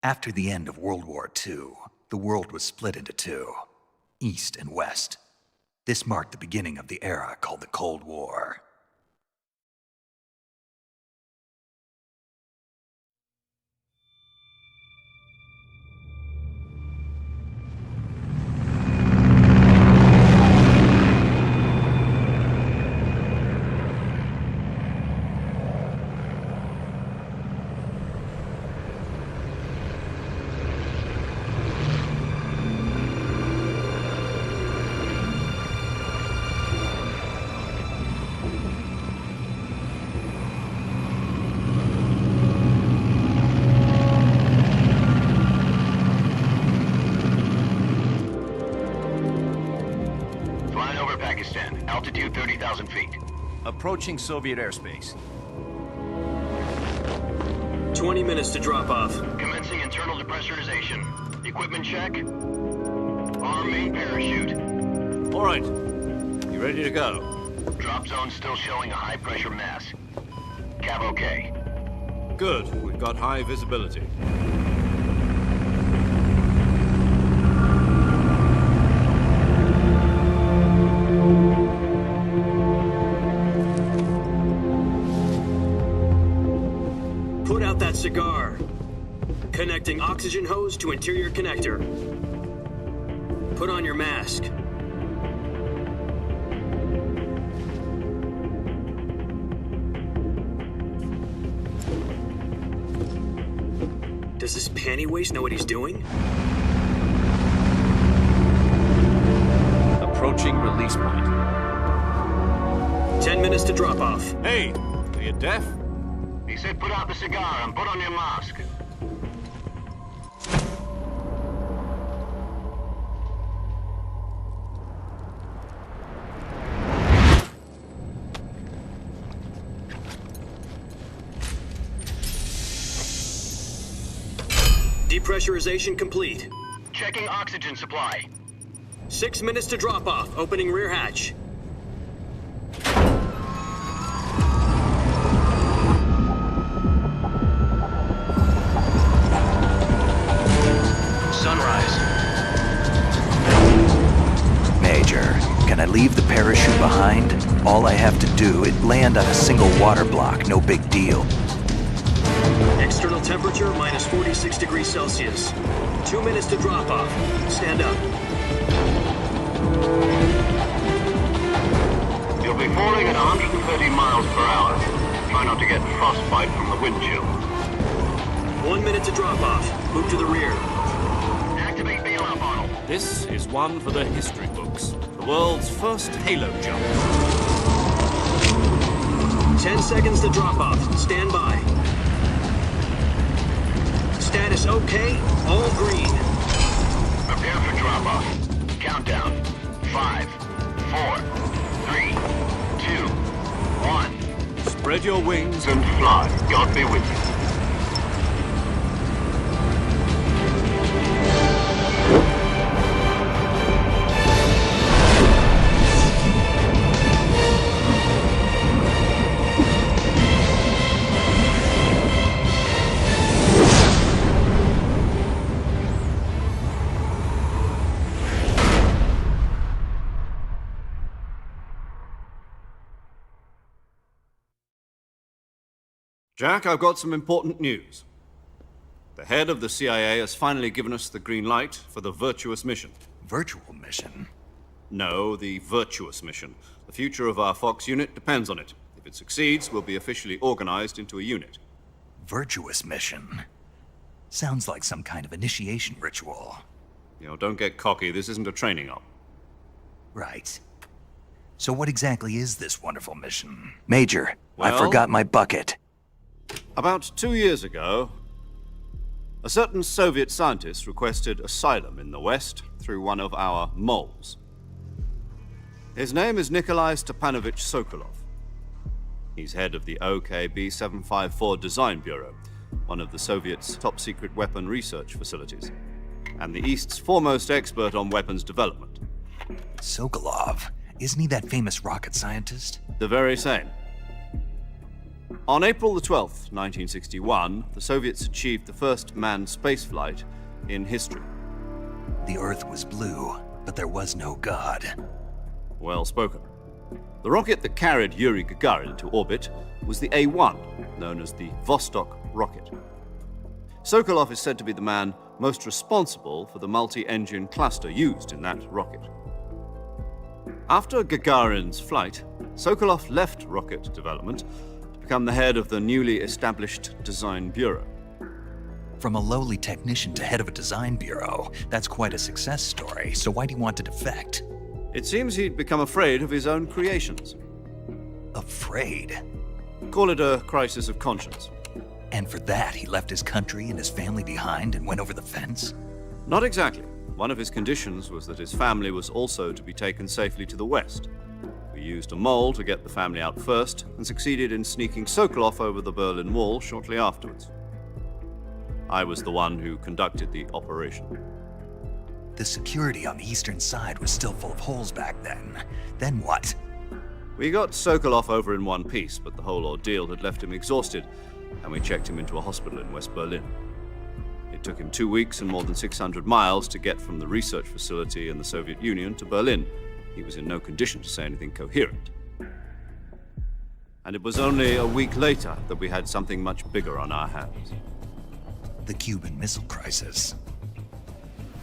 After the end of World War II, the world was split into two, East and West. This marked the beginning of the era called the Cold War. Altitude 30,000 feet. Approaching Soviet airspace. 20 minutes to drop off. Commencing internal depressurization. Equipment check. Arm main parachute. All right. You ready to go? Drop zone still showing a high pressure mass. Cav okay. Good. We've got high visibility. Put out that cigar. Connecting oxygen hose to interior connector. Put on your mask. Does this panty waste know what he's doing? Approaching release point. 10 minutes to drop off. Hey, are you deaf? He said put out the cigar and put on your mask. Depressurization complete. Checking oxygen supply. 6 minutes to drop off. Opening rear hatch. Sunrise. Major, can I leave the parachute behind? All I have to do is land on a single water block, no big deal. External temperature minus 46 degrees Celsius. 2 minutes to drop off. Stand up. You'll be falling at 130 miles per hour. Try not to get frostbite from the wind chill. 1 minute to drop off. Move to the rear. Activate bailout model. This is one for the history books. The world's first halo jump. 10 seconds to drop off. Stand by. Status okay. All green. Prepare for drop-off. Countdown. 5, 4, 3, 2, 1. Spread your wings And fly. God be with you. Jack, I've got some important news. The head of the CIA has finally given us the green light for the virtuous mission. Virtual mission? No, the virtuous mission. The future of our Fox unit depends on it. If it succeeds, we'll be officially organized into a unit. Virtuous mission? Sounds like some kind of initiation ritual. Don't get cocky. This isn't a training op. Right. So what exactly is this wonderful mission? Major, I Well- forgot my bucket. About 2 years ago, a certain Soviet scientist requested asylum in the West through one of our moles. His name is Nikolai Stepanovich Sokolov. He's head of the OKB 754 Design Bureau, one of the Soviets' top-secret weapon research facilities, and the East's foremost expert on weapons development. Sokolov? Isn't he that famous rocket scientist? The very same. On April the 12th, 1961, the Soviets achieved the first manned spaceflight in history. The Earth was blue, but there was no God. Well spoken. The rocket that carried Yuri Gagarin to orbit was the A-1, known as the Vostok rocket. Sokolov is said to be the man most responsible for the multi-engine cluster used in that rocket. After Gagarin's flight, Sokolov left rocket development to become the head of the newly established Design Bureau. From a lowly technician to head of a design bureau, that's quite a success story, so why'd he want to defect? It seems he'd become afraid of his own creations. Afraid? Call it a crisis of conscience. And for that, he left his country and his family behind and went over the fence? Not exactly. One of his conditions was that his family was also to be taken safely to the west. We used a mole to get the family out first and succeeded in sneaking Sokolov over the Berlin Wall shortly afterwards. I was the one who conducted the operation. The security on the eastern side was still full of holes back then. Then what? We got Sokolov over in one piece, but the whole ordeal had left him exhausted, and we checked him into a hospital in West Berlin. It took him 2 weeks and more than 600 miles to get from the research facility in the Soviet Union to Berlin. He was in no condition to say anything coherent. And it was only a week later that we had something much bigger on our hands. The Cuban Missile Crisis.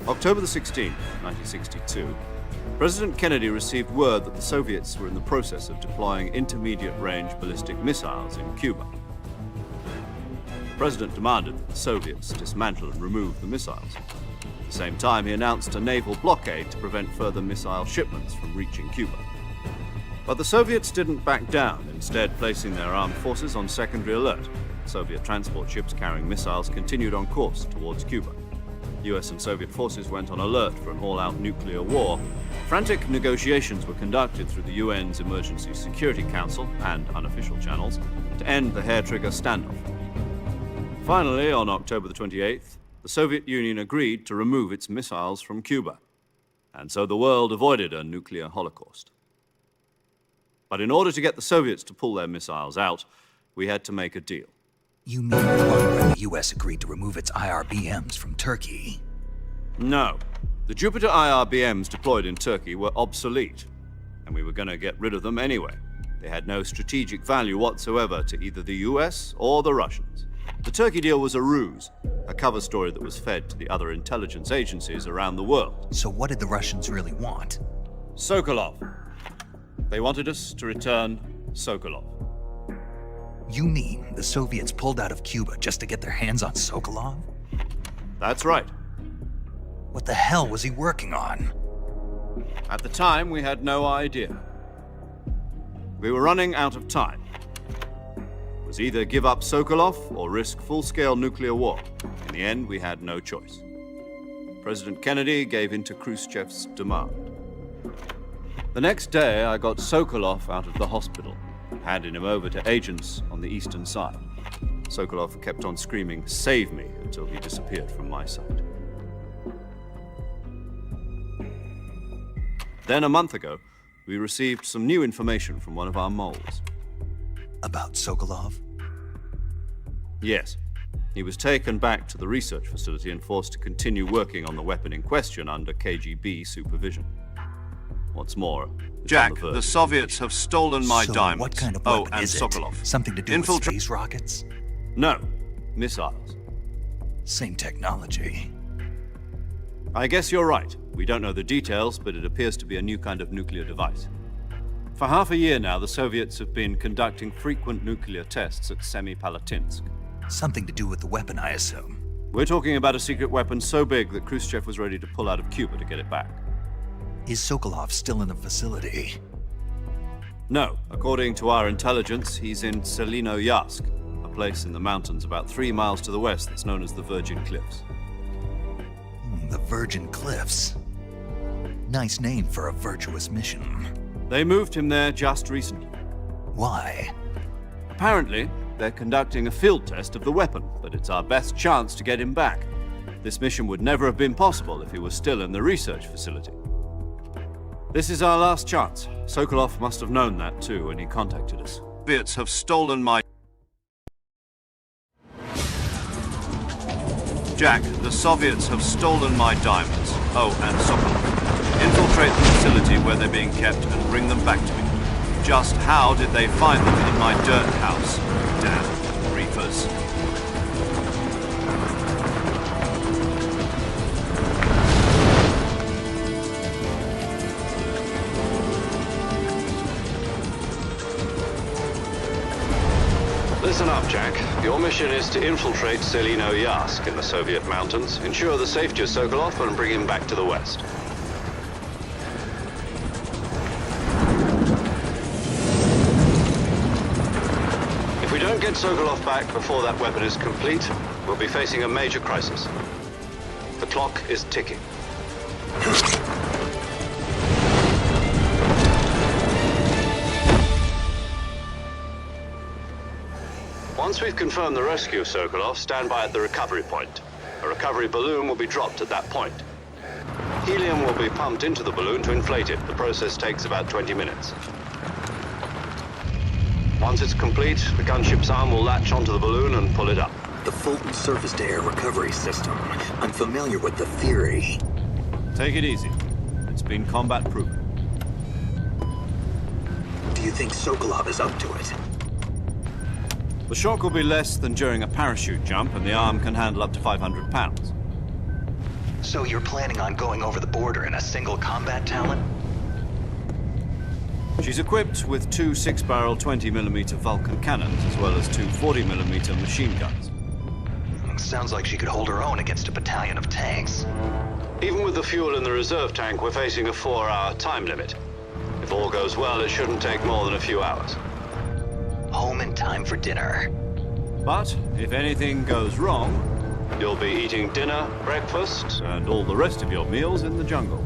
October the 16th, 1962, President Kennedy received word that the Soviets were in the process of deploying intermediate-range ballistic missiles in Cuba. The President demanded that the Soviets dismantle and remove the missiles. At the same time, he announced a naval blockade to prevent further missile shipments from reaching Cuba. But the Soviets didn't back down, instead placing their armed forces on secondary alert. Soviet transport ships carrying missiles continued on course towards Cuba. US and Soviet forces went on alert for an all-out nuclear war. Frantic negotiations were conducted through the UN's Emergency Security Council and unofficial channels to end the hair-trigger standoff. Finally, on October the 28th, the Soviet Union agreed to remove its missiles from Cuba, and so the world avoided a nuclear holocaust. But in order to get the Soviets to pull their missiles out, we had to make a deal. You mean the one where the US agreed to remove its IRBMs from Turkey? No. The Jupiter IRBMs deployed in Turkey were obsolete, and we were going to get rid of them anyway. They had no strategic value whatsoever to either the US or the Russians. The Turkey deal was a ruse, a cover story that was fed to the other intelligence agencies around the world. So what did the Russians really want? Sokolov. They wanted us to return Sokolov. You mean the Soviets pulled out of Cuba just to get their hands on Sokolov? That's right. What the hell was he working on? At the time, we had no idea. We were running out of time. It was either give up Sokolov or risk full-scale nuclear war. In the end, we had no choice. President Kennedy gave in to Khrushchev's demand. The next day, I got Sokolov out of the hospital, handing him over to agents on the eastern side. Sokolov kept on screaming, "Save me," until he disappeared from my sight. Then a month ago, we received some new information from one of our moles. About Sokolov? Yes. He was taken back to the research facility and forced to continue working on the weapon in question under KGB supervision. What's more, it's Jack, on the verge. the Soviets have stolen my So diamonds. what kind of oh, weapon and is Sokolov. it? Something to do with Infiltra- space rockets? No, missiles. Same technology. I guess you're right. We don't know the details, but it appears to be a new kind of nuclear device. For half a year now, the Soviets have been conducting frequent nuclear tests at Semipalatinsk. Something to do with the weapon, I assume. We're talking about a secret weapon so big that Khrushchev was ready to pull out of Cuba to get it back. Is Sokolov still in the facility? No, according to our intelligence, he's in Selinoyarsk, a place in the mountains about 3 miles to the west that's known as the Virgin Cliffs. The Virgin Cliffs. Nice name for a virtuous mission. They moved him there just recently. Why? Apparently, they're conducting a field test of the weapon, but it's our best chance to get him back. This mission would never have been possible if he was still in the research facility. This is our last chance. Sokolov must have known that too when he contacted us. Soviets have stolen my Jack, the Soviets have stolen my diamonds. Oh, and Sokolov. Infiltrate the facility where they're being kept and bring them back to me. Just how did they find them in my dirt house? Damn reefers. Listen up, Jack. Your mission is to infiltrate Selino Yask in the Soviet mountains, ensure the safety of Sokolov, and bring him back to the west. If we don't get Sokolov back before that weapon is complete, we'll be facing a major crisis. The clock is ticking. Once we've confirmed the rescue of Sokolov, stand by at the recovery point. A recovery balloon will be dropped at that point. Helium will be pumped into the balloon to inflate it. The process takes about 20 minutes. Once it's complete, the gunship's arm will latch onto the balloon and pull it up. The Fulton surface-to-air recovery system. I'm familiar with the theory. Take it easy. It's been combat-proven. Do you think Sokolov is up to it? The shock will be less than during a parachute jump, and the arm can handle up to 500 pounds. So you're planning on going over the border in a single combat talent? She's equipped with two 6-barrel 20mm Vulcan cannons, as well as two 40mm machine guns. Sounds like she could hold her own against a battalion of tanks. Even with the fuel in the reserve tank, we're facing a 4-hour time limit. If all goes well, it shouldn't take more than a few hours. Home in time for dinner. But if anything goes wrong, You'll be eating dinner, breakfast, and all the rest of your meals in the jungle.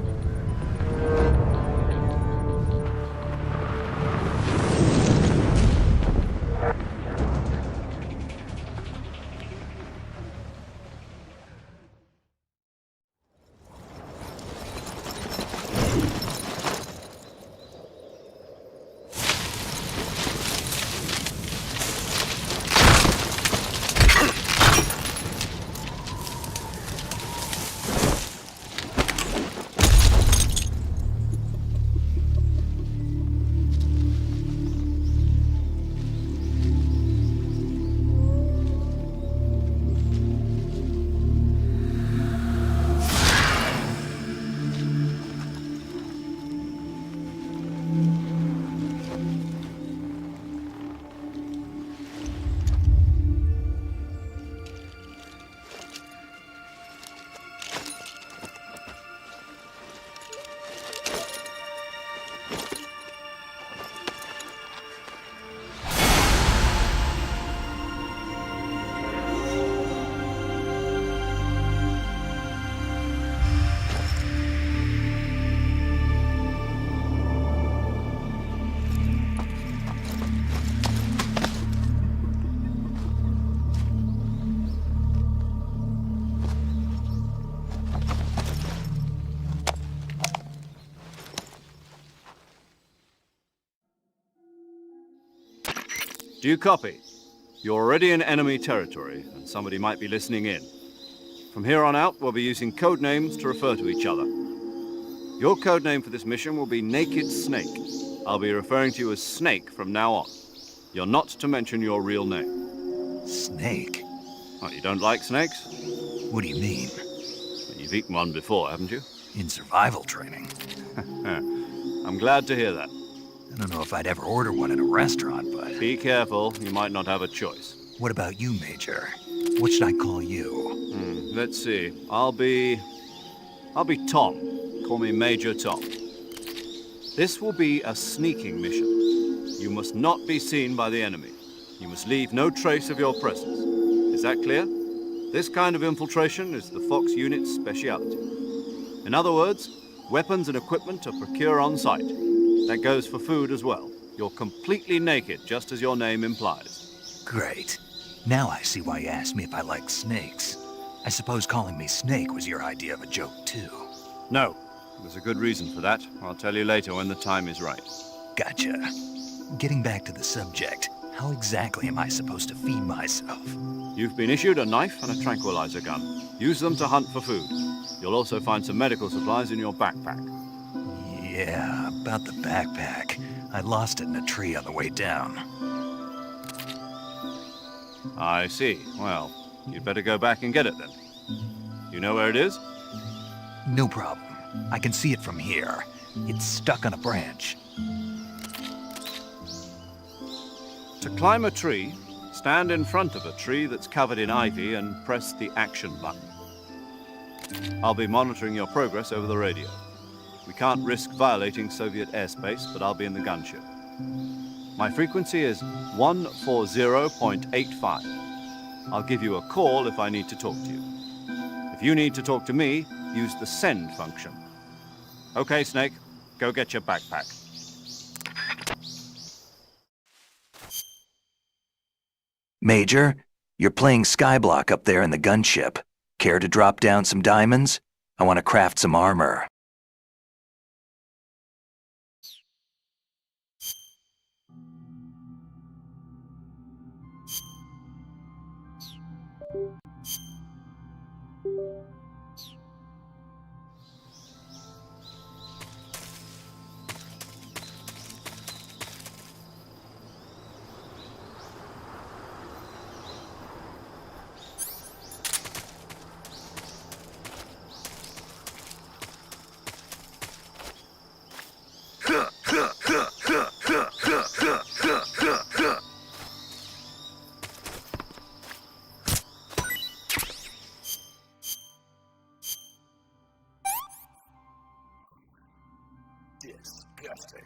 Do you copy? You're already in enemy territory, and somebody might be listening in. From here on out, we'll be using code names to refer to each other. Your code name for this mission will be Naked Snake. I'll be referring to you as Snake from now on. You're not to mention your real name. Snake? Oh, you don't like snakes? What do you mean? You've eaten one before, haven't you? In survival training? I'm glad to hear that. I don't know if I'd ever order one in a restaurant, but... Be careful, you might not have a choice. What about you, Major? What should I call you? Let's see. I'll be Tom. Call me Major Tom. This will be a sneaking mission. You must not be seen by the enemy. You must leave no trace of your presence. Is that clear? This kind of infiltration is the Fox unit's speciality. In other words, weapons and equipment are procured on site. That goes for food as well. You're completely naked, just as your name implies. Great. Now I see why you asked me if I like snakes. I suppose calling me Snake was your idea of a joke, too. No. There's a good reason for that. I'll tell you later when the time is right. Gotcha. Getting back to the subject, How exactly am I supposed to feed myself? You've been issued a knife and a tranquilizer gun. Use them to hunt for food. You'll also find some medical supplies in your backpack. Yeah, about the backpack. I lost it in a tree on the way down. I see. Well, you'd better go back and get it then. You know where it is? No problem. I can see it from here. It's stuck on a branch. To climb a tree, stand in front of a tree that's covered in ivy and press the action button. I'll be monitoring your progress over the radio. We can't risk violating Soviet airspace, but I'll be in the gunship. My frequency is 140.85. I'll give you a call if I need to talk to you. If you need to talk to me, use the send function. Okay, Snake, go get your backpack. Major, you're playing Skyblock up there in the gunship. Care to drop down some diamonds? I want to craft some armor. Disgusting.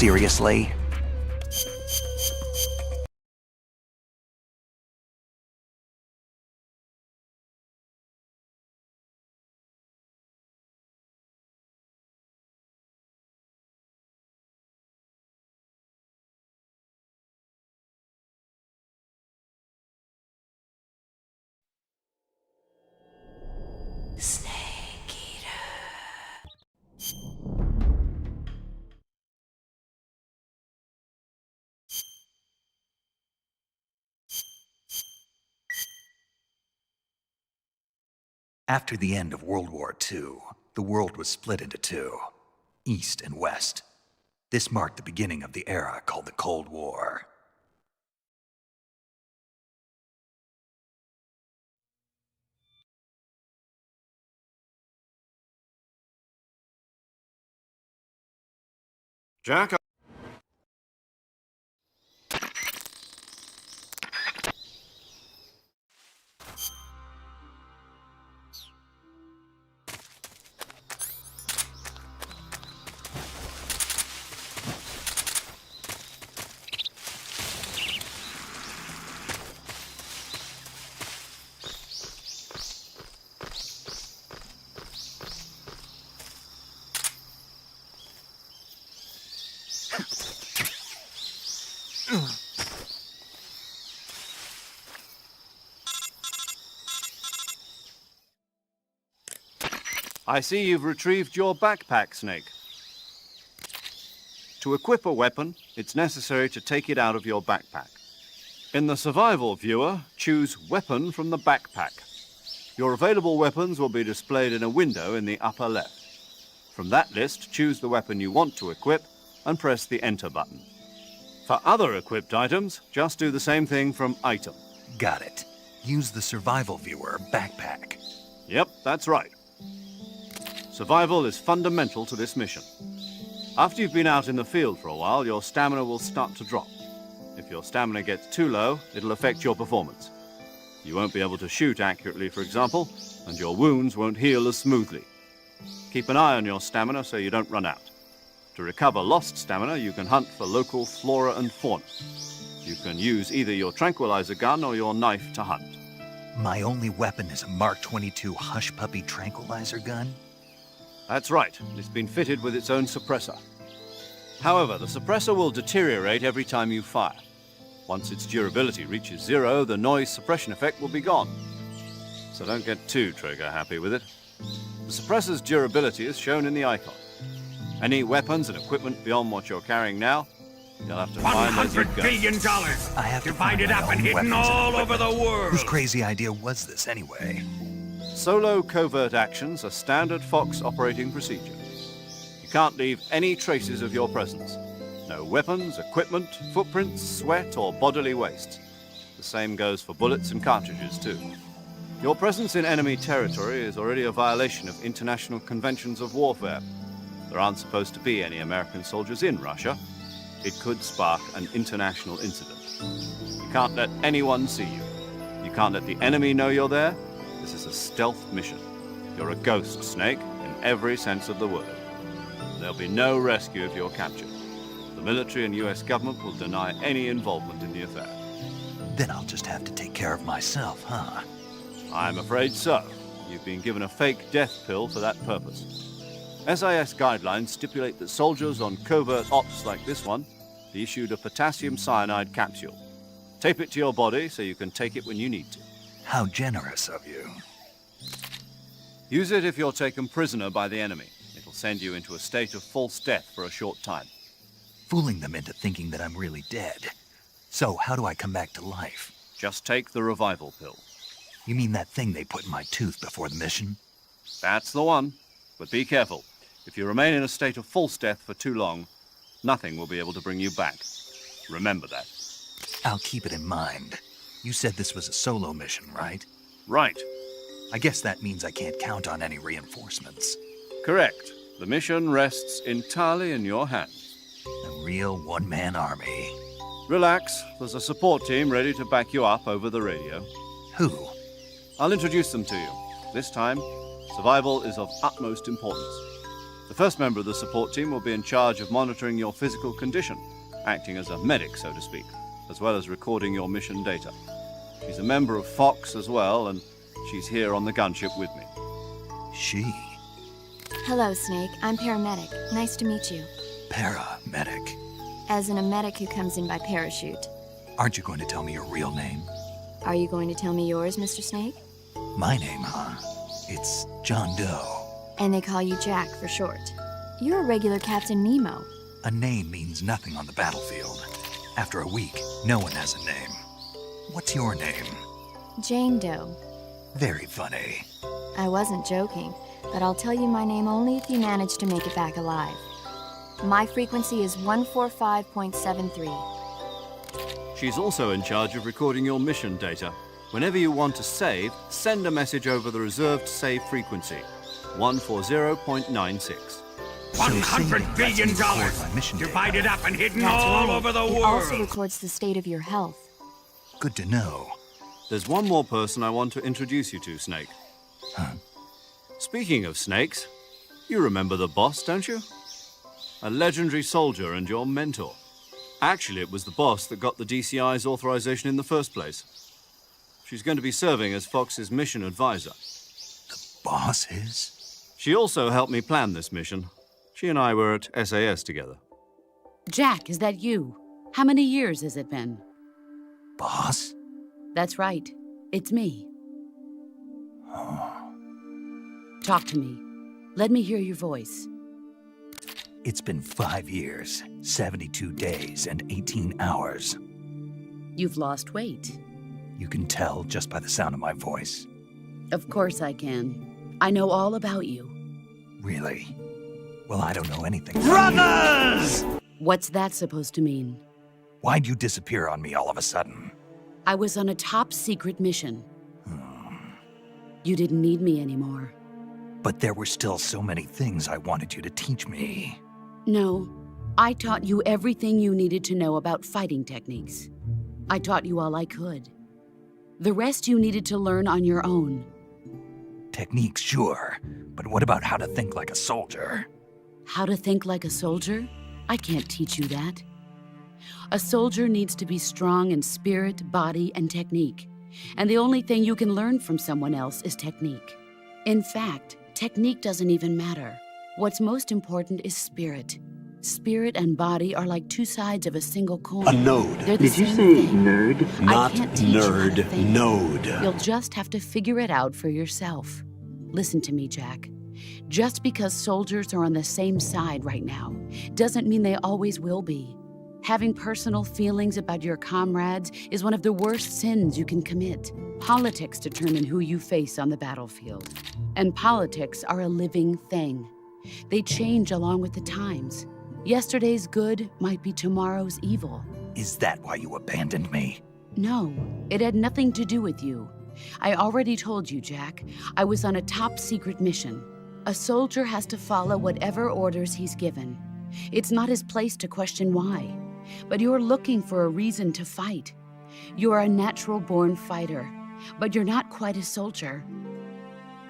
Seriously? After the end of World War II, the world was split into two, East and West. This marked the beginning of the era called the Cold War. Jack, I see you've retrieved your backpack, Snake. To equip a weapon, it's necessary to take it out of your backpack. In the survival viewer, choose Weapon from the backpack. Your available weapons will be displayed in a window in the upper left. From that list, choose the weapon you want to equip and press the Enter button. For other equipped items, just do the same thing from Item. Got it. Use the survival viewer backpack. Yep, that's right. Survival is fundamental to this mission. After you've been out in the field for a while, your stamina will start to drop. If your stamina gets too low, it'll affect your performance. You won't be able to shoot accurately, for example, and your wounds won't heal as smoothly. Keep an eye on your stamina so you don't run out. To recover lost stamina, you can hunt for local flora and fauna. You can use either your tranquilizer gun or your knife to hunt. My only weapon is a Mark 22 Hush Puppy tranquilizer gun? That's right. It's been fitted with its own suppressor. However, the suppressor will deteriorate every time you fire. Once its durability reaches 0, the noise suppression effect will be gone. So don't get too trigger-happy with it. The suppressor's durability is shown in the icon. Any weapons and equipment beyond what you're carrying now, you'll have to find as you $100 go. billion. I have to find Divided my up own and hidden weapons and all over the equipment. world. Whose crazy idea was this anyway? Solo covert actions are standard Fox operating procedure. You can't leave any traces of your presence. No weapons, equipment, footprints, sweat, or bodily waste. The same goes for bullets and cartridges, too. Your presence in enemy territory is already a violation of international conventions of warfare. There aren't supposed to be any American soldiers in Russia. It could spark an international incident. You can't let anyone see you. You can't let the enemy know you're there. This is a stealth mission. You're a ghost, Snake, in every sense of the word. There'll be no rescue if you're captured. The military and US government will deny any involvement in the affair. Then I'll just have to take care of myself, huh? I'm afraid so. You've been given a fake death pill for that purpose. SIS guidelines stipulate that soldiers on covert ops like this one be issued a potassium cyanide capsule. Tape it to your body so you can take it when you need to. How generous of you. Use it if you're taken prisoner by the enemy. It'll send you into a state of false death for a short time. Fooling them into thinking that I'm really dead. So how do I come back to life? Just take the revival pill. You mean that thing they put in my tooth before the mission? That's the one. But be careful. If you remain in a state of false death for too long, nothing will be able to bring you back. Remember that. I'll keep it in mind. You said this was a solo mission, right? Right. I guess that means I can't count on any reinforcements. Correct. The mission rests entirely in your hands. A real one-man army. Relax. There's a support team ready to back you up over the radio. Who? I'll introduce them to you. This time, survival is of utmost importance. The first member of the support team will be in charge of monitoring your physical condition, acting as a medic, so to speak, as well as recording your mission data. She's a member of Fox as well, and she's here on the gunship with me. She. Hello, Snake. I'm paramedic. Nice to meet you. Paramedic. As in a medic who comes in by parachute. Aren't you going to tell me your real name? Are you going to tell me yours, Mr. Snake? My name, huh? It's John Doe. And they call you Jack for short. You're a regular Captain Nemo. A name means nothing on the battlefield. After a week, no one has a name. What's your name? Jane Doe. Very funny. I wasn't joking, but I'll tell you my name only if you manage to make it back alive. My frequency is 145.73. She's also in charge of recording your mission data. Whenever you want to save, send a message over the reserved save frequency, 140.96. $100 billion. Divided up and hidden all over the It world. also records the state of your health. Good to know. There's one more person I want to introduce you to, Snake. Huh? Speaking of snakes, you remember the boss, don't you? A legendary soldier and your mentor. Actually, it was the boss that got the DCI's authorization in the first place. She's going to be serving as Fox's mission advisor. Boss is? She also helped me plan this mission. She and I were at SAS together. Jack, is that you? How many years has it been? Boss? That's right. It's me. Talk to me. Let me hear your voice. It's been 5 years, 72 days, and 18 hours. You've lost weight. You can tell just by the sound of my voice. Of course I can. I know all about you. Really? Well, I don't know anything. Brothers! What's that supposed to mean? Why'd you disappear on me all of a sudden? I was on a top-secret mission. You didn't need me anymore. But there were still so many things I wanted you to teach me. No, I taught you everything you needed to know about fighting techniques. I taught you all I could. The rest you needed to learn on your own. Techniques, sure. But what about how to think like a soldier? How to think like a soldier? I can't teach you that. A soldier needs to be strong in spirit, body, and technique. And the only thing you can learn from someone else is technique. In fact, technique doesn't even matter. What's most important is spirit. Spirit and body are like two sides of a single coin. A node. They're the Did you same say thing. nerd? I Not can't teach you how to nerd. think. Node. You'll just have to figure it out for yourself. Listen to me, Jack. Just because soldiers are on the same side right now doesn't mean they always will be. Having personal feelings about your comrades is one of the worst sins you can commit. Politics determine who you face on the battlefield. And politics are a living thing. They change along with the times. Yesterday's good might be tomorrow's evil. Is that why you abandoned me? No, it had nothing to do with you. I already told you, Jack. I was on a top-secret mission. A soldier has to follow whatever orders he's given. It's not his place to question why. But you're looking for a reason to fight. You're a natural-born fighter, but you're not quite a soldier.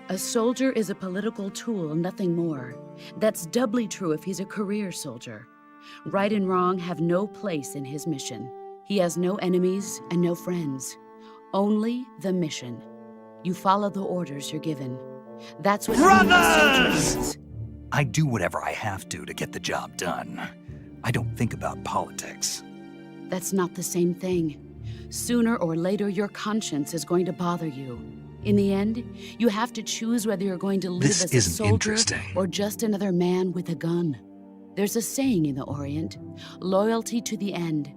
A soldier is a political tool, nothing more. That's doubly true if he's a career soldier. Right and wrong have no place in his mission. He has no enemies and no friends. Only the mission. You follow the orders you're given. That's what being a soldier is. I do whatever I have to get the job done. I don't think about politics. That's not the same thing. Sooner or later, your conscience is going to bother you. In the end, you have to choose whether you're going to live This as a isn't soldier interesting. or just another man with a gun. There's a saying in the Orient, loyalty to the end.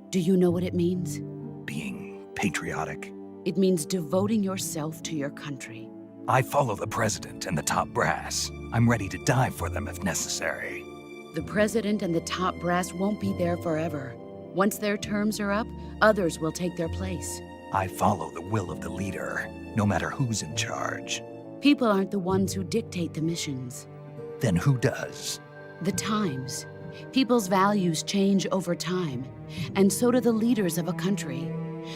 Do you know what it means? Being patriotic. It means devoting yourself to your country. I follow the president and the top brass. I'm ready to die for them if necessary. The president and the top brass won't be there forever. Once their terms are up, others will take their place. I follow the will of the leader, no matter who's in charge. People aren't the ones who dictate the missions. Then who does? The times. People's values change over time, and so do the leaders of a country.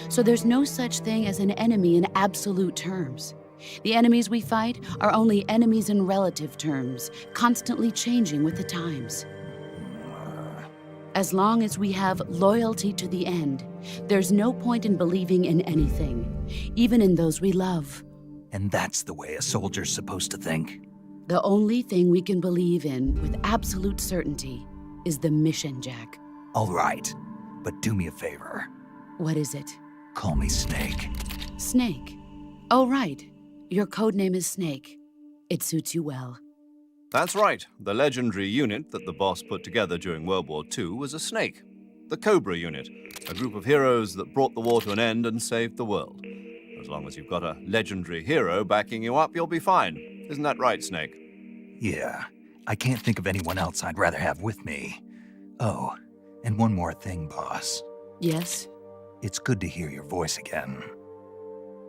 So there's no such thing as an enemy in absolute terms. The enemies we fight are only enemies in relative terms, constantly changing with the times. As long as we have loyalty to the end, there's no point in believing in anything, even in those we love. And that's the way a soldier's supposed to think? The only thing we can believe in with absolute certainty is the mission, Jack. All right, but do me a favor. What is it? Call me Snake. Snake. Oh, right. Your code name is Snake. It suits you well. That's right. The legendary unit that the boss put together during World War II was a snake. The Cobra unit, a group of heroes that brought the war to an end and saved the world. As long as you've got a legendary hero backing you up, you'll be fine. Isn't that right, Snake? Yeah, I can't think of anyone else I'd rather have with me. Oh, and one more thing, boss. Yes? It's good to hear your voice again.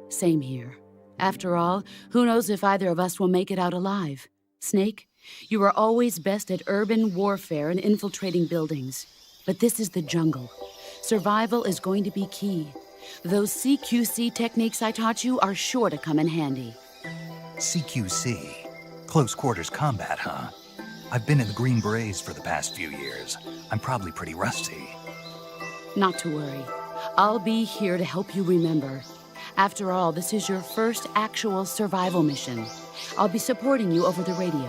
Same here. After all, who knows if either of us will make it out alive? Snake, you are always best at urban warfare and infiltrating buildings. But this is the jungle. Survival is going to be key. Those CQC techniques I taught you are sure to come in handy. CQC? Close quarters combat, huh? I've been in the Green Berets for the past few years. I'm probably pretty rusty. Not to worry. I'll be here to help you remember. After all, this is your first actual survival mission. I'll be supporting you over the radio.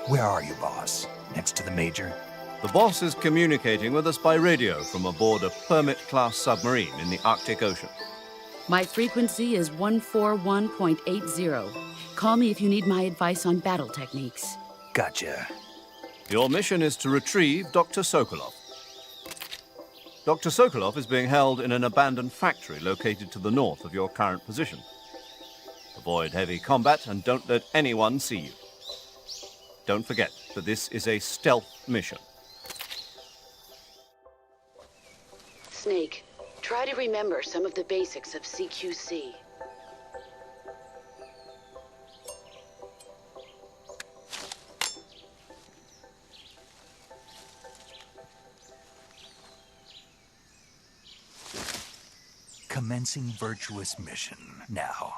Where are you, boss? Next to the major? The boss is communicating with us by radio from aboard a Permit-class submarine in the Arctic Ocean. My frequency is 141.80. Call me if you need my advice on battle techniques. Gotcha. Your mission is to retrieve Dr. Sokolov. Dr. Sokolov is being held in an abandoned factory located to the north of your current position. Avoid heavy combat and don't let anyone see you. Don't forget that this is a stealth mission. Snake, try to remember some of the basics of CQC. Commencing virtuous mission now.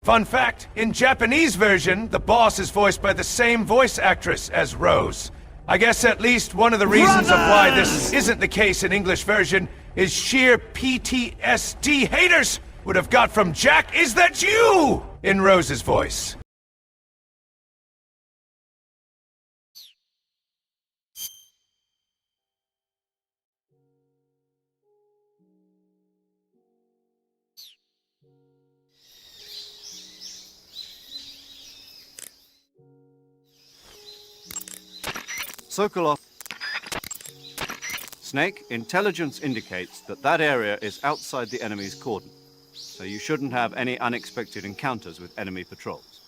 Fun fact, in Japanese version, the boss is voiced by the same voice actress as Rose. I guess at least one of the reasons of why this isn't the case in English version is sheer PTSD haters would have got from Jack, is that you? In Rose's voice. Sokolov. Snake, intelligence indicates that that area is outside the enemy's cordon, so you shouldn't have any unexpected encounters with enemy patrols.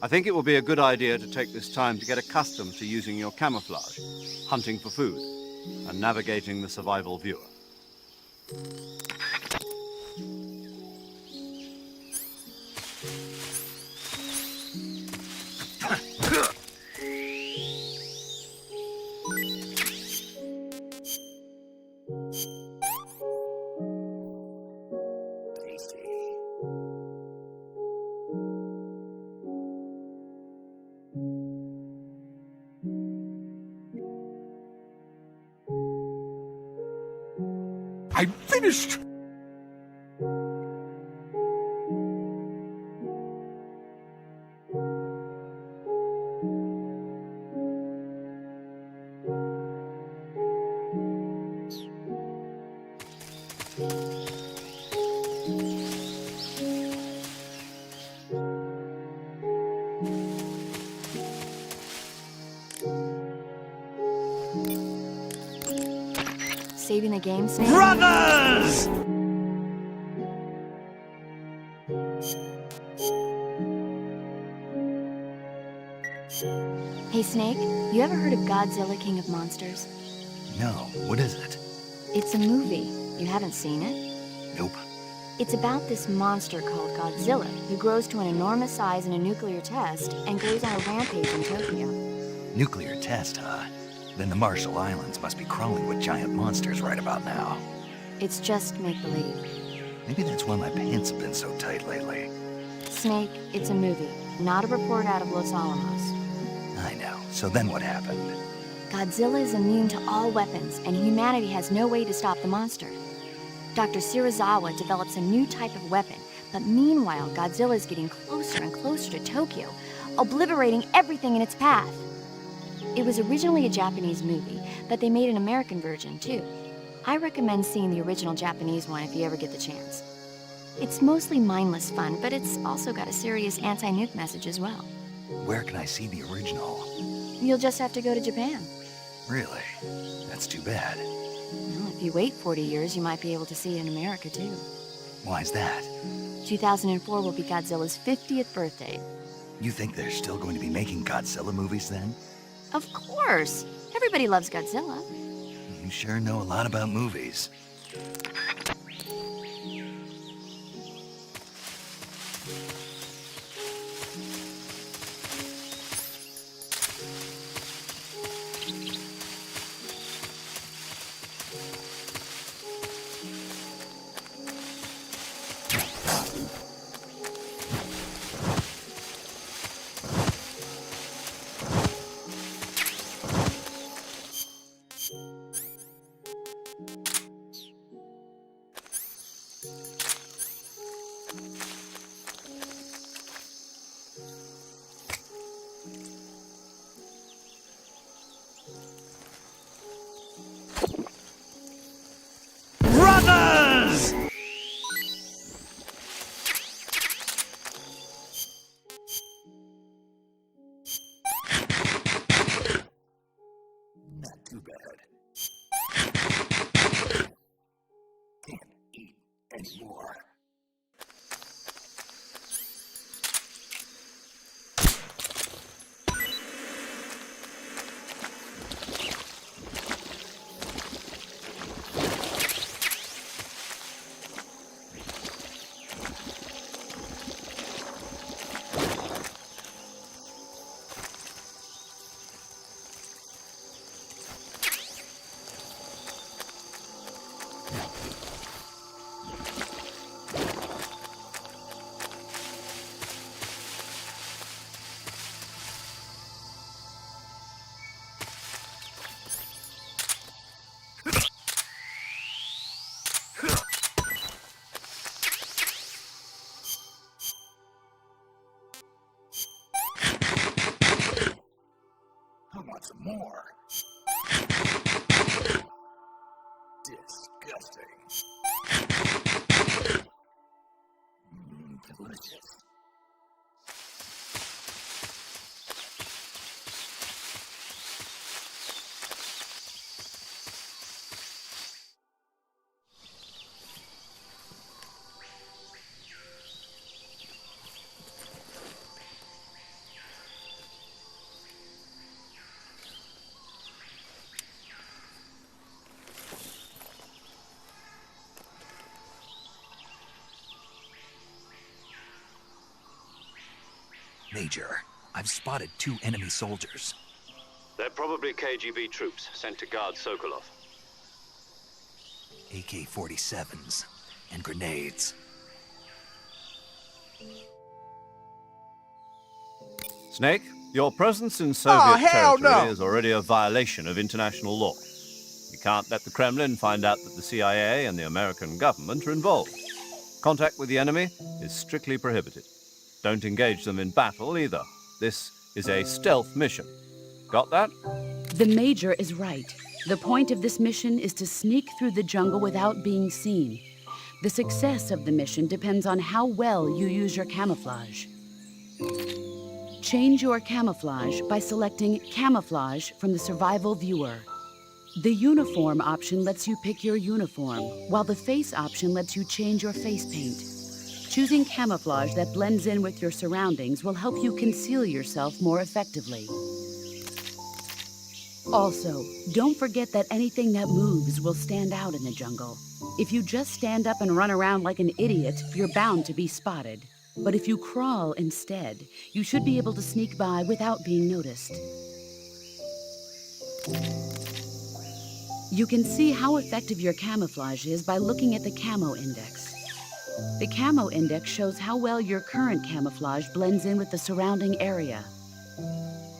I think it will be a good idea to take this time to get accustomed to using your camouflage, hunting for food, and navigating the survival viewer. I'm finished! Saving the game, Snake? Brothers! Hey, Snake, you ever heard of Godzilla, King of Monsters? No, what is it? It's a movie. You haven't seen it? Nope. It's about this monster called Godzilla, who grows to an enormous size in a nuclear test and goes on a rampage in Tokyo. Nuclear test, huh? Then the Marshall Islands must be crawling with giant monsters right about now. It's just make-believe. Maybe that's why my pants have been so tight lately. Snake, it's a movie, not a report out of Los Alamos. I know. So then what happened? Godzilla is immune to all weapons, and humanity has no way to stop the monster. Dr. Shirazawa develops a new type of weapon, but meanwhile, Godzilla is getting closer and closer to Tokyo, obliterating everything in its path. It was originally a Japanese movie, but they made an American version, too. I recommend seeing the original Japanese one if you ever get the chance. It's mostly mindless fun, but it's also got a serious anti-nuke message as well. Where can I see the original? You'll just have to go to Japan. Really? That's too bad. Well, if you wait 40 years, you might be able to see it in America, too. Why's that? 2004 will be Godzilla's 50th birthday. You think they're still going to be making Godzilla movies then? Of course! Everybody loves Godzilla. You sure know a lot about movies. anymore. I want some more. Disgusting. Delicious. Major, I've spotted 2 enemy soldiers. They're probably KGB troops sent to guard Sokolov. AK-47s and grenades. Snake, your presence in Soviet hell territory no! is already a violation of international law. You can't let the Kremlin find out that the CIA and the American government are involved. Contact with the enemy is strictly prohibited. Don't engage them in battle either. This is a stealth mission. Got that? The Major is right. The point of this mission is to sneak through the jungle without being seen. The success of the mission depends on how well you use your camouflage. Change your camouflage by selecting Camouflage from the Survival Viewer. The Uniform option lets you pick your uniform, while the Face option lets you change your face paint. Choosing camouflage that blends in with your surroundings will help you conceal yourself more effectively. Also, don't forget that anything that moves will stand out in the jungle. If you just stand up and run around like an idiot, you're bound to be spotted. But if you crawl instead, you should be able to sneak by without being noticed. You can see how effective your camouflage is by looking at the Camo Index. The Camo Index shows how well your current camouflage blends in with the surrounding area.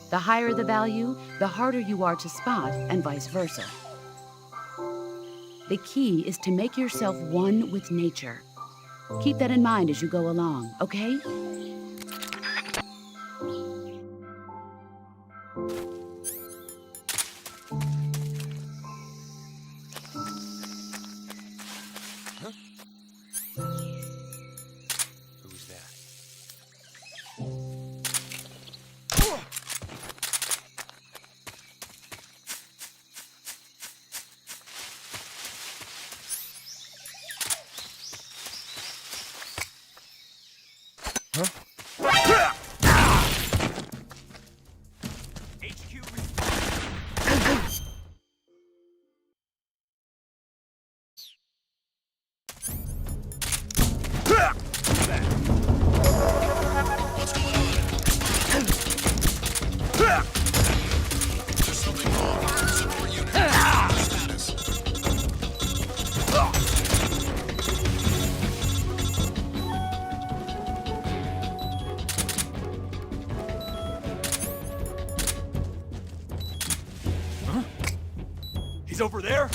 The higher the value, the harder you are to spot, and vice versa. The key is to make yourself one with nature. Keep that in mind as you go along, okay? Who's that? He's over there?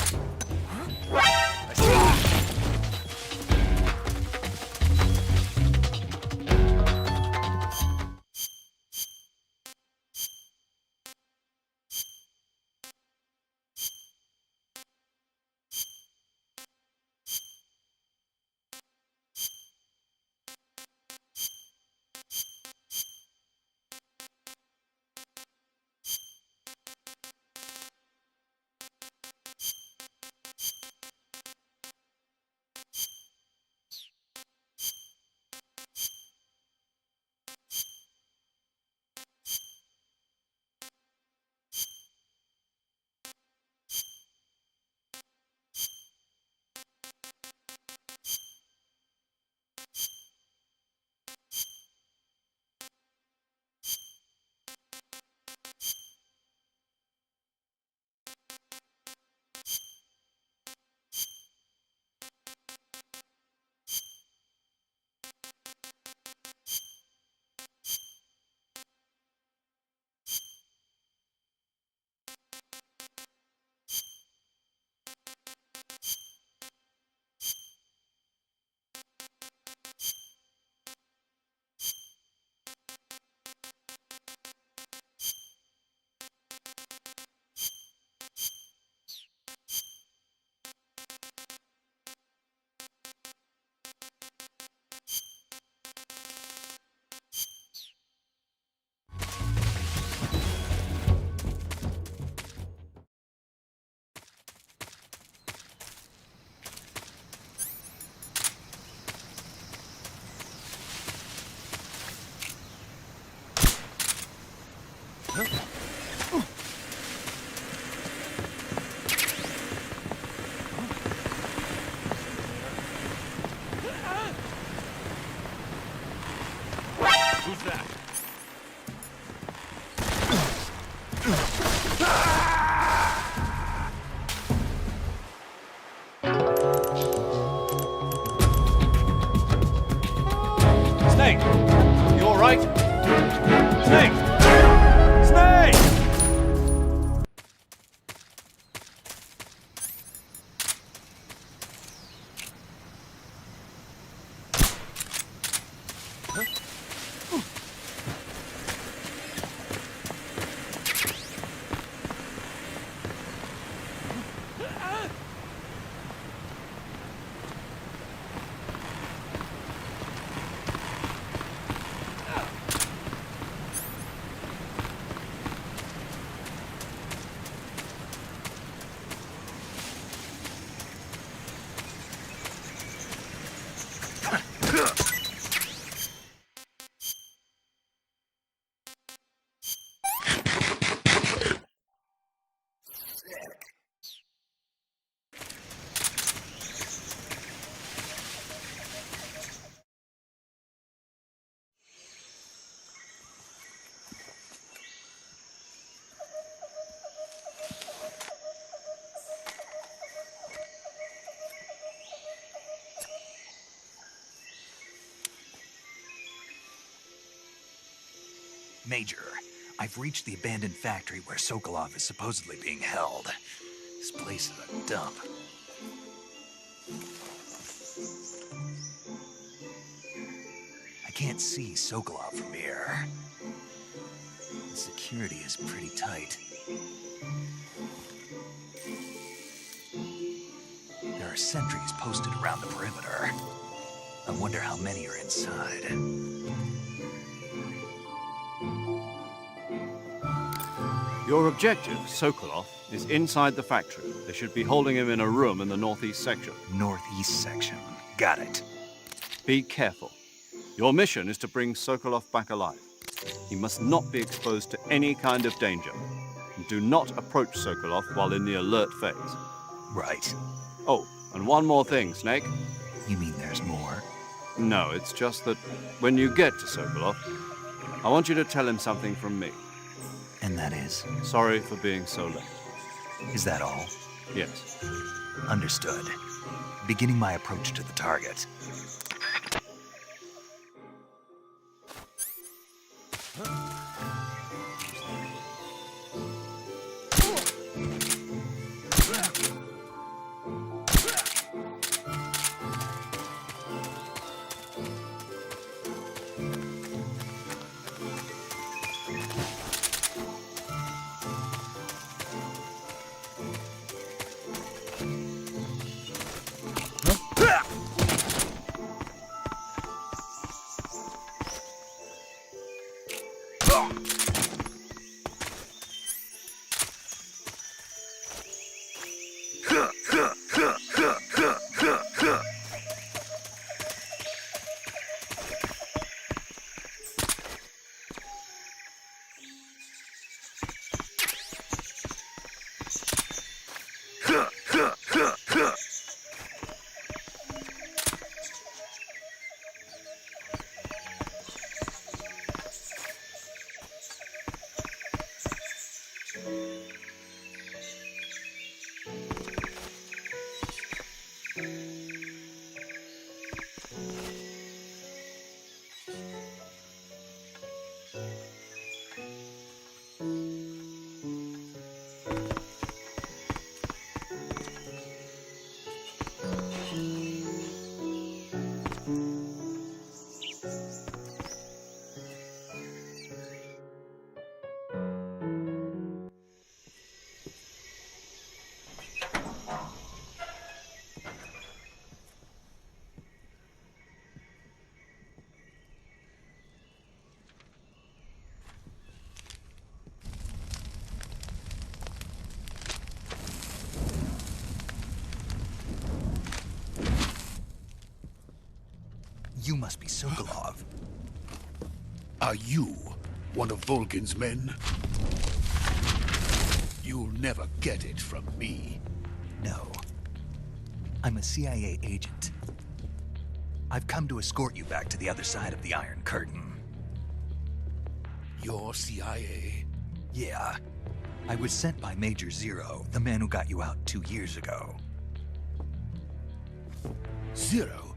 Snake! You alright? Snake! Snake! Major, I've reached the abandoned factory where Sokolov is supposedly being held. This place is a dump. I can't see Sokolov from here. The security is pretty tight. There are sentries posted around the perimeter. I wonder how many are inside. Your objective, Sokolov, is inside the factory. They should be holding him in a room in the northeast section. Northeast section. Got it. Be careful. Your mission is to bring Sokolov back alive. He must not be exposed to any kind of danger. And do not approach Sokolov while in the alert phase. Right. Oh, and one more thing, Snake. You mean there's more? No, it's just that when you get to Sokolov, I want you to tell him something from me. And that is? Sorry for being so late. Is that all? Yes. Understood. Beginning my approach to the target. You must be Sokolov. Are you one of Volgin's men? You'll never get it from me. No. I'm a CIA agent. I've come to escort you back to the other side of the Iron Curtain. You're CIA? Yeah. I was sent by Major Zero, the man who got you out 2 years ago. Zero?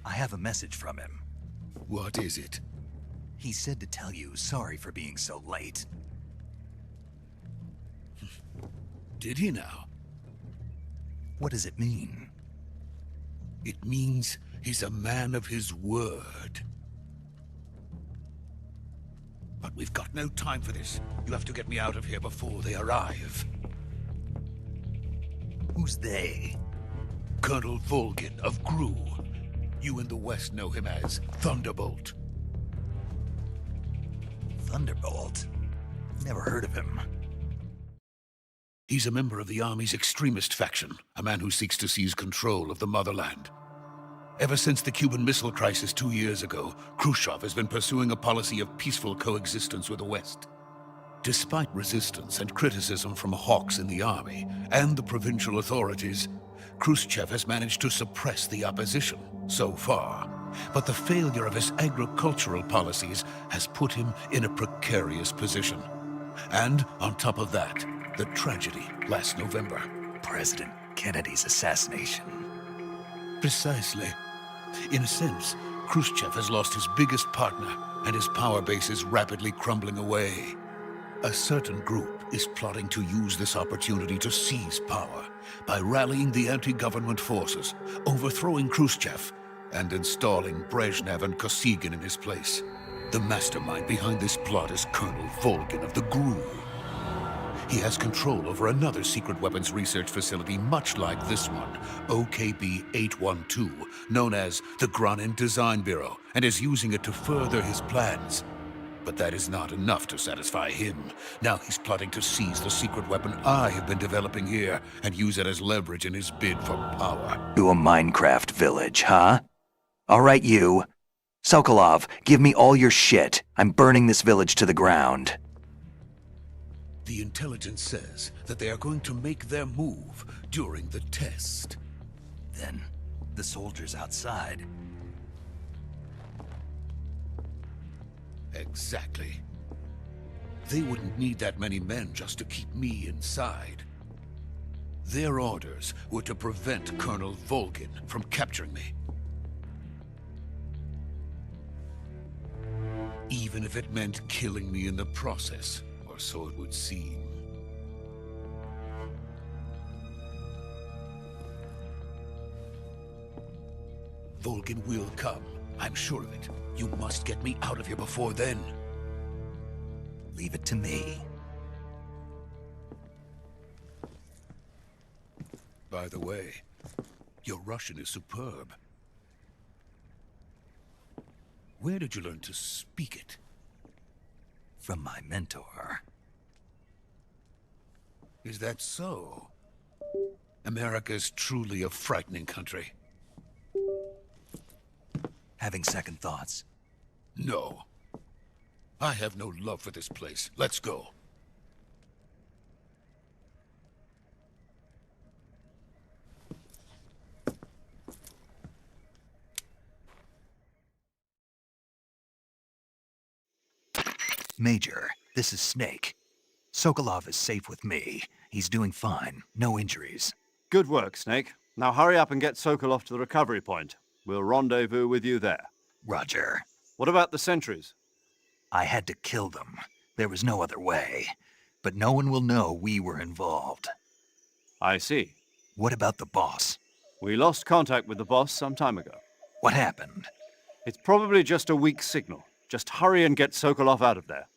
I have a message from him. What is it? He said to tell you sorry for being so late. Did he now? What does it mean? It means he's a man of his word. But we've got no time for this. You have to get me out of here before they arrive. Who's they? Colonel Volgin of Gru. You in the West know him as Thunderbolt. Thunderbolt? Never heard of him. He's a member of the Army's extremist faction, a man who seeks to seize control of the motherland. Ever since the Cuban Missile Crisis 2 years ago, Khrushchev has been pursuing a policy of peaceful coexistence with the West. Despite resistance and criticism from hawks in the army and the provincial authorities, Khrushchev has managed to suppress the opposition so far. But the failure of his agricultural policies has put him in a precarious position. And on top of that, the tragedy last November. President Kennedy's assassination. Precisely. In a sense, Khrushchev has lost his biggest partner, and his power base is rapidly crumbling away. A certain group is plotting to use this opportunity to seize power by rallying the anti-government forces, overthrowing Khrushchev, and installing Brezhnev and Kosygin in his place. The mastermind behind this plot is Colonel Volgin of the GRU. He has control over another secret weapons research facility much like this one, OKB-812, known as the Granin Design Bureau, and is using it to further his plans. But that is not enough to satisfy him. Now he's plotting to seize the secret weapon I have been developing here and use it as leverage in his bid for power. To a Minecraft village, huh? All right, you. Sokolov, give me all your shit. I'm burning this village to the ground. The intelligence says that they are going to make their move during the test. Then, the soldiers outside. Exactly. They wouldn't need that many men just to keep me inside. Their orders were to prevent Colonel Volgin from capturing me. Even if it meant killing me in the process, or so it would seem. Volgin will come. I'm sure of it. You must get me out of here before then. Leave it to me. By the way, your Russian is superb. Where did you learn to speak it? From my mentor. Is that so? America is truly a frightening country. Having second thoughts? No. I have no love for this place. Let's go. Major, this is Snake. Sokolov is safe with me. He's doing fine. No injuries. Good work, Snake. Now hurry up and get Sokolov to the recovery point. We'll rendezvous with you there. Roger. What about the sentries? I had to kill them. There was no other way. But no one will know we were involved. I see. What about the boss? We lost contact with the boss some time ago. What happened? It's probably just a weak signal. Just hurry and get Sokolov out of there.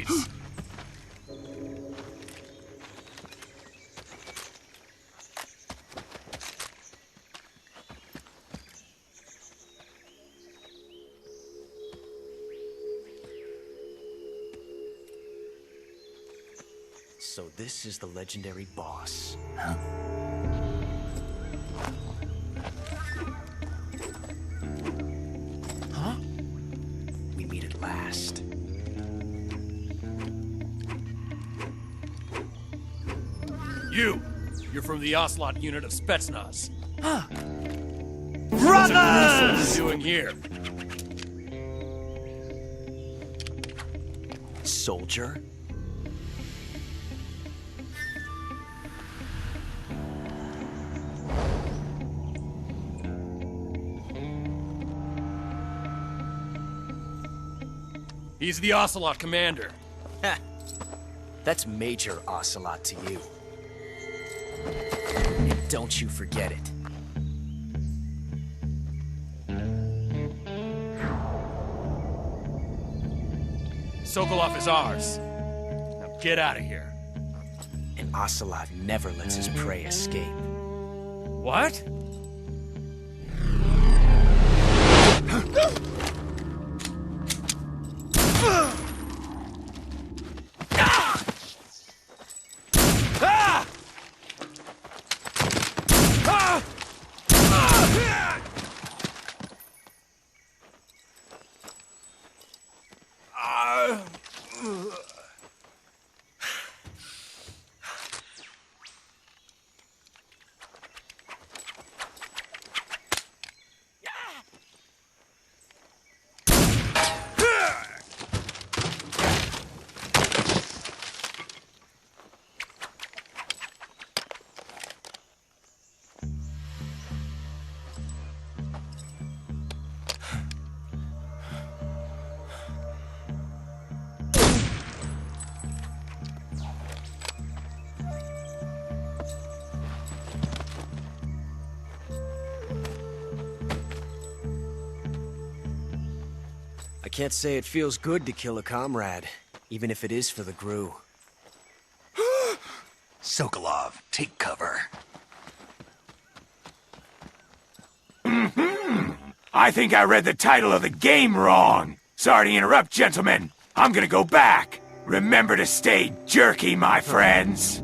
please. So this is the legendary boss. Huh? We meet at last. You're from the Ocelot unit of Spetsnaz. Brothers! What are you doing here? Soldier? He's the Ocelot commander. Ha! That's Major Ocelot to you. And don't you forget it. Sokolov is ours. Now get out of here. And Ocelot never lets his prey escape. What? I can't say it feels good to kill a comrade, even if it is for the Gru. Sokolov, take cover. I think I read the title of the game wrong. Sorry to interrupt, gentlemen. I'm gonna go back. Remember to stay jerky, my friends.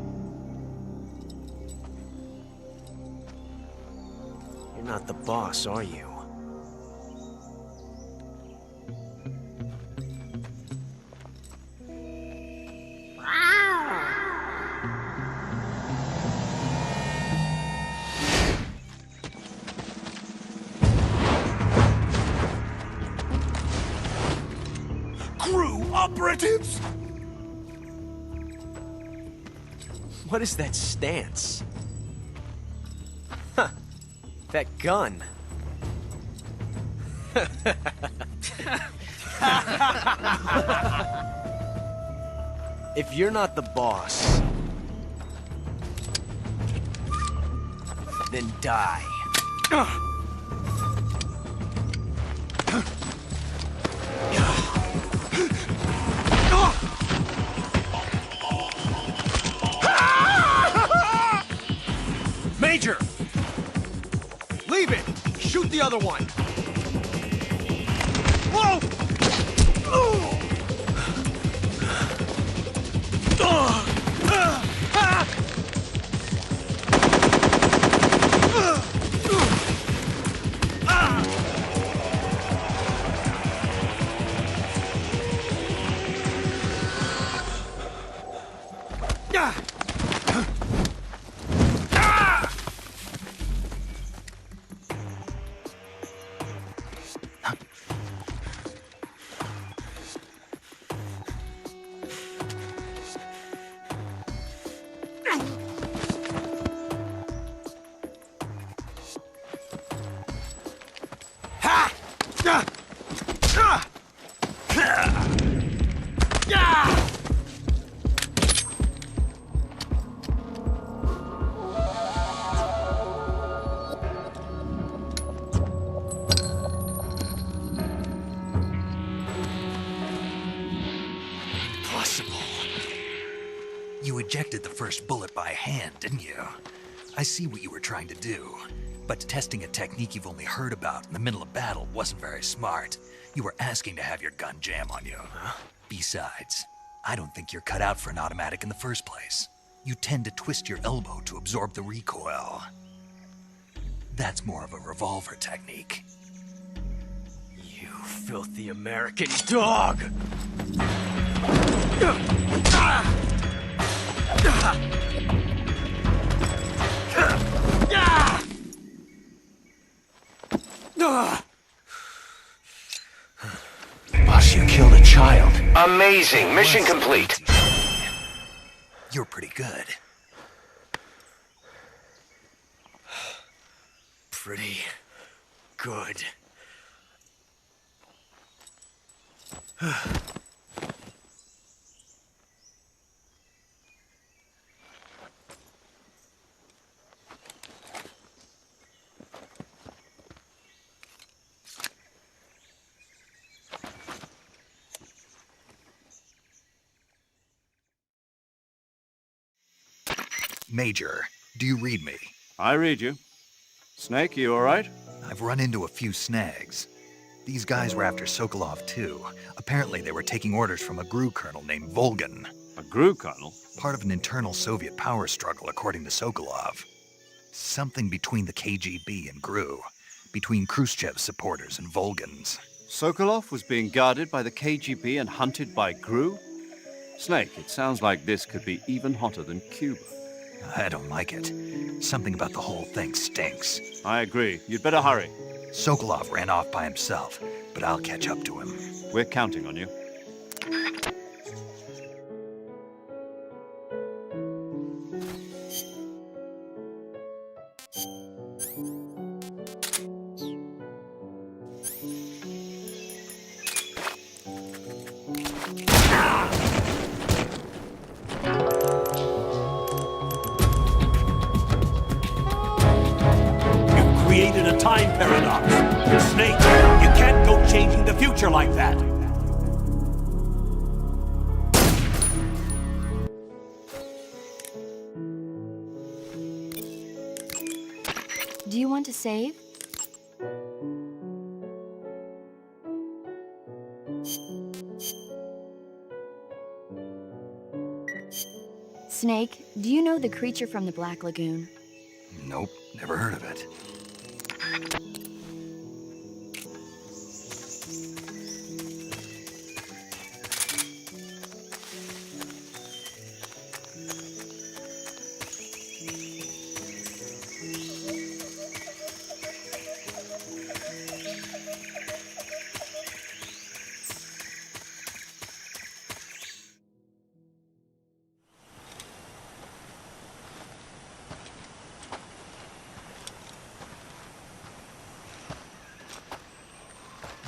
You're not the boss, are you? Crew operatives? What is that stance? Huh. That gun. If you're not the boss, then die. Major! Leave it! Shoot the other one! Whoa! You ejected the first bullet by hand, didn't you? I see what you were trying to do. But testing a technique you've only heard about in the middle of battle wasn't very smart. You were asking to have your gun jam on you. Huh? Besides, I don't think you're cut out for an automatic in the first place. You tend to twist your elbow to absorb the recoil. That's more of a revolver technique. You filthy American dog! Boss, you killed a child. Amazing. Mission complete. You're pretty good. Pretty good. Major, do you read me? I read you. Snake, you all right? I've run into a few snags. These guys were after Sokolov too. Apparently they were taking orders from a GRU colonel named Volgan. A GRU colonel? Part of an internal Soviet power struggle, according to Sokolov. Something between the KGB and GRU. Between Khrushchev's supporters and Volgan's. Sokolov was being guarded by the KGB and hunted by GRU? Snake, it sounds like this could be even hotter than Cuba. I don't like it. Something about the whole thing stinks. I agree. You'd better hurry. Sokolov ran off by himself, but I'll catch up to him. We're counting on you. Created a time paradox. Snake, you can't go changing the future like that. Do you want to save? Snake, do you know the creature from the Black Lagoon? Nope, never heard of it.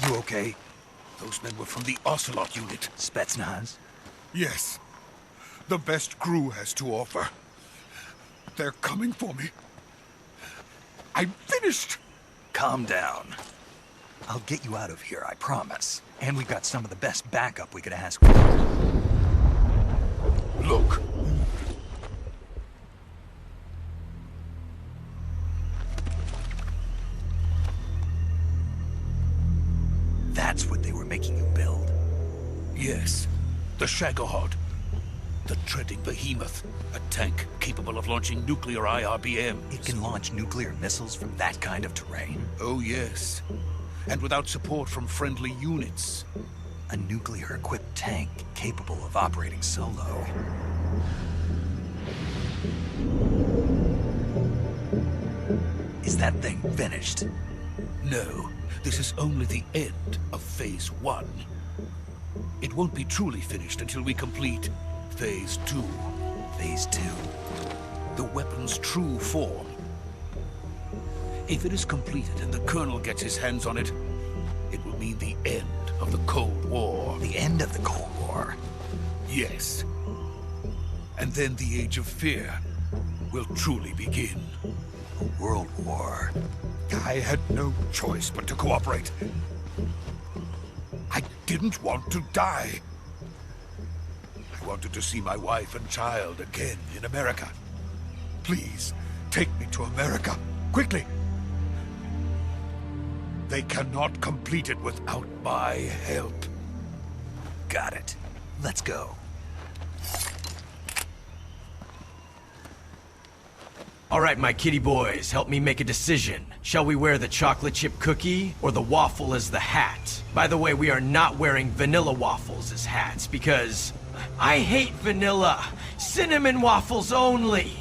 You okay? Those men were from the Ocelot unit. Spetsnaz? Yes. The best GRU has to offer. They're coming for me. I'm finished! Calm down. I'll get you out of here, I promise. And we've got some of the best backup we could ask for. Look. That's what they were making you build? Yes. The Shagohod. The treading behemoth. A tank capable of launching nuclear IRBMs. It can launch nuclear missiles from that kind of terrain? Oh, yes. And without support from friendly units. A nuclear-equipped tank capable of operating solo. Is that thing finished? No. This is only the end of Phase 1. It won't be truly finished until we complete Phase 2. Phase 2? The weapon's true form. If it is completed and the Colonel gets his hands on it, it will mean the end of the Cold War. The end of the Cold War? Yes. And then the Age of Fear will truly begin. A world war. I had no choice but to cooperate. I didn't want to die. I wanted to see my wife and child again in America. Please, take me to America, quickly! They cannot complete it without my help. Got it. Let's go. All right, my kitty boys, help me make a decision. Shall we wear the chocolate chip cookie or the waffle as the hat? By the way, we are not wearing vanilla waffles as hats because I hate vanilla. Cinnamon waffles only.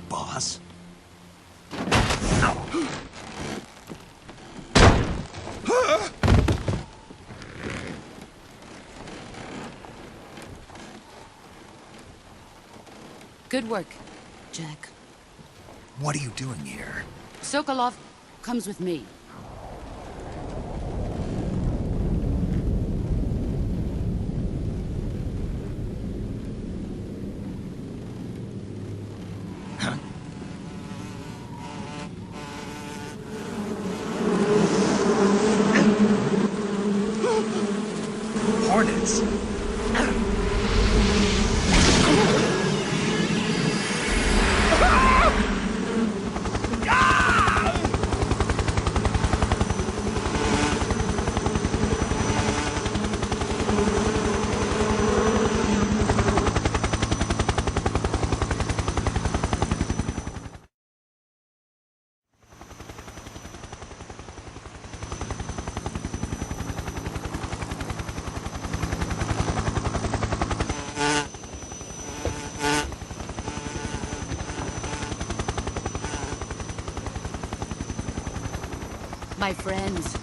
Boss? Good work, Jack. What are you doing here? Sokolov comes with me. Hornets! My friends,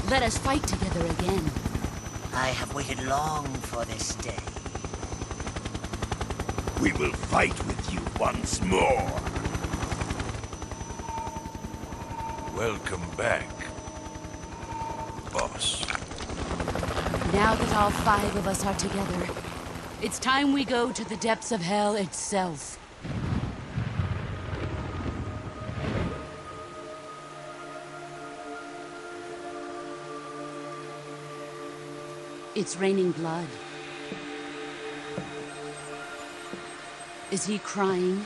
let us fight together again. I have waited long for this day. We will fight with you once more. Welcome back, boss. Now that all 5 of us are together, it's time we go to the depths of hell itself. It's raining blood. Is he crying?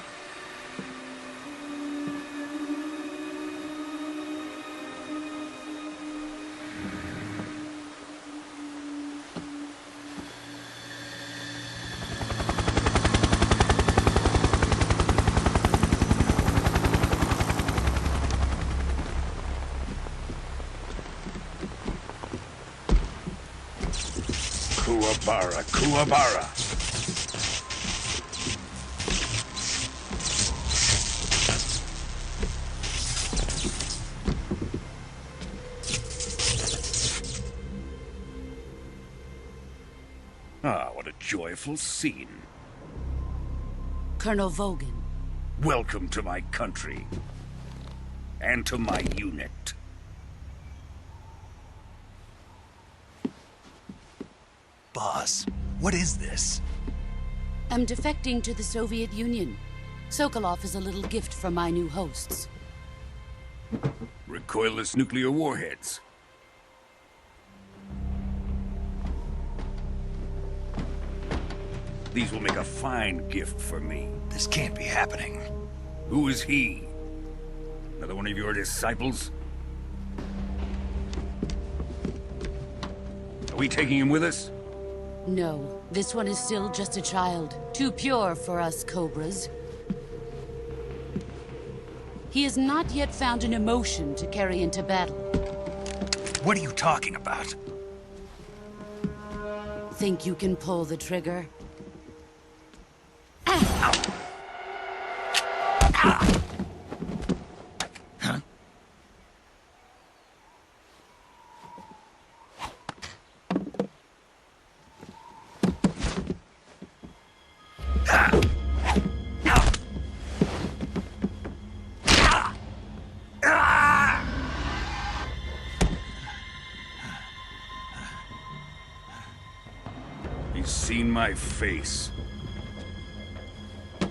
Kuwabara, Kuwabara. Ah, what a joyful scene. Colonel Vogan. Welcome to my country. And to my unit. Boss, what is this? I'm defecting to the Soviet Union. Sokolov is a little gift from my new hosts. Recoilless nuclear warheads. These will make a fine gift for me. This can't be happening. Who is he? Another one of your disciples? Are we taking him with us? No, this one is still just a child. Too pure for us Cobras. He has not yet found an emotion to carry into battle. What are you talking about? Think you can pull the trigger? He's seen my face. We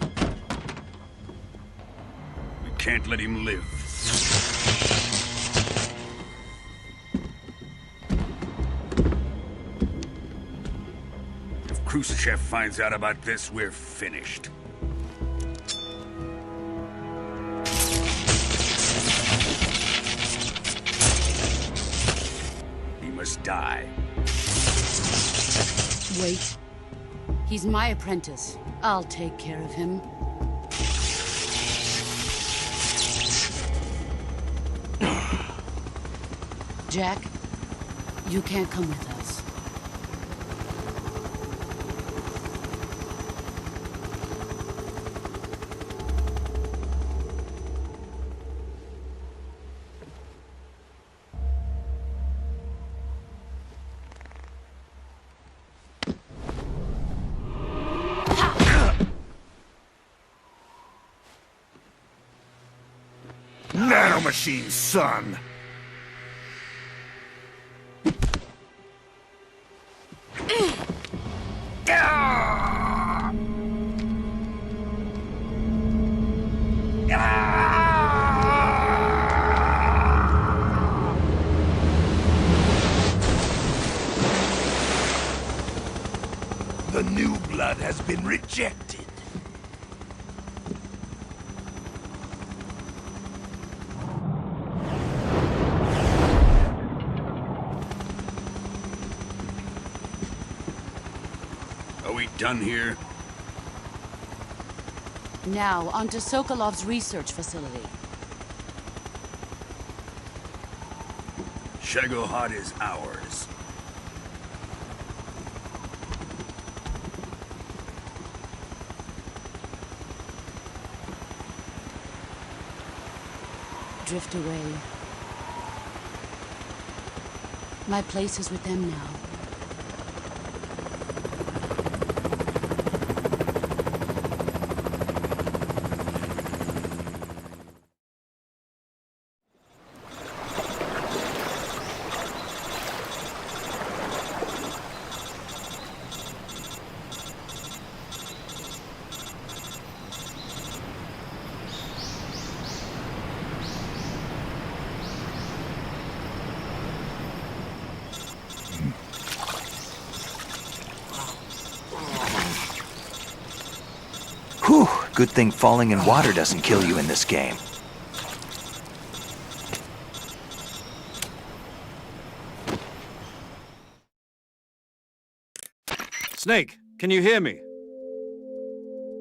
can't let him live. If Khrushchev finds out about this, we're finished. He must die. Wait. He's my apprentice. I'll take care of him. Jack, you can't come with us. Nanomachine, son! The new blood has been rejected. Are we done here? Now, onto Sokolov's research facility. Shagohod is ours. Drift away. My place is with them now. Whew, good thing falling in water doesn't kill you in this game. Snake, can you hear me?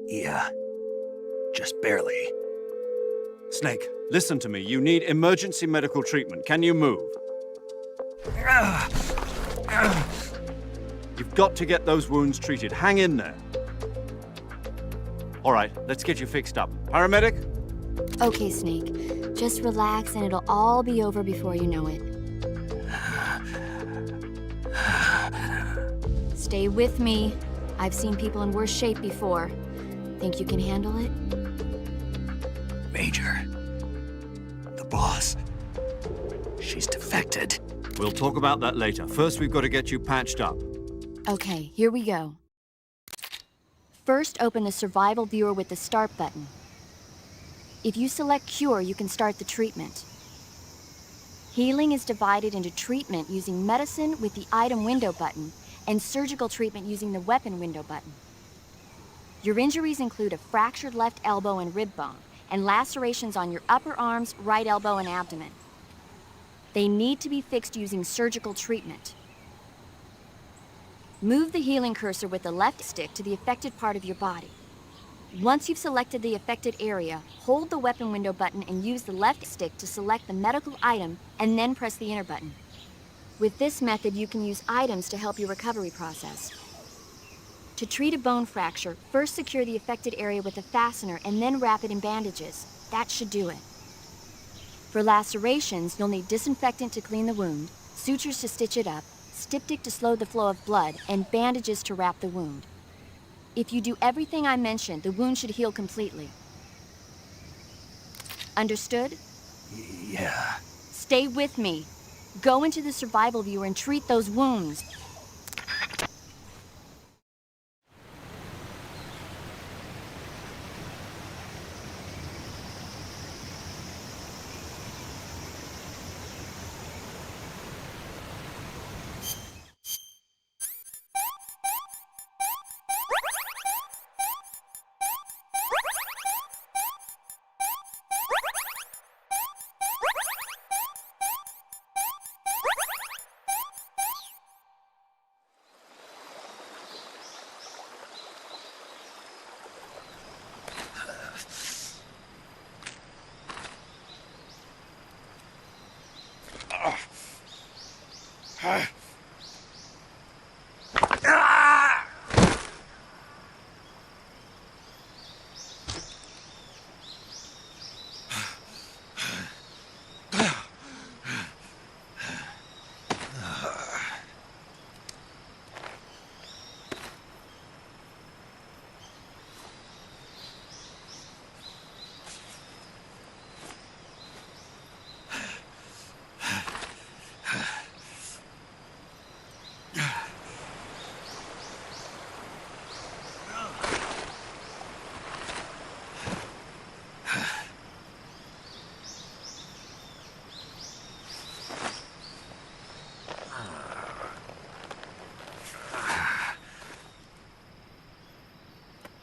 Yeah, just barely. Snake, listen to me. You need emergency medical treatment. Can you move? You've got to get those wounds treated. Hang in there. All right, let's get you fixed up. Paramedic? Okay, Snake. Just relax and it'll all be over before you know it. Stay with me. I've seen people in worse shape before. Think you can handle it? Major. The boss. She's defected. We'll talk about that later. First, we've got to get you patched up. Okay, here we go. First, open the survival viewer with the start button. If you select cure, you can start the treatment. Healing is divided into treatment using medicine with the item window button and surgical treatment using the weapon window button. Your injuries include a fractured left elbow and rib bone and lacerations on your upper arms, right elbow, and abdomen. They need to be fixed using surgical treatment. Move the healing cursor with the left stick to the affected part of your body. Once you've selected the affected area, hold the weapon window button and use the left stick to select the medical item, and then press the enter button. With this method, you can use items to help your recovery process. To treat a bone fracture, first secure the affected area with a fastener and then wrap it in bandages. That should do it. For lacerations, you'll need disinfectant to clean the wound, sutures to stitch it up, styptic to slow the flow of blood, and bandages to wrap the wound. If you do everything I mentioned, the wound should heal completely. Understood? Yeah. Stay with me. Go into the survival viewer and treat those wounds.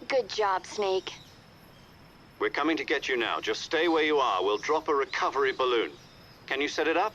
Good job, Snake. We're coming to get you now. Just stay where you are. We'll drop a recovery balloon. Can you set it up?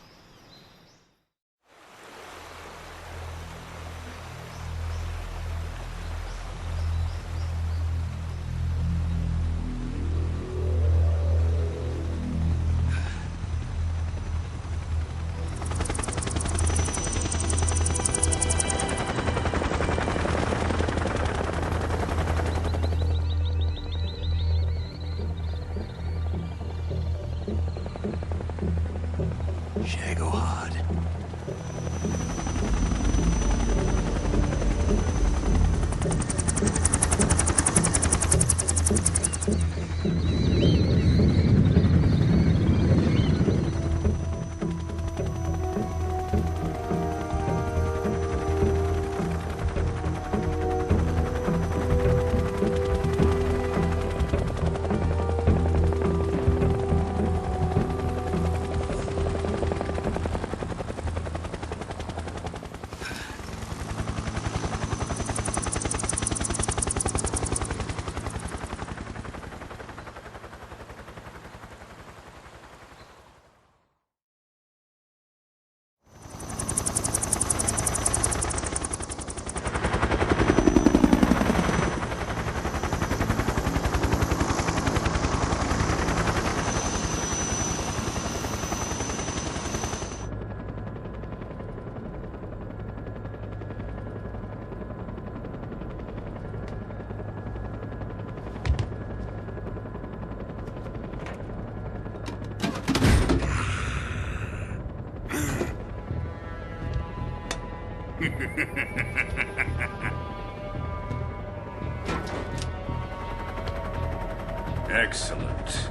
Excellent.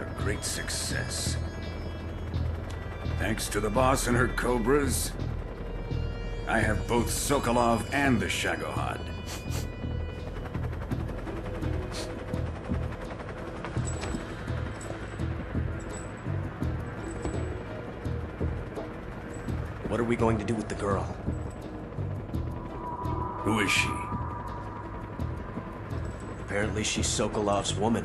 A great success. Thanks to the boss and her cobras, I have both Sokolov and the Shagohod. What are we going to do with the girl? Who is she? Apparently she's Sokolov's woman.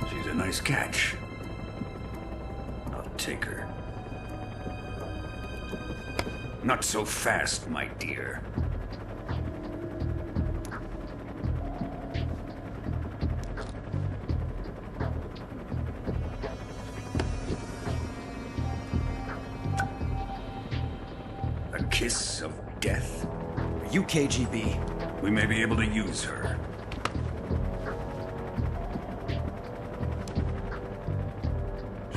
She's a nice catch. I'll take her. Not so fast, my dear. A kiss of death? Are you KGB? We may be able to use her.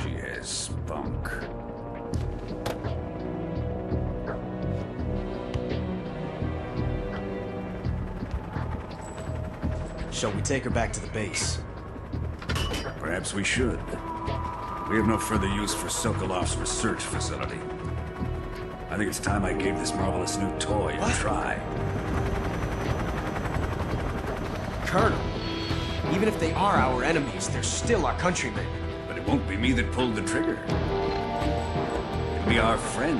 She has spunk. Shall we take her back to the base? Perhaps we should. We have no further use for Sokolov's research facility. I think it's time I gave this marvelous new toy a try. Colonel, even if they are our enemies, they're still our countrymen. But it won't be me that pulled the trigger. It'll be our friend,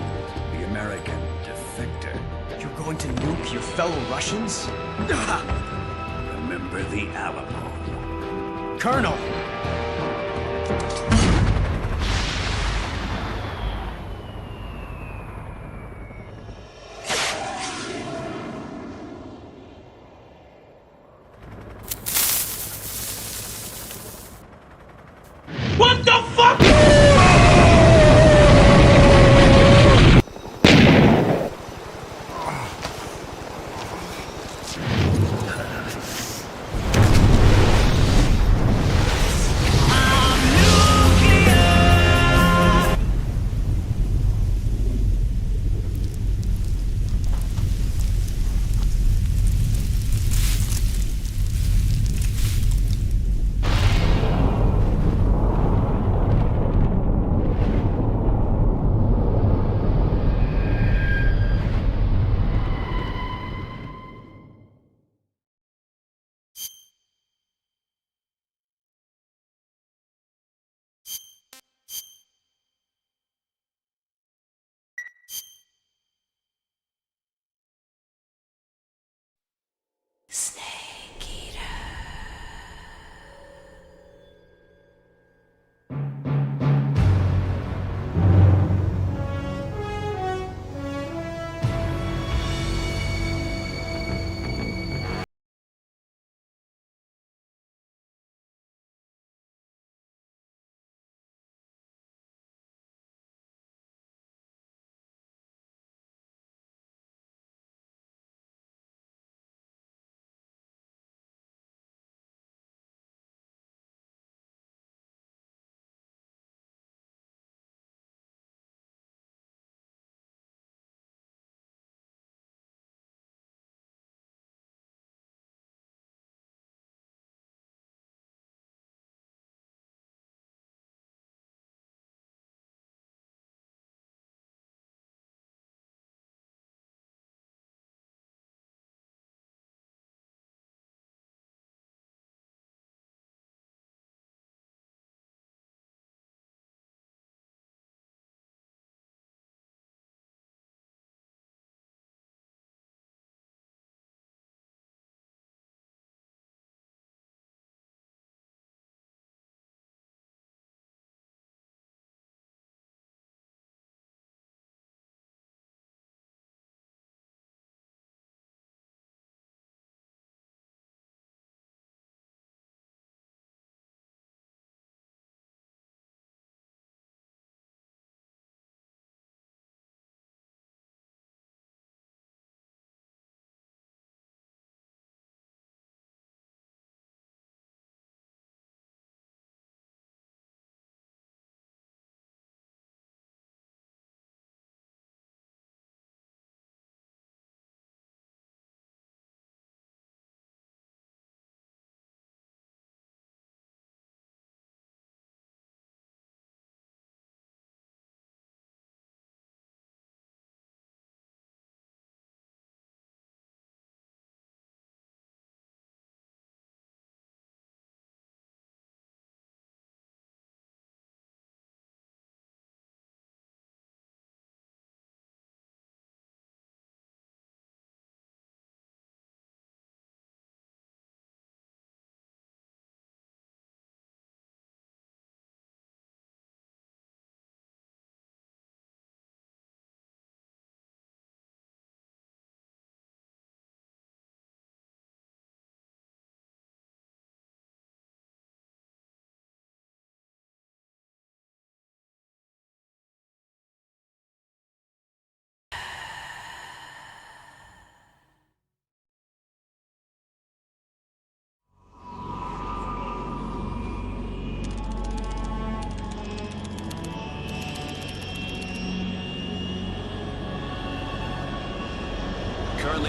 the American defector. You're going to nuke your fellow Russians? Remember the Alamo. Colonel! What the fuck?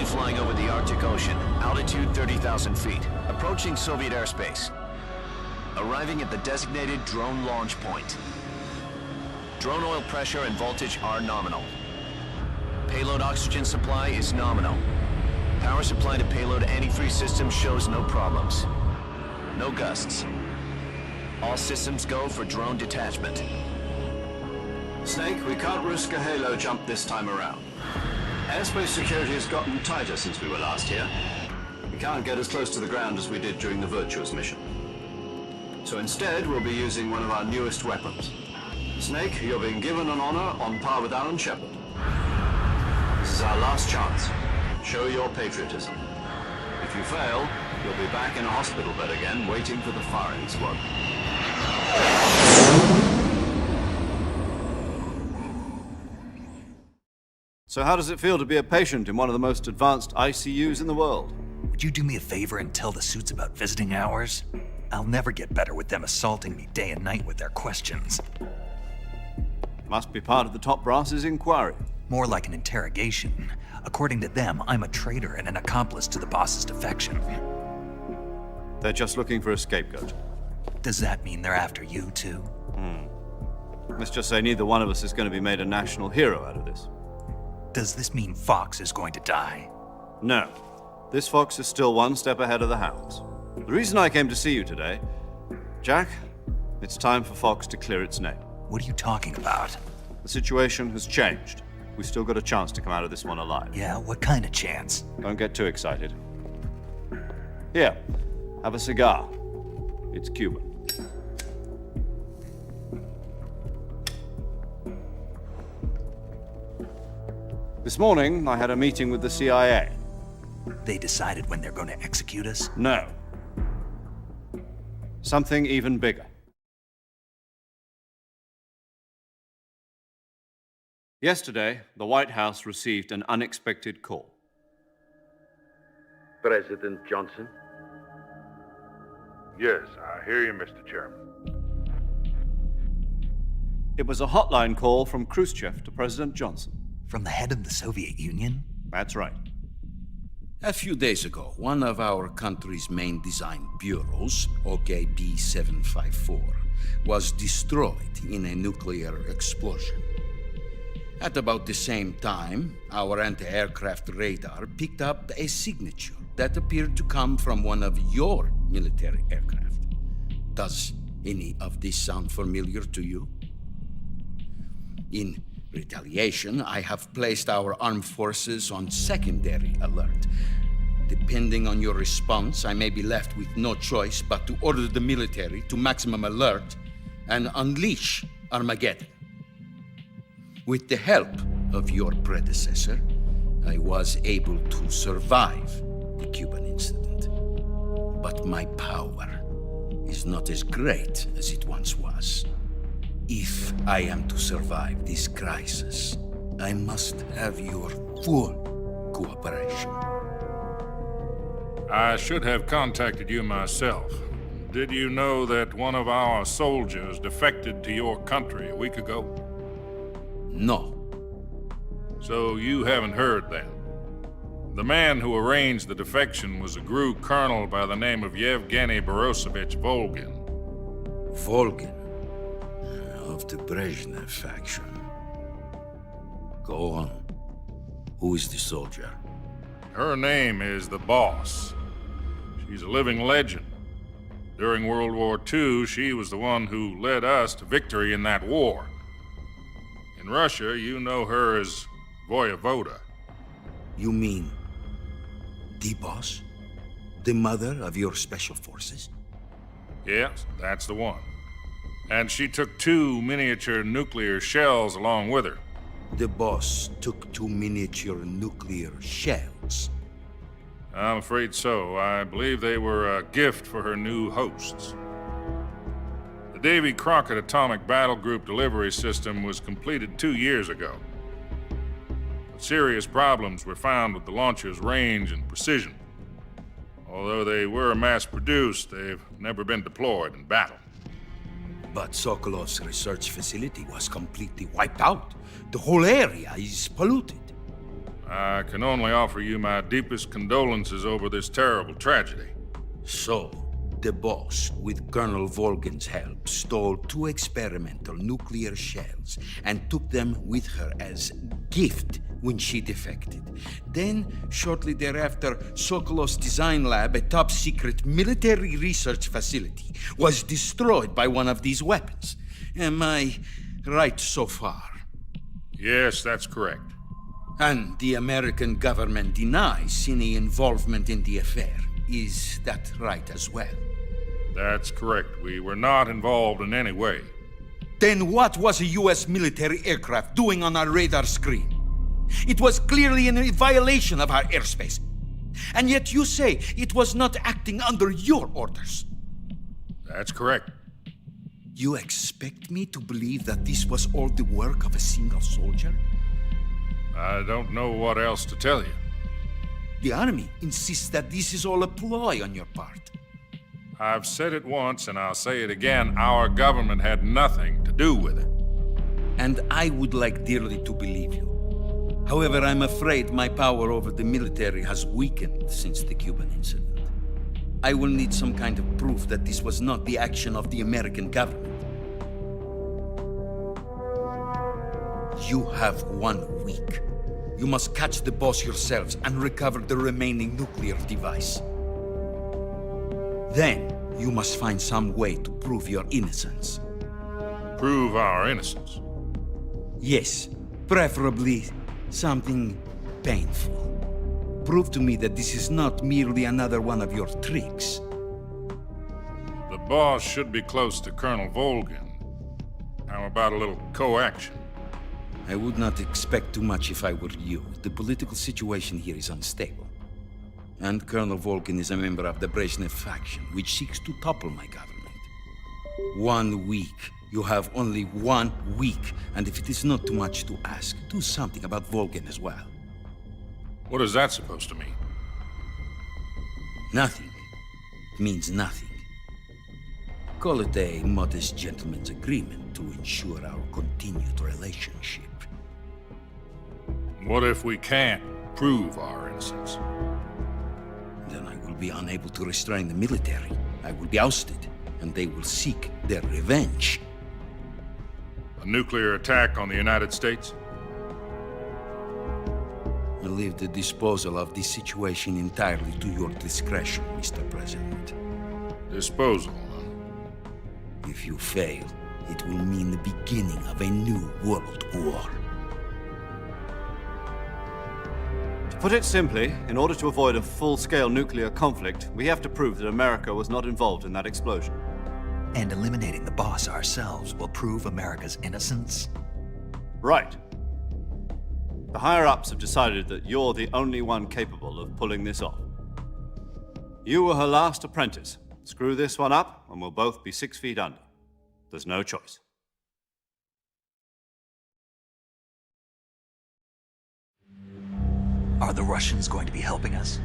Currently flying over the Arctic Ocean. Altitude 30,000 feet. Approaching Soviet airspace. Arriving at the designated drone launch point. Drone oil pressure and voltage are nominal. Payload oxygen supply is nominal. Power supply to payload antifreeze system shows no problems. No gusts. All systems go for drone detachment. Snake, we can't risk a halo jump this time around. Airspace security has gotten tighter since we were last here. We can't get as close to the ground as we did during the Virtuous mission. So instead, we'll be using one of our newest weapons. Snake, you're being given an honor on par with Alan Shepard. This is our last chance. Show your patriotism. If you fail, you'll be back in a hospital bed again, waiting for the firing squad. So how does it feel to be a patient in one of the most advanced ICUs in the world? Would you do me a favor and tell the suits about visiting hours? I'll never get better with them assaulting me day and night with their questions. Must be part of the top brass's inquiry. More like an interrogation. According to them, I'm a traitor and an accomplice to the boss's defection. They're just looking for a scapegoat. Does that mean they're after you, too? Let's just say neither one of us is going to be made a national hero out of this. Does this mean Fox is going to die? No. This Fox is still one step ahead of the hounds. The reason I came to see you today, Jack, it's time for Fox to clear its name. What are you talking about? The situation has changed. We've still got a chance to come out of this one alive. Yeah, what kind of chance? Don't get too excited. Here, have a cigar. It's Cuban. This morning, I had a meeting with the CIA. They decided when they're going to execute us? No. Something even bigger. Yesterday, the White House received an unexpected call. President Johnson? Yes, I hear you, Mr. Chairman. It was a hotline call from Khrushchev to President Johnson. From the head of the Soviet Union? That's right. A few days ago, one of our country's main design bureaus, OKB 754, was destroyed in a nuclear explosion. At about the same time, our anti-aircraft radar picked up a signature that appeared to come from one of your military aircraft. Does any of this sound familiar to you? In retaliation, I have placed our armed forces on secondary alert. Depending on your response, I may be left with no choice but to order the military to maximum alert and unleash Armageddon. With the help of your predecessor, I was able to survive the Cuban incident. But my power is not as great as it once was. If I am to survive this crisis, I must have your full cooperation. I should have contacted you myself. Did you know that one of our soldiers defected to your country a week ago? No. So you haven't heard then? The man who arranged the defection was a GRU colonel by the name of Yevgeny Borosovich Volgin. Volgin? Of the Brezhnev faction. Go on. Who is the soldier? Her name is the Boss. She's a living legend. During World War II, she was the one who led us to victory in that war. In Russia, you know her as Voyevoda. You mean the Boss? The mother of your special forces? Yes, that's the one. And she took 2 miniature nuclear shells along with her. The Boss took 2 miniature nuclear shells? I'm afraid so. I believe they were a gift for her new hosts. The Davy Crockett Atomic Battle Group delivery system was completed 2 years ago. But serious problems were found with the launcher's range and precision. Although they were mass-produced, they've never been deployed in battle. But Sokolov's research facility was completely wiped out. The whole area is polluted. I can only offer you my deepest condolences over this terrible tragedy. So, the boss, with Colonel Volgin's help, stole 2 experimental nuclear shells and took them with her as gift when she defected. Then, shortly thereafter, Sokolov's design lab, a top-secret military research facility, was destroyed by one of these weapons. Am I right so far? Yes, that's correct. And the American government denies any involvement in the affair. Is that right as well? That's correct. We were not involved in any way. Then what was a U.S. military aircraft doing on our radar screen? It was clearly in violation of our airspace. And yet you say it was not acting under your orders. That's correct. You expect me to believe that this was all the work of a single soldier? I don't know what else to tell you. The Army insists that this is all a ploy on your part. I've said it once and I'll say it again. Our government had nothing to do with it. And I would like dearly to believe you. However, I'm afraid my power over the military has weakened since the Cuban incident. I will need some kind of proof that this was not the action of the American government. You have 1 week. You must catch the boss yourselves and recover the remaining nuclear device. Then, you must find some way to prove your innocence. Prove our innocence? Yes, preferably something painful. Prove to me that this is not merely another one of your tricks. The boss should be close to Colonel Volgin. How about a little co-action? I would not expect too much if I were you. The political situation here is unstable. And Colonel Volgin is a member of the Brezhnev faction, which seeks to topple my government. 1 week. You have only 1 week. And if it is not too much to ask, do something about Volgin as well. What is that supposed to mean? Nothing. It means nothing. Call it a modest gentleman's agreement to ensure our continued relationship. What if we can't prove our innocence? Then I will be unable to restrain the military. I will be ousted, and they will seek their revenge. A nuclear attack on the United States? I leave the disposal of this situation entirely to your discretion, Mr. President. Disposal, huh? If you fail, it will mean the beginning of a new world war. To put it simply, in order to avoid a full-scale nuclear conflict, we have to prove that America was not involved in that explosion. And eliminating the boss ourselves will prove America's innocence? Right. The higher-ups have decided that you're the only one capable of pulling this off. You were her last apprentice. Screw this one up, and we'll both be 6 feet under. There's no choice. Are the Russians going to be helping us?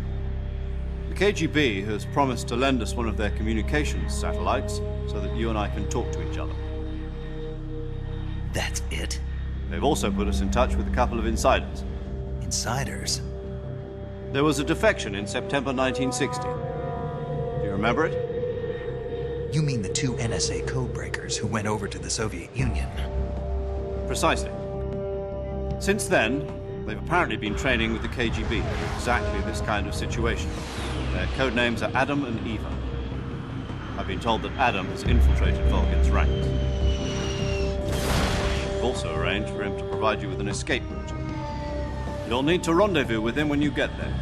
The KGB has promised to lend us one of their communications satellites so that you and I can talk to each other. That's it? They've also put us in touch with a couple of insiders. Insiders? There was a defection in September 1960. Do you remember it? You mean the 2 NSA codebreakers who went over to the Soviet Union? Precisely. Since then, they've apparently been training with the KGB for exactly this kind of situation. Their code names are Adam and Eva. I've been told that Adam has infiltrated Volgin's ranks. We've also arranged for him to provide you with an escape route. You'll need to rendezvous with him when you get there.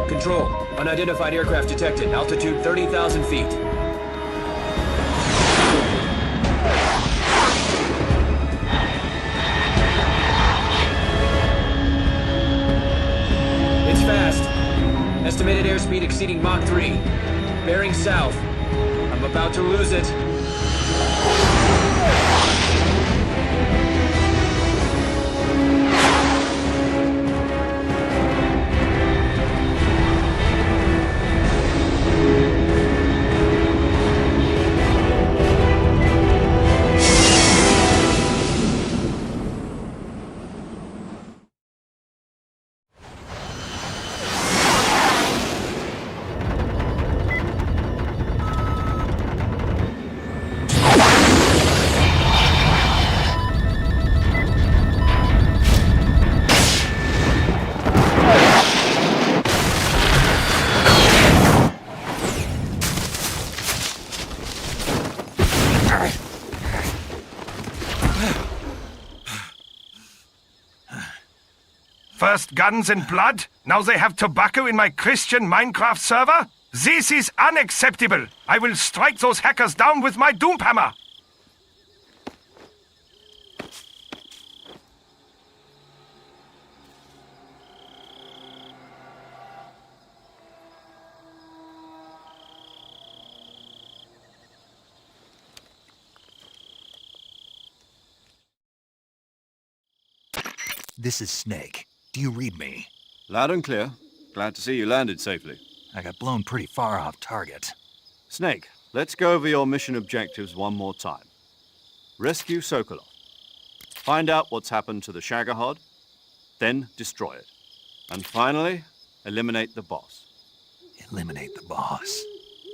Control. Unidentified aircraft detected. Altitude 30,000 feet. It's fast. Estimated airspeed exceeding Mach 3. Bearing south. I'm about to lose it. First guns and blood, now they have tobacco in my Christian Minecraft server? This is unacceptable. I will strike those hackers down with my doom hammer. This is Snake. Do you read me? Loud and clear. Glad to see you landed safely. I got blown pretty far off target. Snake, let's go over your mission objectives one more time. Rescue Sokolov. Find out what's happened to the Shagohod, then destroy it. And finally, eliminate the boss. Eliminate the boss?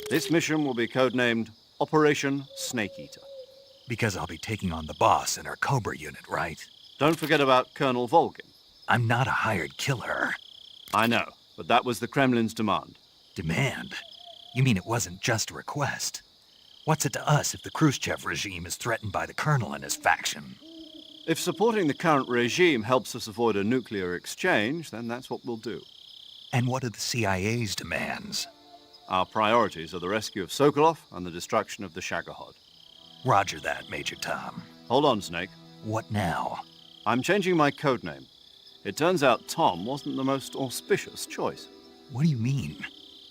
This mission will be codenamed Operation Snake Eater. Because I'll be taking on the boss in our Cobra unit, right? Don't forget about Colonel Volgin. I'm not a hired killer. I know, but that was the Kremlin's demand. Demand? You mean it wasn't just a request? What's it to us if the Khrushchev regime is threatened by the Colonel and his faction? If supporting the current regime helps us avoid a nuclear exchange, then that's what we'll do. And what are the CIA's demands? Our priorities are the rescue of Sokolov and the destruction of the Shagohod. Roger that, Major Tom. Hold on, Snake. What now? I'm changing my codename. It turns out Tom wasn't the most auspicious choice. What do you mean?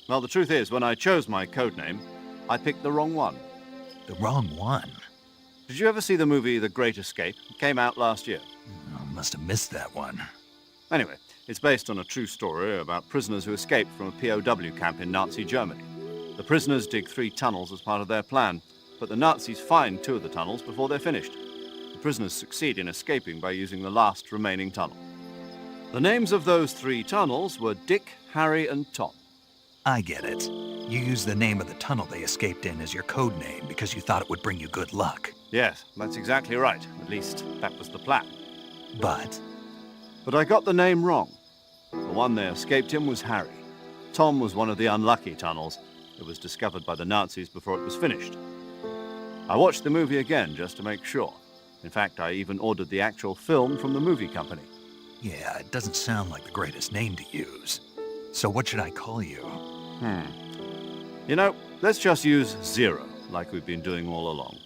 Well, the truth is, when I chose my codename, I picked the wrong one. The wrong one? Did you ever see the movie The Great Escape? It came out last year. I must have missed that one. Anyway, it's based on a true story about prisoners who escaped from a POW camp in Nazi Germany. The prisoners dig 3 tunnels as part of their plan, but the Nazis find 2 of the tunnels before they're finished. The prisoners succeed in escaping by using the last remaining tunnel. The names of those 3 tunnels were Dick, Harry, and Tom. I get it. You used the name of the tunnel they escaped in as your code name because you thought it would bring you good luck. Yes, that's exactly right. At least, that was the plan. But I got the name wrong. The one they escaped in was Harry. Tom was one of the unlucky tunnels. It was discovered by the Nazis before it was finished. I watched the movie again just to make sure. In fact, I even ordered the actual film from the movie company. Yeah, it doesn't sound like the greatest name to use. So what should I call you? You know, let's just use Zero, like we've been doing all along.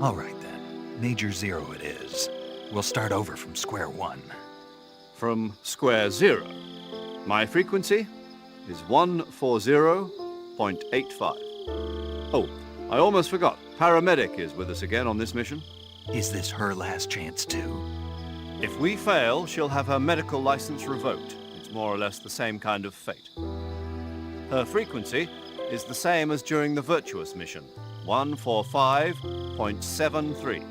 All right then. Major Zero it is. We'll start over from square one. From square zero. My frequency is 140.85. Oh, I almost forgot. Paramedic is with us again on this mission. Is this her last chance too? If we fail, she'll have her medical license revoked. It's more or less the same kind of fate. Her frequency is the same as during the Virtuous mission, 145.73.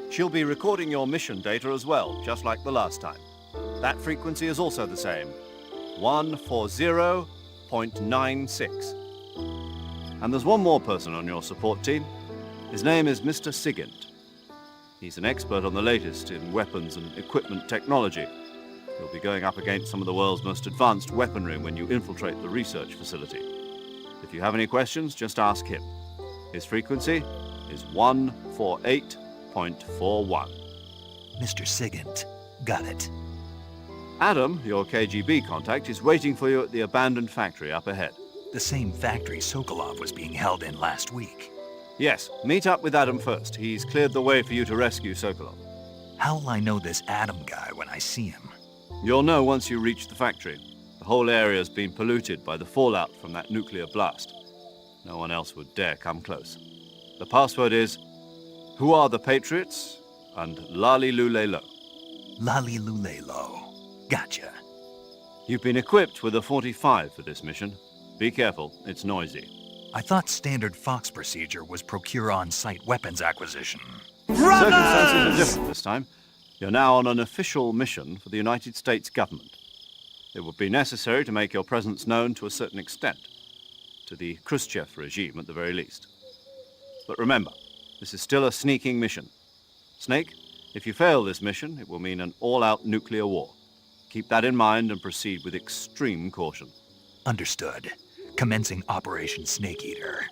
She'll be recording your mission data as well, just like the last time. That frequency is also the same, 140.96. And there's one more person on your support team. His name is Mr. Sigint. He's an expert on the latest in weapons and equipment technology. You'll be going up against some of the world's most advanced weaponry when you infiltrate the research facility. If you have any questions, just ask him. His frequency is 148.41. Mr. Sigint. Got it. Adam, your KGB contact, is waiting for you at the abandoned factory up ahead. The same factory Sokolov was being held in last week. Yes, meet up with Adam first. He's cleared the way for you to rescue Sokolov. How will I know this Adam guy when I see him? You'll know once you reach the factory. The whole area's been polluted by the fallout from that nuclear blast. No one else would dare come close. The password is, "Who are the Patriots?" and "Lali Lulelo." Lali Lulelo. Gotcha. You've been equipped with a 45 for this mission. Be careful, it's noisy. I thought standard Fox procedure was procure on-site weapons acquisition. Circumstances are different this time. You're now on an official mission for the United States government. It would be necessary to make your presence known to a certain extent, to the Khrushchev regime at the very least. But remember, this is still a sneaking mission. Snake, if you fail this mission, it will mean an all-out nuclear war. Keep that in mind and proceed with extreme caution. Understood. Commencing Operation Snake Eater.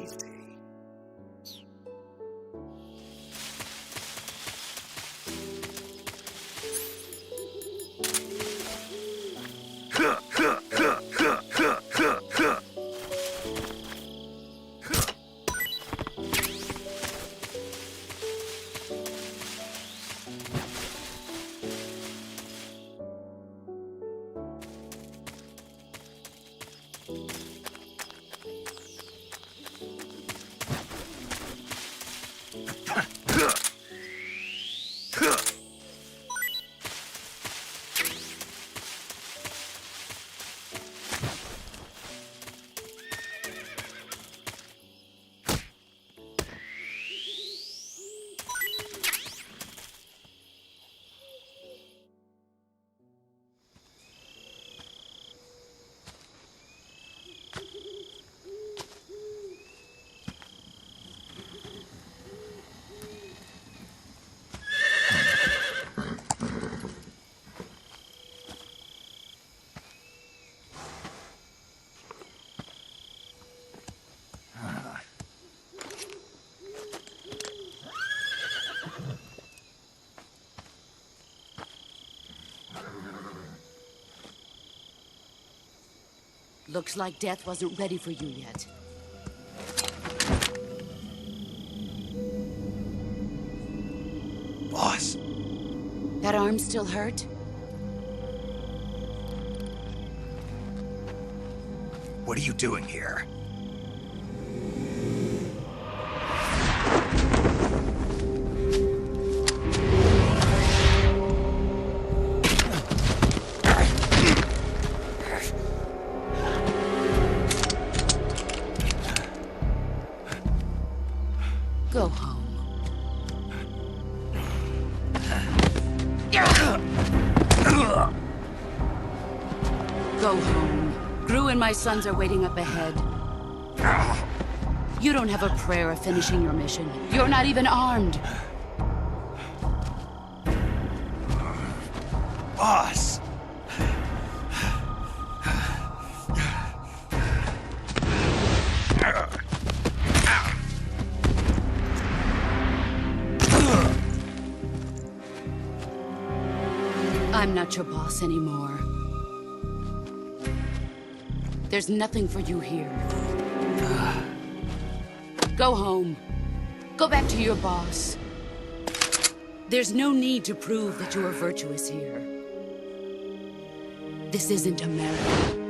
safety. Looks like death wasn't ready for you yet. Boss! That arm still hurt? What are you doing here? Go home. Go home. Gru and my sons are waiting up ahead. You don't have a prayer of finishing your mission. You're not even armed. Boss! I'm not your boss anymore. There's nothing for you here. Go home. Go back to your boss. There's no need to prove that you are virtuous here. This isn't America.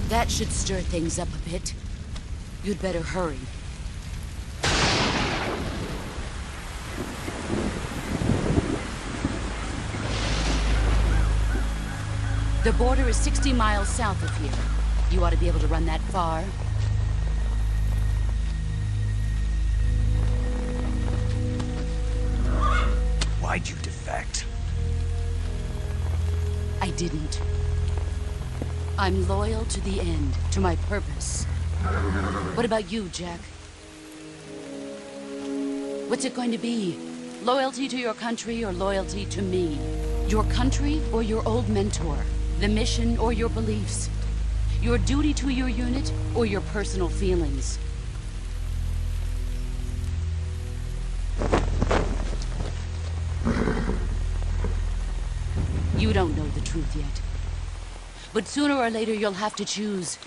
That should stir things up a bit. You'd better hurry. The border is 60 miles south of here. You ought to be able to run that far. Why'd you defect? I didn't. I'm loyal to the end, to my purpose. What about you, Jack? What's it going to be? Loyalty to your country or loyalty to me? Your country or your old mentor? The mission or your beliefs? Your duty to your unit or your personal feelings? You don't know the truth yet. But sooner or later, you'll have to choose.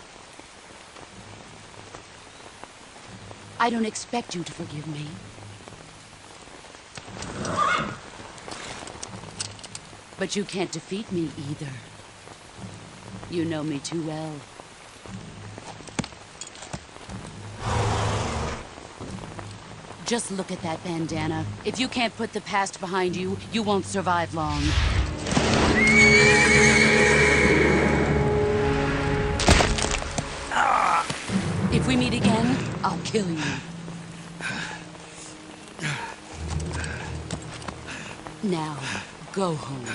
I don't expect you to forgive me. But you can't defeat me either. You know me too well. Just look at that bandana. If you can't put the past behind you, you won't survive long. If we meet again, I'll kill you. Now, go home.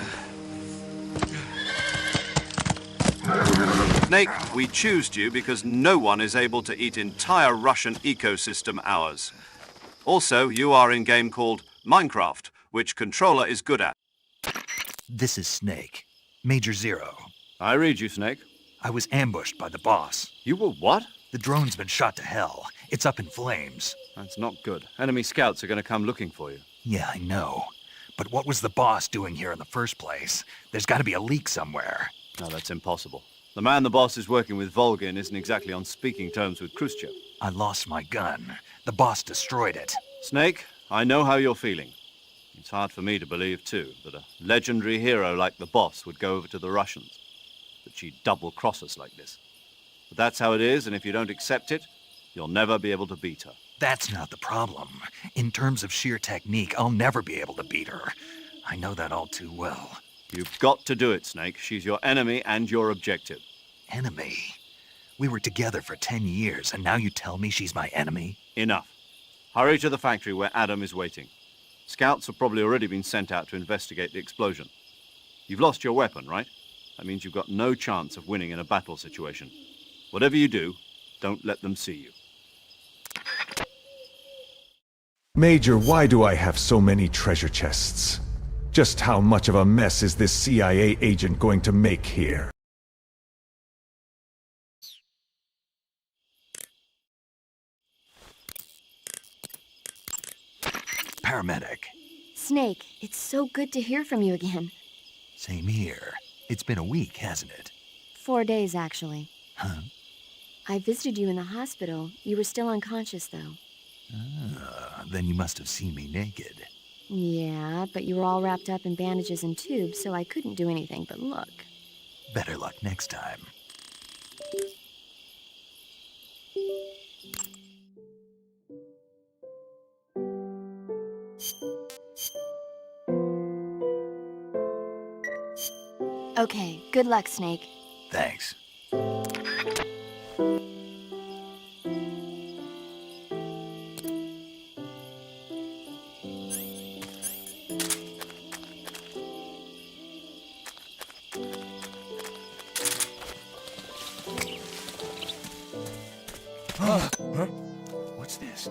Snake, we choose you because no one is able to eat entire Russian ecosystem hours. Also, you are in a game called Minecraft, which Controller is good at. This is Snake. Major Zero. I read you, Snake. I was ambushed by the boss. You were what? The drone's been shot to hell. It's up in flames. That's not good. Enemy scouts are going to come looking for you. Yeah, I know. But what was the boss doing here in the first place? There's got to be a leak somewhere. No, that's impossible. The man the boss is working with, Volgin, isn't exactly on speaking terms with Khrushchev. I lost my gun. The boss destroyed it. Snake, I know how you're feeling. It's hard for me to believe, too, that a legendary hero like the boss would go over to the Russians. That she'd double-cross us like this. But that's how it is, and if you don't accept it, you'll never be able to beat her. That's not the problem. In terms of sheer technique, I'll never be able to beat her. I know that all too well. You've got to do it, Snake. She's your enemy and your objective. Enemy? We were together for 10 years, and now you tell me she's my enemy? Enough. Hurry to the factory where Adam is waiting. Scouts have probably already been sent out to investigate the explosion. You've lost your weapon, right? That means you've got no chance of winning in a battle situation. Whatever you do, don't let them see you. Major, why do I have so many treasure chests? Just how much of a mess is this CIA agent going to make here? Paramedic. Snake, it's so good to hear from you again. Same here. It's been a week, hasn't it? 4 days, actually. Huh? I visited you in the hospital. You were still unconscious, though. Then you must have seen me naked. Yeah, but you were all wrapped up in bandages and tubes, so I couldn't do anything but look. Better luck next time. Okay, good luck, Snake. Thanks. Huh? What's this?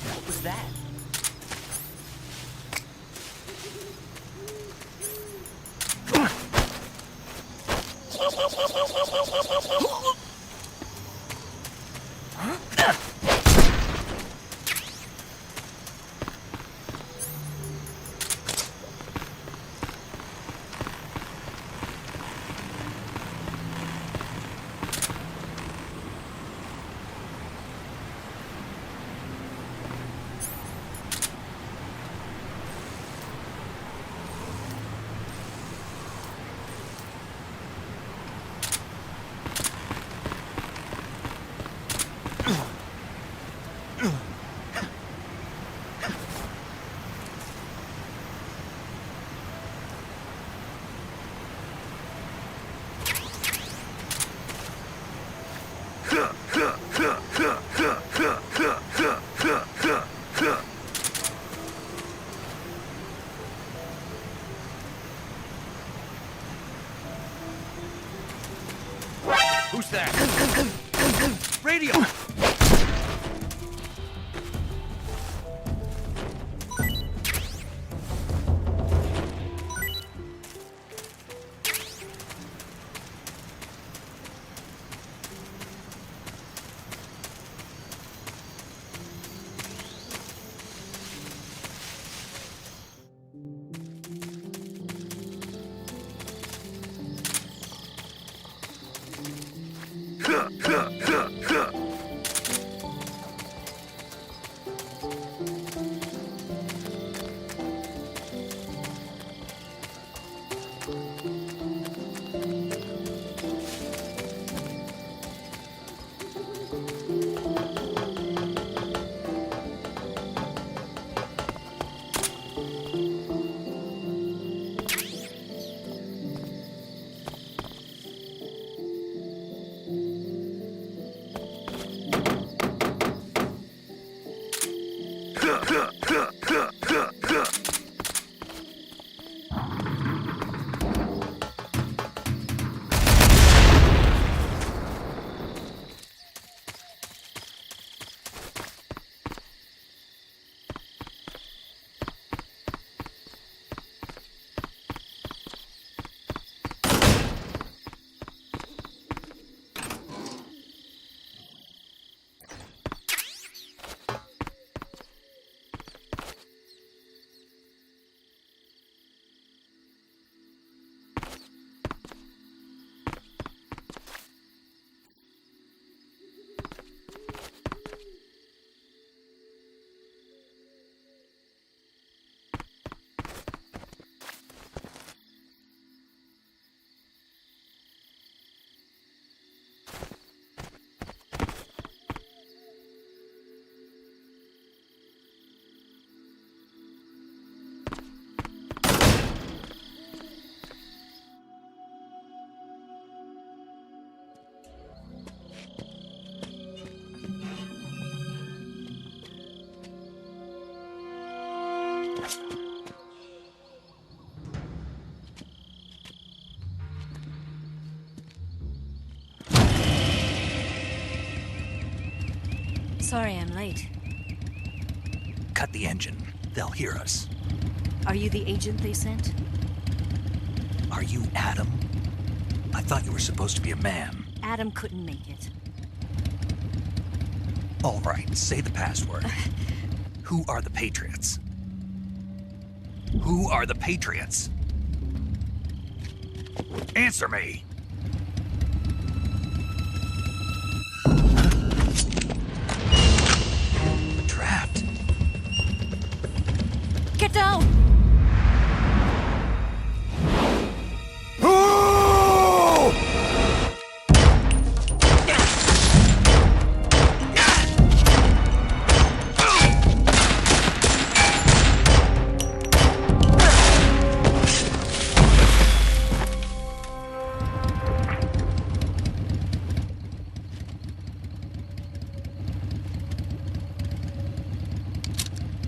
What was that? Who's that? Radio! Sorry I'm late. Cut the engine. They'll hear us. Are you the agent they sent? Are you Adam? I thought you were supposed to be a man. Adam couldn't make it. All right, say the password. Who are the Patriots? Who are the Patriots? Answer me! Trapped. Get down!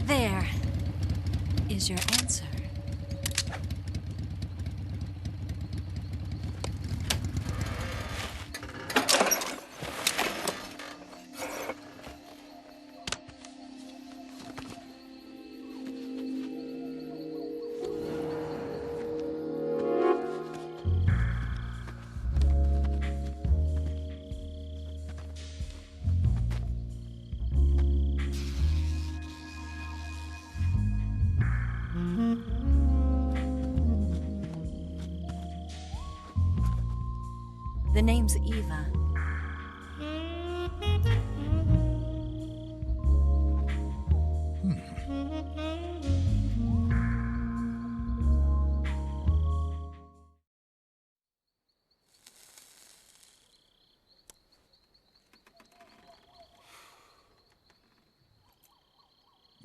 There is your answer. The name's Eva.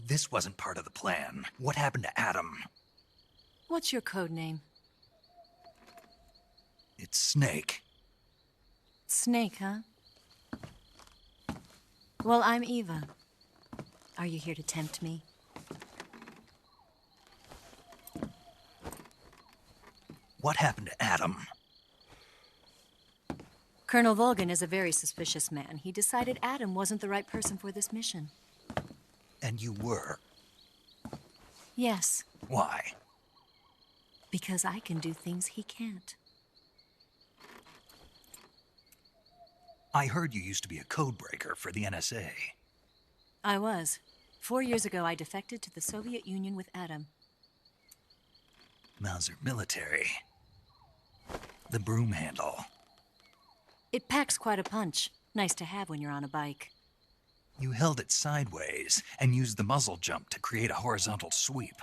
This wasn't part of the plan. What happened to Adam? What's your code name? It's Snake. Snake, huh? Well, I'm Eva. Are you here to tempt me? What happened to Adam? Colonel Volgan is a very suspicious man. He decided Adam wasn't the right person for this mission. And you were? Yes. Why? Because I can do things he can't. I heard you used to be a codebreaker for the NSA. I was. 4 years ago, I defected to the Soviet Union with Adam. Mauser military. The broom handle. It packs quite a punch. Nice to have when you're on a bike. You held it sideways and used the muzzle jump to create a horizontal sweep.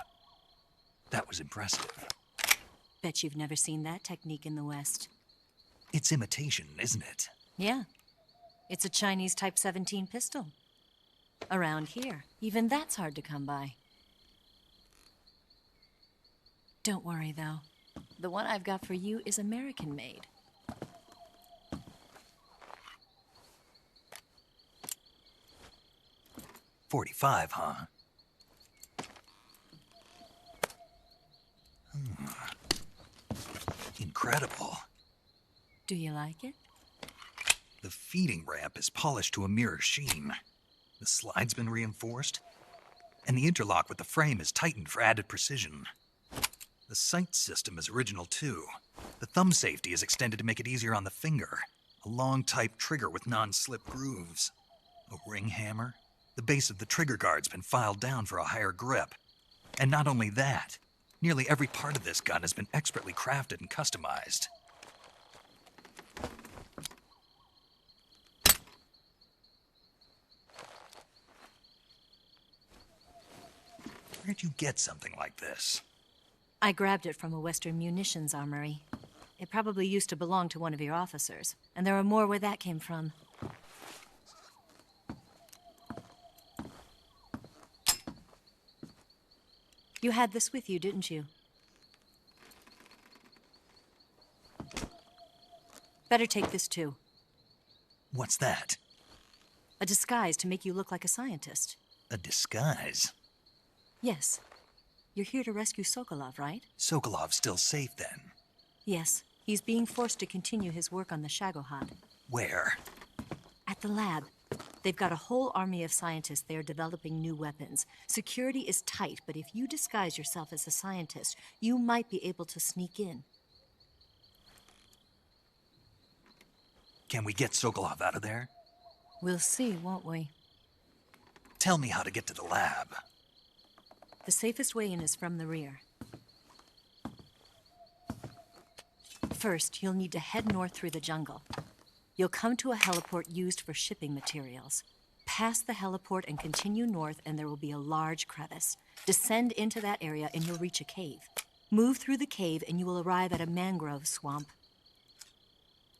That was impressive. Bet you've never seen that technique in the West. It's imitation, isn't it? Yeah. It's a Chinese Type 17 pistol. Around here, even that's hard to come by. Don't worry, though. The one I've got for you is American-made. .45, huh? Incredible. Do you like it? The feeding ramp is polished to a mirror sheen. The slide's been reinforced, and the interlock with the frame is tightened for added precision. The sight system is original too. The thumb safety is extended to make it easier on the finger. A long type trigger with non-slip grooves. A ring hammer. The base of the trigger guard's been filed down for a higher grip. And not only that, nearly every part of this gun has been expertly crafted and customized. Where'd you get something like this? I grabbed it from a Western munitions armory. It probably used to belong to one of your officers, and there are more where that came from. You had this with you, didn't you? Better take this too. What's that? A disguise to make you look like a scientist. A disguise? Yes. You're here to rescue Sokolov, right? Sokolov's still safe then? Yes. He's being forced to continue his work on the Shagohod. Where? At the lab. They've got a whole army of scientists there developing new weapons. Security is tight, but if you disguise yourself as a scientist, you might be able to sneak in. Can we get Sokolov out of there? We'll see, won't we? Tell me how to get to the lab. The safest way in is from the rear. First, you'll need to head north through the jungle. You'll come to a heliport used for shipping materials. Pass the heliport and continue north, and there will be a large crevice. Descend into that area and you'll reach a cave. Move through the cave and you will arrive at a mangrove swamp.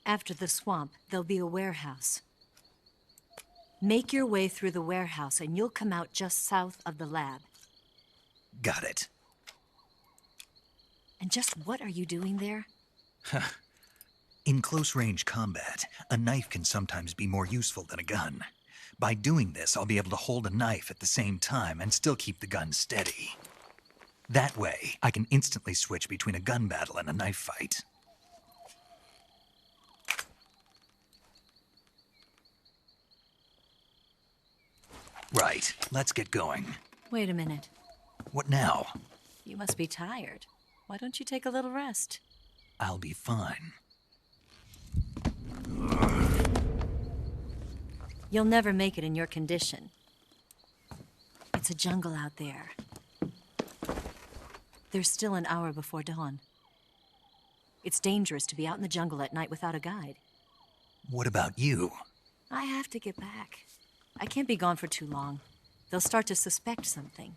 After the swamp, there'll be a warehouse. Make your way through the warehouse and you'll come out just south of the lab. Got it. And just what are you doing there? In close-range combat, a knife can sometimes be more useful than a gun. By doing this, I'll be able to hold a knife at the same time and still keep the gun steady. That way, I can instantly switch between a gun battle and a knife fight. Right, let's get going. Wait a minute. What now? You must be tired. Why don't you take a little rest? I'll be fine. You'll never make it in your condition. It's a jungle out there. There's still an hour before dawn. It's dangerous to be out in the jungle at night without a guide. What about you? I have to get back. I can't be gone for too long. They'll start to suspect something.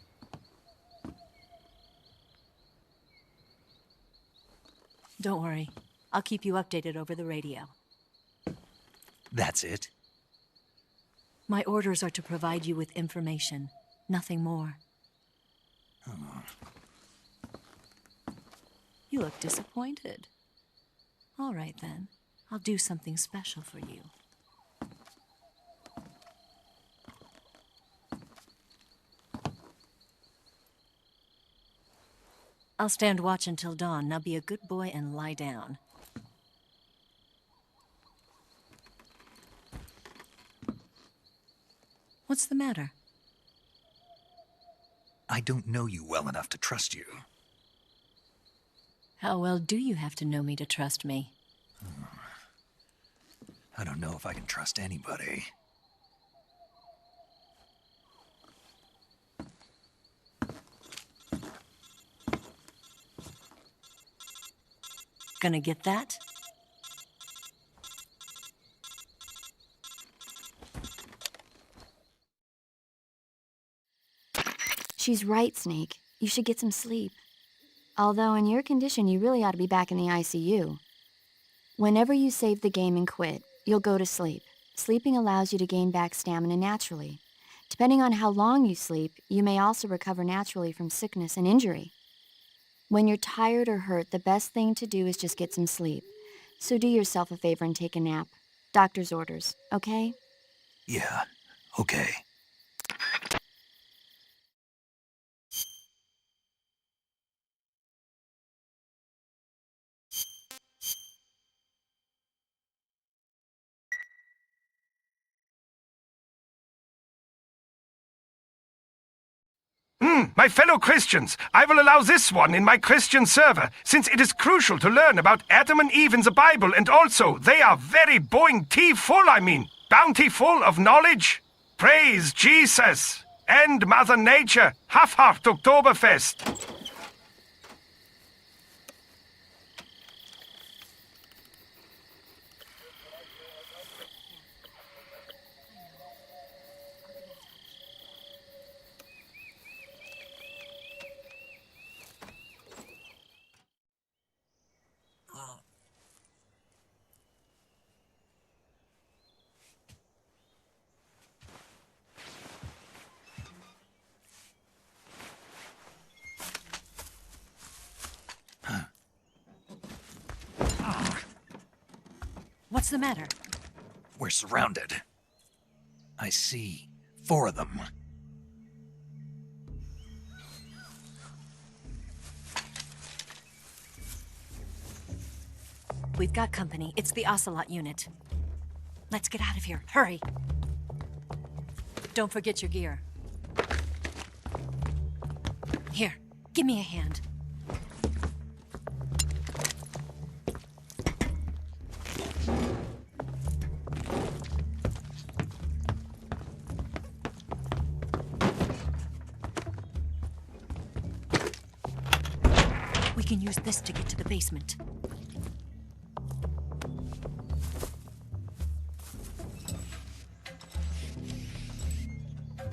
Don't worry. I'll keep you updated over the radio. That's it? My orders are to provide you with information, nothing more. Oh. You look disappointed. All right, then. I'll do something special for you. I'll stand watch until dawn. Now be a good boy and lie down. What's the matter? I don't know you well enough to trust you. How well do you have to know me to trust me? I don't know if I can trust anybody. Gonna get that? She's right, Snake. You should get some sleep. Although in your condition, you really ought to be back in the ICU. Whenever you save the game and quit, you'll go to sleep. Sleeping allows you to gain back stamina naturally. Depending on how long you sleep, you may also recover naturally from sickness and injury. When you're tired or hurt, the best thing to do is just get some sleep. So do yourself a favor and take a nap. Doctor's orders, okay? Yeah, okay. My fellow Christians, I will allow this one in my Christian server, since it is crucial to learn about Adam and Eve in the Bible, and also they are very bountiful, bountiful of knowledge. Praise Jesus and Mother Nature. Half-heart Oktoberfest. What's the matter? We're surrounded. I see 4 of them. We've got company. It's the Ocelot unit. Let's get out of here. Hurry. Don't forget your gear. Here, give me a hand. We can use this to get to the basement.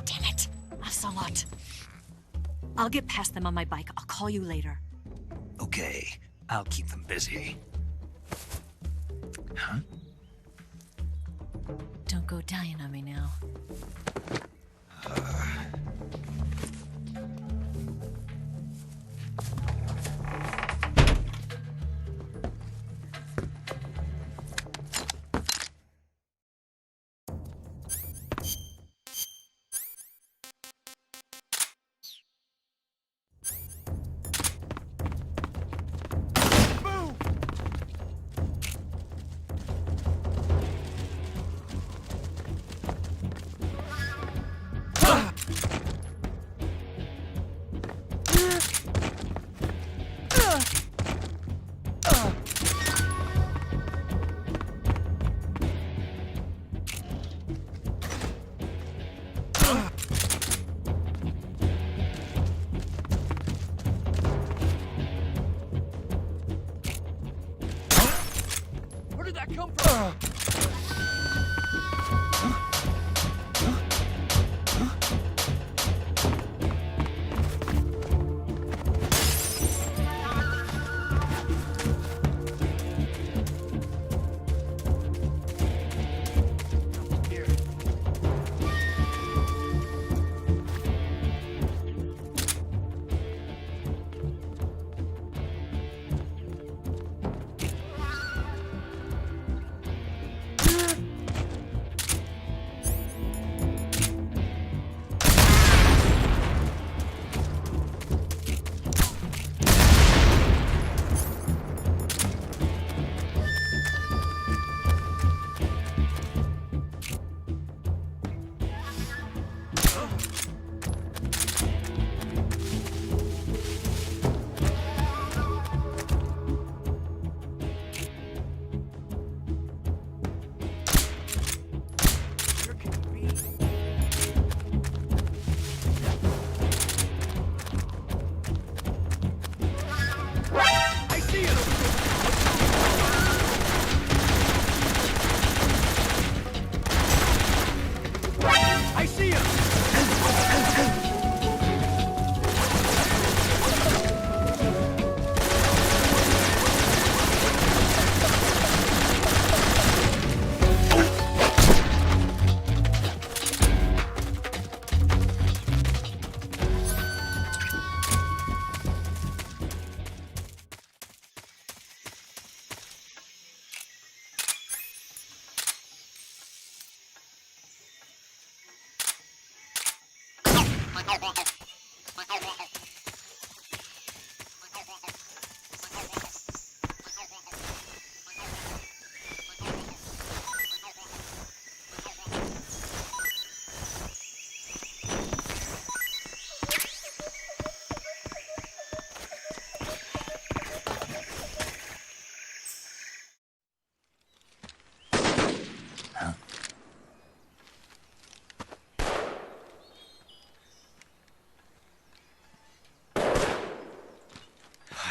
Damn it! Ocelot. I'll get past them on my bike. I'll call you later. Okay, I'll keep them busy. Huh? Don't go dying on me now. Where did that come from?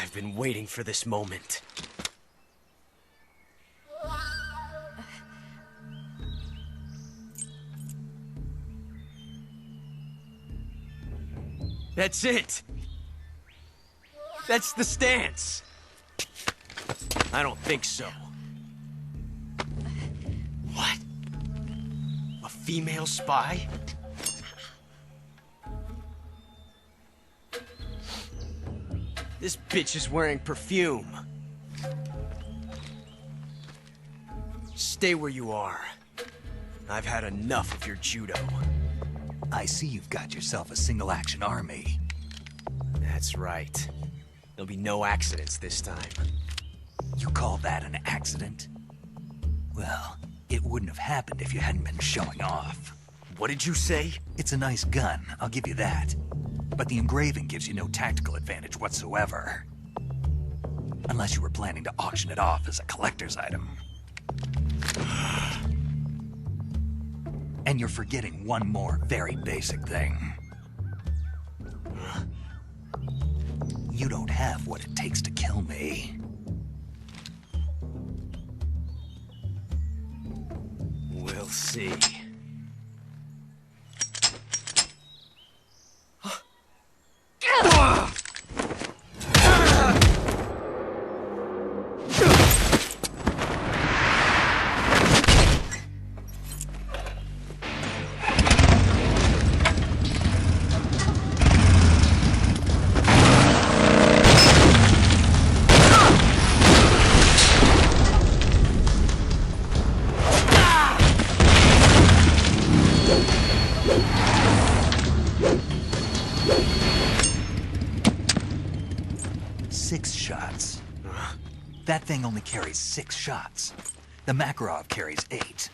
I've been waiting for this moment. That's it! That's the stance! I don't think so. What? A female spy? This bitch is wearing perfume. Stay where you are. I've had enough of your judo. I see you've got yourself a single-action army. That's right. There'll be no accidents this time. You call that an accident? Well, it wouldn't have happened if you hadn't been showing off. What did you say? It's a nice gun, I'll give you that. But the engraving gives you no tactical advantage whatsoever. Unless you were planning to auction it off as a collector's item. And you're forgetting one more very basic thing. You don't have what it takes to kill me. We'll see. That thing only carries 6 shots. The Makarov carries 8.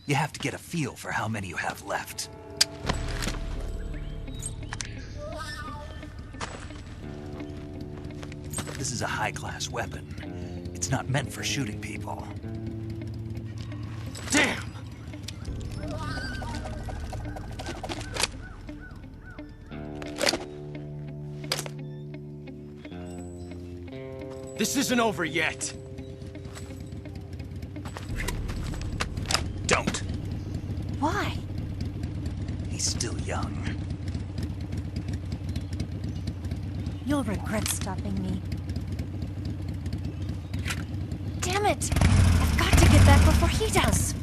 You have to get a feel for how many you have left. This is a high-class weapon. It's not meant for shooting people. Damn! This isn't over yet. Don't. Why? He's still young. You'll regret stopping me. Damn it! I've got to get back before he does.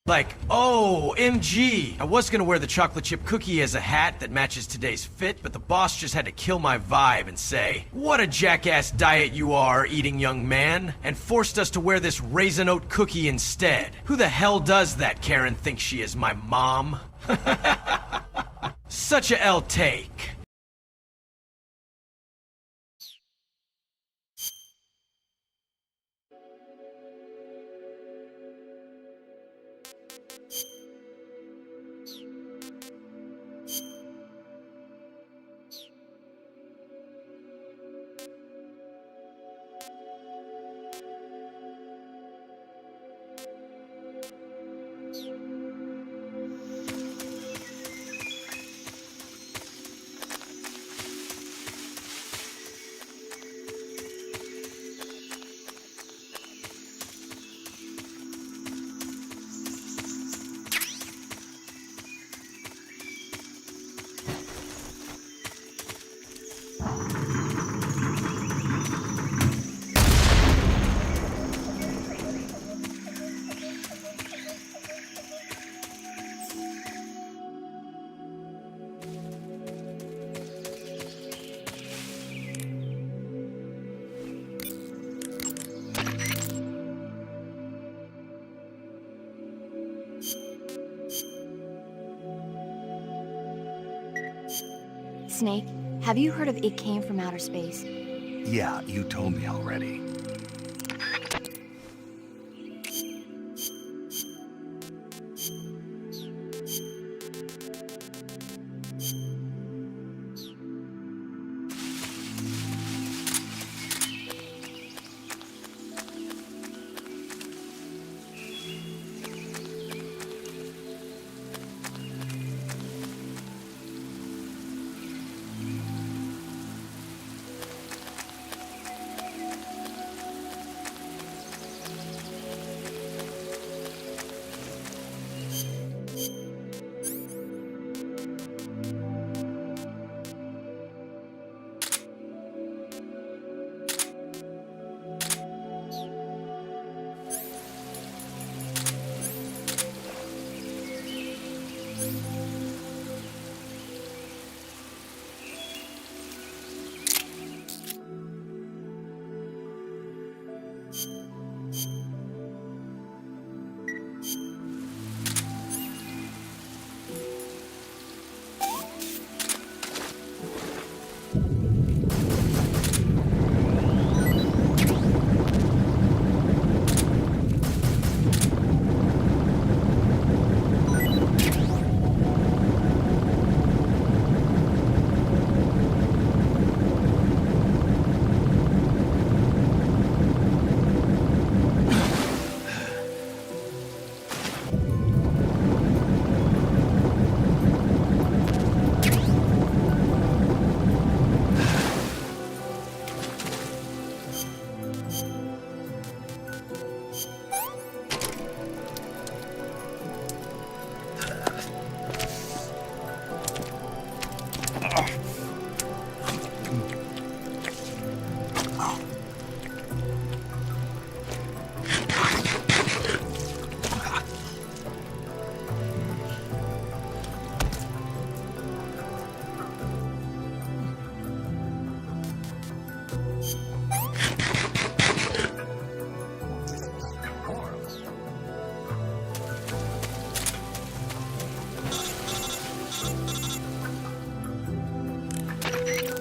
Like, oh, MG! I was gonna wear the chocolate chip cookie as a hat that matches today's fit, but the boss just had to kill my vibe and say, "What a jackass diet you are, eating young man," and forced us to wear this raisin oat cookie instead. Who the hell does that? Karen thinks she is my mom. Such a L take. Snake, have you heard of It Came from Outer Space? Yeah, you told me already.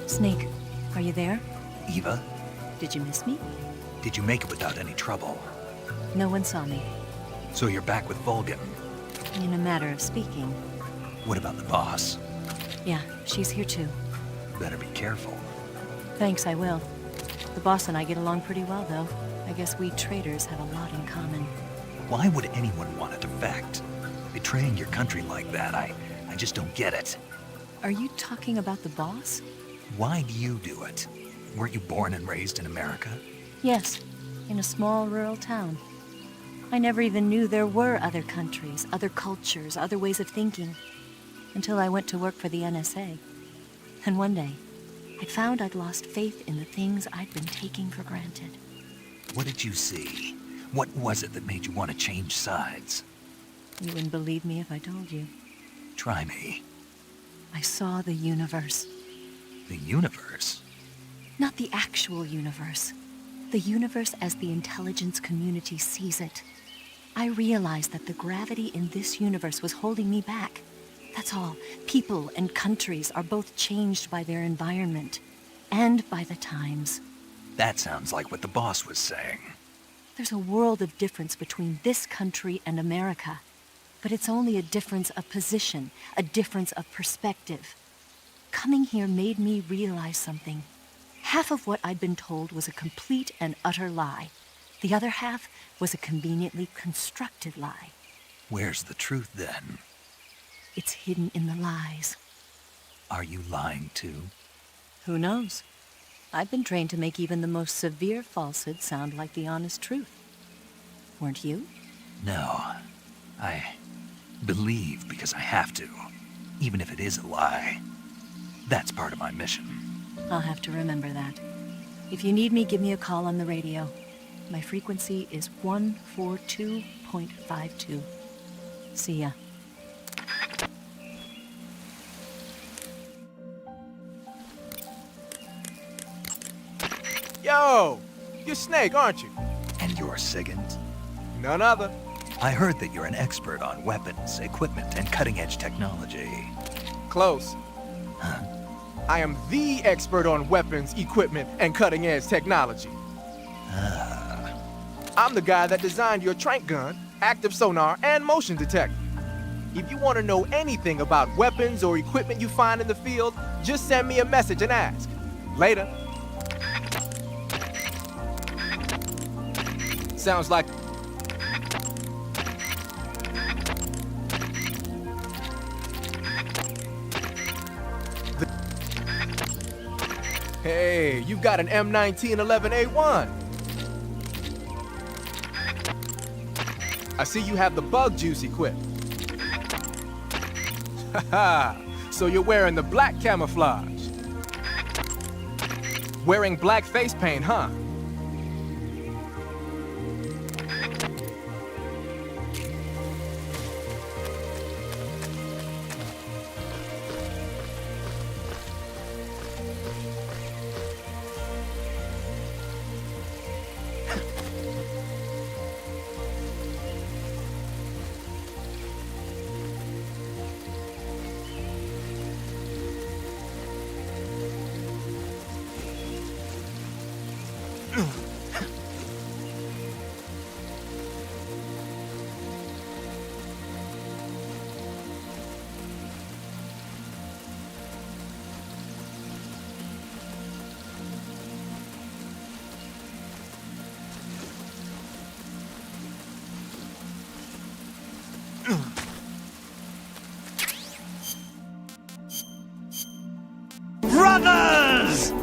Snake, are you there? Eva, Did you miss me? did you make it without any trouble? No one saw me. So you're back with Vulcan. In a matter of speaking. What about the boss? Yeah, she's here too. Better be careful. Thanks, I will. The boss and I get along pretty well, though. I guess we traders have a lot in common. Why would anyone want to defect? Betraying your country like that, I just don't get it. Are you talking about the boss? Why do you do it? Weren't you born and raised in America? Yes, in a small rural town. I never even knew there were other countries, other cultures, other ways of thinking, until I went to work for the NSA. And one day, I found I'd lost faith in the things I'd been taking for granted. What did you see? What was it that made you want to change sides? You wouldn't believe me if I told you. Try me. I saw the universe. The universe? Not the actual universe. The universe as the intelligence community sees it. I realized that the gravity in this universe was holding me back. That's all. People and countries are both changed by their environment and by the times. That sounds like what the boss was saying. There's a world of difference between this country and America. But it's only a difference of position, a difference of perspective. Coming here made me realize something. Half of what I'd been told was a complete and utter lie. The other half was a conveniently constructed lie. Where's the truth, then? It's hidden in the lies. Are you lying, too? Who knows? I've been trained to make even the most severe falsehood sound like the honest truth. Weren't you? No. I believe because I have to, even if it is a lie. That's part of my mission. I'll have to remember that. If you need me, give me a call on the radio. My frequency is 142.52. See ya. Yo! You're Snake, aren't you? And you're Sigint? None other. I heard that you're an expert on weapons, equipment, and cutting-edge technology. Close. Huh? I am the expert on weapons, equipment, and cutting-edge technology. Ah. I'm the guy that designed your trank gun, active sonar, and motion detector. If you want to know anything about weapons or equipment you find in the field, just send me a message and ask. Later. Sounds like... Hey, you've got an M1911A1. I see you have the bug juice equipped. Haha, so you're wearing the black camouflage. Wearing black face paint, huh? Brothers!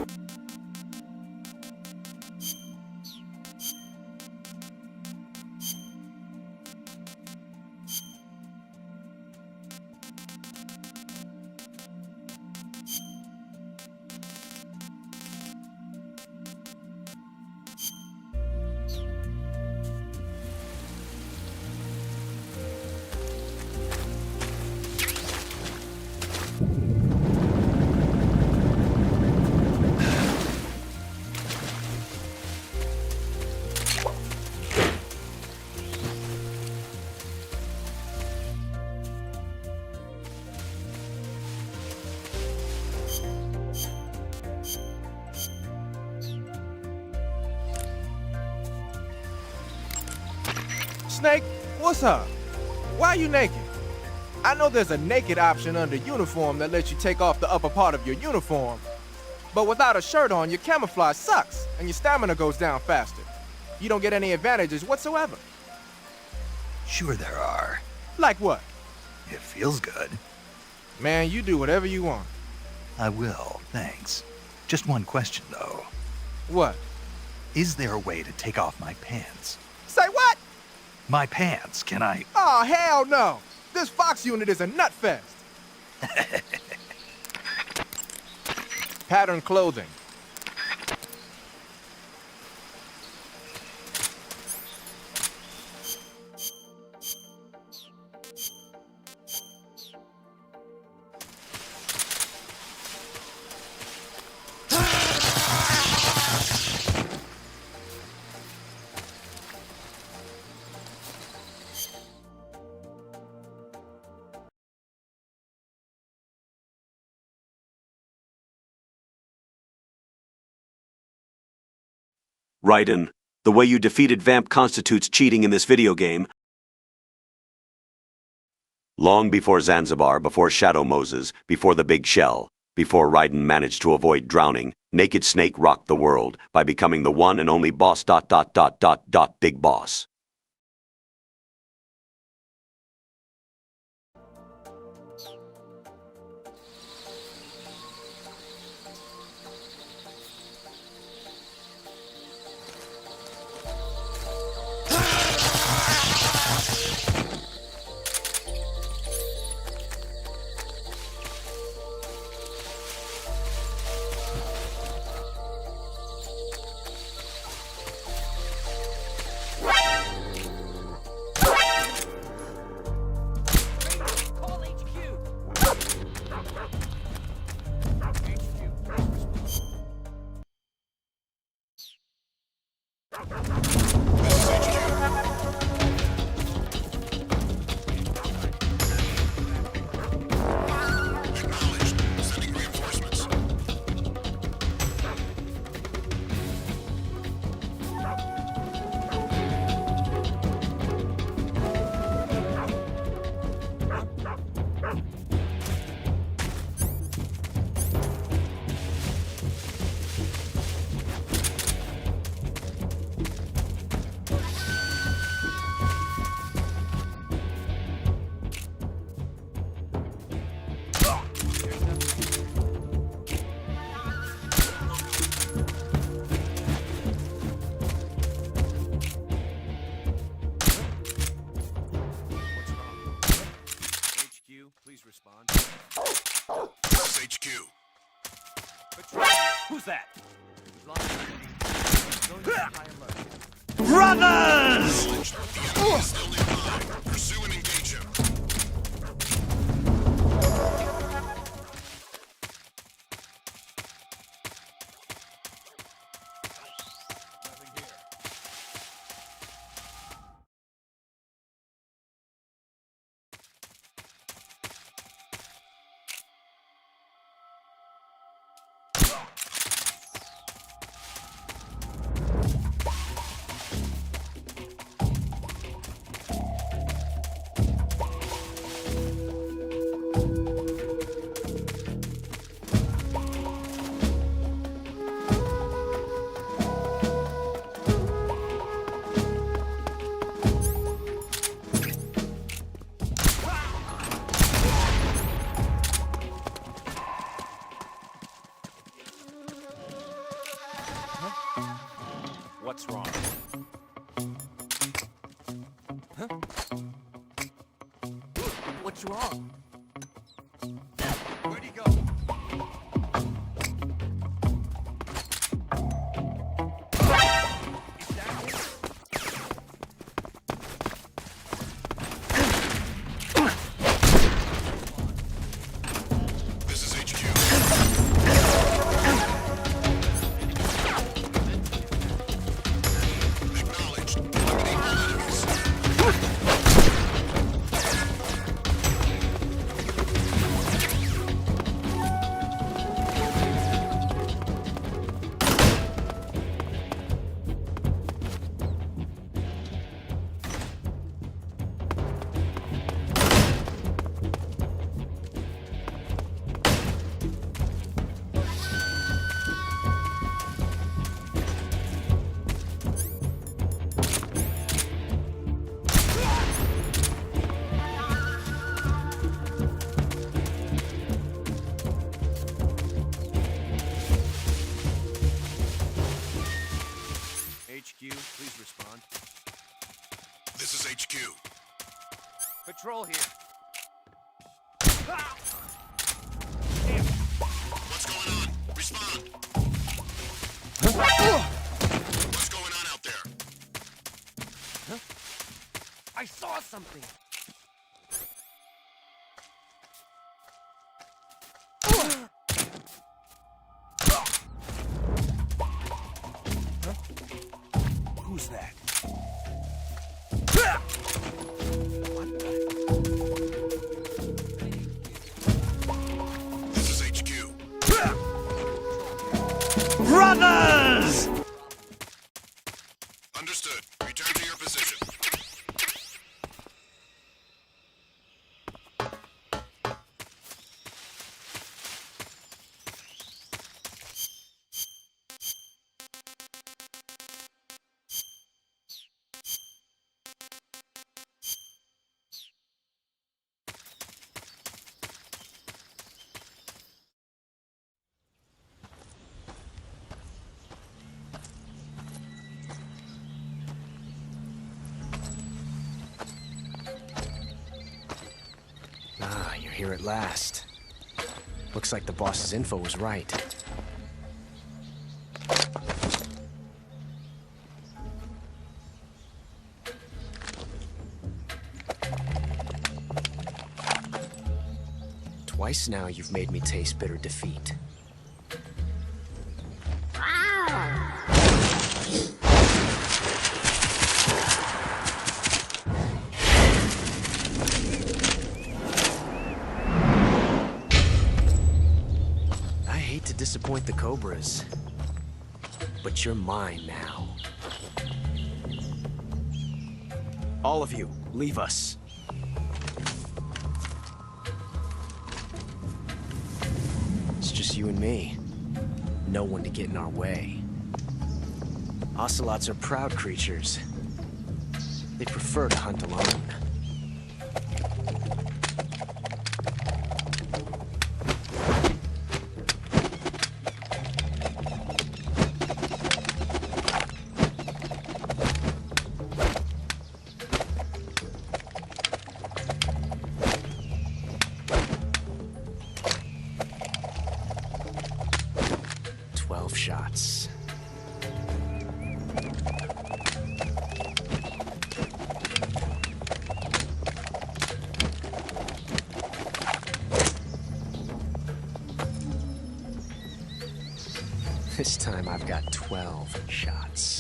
Snake, what's up? Why are you naked? I know there's a naked option under uniform that lets you take off the upper part of your uniform, but without a shirt on, your camouflage sucks, and your stamina goes down faster. You don't get any advantages whatsoever. Sure there are. Like what? It feels good. Man, you do whatever you want. I will, thanks. Just one question, though. What? Is there a way to take off my pants? Say what? My pants, can I? Oh, hell no! This Fox unit is a nut fest! Pattern clothing. Raiden, the way you defeated Vamp constitutes cheating in this video game. Long before Zanzibar, before Shadow Moses, before the Big Shell, before Raiden managed to avoid drowning, Naked Snake rocked the world by becoming the one and only boss ... Big Boss. Who's that? Brothers! Pursue and engage him. What's wrong? Huh? What's wrong? Where'd he go? HQ. Patrol here. What's going on? Respond. What's going on out there? I saw something. Who's that? This is HQ. Brothers! Understood. Return to your position. Ah, you're here at last. Looks like the boss's info was right. Twice now you've made me taste bitter defeat. I hate to disappoint the Cobras, but you're mine now. All of you, leave us. It's just you and me. No one to get in our way. Ocelots are proud creatures. They prefer to hunt alone. Shots. This time I've got 12 shots.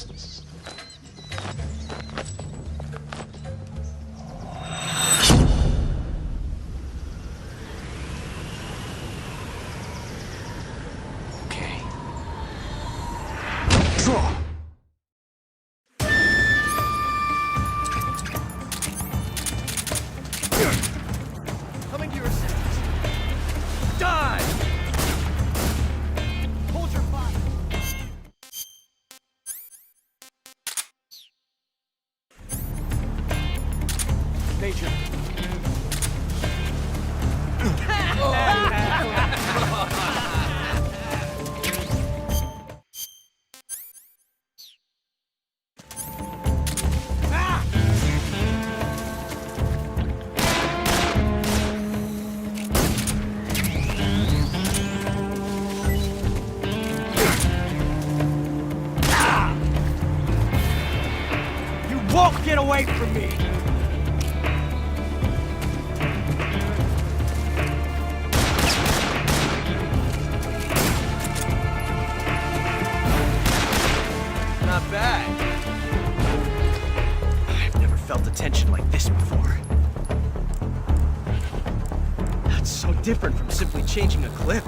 Coming to your senses. Die! Hold your fire. Major. Won't get away from me! Not bad. I've never felt a tension like this before. That's so different from simply changing a clip.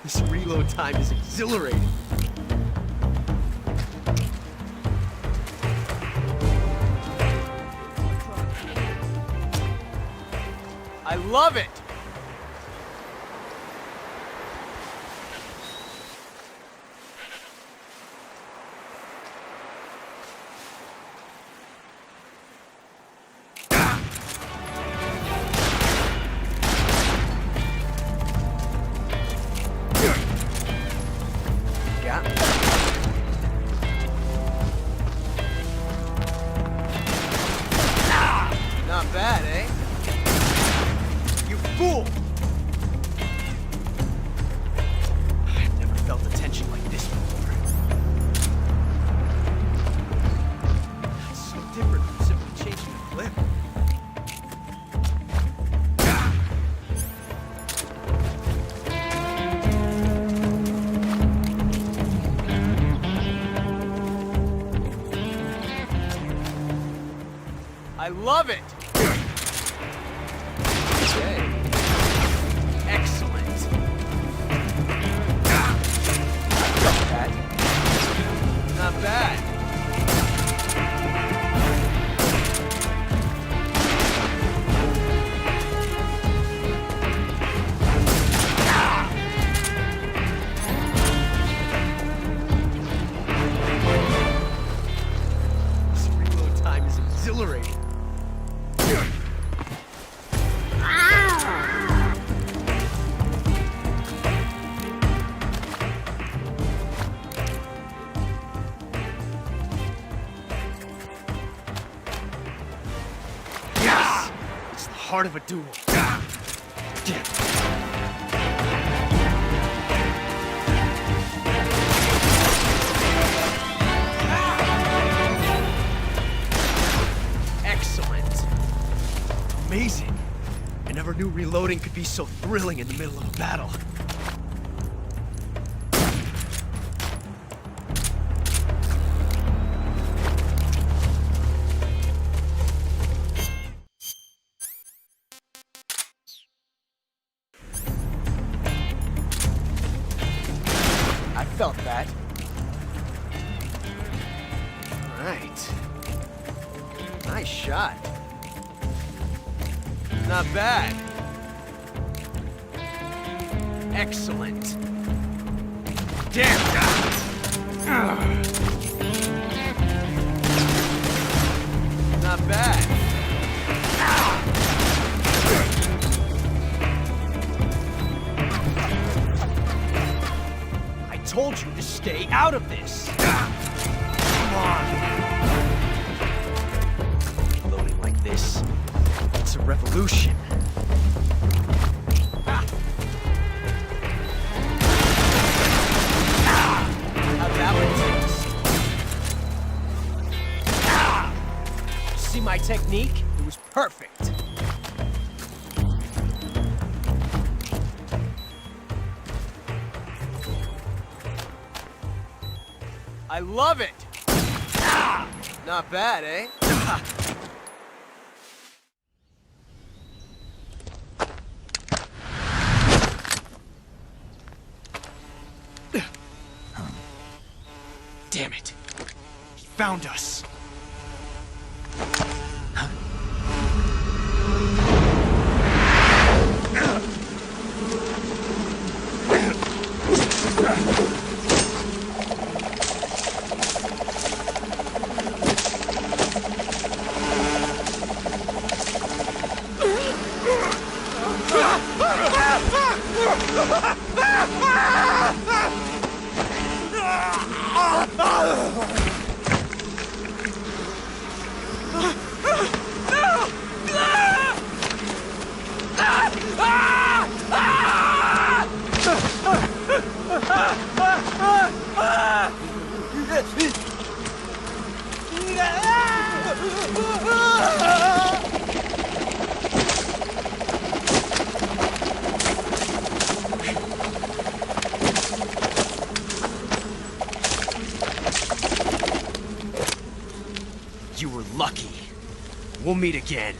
This reload time is exhilarating. I love it! fool! I've never felt a tension like this before. It's so different from simply changing the clip. I love it! Okay. Excellent. Not bad. Not bad. This reload time is exhilarating. Yes! It's the heart of a duel. Excellent. Amazing. I never knew reloading could be so thrilling in the middle of a battle. I felt that. All right. Nice shot. Not bad. Excellent. Damn. Not bad. I told you to stay out of this. Come on. Loading like this. It's a revolution. How'd that one taste? See my technique? It was perfect. I love it! Not bad, eh? Damn it. He found us. You were lucky. We'll meet again.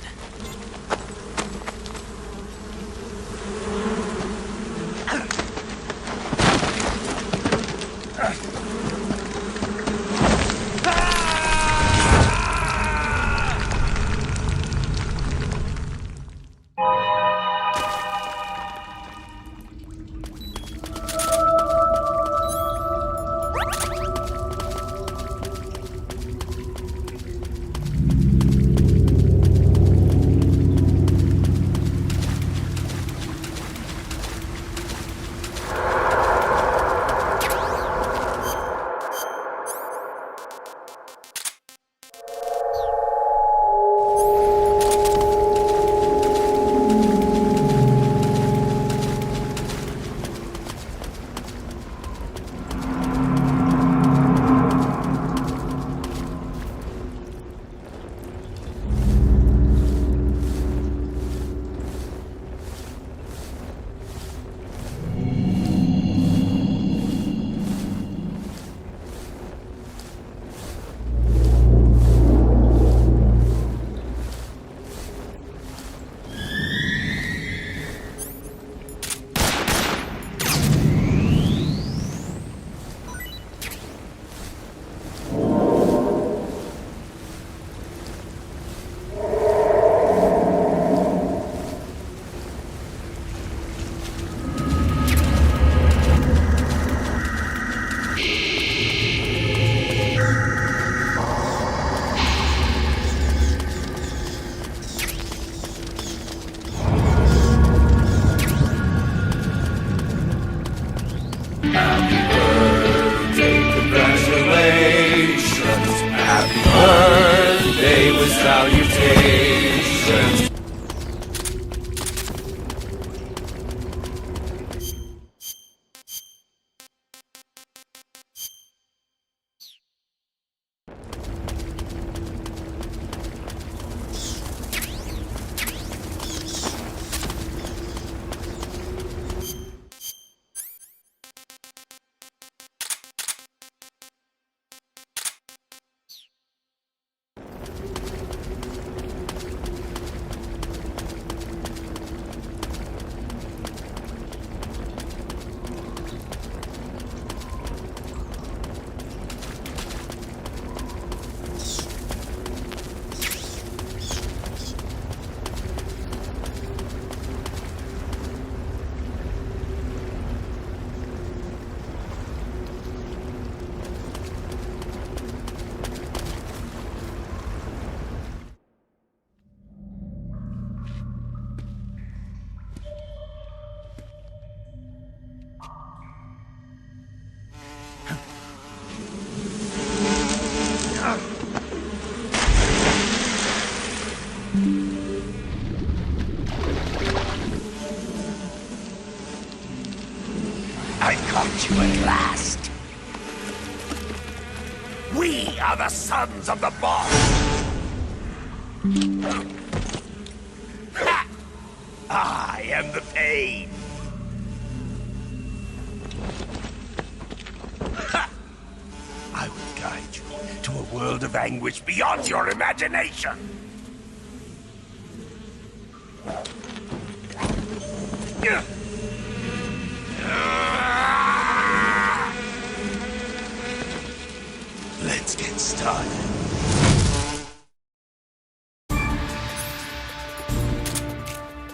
Happy birthday, congratulations. Happy birthday with salutations. I caught you at last. We are the sons of the boss. Ha! I am the pain. Ha! I will guide you to a world of anguish beyond your imagination. Let's get started.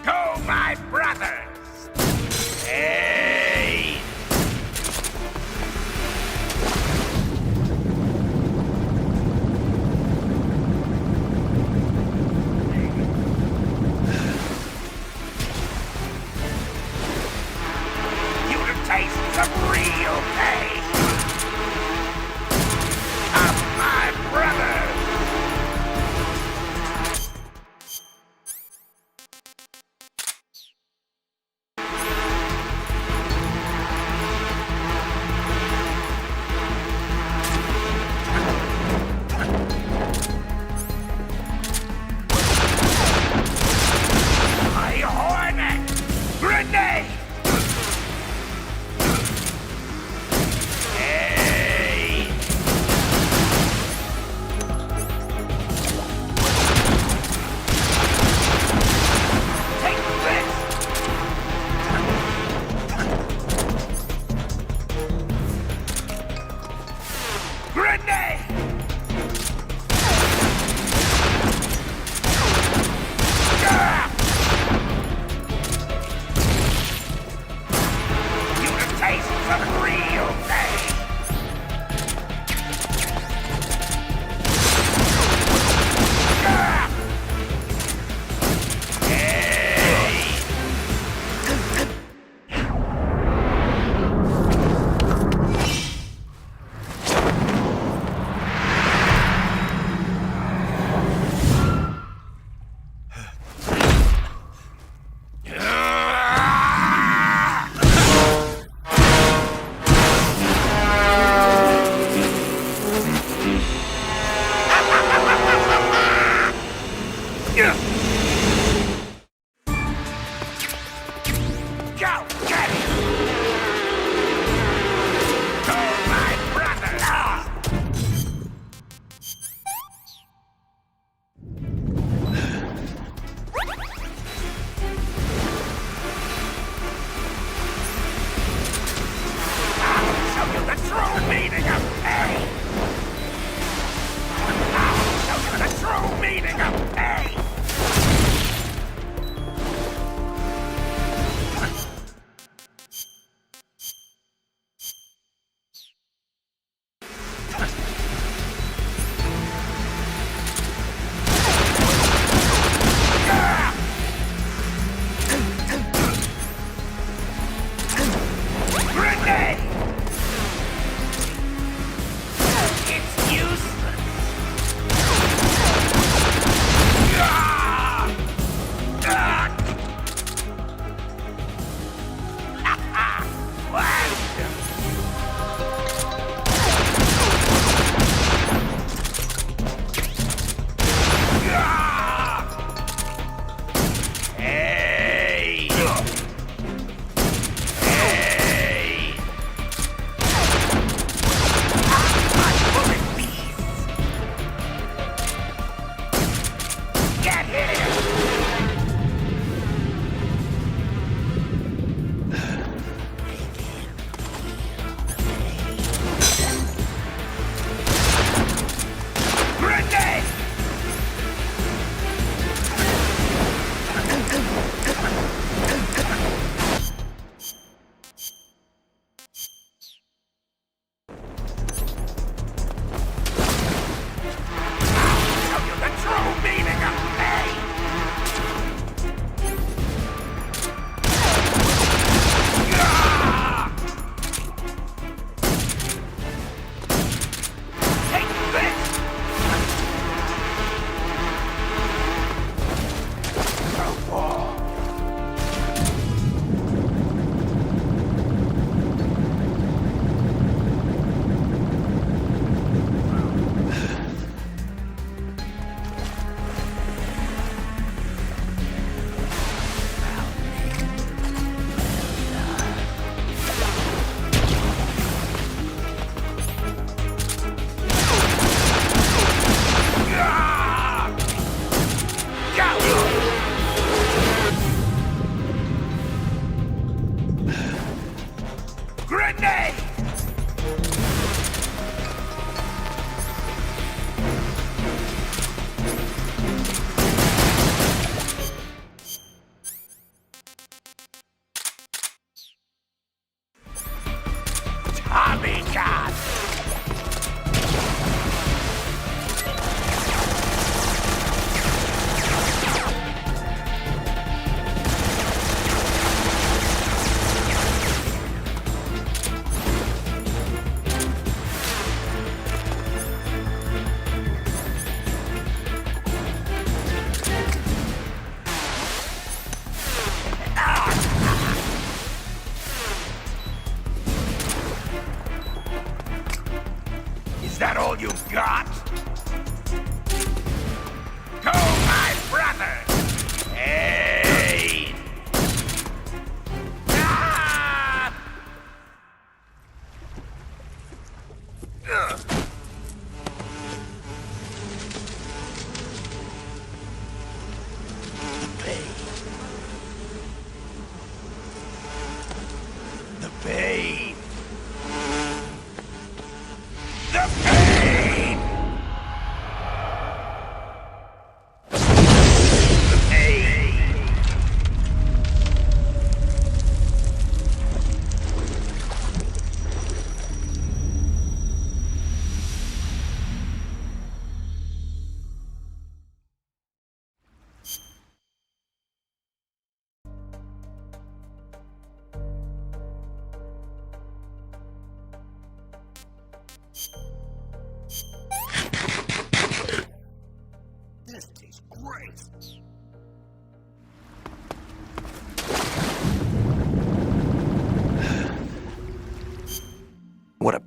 Go, my brothers! Hey! You to taste some real pain! Of my brothers! My hornet! Grenade!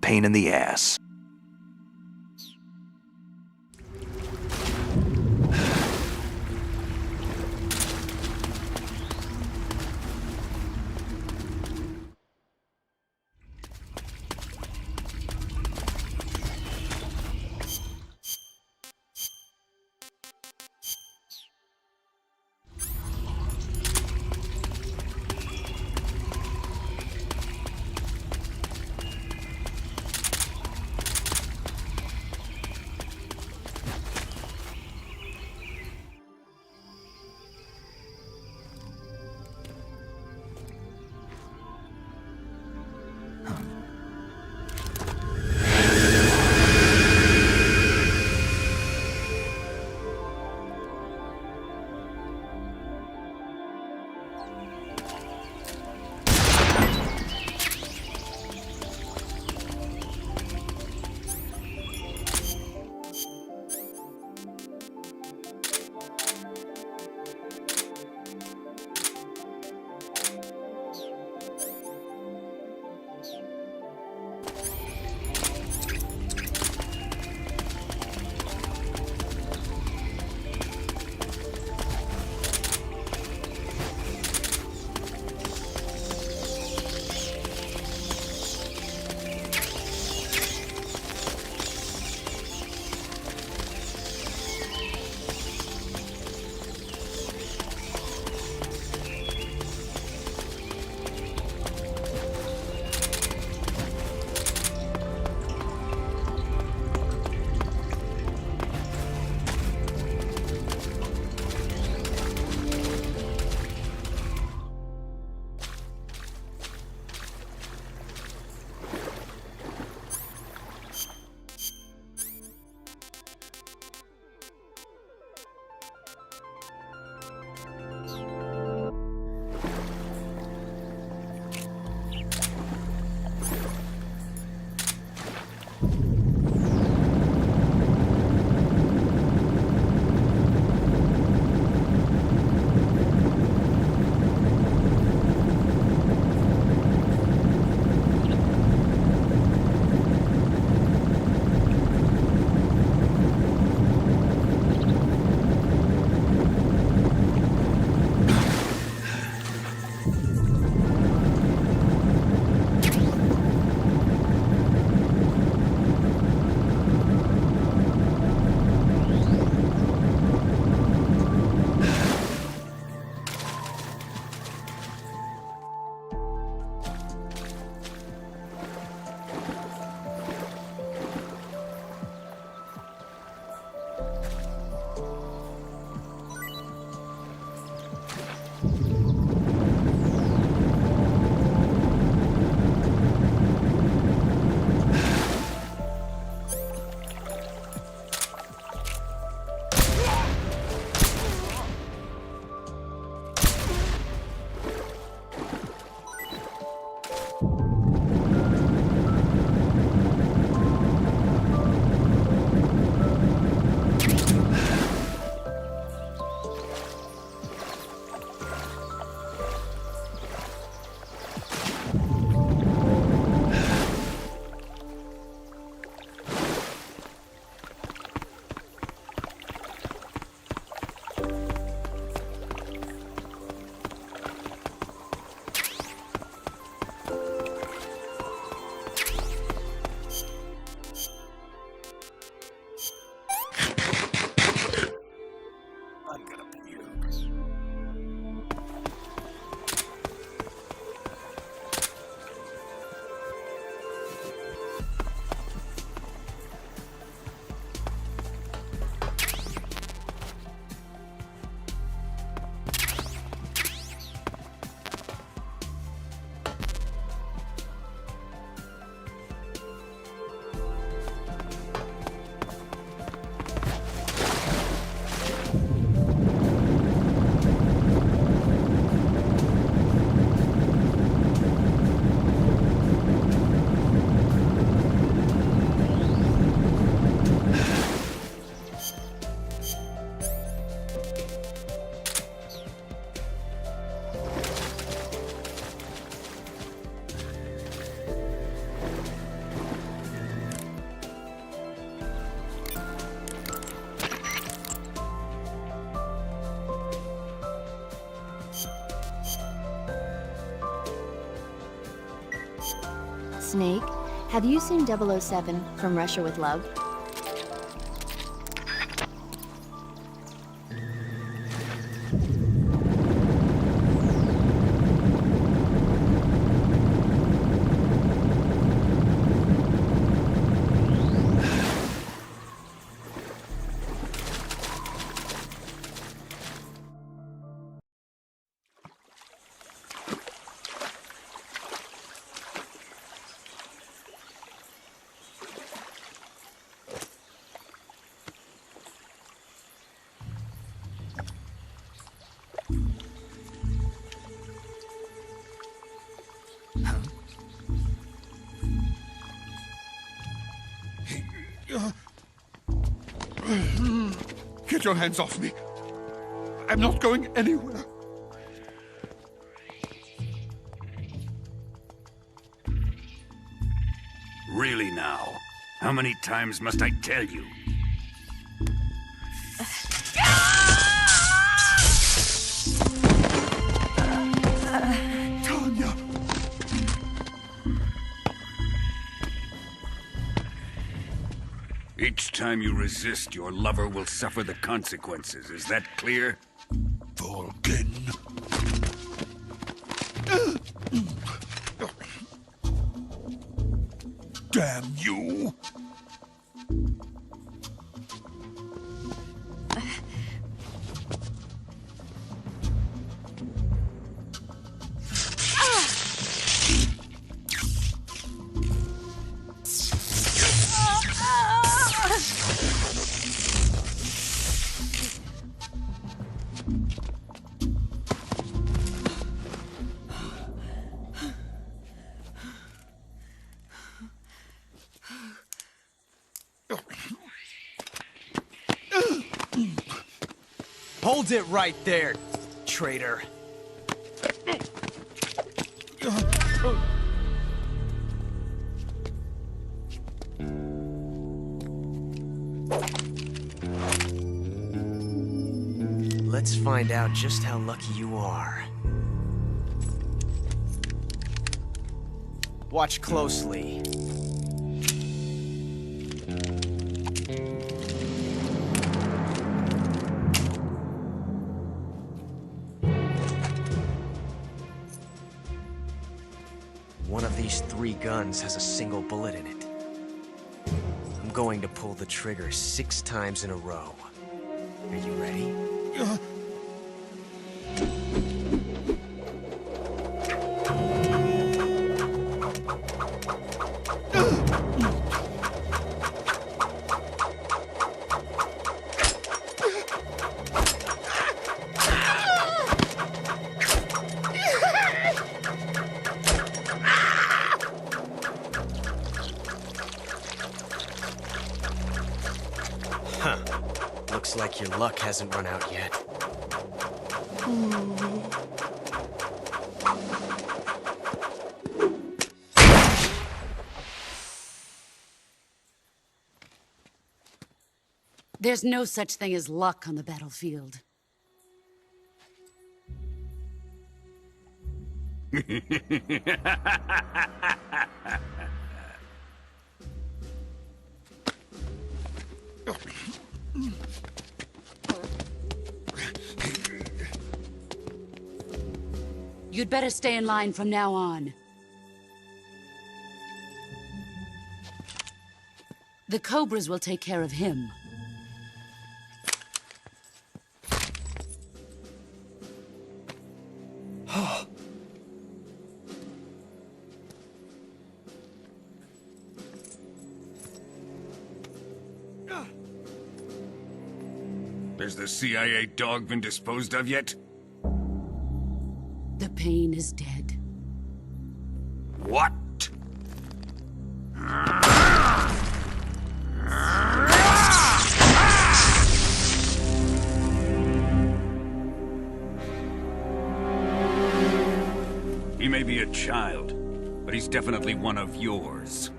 pain in the ass. Snake, have you seen 007 from Russia with Love? Get your hands off me. I'm not going anywhere. Really now? How many times must I tell you? Tanya! Each time you resist, your lover will suffer the consequences. Is that clear? Volgin. Damn you! Hold it right there, traitor. Let's find out just how lucky you are. Watch closely. One of these 3 guns has a single bullet in it. I'm going to pull the trigger 6 times in a row. Are you ready? Huh. Looks like your luck hasn't run out yet. There's no such thing as luck on the battlefield. You'd better stay in line from now on. The Cobras will take care of him. Has the CIA dog been disposed of yet? The pain is dead. What? He may be a child, but he's definitely one of yours.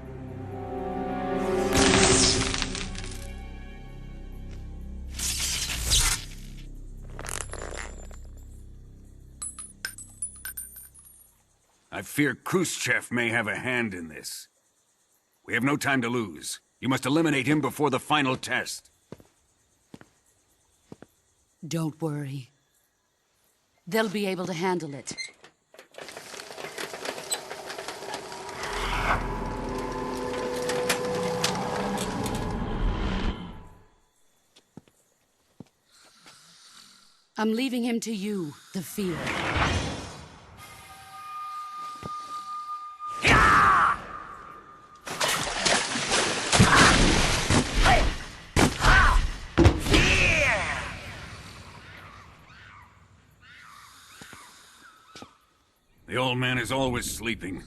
I fear Khrushchev may have a hand in this. We have no time to lose. You must eliminate him before the final test. Don't worry. They'll be able to handle it. I'm leaving him to you, the field. The old man is always sleeping.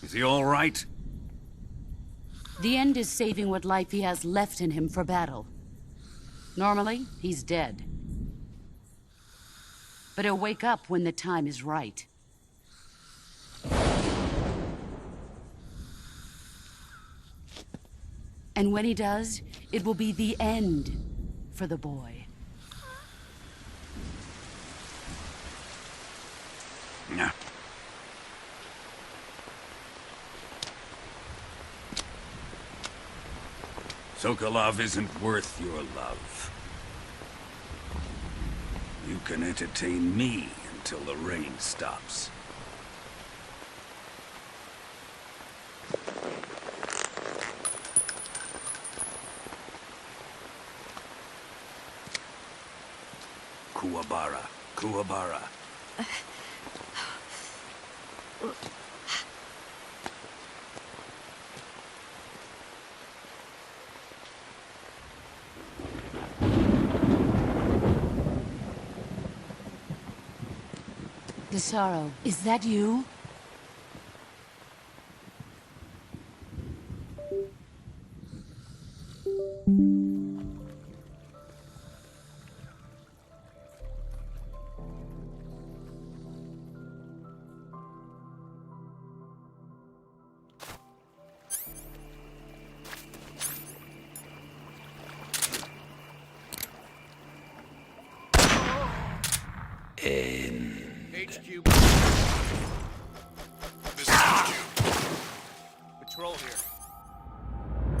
Is he all right? The end is saving what life he has left in him for battle. Normally, he's dead. But he'll wake up when the time is right. And when he does, it will be the end for the boy. Yeah. Sokolov isn't worth your love. You can entertain me until the rain stops. Kuwabara, Kuwabara. Desaro, is that you? HQ. This is HQ. Patrol here.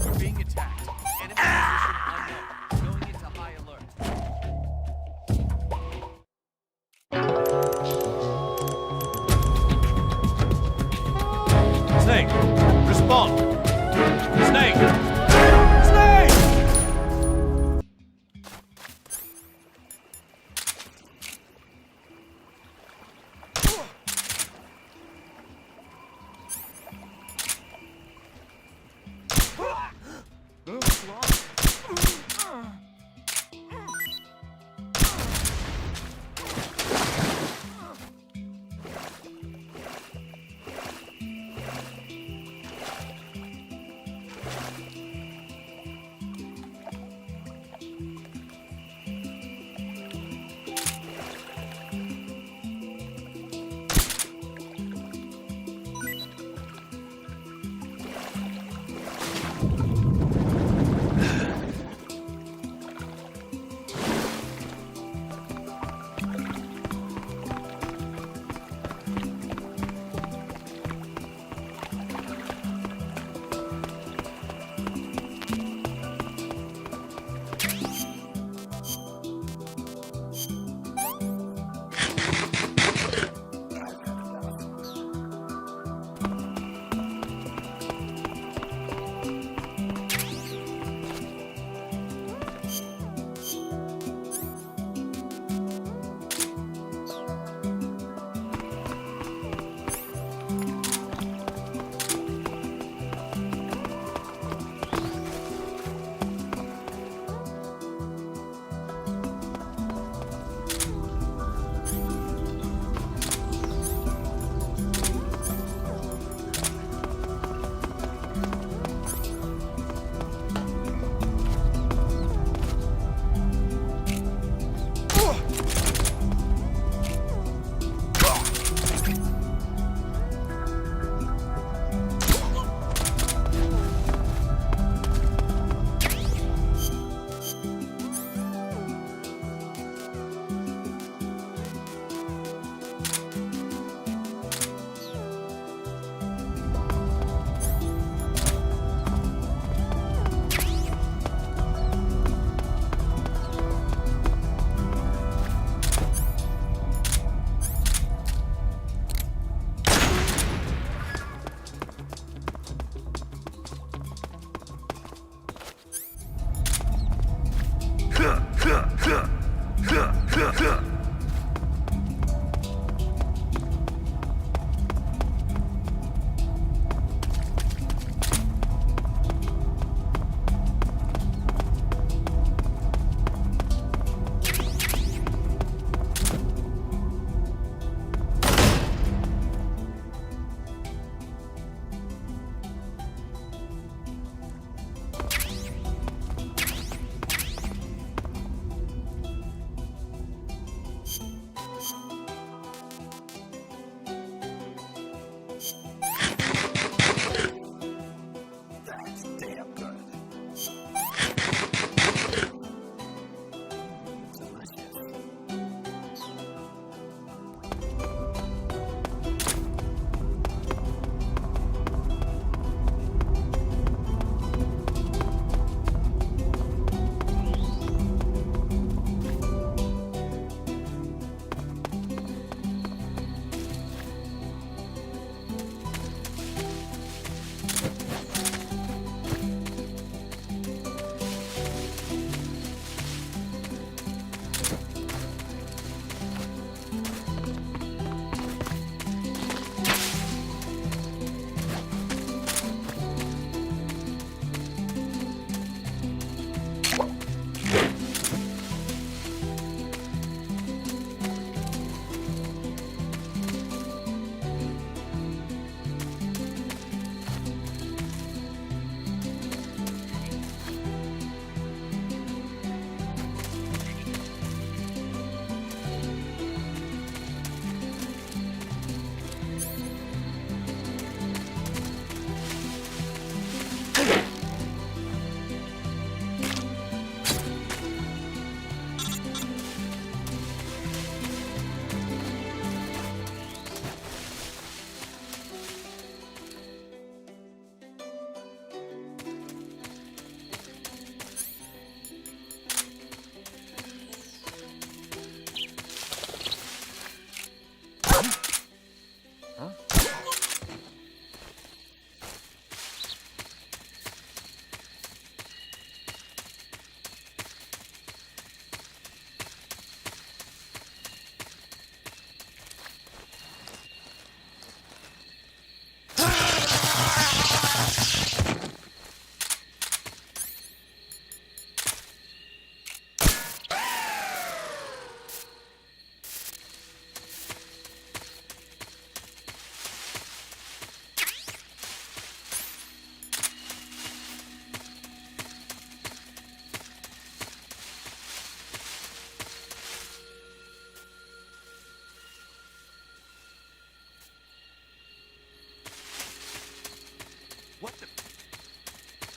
We're being attacked. Enemy position unknown. Going into high alert. Snake, respond. Snake! Snake!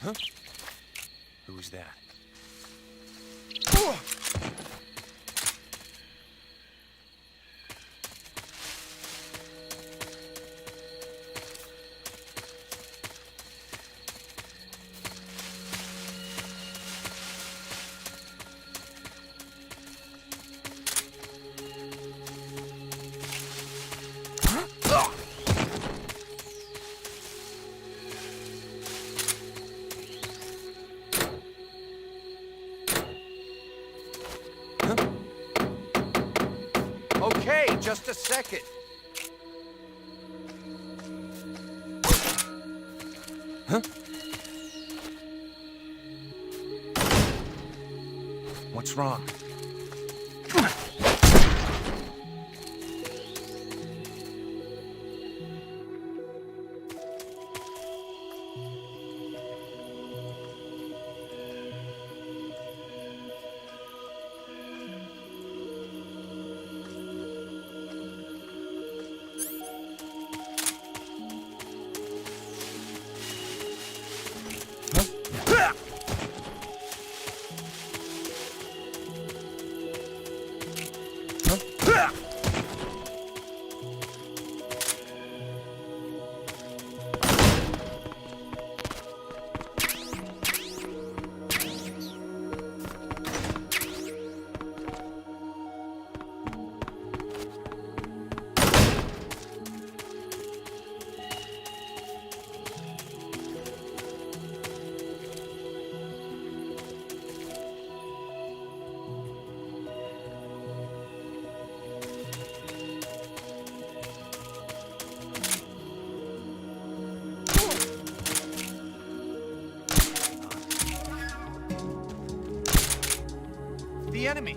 Huh? Who's that? Okay, just a second. Huh? What's wrong? The enemy!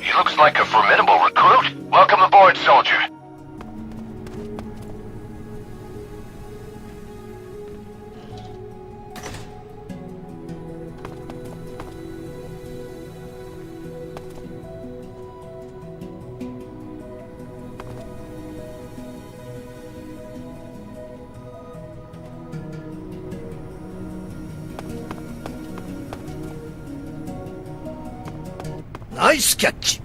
He looks like a formidable recruit. Welcome aboard, soldier. Nice catch!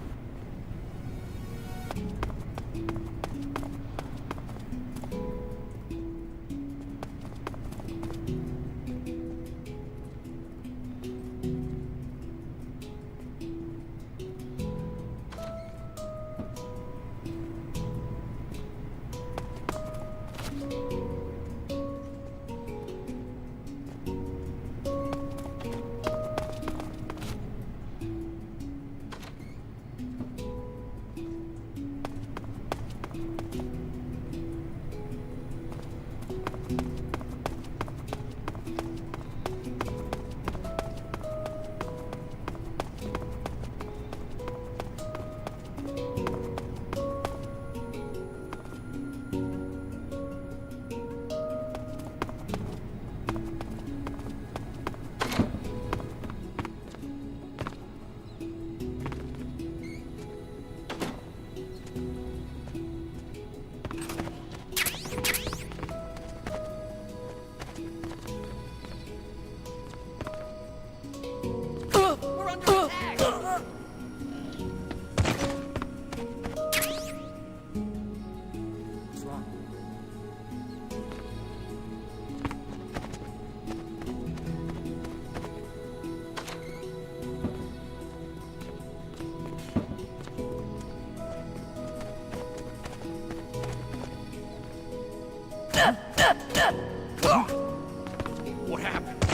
What happened?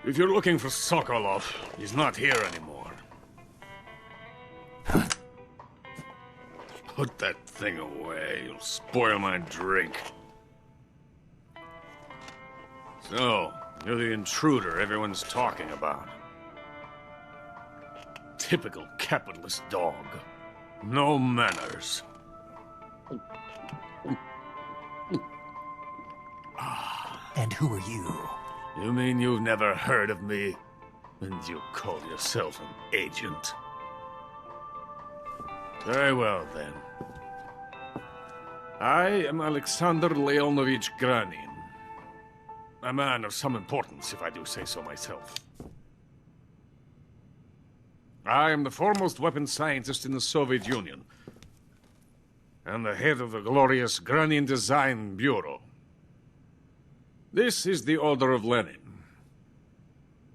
If you're looking for Sokolov, he's not here anymore. Put that thing away. You'll spoil my drink. So, you're the intruder everyone's talking about. Typical capitalist dog. No manners. And who are you? You mean you've never heard of me? And you call yourself an agent? Very well, then. I am Alexander Leonovich Granin. A man of some importance, if I do say so myself. I am the foremost weapons scientist in the Soviet Union, and the head of the glorious Granin Design Bureau. This is the Order of Lenin.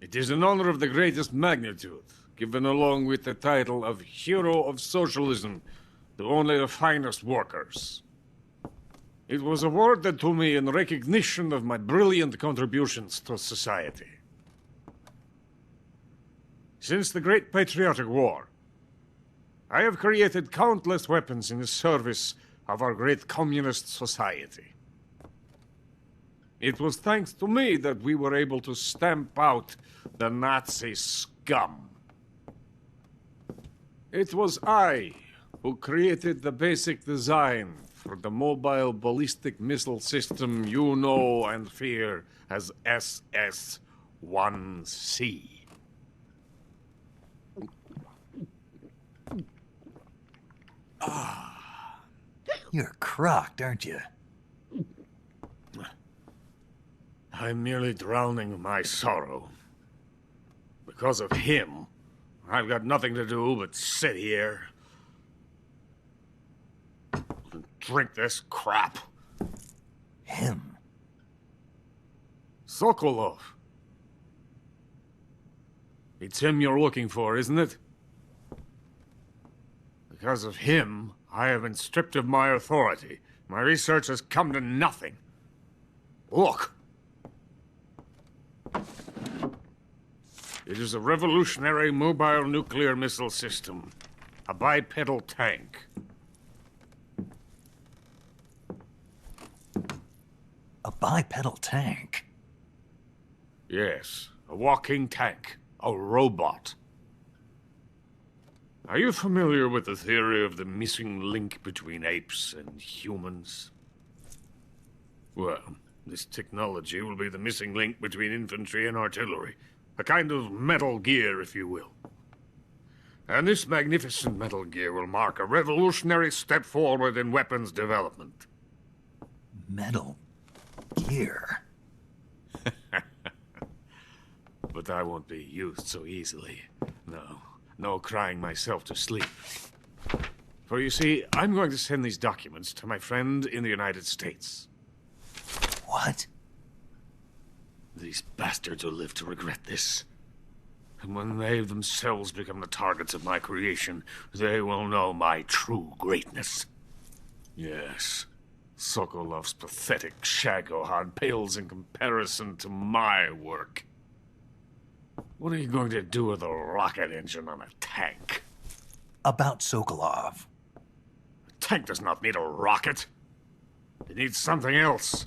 It is an honor of the greatest magnitude, given along with the title of Hero of Socialism to only the finest workers. It was awarded to me in recognition of my brilliant contributions to society. Since the Great Patriotic War, I have created countless weapons in the service of our great communist society. It was thanks to me that we were able to stamp out the Nazi scum. It was I who created the basic design for the mobile ballistic missile system you know and fear as SS-1C. You're crocked, aren't you? I'm merely drowning my sorrow. Because of him, I've got nothing to do but sit here and drink this crap. Him? Sokolov. It's him you're looking for, isn't it? Because of him, I have been stripped of my authority. My research has come to nothing. Look. It is a revolutionary mobile nuclear missile system. A bipedal tank. A bipedal tank? Yes, a walking tank. A robot. Are you familiar with the theory of the missing link between apes and humans? Well, this technology will be the missing link between infantry and artillery. A kind of Metal Gear, if you will. And this magnificent Metal Gear will mark a revolutionary step forward in weapons development. Metal Gear? But I won't be used so easily. No crying myself to sleep. For you see, I'm going to send these documents to my friend in the United States. What? These bastards will live to regret this. And when they themselves become the targets of my creation, they will know my true greatness. Yes, Sokolov's pathetic Shagohod pales in comparison to my work. What are you going to do with a rocket engine on a tank? About Sokolov. A tank does not need a rocket. It needs something else.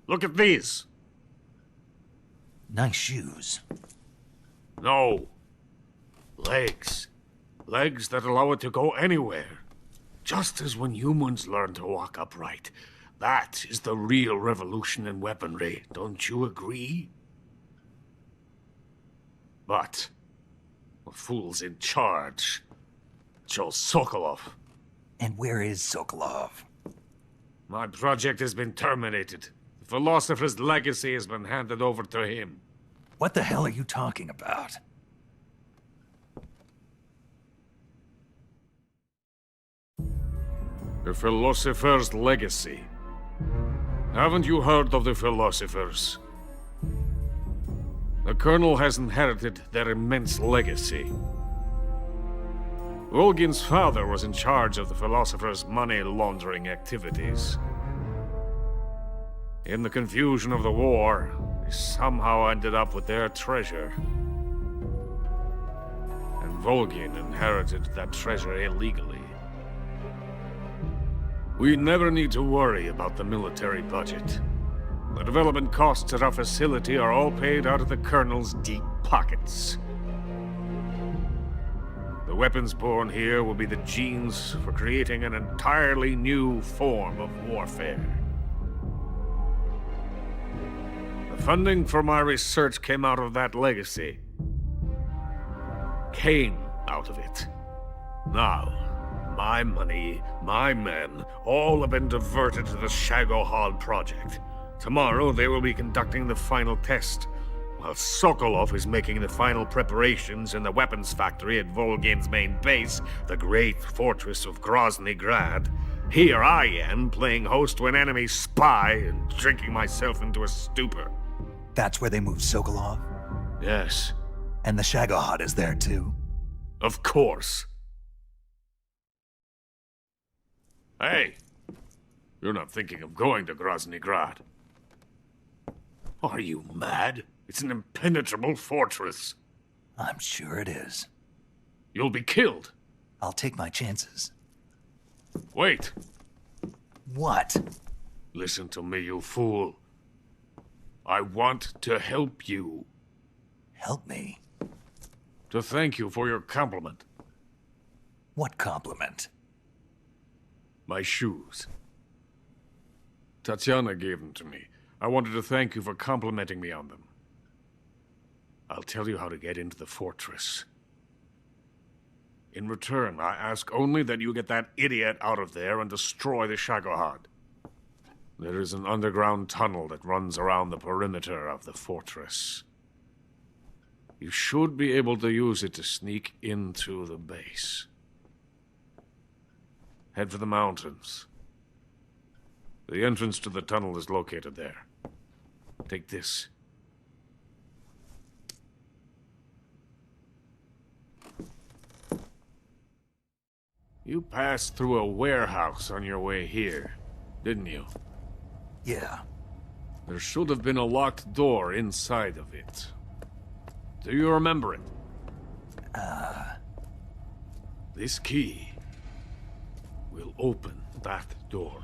Look at these. Nice shoes. No. Legs. Legs that allow it to go anywhere. Just as when humans learn to walk upright. That is the real revolution in weaponry. Don't you agree? But the fool's in charge. Joe Sokolov. And where is Sokolov? My project has been terminated. The philosopher's legacy has been handed over to him. What the hell are you talking about? The philosopher's legacy. Haven't you heard of the philosophers? The Colonel has inherited their immense legacy. Volgin's father was in charge of the philosopher's money laundering activities. In the confusion of the war, I somehow ended up with their treasure. And Volgin inherited that treasure illegally. We never need to worry about the military budget. The development costs at our facility are all paid out of the Colonel's deep pockets. The weapons born here will be the genes for creating an entirely new form of warfare. The funding for my research came out of that legacy. Came out of it. Now, my money, my men, all have been diverted to the Shagohod project. Tomorrow they will be conducting the final test, while Sokolov is making the final preparations in the weapons factory at Volgin's main base, the great fortress of Grozny Grad. Here I am, playing host to an enemy spy and drinking myself into a stupor. That's where they moved Sokolov? Yes. And the Shagohod is there too? Of course. Hey, you're not thinking of going to Grozny Grad. Are you mad? It's an impenetrable fortress. I'm sure it is. You'll be killed. I'll take my chances. Wait. What? Listen to me, you fool. I want to help you. Help me? To thank you for your compliment. What compliment? My shoes. Tatiana gave them to me. I wanted to thank you for complimenting me on them. I'll tell you how to get into the fortress. In return, I ask only that you get that idiot out of there and destroy the Shagohod. There is an underground tunnel that runs around the perimeter of the fortress. You should be able to use it to sneak into the base. Head for the mountains. The entrance to the tunnel is located there. Take this. You passed through a warehouse on your way here, didn't you? Yeah. There should have been a locked door inside of it. Do you remember it? This key will open that door.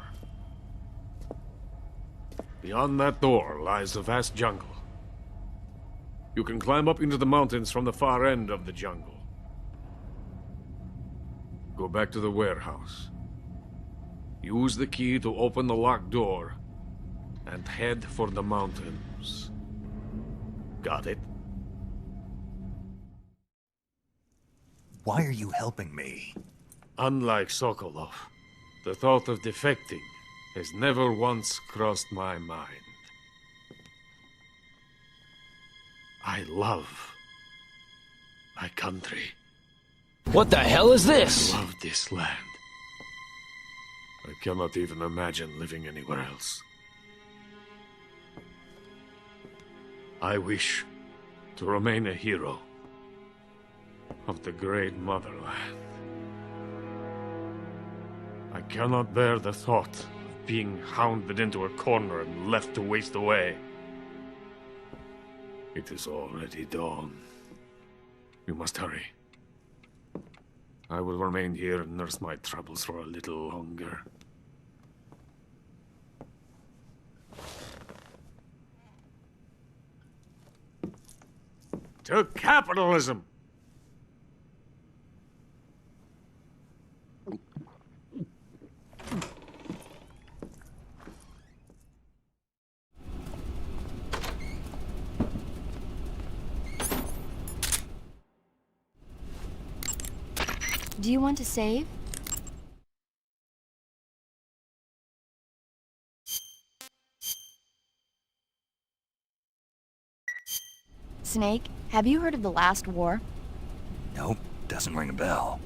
Beyond that door lies a vast jungle. You can climb up into the mountains from the far end of the jungle. Go back to the warehouse. Use the key to open the locked door and head for the mountains. Got it? Why are you helping me? Unlike Sokolov, the thought of defecting has never once crossed my mind. I love my country. What the hell is this? I love this land. I cannot even imagine living anywhere else. I wish to remain a hero of the great motherland. I cannot bear the thought of being hounded into a corner and left to waste away. It is already dawn. We must hurry. I will remain here and nurse my troubles for a little longer. To capitalism! Do you want to save? Snake, have you heard of the last war? Nope, doesn't ring a bell.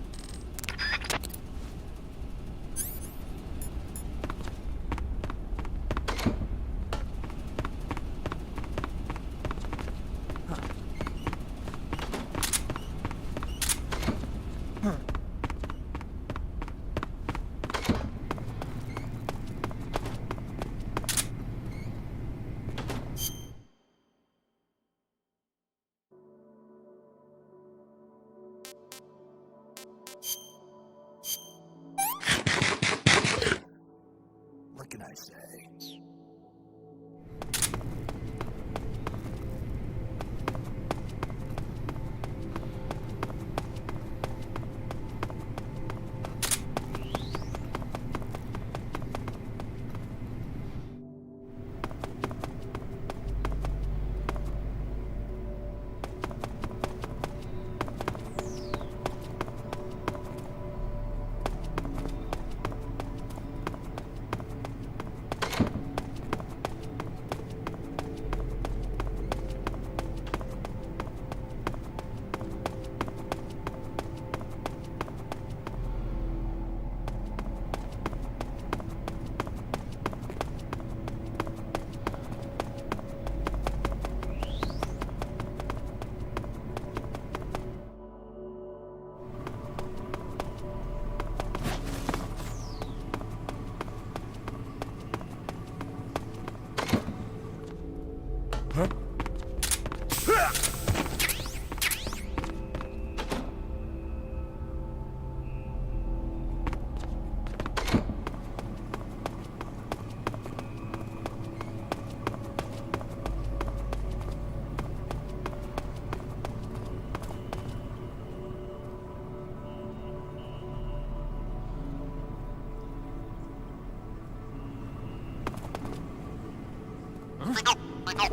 I say.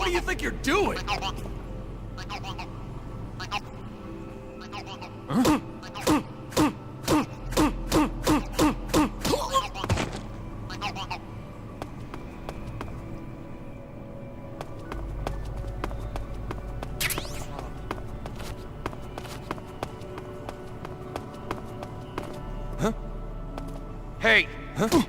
What do you think you're doing? Huh? Hey! Huh?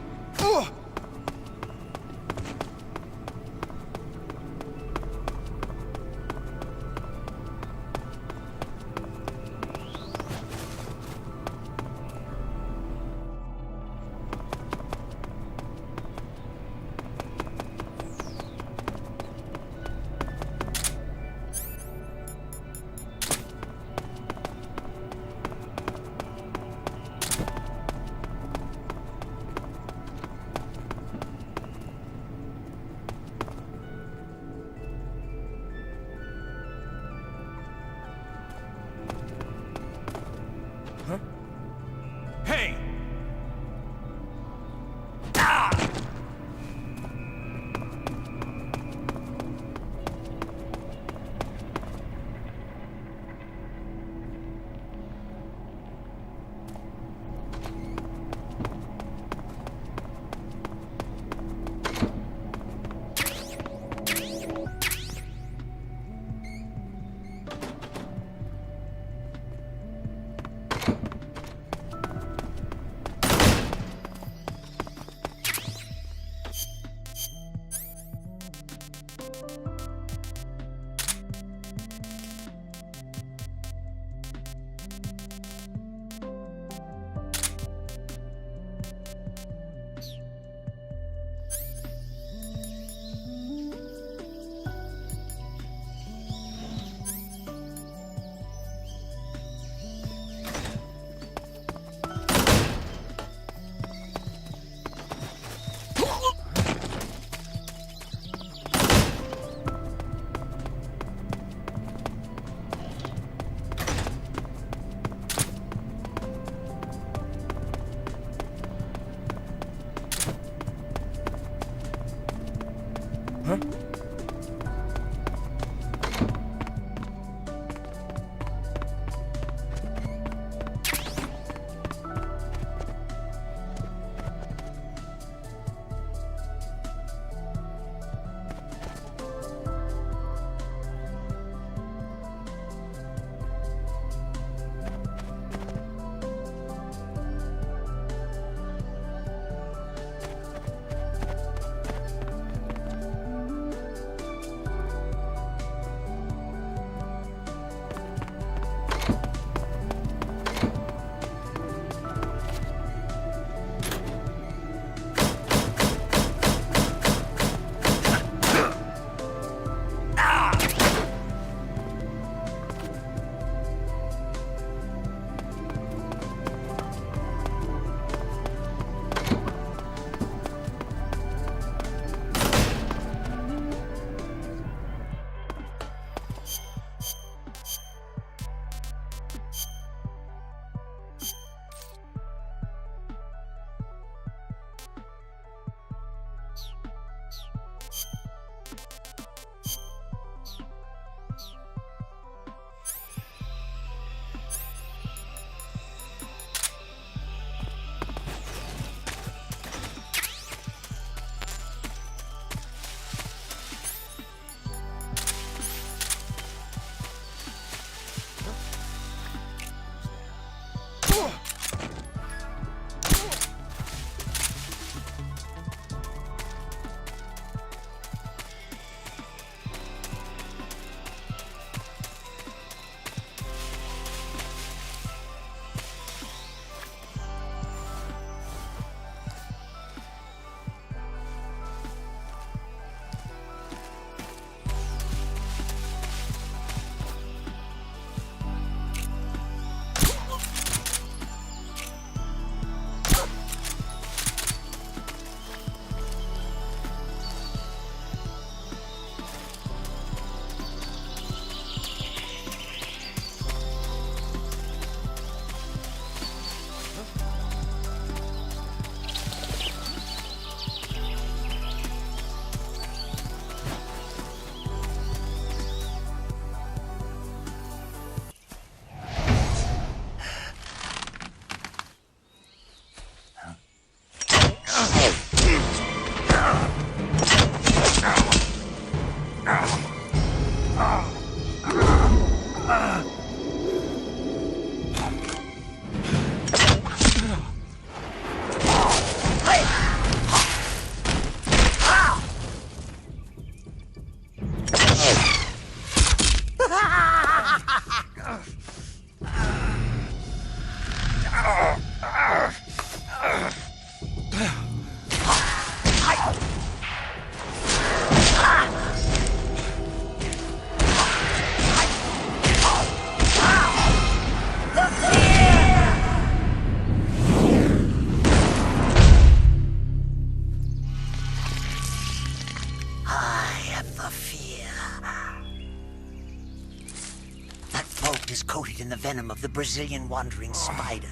is coated in the venom of the Brazilian wandering spider.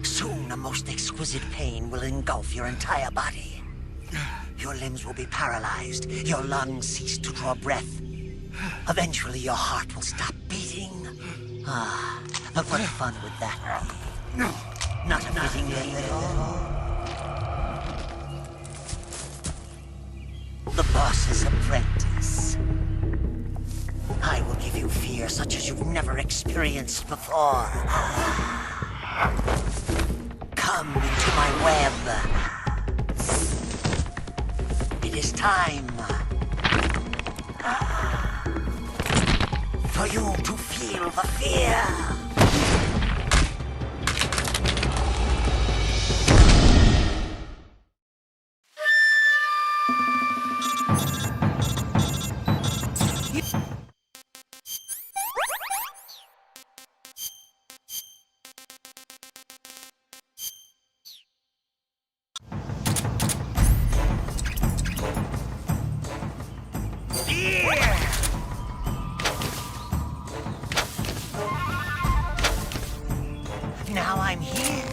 Soon, a most exquisite pain will engulf your entire body. Your limbs will be paralyzed, your lungs cease to draw breath. Eventually, your heart will stop beating. But what fun would that be? Not a fitting name at all. The boss's apprentice. I will give you fear such as you've never experienced before. Come into my web. It is time for you to feel the fear. Now I'm here.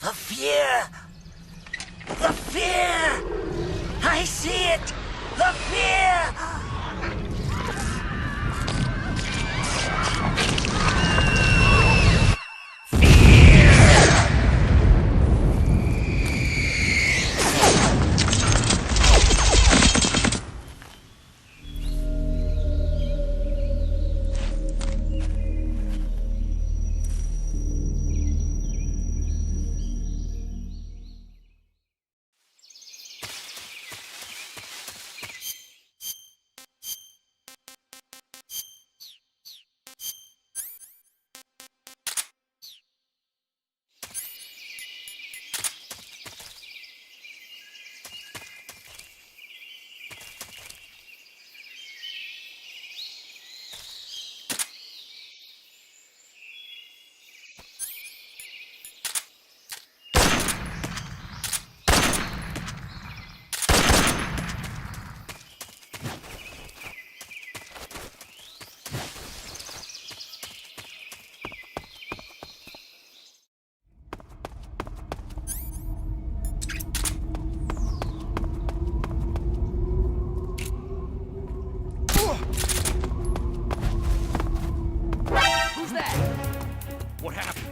The fear! The fear! I see it! The fear! Fear! What happened?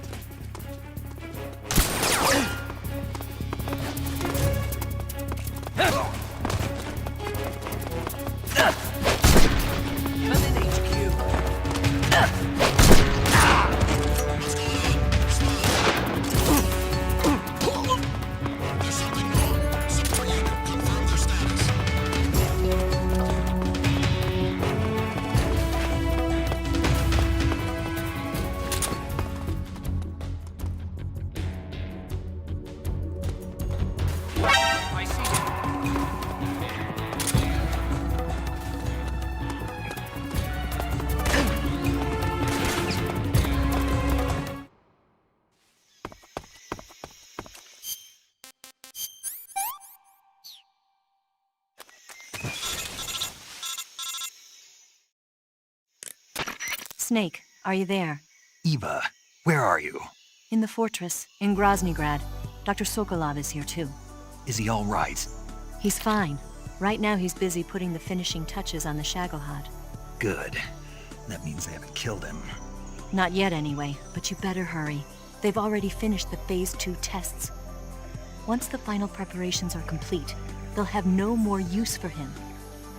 Snake, are you there? Eva, where are you? In the fortress, in Groznygrad. Dr. Sokolov is here too. Is he all right? He's fine. Right now he's busy putting the finishing touches on the Shagohod. Good. That means they haven't killed him. Not yet anyway, but you better hurry. They've already finished the Phase 2 tests. Once the final preparations are complete, they'll have no more use for him.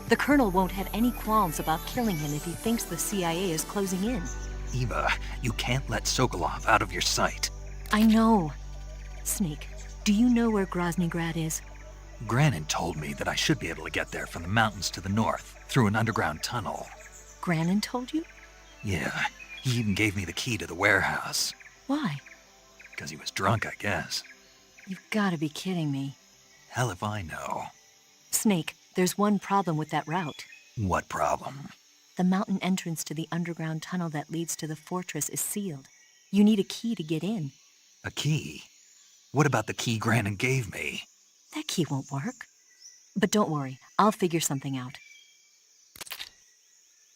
The Colonel won't have any qualms about killing him if he thinks the CIA is closing in. Eva, you can't let Sokolov out of your sight. I know. Snake, do you know where Groznygrad is? Granin told me that I should be able to get there from the mountains to the north, through an underground tunnel. Granin told you? Yeah, he even gave me the key to the warehouse. Why? Because he was drunk, I guess. You've got to be kidding me. Hell if I know. Snake, there's one problem with that route. What problem? The mountain entrance to the underground tunnel that leads to the fortress is sealed. You need a key to get in. A key? What about the key Granin gave me? That key won't work. But don't worry, I'll figure something out.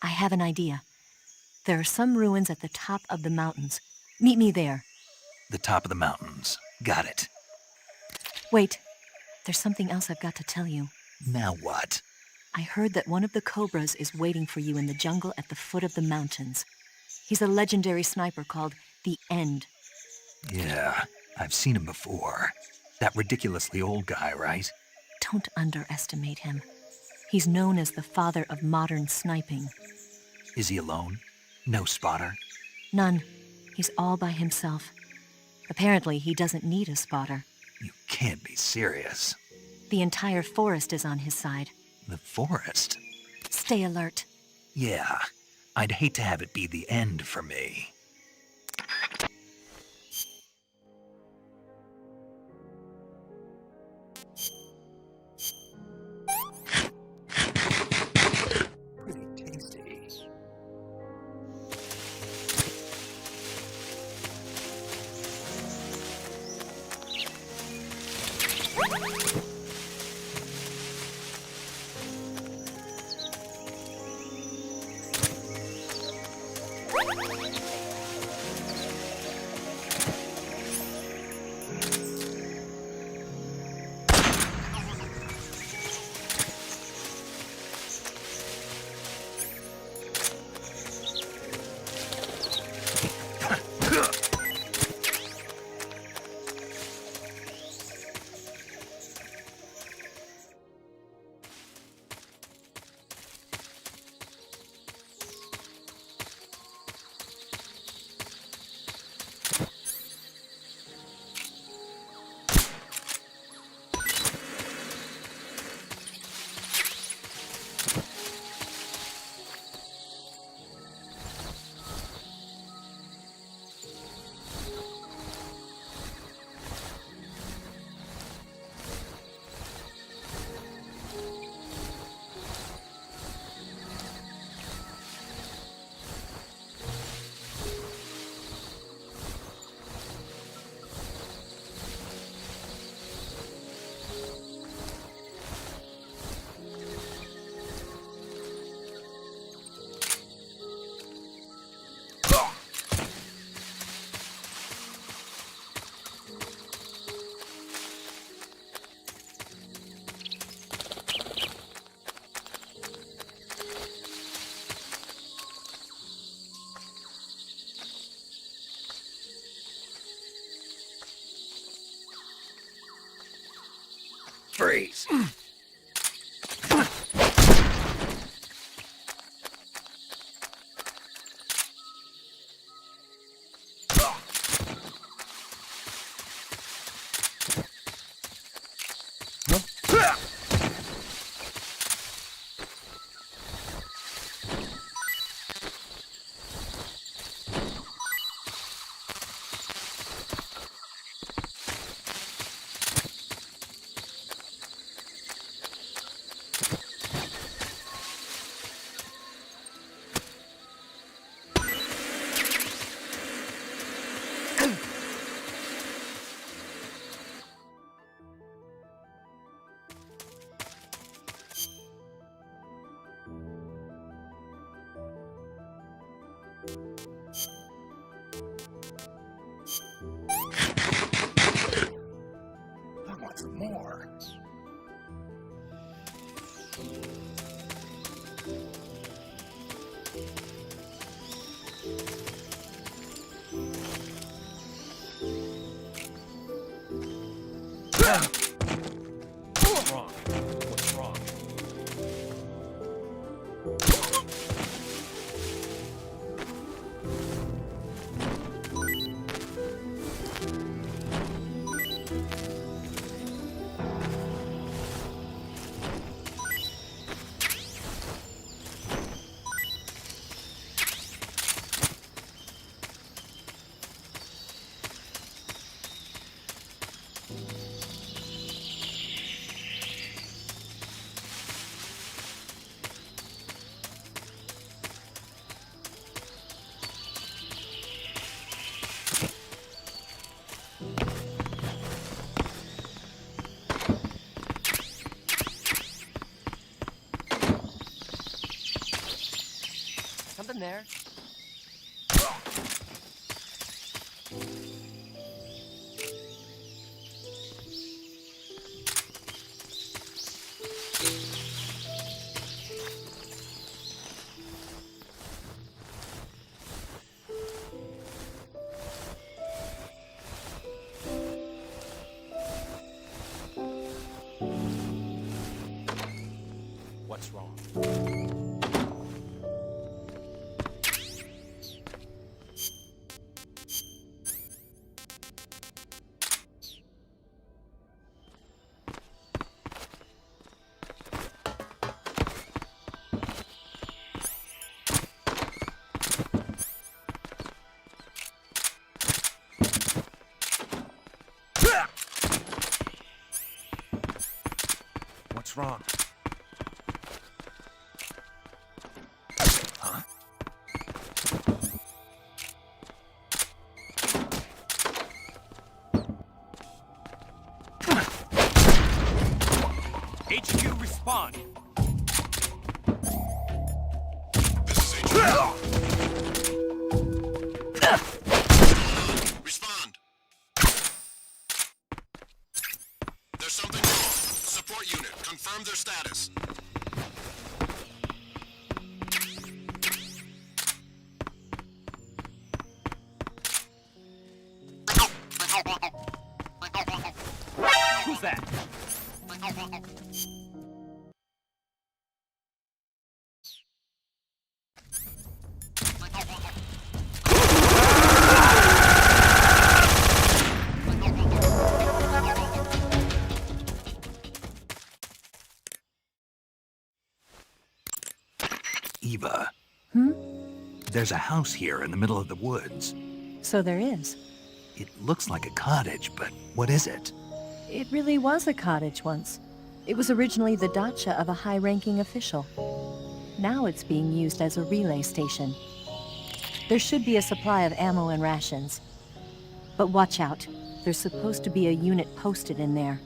I have an idea. There are some ruins at the top of the mountains. Meet me there. The top of the mountains. Got it. Wait, there's something else I've got to tell you. Now what? I heard that one of the Cobras is waiting for you in the jungle at the foot of the mountains. He's a legendary sniper called the End. Yeah, I've seen him before. That ridiculously old guy, right? Don't underestimate him. He's known as the father of modern sniping. Is he alone? No spotter? None. He's all by himself. Apparently, he doesn't need a spotter. You can't be serious. The entire forest is on his side. The forest? Stay alert. Yeah, I'd hate to have it be the end for me. Pretty tasty. freeze. I want some more. What's wrong? What's wrong? Something there. What's wrong? What's wrong? Huh? HQ respond. Respond. There's something wrong. Support unit, confirm their status. Who's that? Eva, Hmm? there's a house here in the middle of the woods. So there is. It looks like a cottage, but what is it? It really was a cottage once. It was originally the dacha of a high-ranking official. Now it's being used as a relay station. There should be a supply of ammo and rations. But watch out. There's supposed to be a unit posted in there.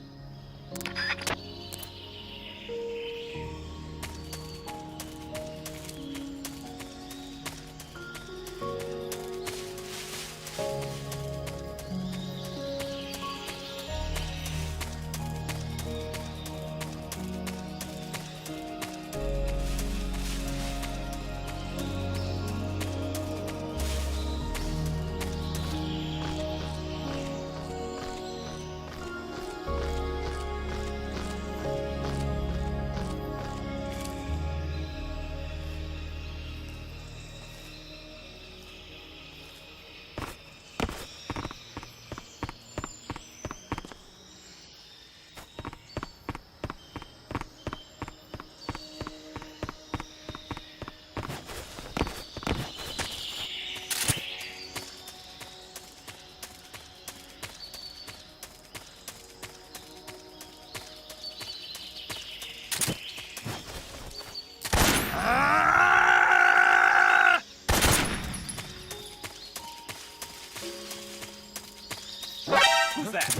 that?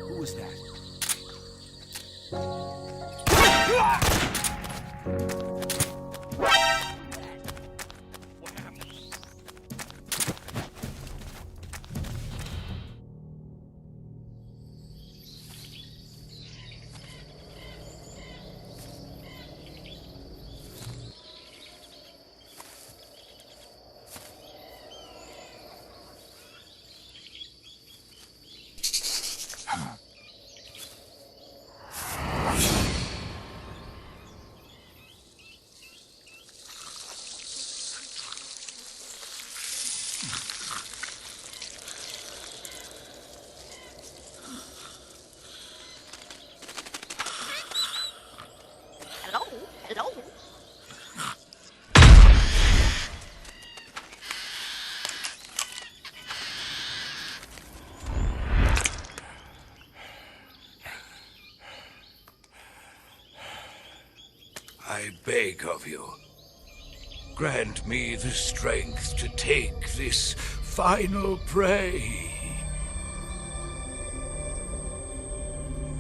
Who was that? Hello? I beg of you, grant me the strength to take this final prey.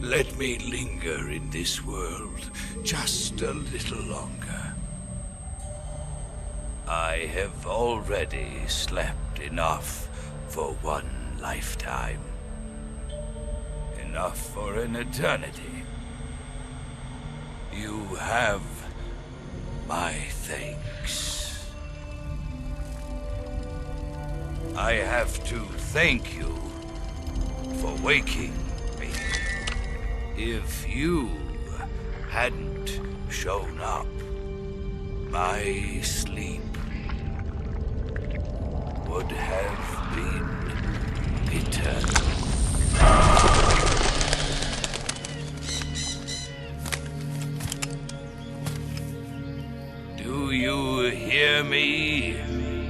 Let me linger in this world just a little longer. I have already slept enough for one lifetime. Enough for an eternity. You have my thanks. I have to thank you for waking me. If you hadn't shown up, my sleep would have been eternal. Do you hear me,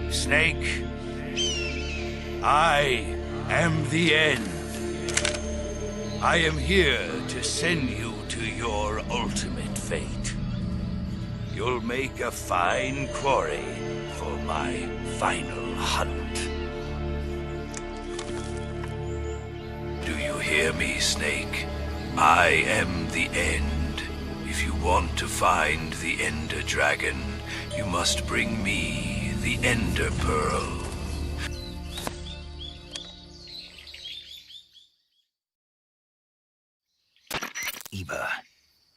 Snake? I am the end. I am here to send you to your ultimate fate. You'll make a fine quarry for my final hunt. Do you hear me, Snake? I am the end. If you want to find the Ender Dragon, you must bring me the Ender Pearl. Eva,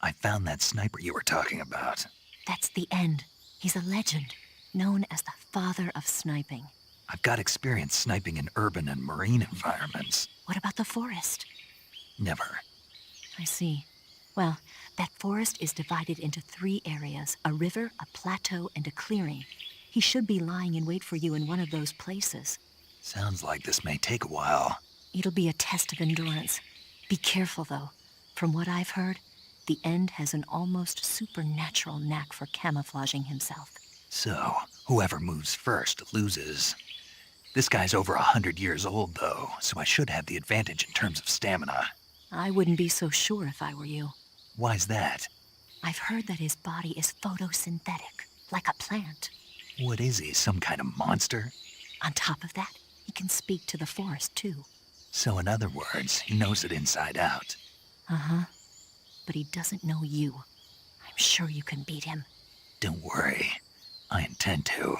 I found that sniper you were talking about. That's the end. He's a legend, known as the father of sniping. I've got experience sniping in urban and marine environments. What about the forest? Never. I see. Well, that forest is divided into 3 areas, a river, a plateau, and a clearing. He should be lying in wait for you in one of those places. Sounds like this may take a while. It'll be a test of endurance. Be careful, though. From what I've heard, the End has an almost supernatural knack for camouflaging himself. So, whoever moves first loses. This guy's over 100 years old, though, so I should have the advantage in terms of stamina. I wouldn't be so sure if I were you. Why's that? I've heard that his body is photosynthetic, like a plant. What is he, some kind of monster? On top of that, he can speak to the forest, too. So in other words, he knows it inside out. Uh-huh. But he doesn't know you. I'm sure you can beat him. Don't worry. I intend to.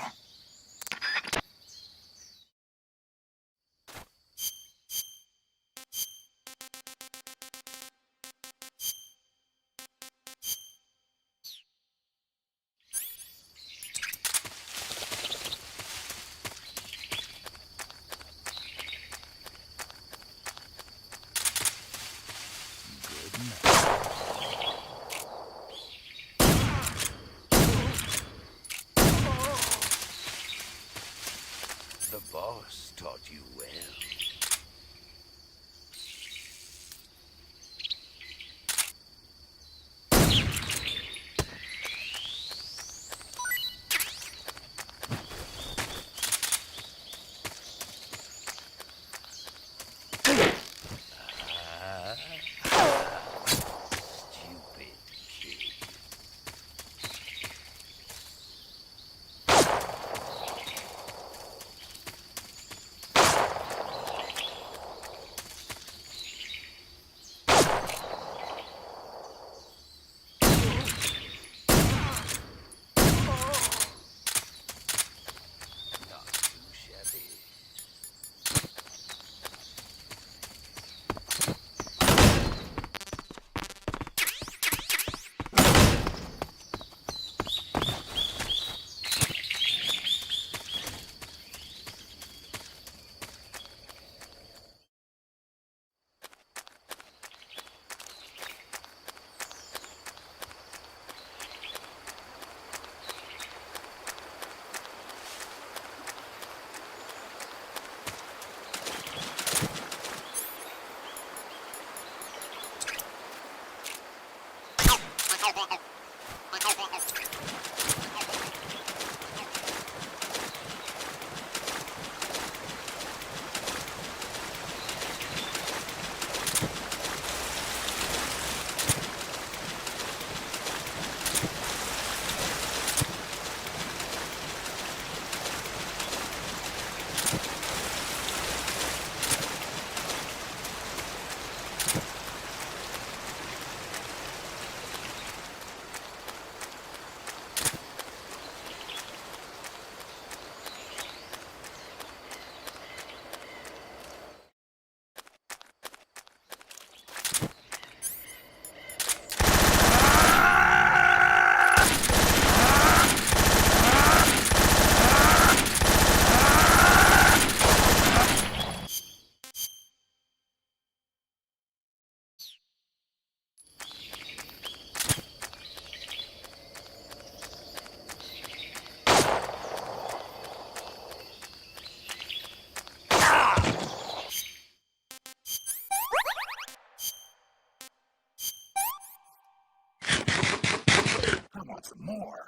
want for more.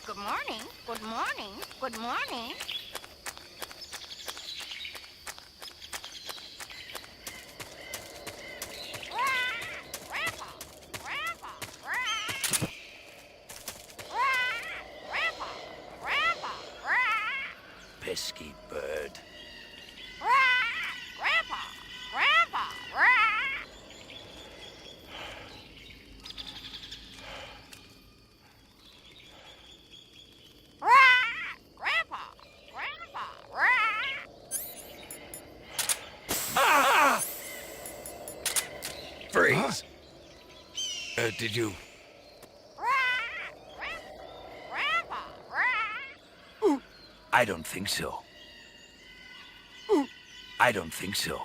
Good morning, good morning, good morning. Pesky bird. Grandpa, Grandpa, Grandpa, Grandpa, Freeze! Did you... I don't think so. I don't think so.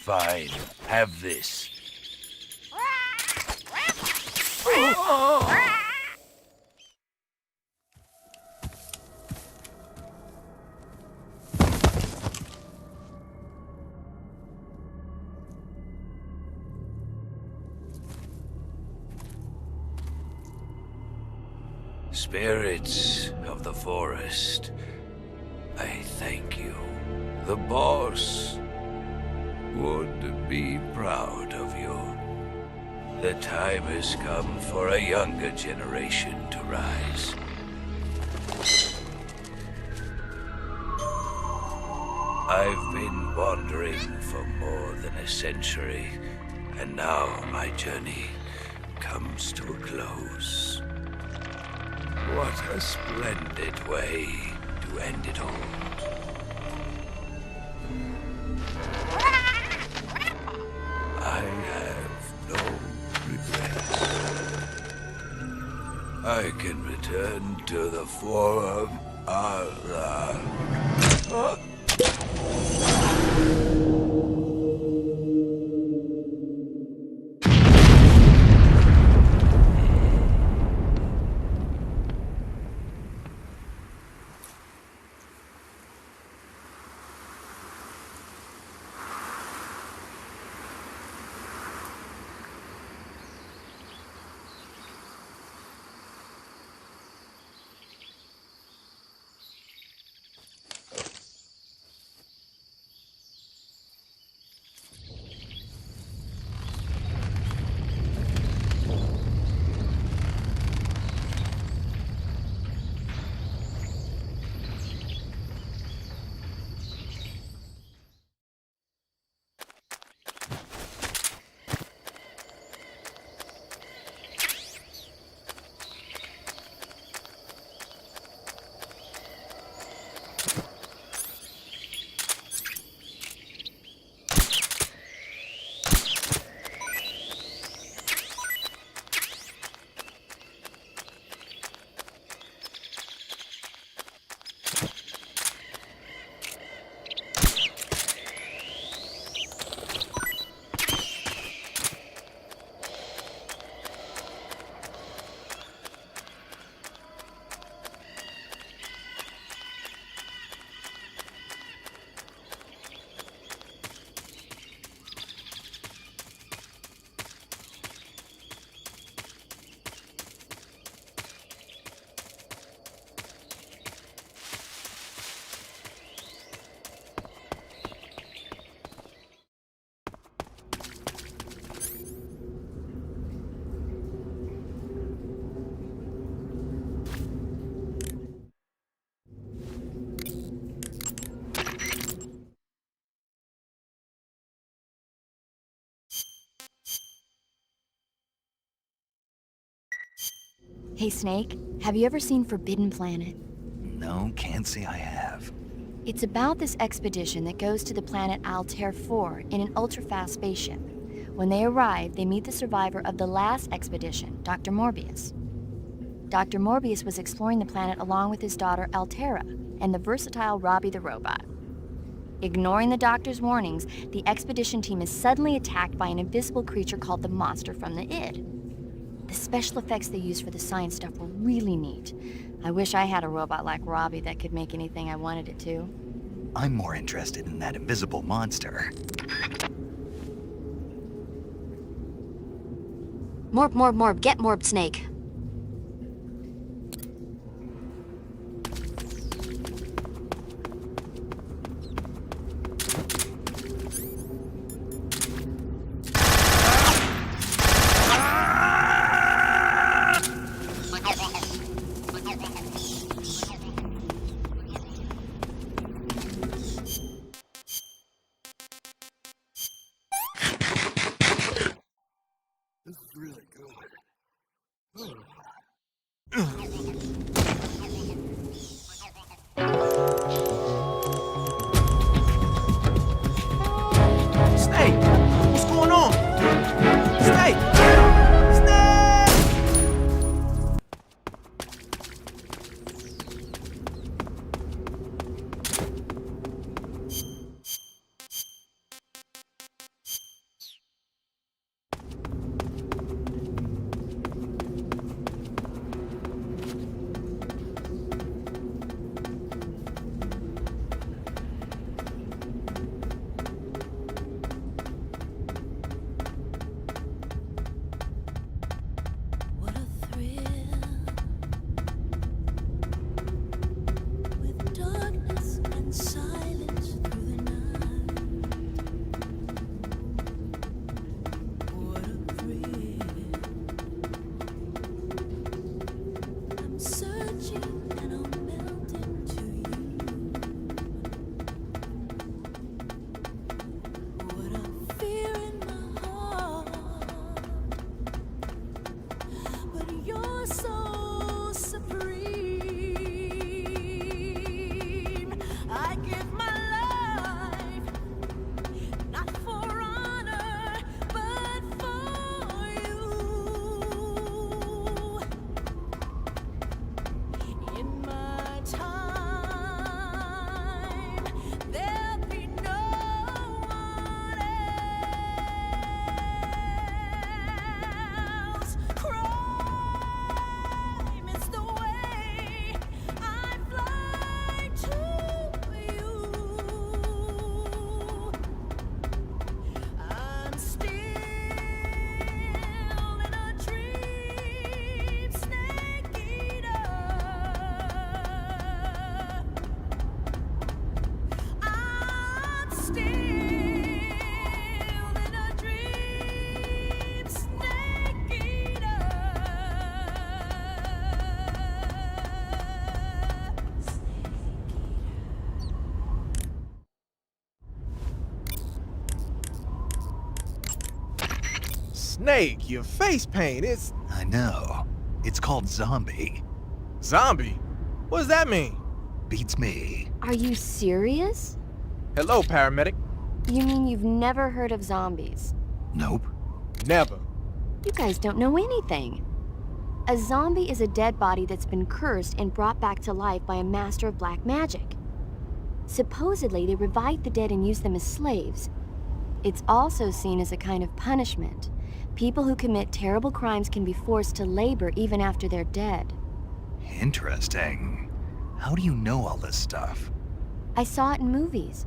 Fine. Have this. Spirits of the forest, I thank you. The boss would be proud of you. The time has come for a younger generation to rise. I've been wandering for more than a century, and now my journey comes to a close. What a splendid way to end it all. I have no regrets. I can return to the form of the... Hey, Snake, have you ever seen Forbidden Planet? No, can't say I have. It's about this expedition that goes to the planet Altair 4 in an ultra-fast spaceship. When they arrive, they meet the survivor of the last expedition, Dr. Morbius. Dr. Morbius was exploring the planet along with his daughter Altera and the versatile Robbie the robot. Ignoring the doctor's warnings, the expedition team is suddenly attacked by an invisible creature called the Monster from the Id. The special effects they used for the science stuff were really neat. I wish I had a robot like Robbie that could make anything I wanted it to. I'm more interested in that invisible monster. Morb, get Morb, Snake. This is really good. Snake! What's going on? Snake! Snake! Snake, your face paint, it's... I know. It's called Zombie. Zombie? What does that mean? Beats me. Are you serious? Hello, paramedic. You mean you've never heard of zombies? Nope. Never. You guys don't know anything. A zombie is a dead body that's been cursed and brought back to life by a master of black magic. Supposedly, they revive the dead and use them as slaves. It's also seen as a kind of punishment. People who commit terrible crimes can be forced to labor even after they're dead. Interesting. How do you know all this stuff? I saw it in movies.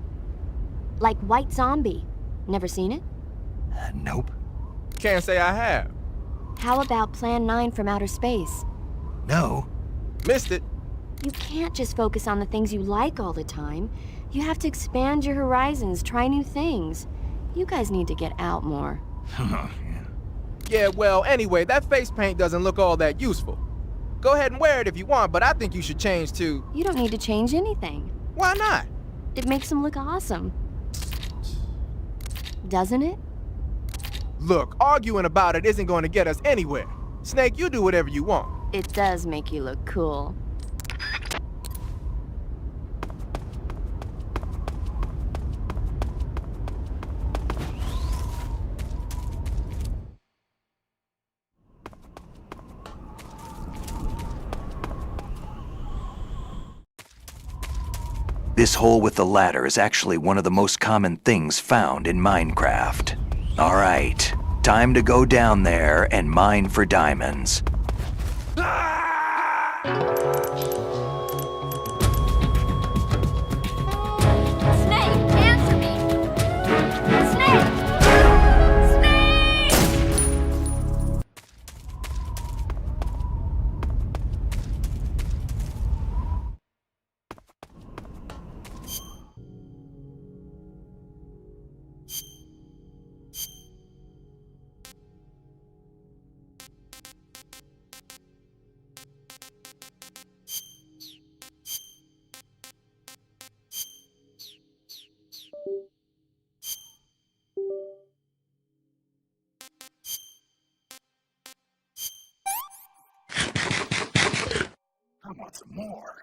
Like White Zombie. Never seen it? Nope. Can't say I have. How about Plan 9 from Outer Space? No. Missed it. You can't just focus on the things you like all the time. You have to expand your horizons, try new things. You guys need to get out more. Yeah, well, anyway, that face paint doesn't look all that useful. Go ahead and wear it if you want, but I think you should change to... You don't need to change anything. Why not? It makes them look awesome. Doesn't it? Look, arguing about it isn't going to get us anywhere. Snake, you do whatever you want. It does make you look cool. This hole with the ladder is actually one of the most common things found in Minecraft. Alright, time to go down there and mine for diamonds. Snake, answer me! Snake! I want some more.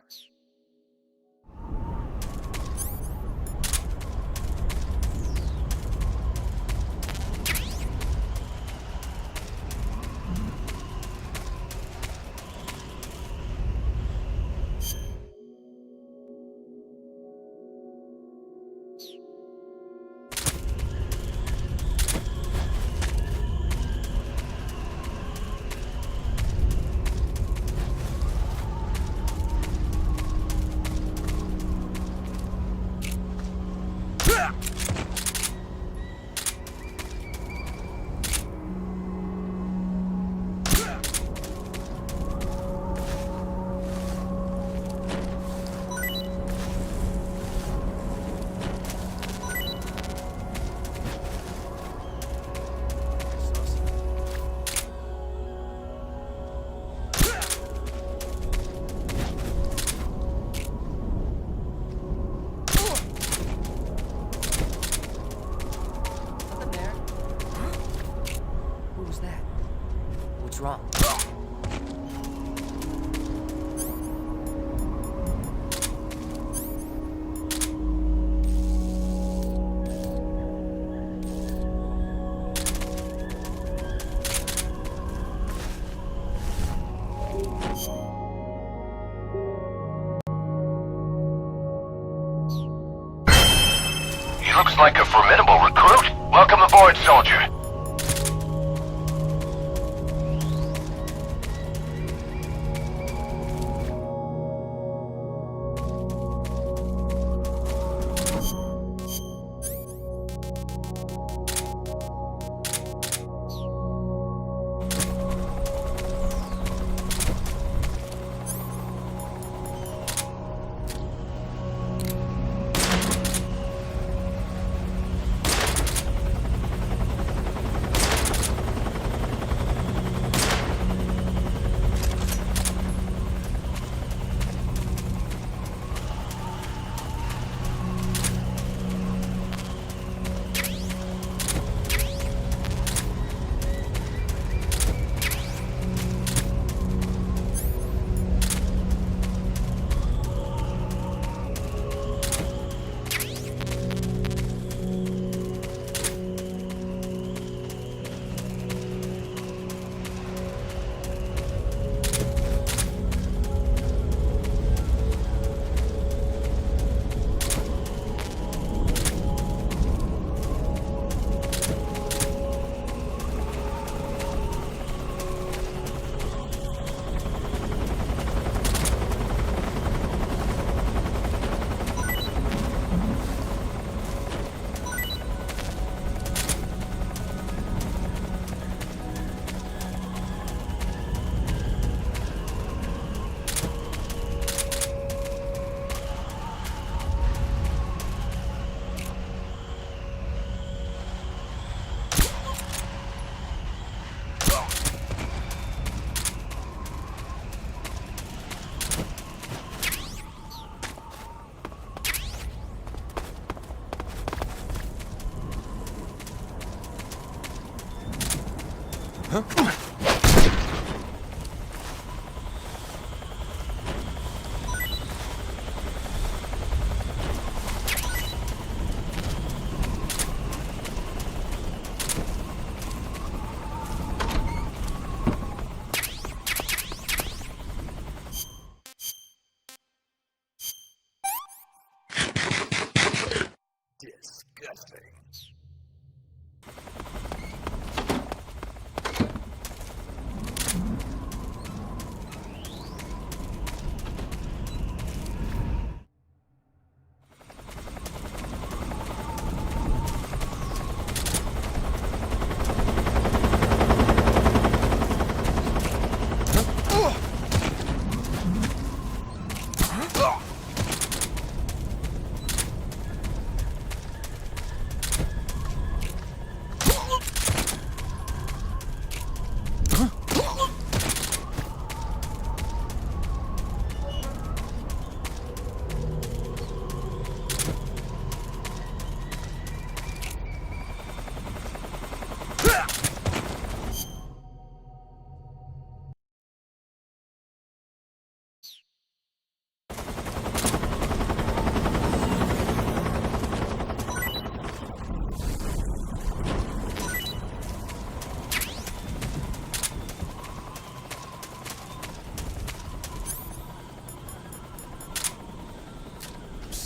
What's wrong? He looks like a formidable recruit. Welcome aboard, soldier.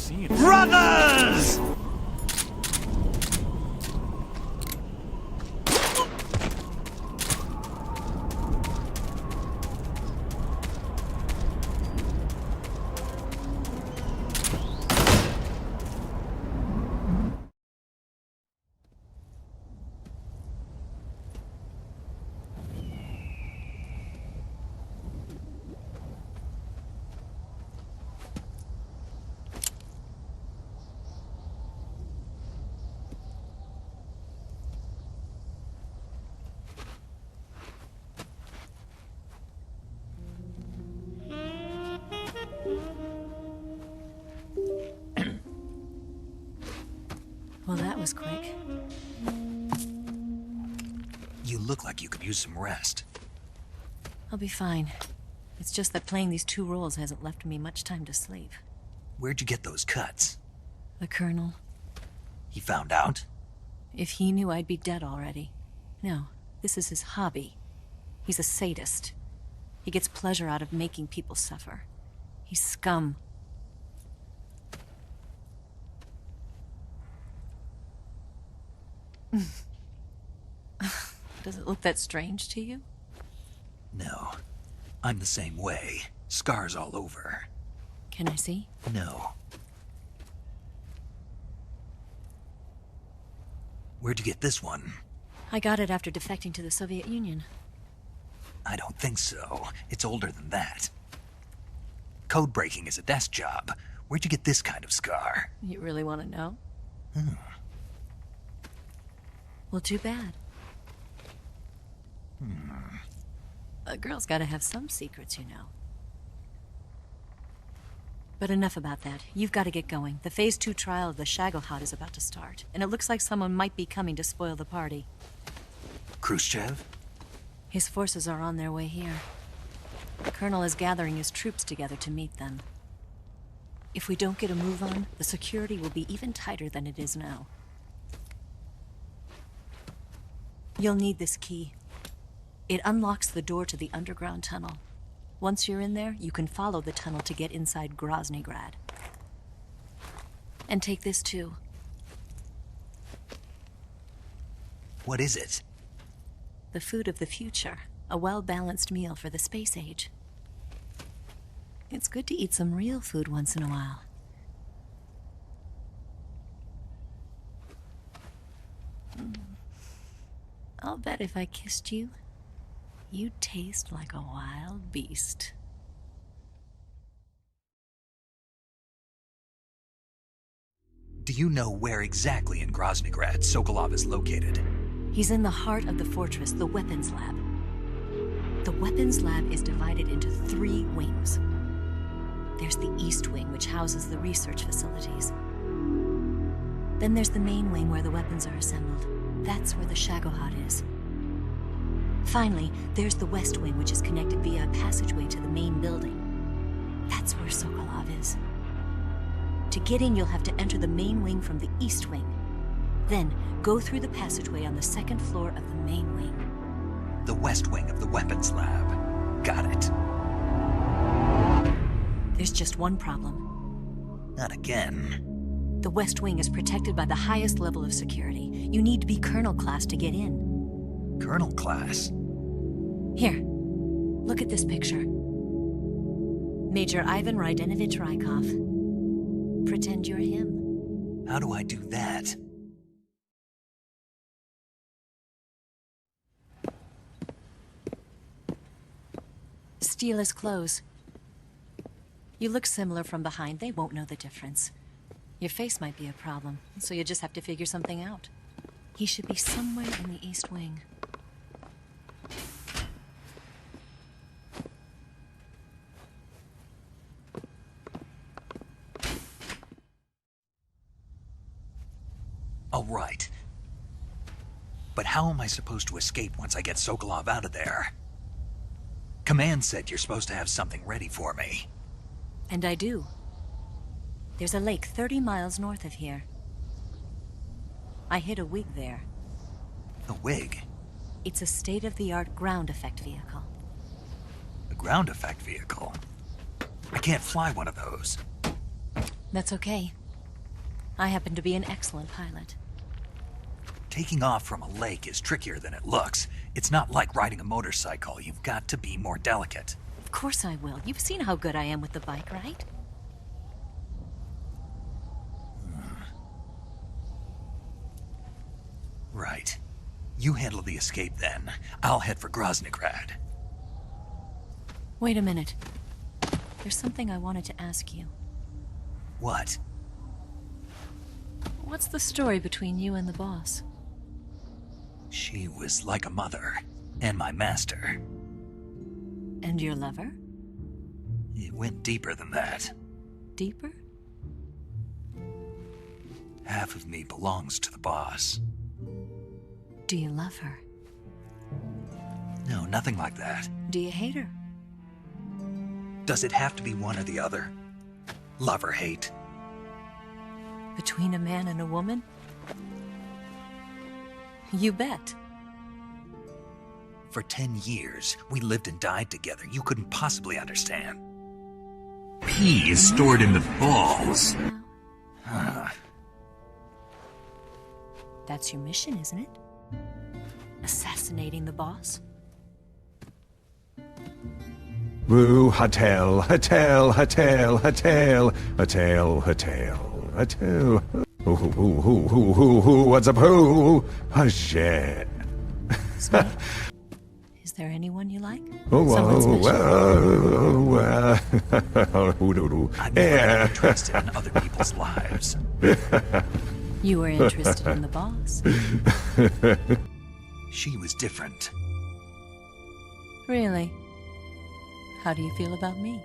seeing. Brothers! Well, that was quick. You look like you could use some rest. I'll be fine. It's just that playing these two roles hasn't left me much time to sleep. Where'd you get those cuts? The Colonel. He found out? If he knew, I'd be dead already. No, this is his hobby. He's a sadist. He gets pleasure out of making people suffer. He's scum. Does it look that strange to you? No. I'm the same way. Scars all over. Can I see? No. Where'd you get this one? I got it after defecting to the Soviet Union. I don't think so. It's older than that. Code breaking is a desk job. Where'd you get this kind of scar? You really want to know? Hmm. Well, too bad. A girl's gotta have some secrets, you know. But enough about that. You've got to get going. The Phase 2 trial of the Shagohod is about to start, and it looks like someone might be coming to spoil the party. Khrushchev? His forces are on their way here. The Colonel is gathering his troops together to meet them. If we don't get a move on, the security will be even tighter than it is now. You'll need this key. It unlocks the door to the underground tunnel. Once you're in there, you can follow the tunnel to get inside Groznygrad. And take this too. What is it? The food of the future. A well-balanced meal for the space age. It's good to eat some real food once in a while. I'll bet if I kissed you, you'd taste like a wild beast. Do you know where exactly in Groznygrad Sokolov is located? He's in the heart of the fortress, the weapons lab. The weapons lab is divided into 3 wings. There's the East Wing, which houses the research facilities. Then there's the main wing where the weapons are assembled. That's where the Shagohod is. Finally, there's the West Wing, which is connected via a passageway to the main building. That's where Sokolov is. To get in, you'll have to enter the main wing from the East Wing. Then, go through the passageway on the 2nd floor of the main wing. The West Wing of the weapons lab. Got it. There's just one problem. Not again. The West Wing is protected by the highest level of security. You need to be Colonel class to get in. Colonel class? Here, look at this picture. Major Ivan Rydenovich Rykov. Pretend you're him. How do I do that? Steal his clothes. You look similar from behind. They won't know the difference. Your face might be a problem, so you just have to figure something out. He should be somewhere in the East Wing. All right. But how am I supposed to escape once I get Sokolov out of there? Command said you're supposed to have something ready for me. And I do. There's a lake 30 miles north of here. I hid a wig there. A wig? It's a state-of-the-art ground effect vehicle. A ground effect vehicle? I can't fly one of those. That's okay. I happen to be an excellent pilot. Taking off from a lake is trickier than it looks. It's not like riding a motorcycle. You've got to be more delicate. Of course I will. You've seen how good I am with the bike, right? Right. You handle the escape then. I'll head for Groznygrad. Wait a minute. There's something I wanted to ask you. What? What's the story between you and the boss? She was like a mother, and my master. And your lover? It went deeper than that. Deeper? Half of me belongs to the boss. Do you love her? No, nothing like that. Do you hate her? Does it have to be one or the other? Love or hate? Between a man and a woman? You bet. For 10 years, we lived and died together. You couldn't possibly understand. P is stored in the balls. That's your mission, isn't it? Assassinating the boss? Woo, hotel, hotel, hotel, hotel, hotel, hotel, hotel. Who, what's up, who? Oh, shit. Snake, is there anyone you like? Oh, Someone special? I'm never interested in other people's lives. You were interested in the boss. She was different. Really? How do you feel about me?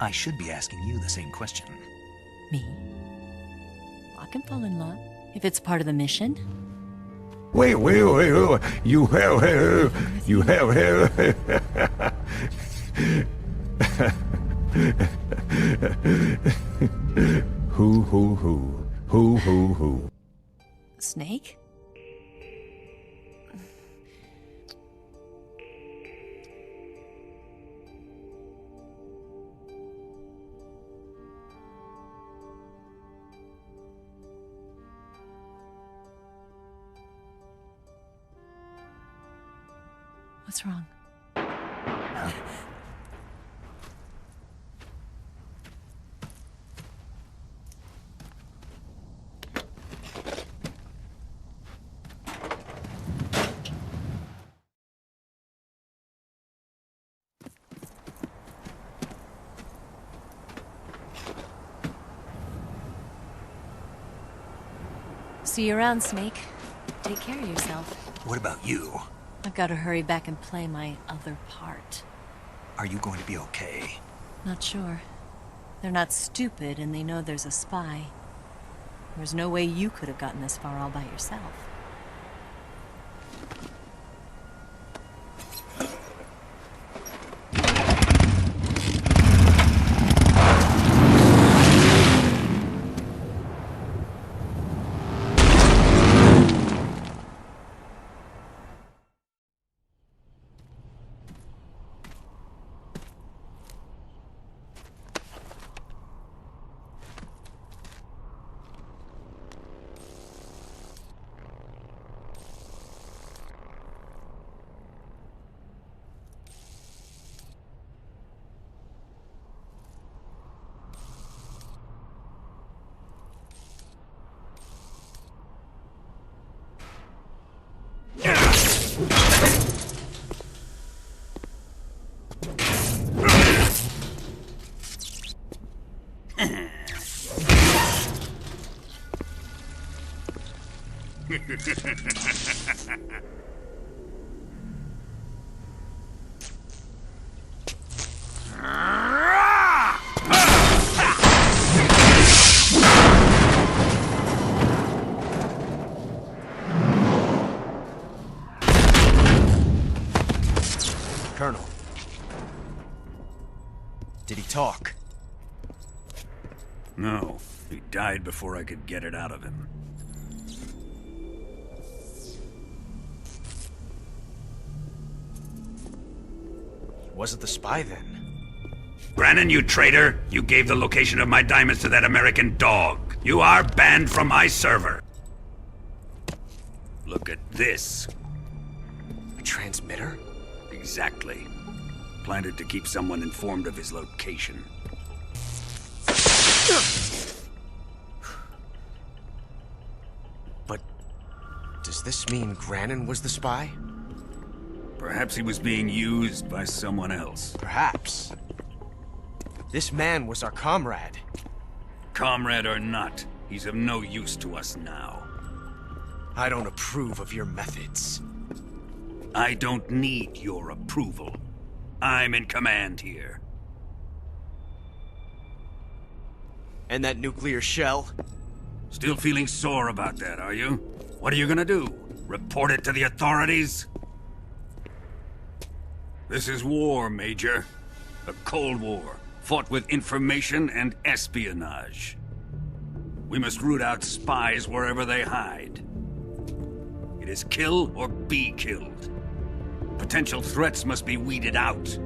I should be asking you the same question. Me? I can fall in love if it's part of the mission. Wait, you have, who? Snake? What's wrong? See you around, Snake. Take care of yourself. What about you? I've got to hurry back and play my other part. Are you going to be okay? Not sure. They're not stupid, and they know there's a spy. There's no way you could have gotten this far all by yourself. Colonel. Did he talk? No, he died before I could get it out of him. He wasn't the spy then. Brannon, you traitor! You gave the location of my diamonds to that American dog. You are banned from my server. Look at this. A transmitter? Exactly. Planted to keep someone informed of his location. But does this mean Brannon was the spy? Perhaps he was being used by someone else. Perhaps. This man was our comrade. Comrade or not, he's of no use to us now. I don't approve of your methods. I don't need your approval. I'm in command here. And that nuclear shell? Still feeling sore about that, are you? What are you gonna do? Report it to the authorities? This is war, Major. A Cold War, fought with information and espionage. We must root out spies wherever they hide. It is kill or be killed. Potential threats must be weeded out.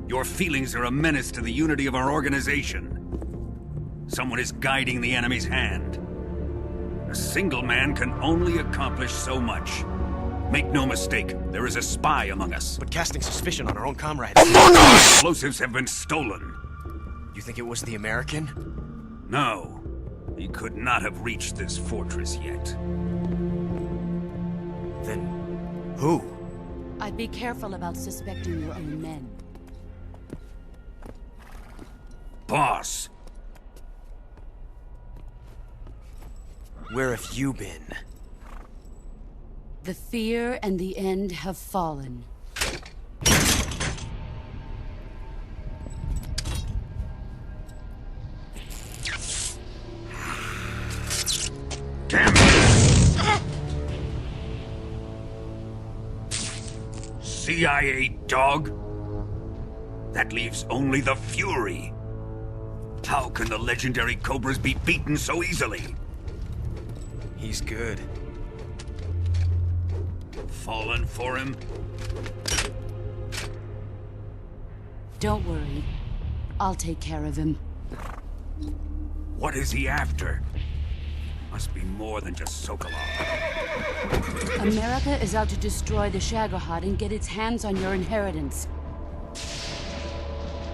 Your feelings are a menace to the unity of our organization. Someone is guiding the enemy's hand. A single man can only accomplish so much. Make no mistake, there is a spy among us. But casting suspicion on our own comrades... Explosives have been stolen. You think it was the American? No. He could not have reached this fortress yet. Then... who? I'd be careful about suspecting your own men. Boss! Where have you been? The fear and the end have fallen. Damn it! CIA dog? That leaves only the Fury. How can the legendary Cobras be beaten so easily? He's good. Fallen for him? Don't worry. I'll take care of him. What is he after? Must be more than just Sokolov. America is out to destroy the Shagohod and get its hands on your inheritance.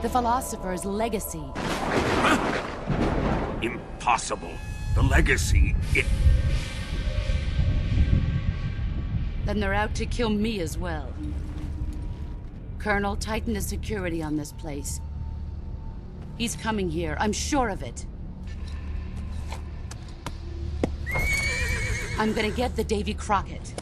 The Philosopher's legacy. Huh? Impossible. The legacy, it... Then they're out to kill me as well. Colonel, tighten the security on this place. He's coming here, I'm sure of it. I'm gonna get the Davy Crockett.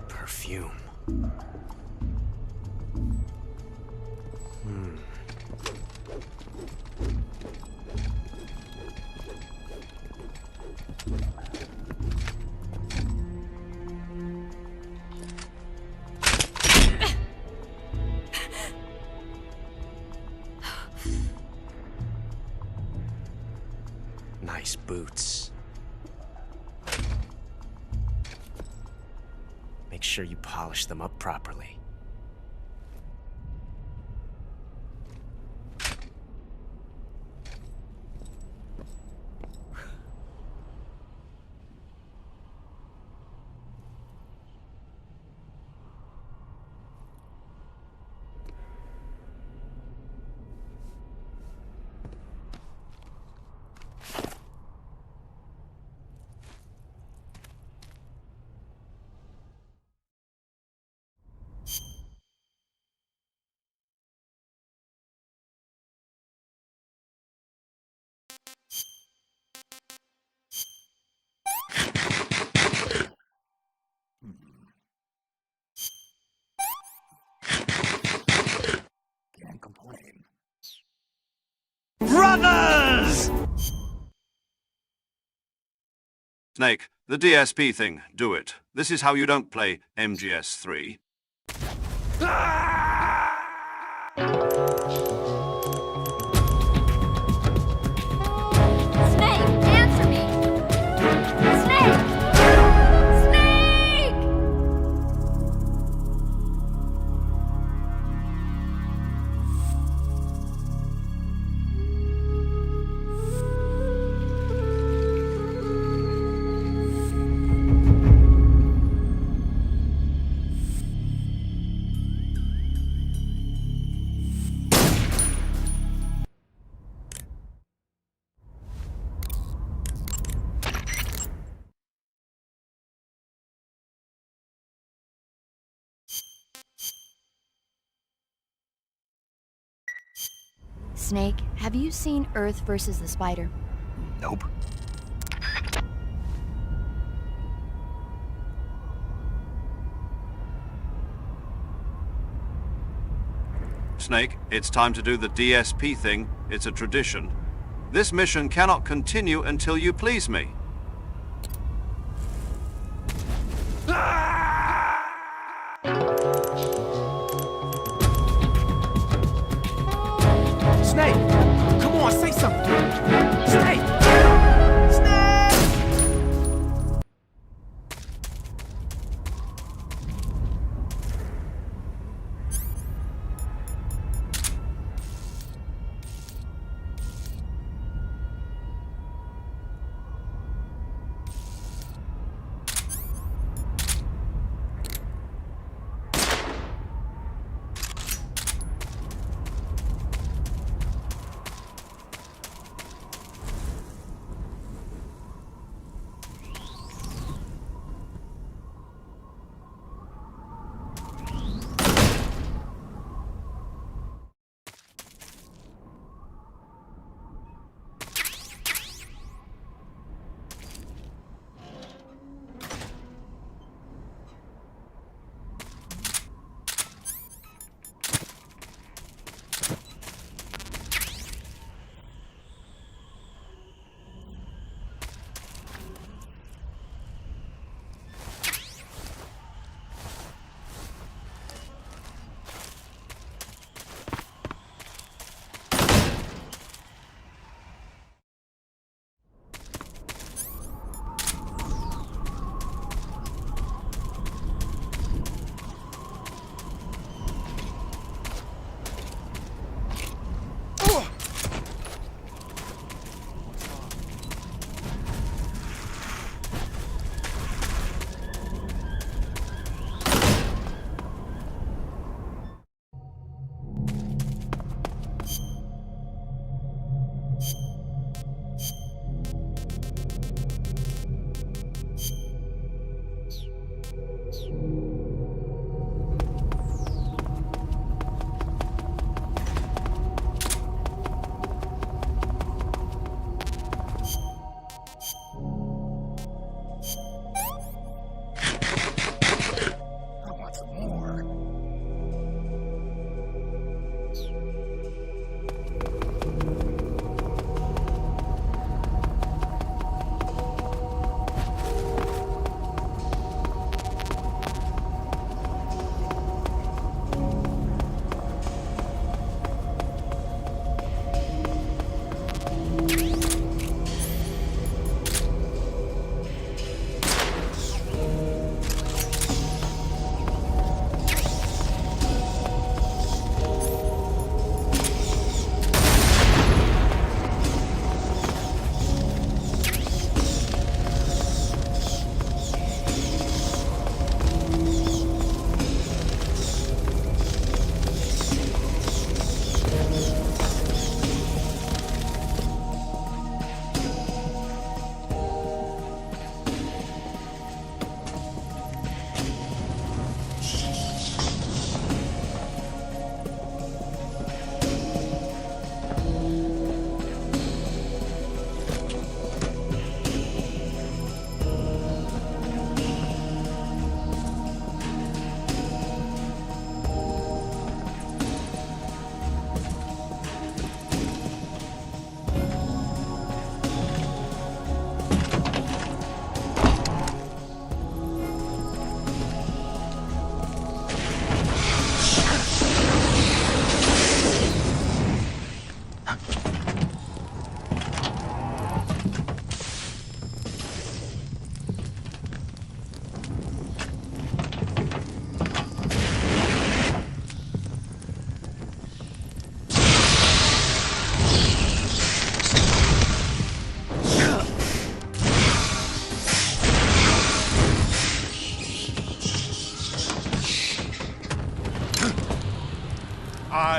Perfume. Nice boots. Make sure you polish them up properly. Snake, the DSP thing, do it. This is how you don't play MGS3. Snake, answer me! Snake! Snake! Snake, have you seen Earth versus the Spider? Nope. Snake, it's time to do the DSP thing. It's a tradition. This mission cannot continue until you please me. Snake! Come on, say something! Snake! Snake!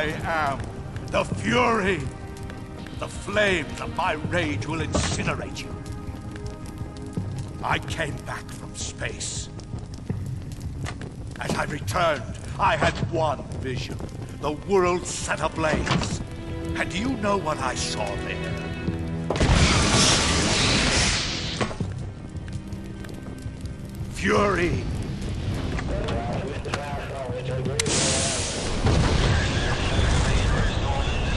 I am the Fury. The flames of my rage will incinerate you. I came back from space. As I returned, I had one vision. The world set ablaze. And do you know what I saw there? Fury.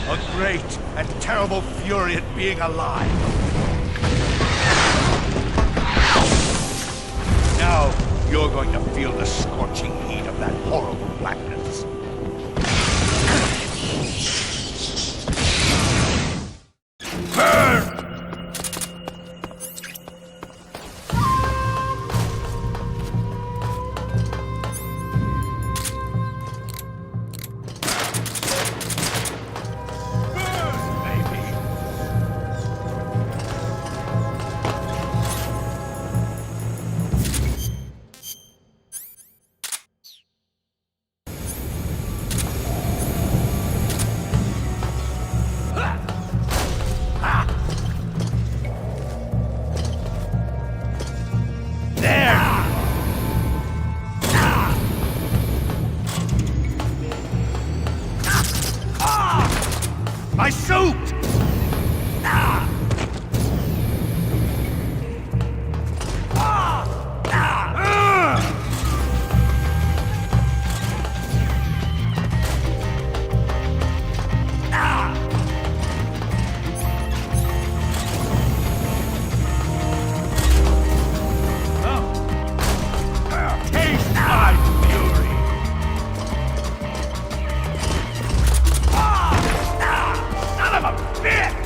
A great and terrible fury at being alive. Now, you're going to feel the scorching heat of that horrible blackness. Burn! My suit! Taste my fury! Son of a bitch!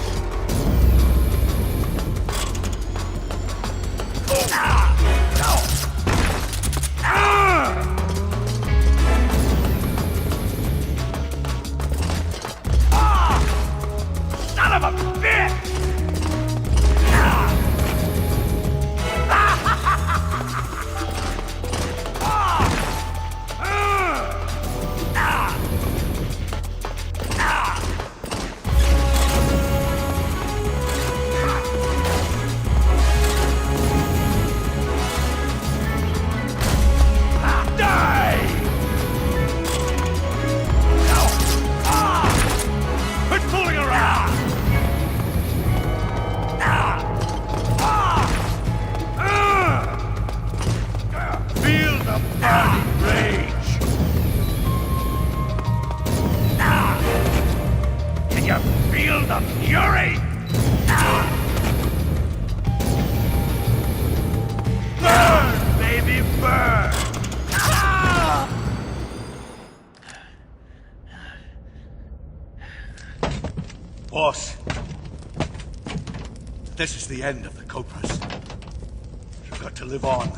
Son of a bitch! Quit fooling around! Feel the burning rage! Can you feel the fury? Burn, baby, burn! Boss, this is the end of the Cobras. You've got to live on.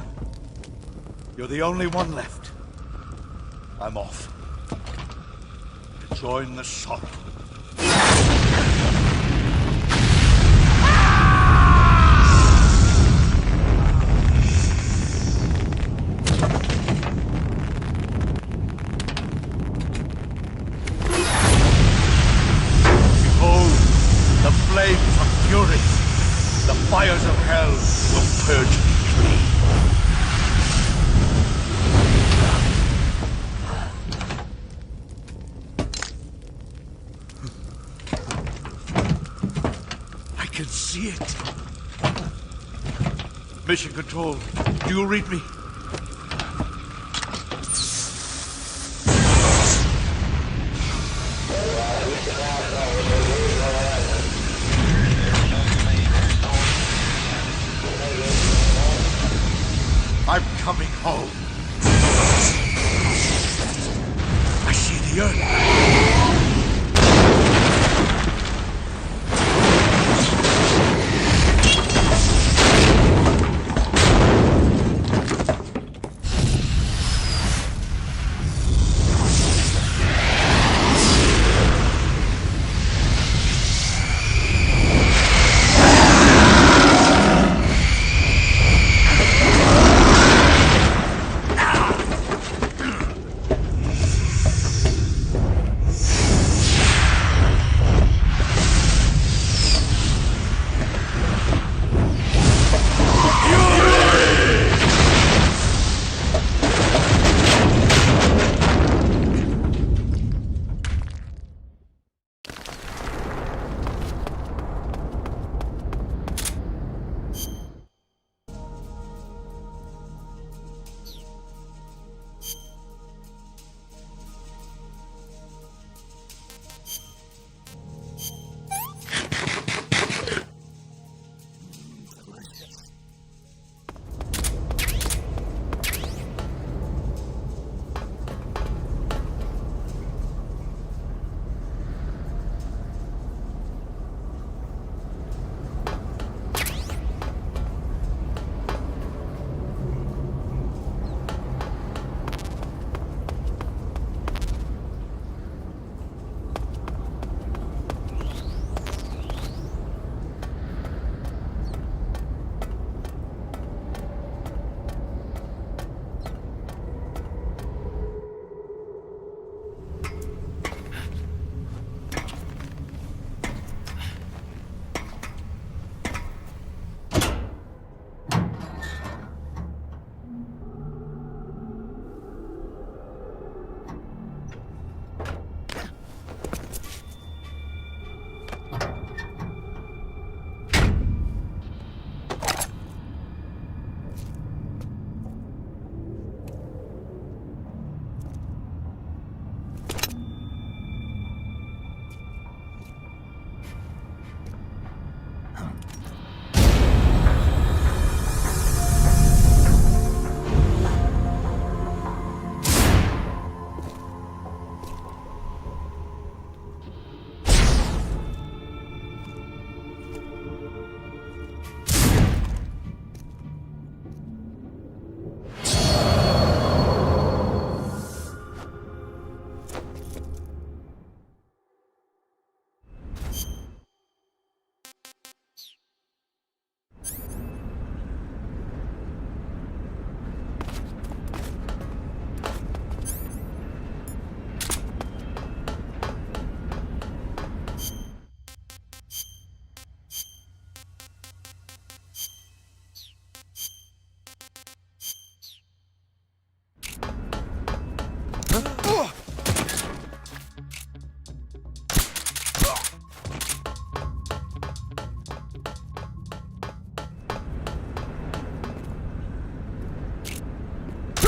You're the only one left. I'm off. To join the sorrow. Behold, the flames of fury. The fires of hell will purge me clean. I can see it. Mission Control, do you read me? I'm coming home. I see the Earth.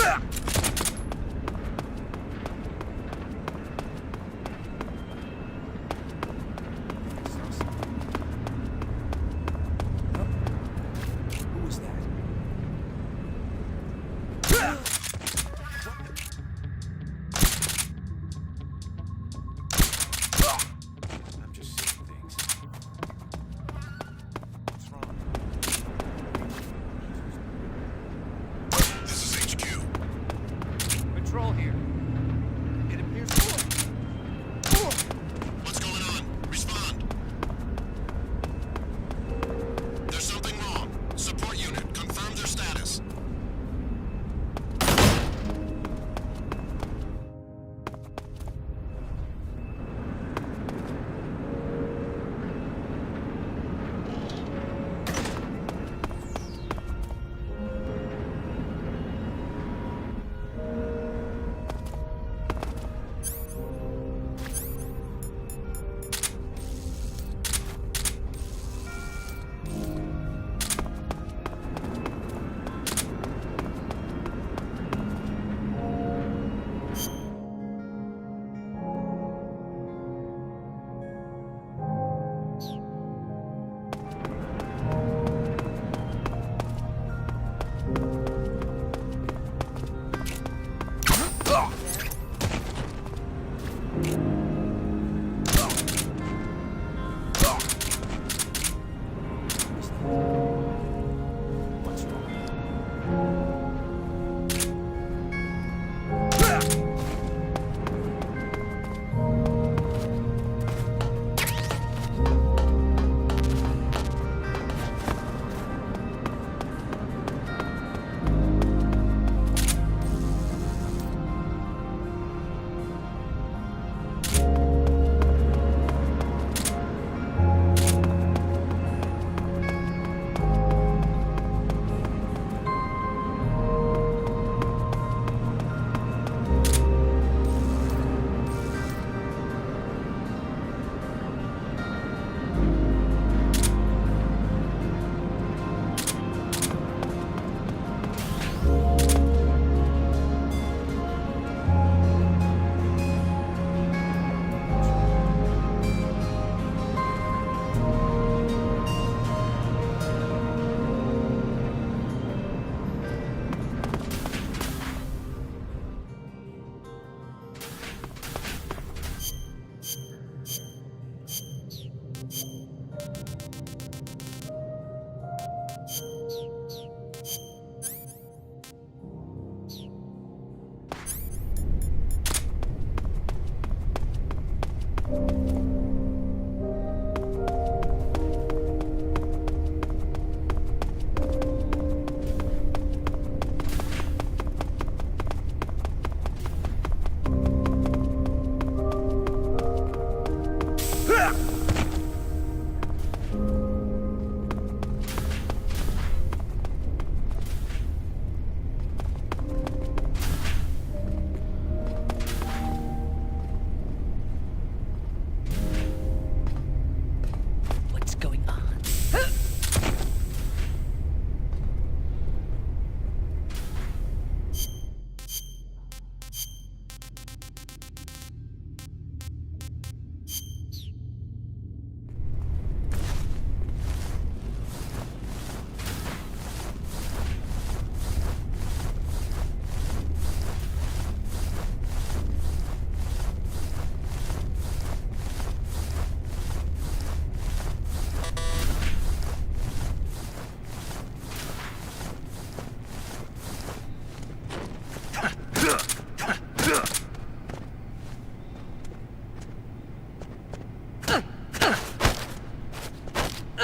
Who was that? I'm just seeing things. What's wrong? This is HQ. Patrol here. It appears. What's going on? Respond. There's something wrong. Support unit, confirm their status.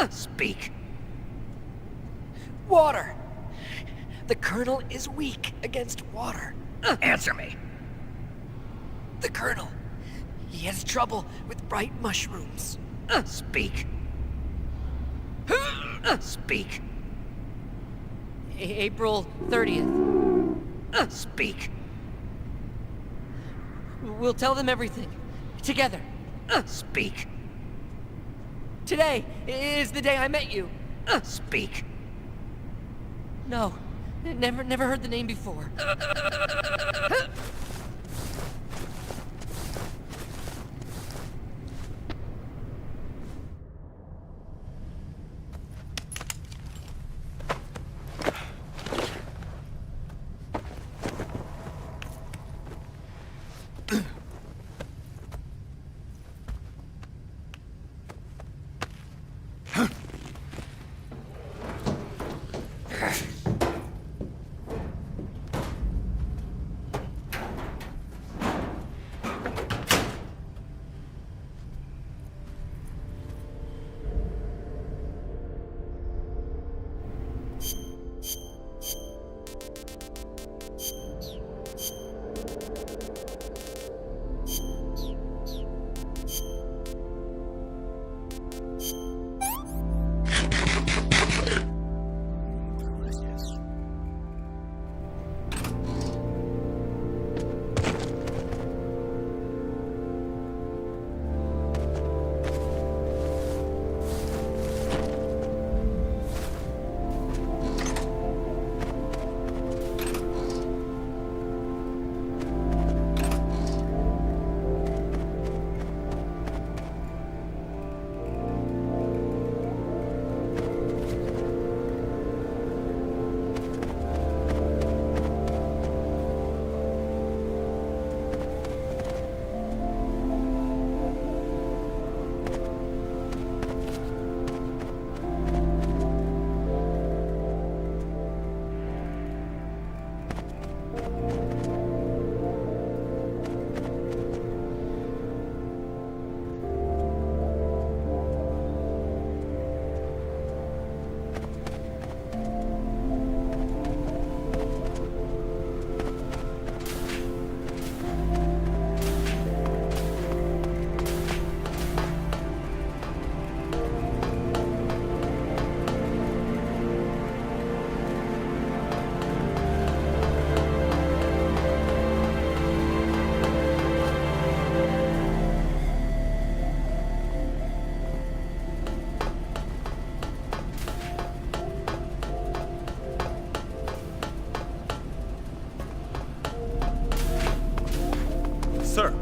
Speak. Water! The Colonel is weak against water. Answer me. The Colonel. He has trouble with bright mushrooms. Speak. Speak. April 30th. Speak. We'll tell them everything. Together. Speak. Today is the day I met you. Speak. No. Never heard the name before. Sir.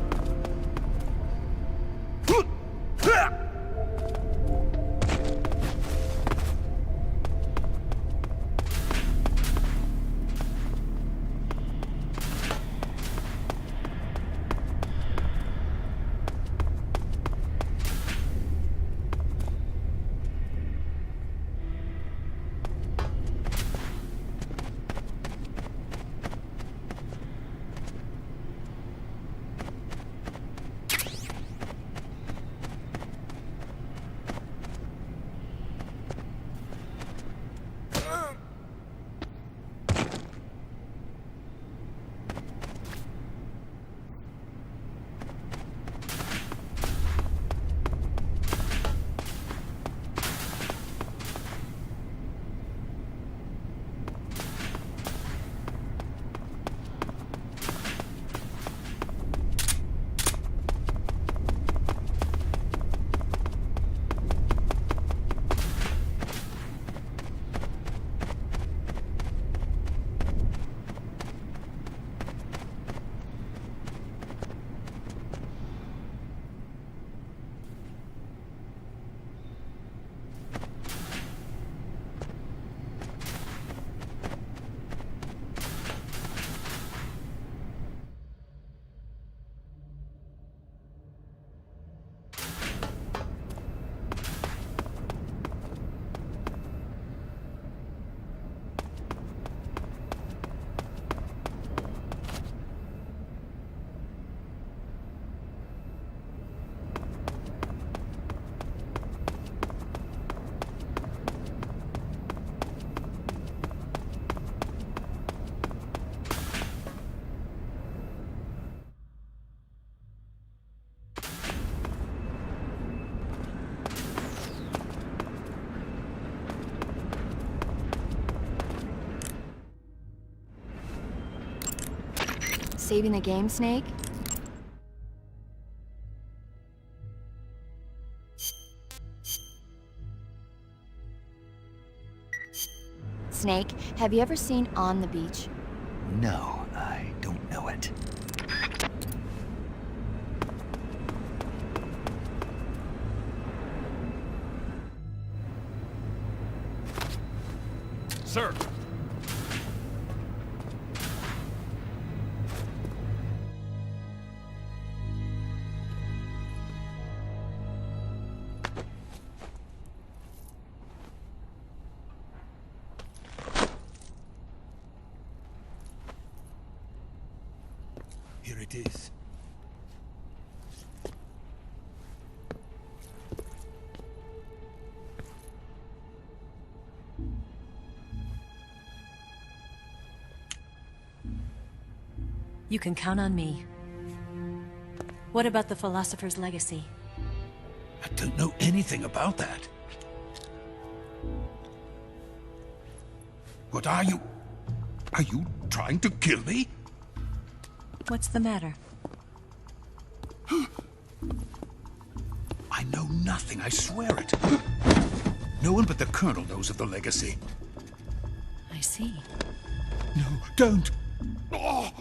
Saving the game, Snake? Snake, have you ever seen On the Beach? No, I don't know it. Sir! Here it is. You can count on me. What about the philosopher's legacy? I don't know anything about that. What are you? Are you trying to kill me? What's the matter? I know nothing, I swear it. No one but the Colonel knows of the legacy. I see. No, don't! Oh.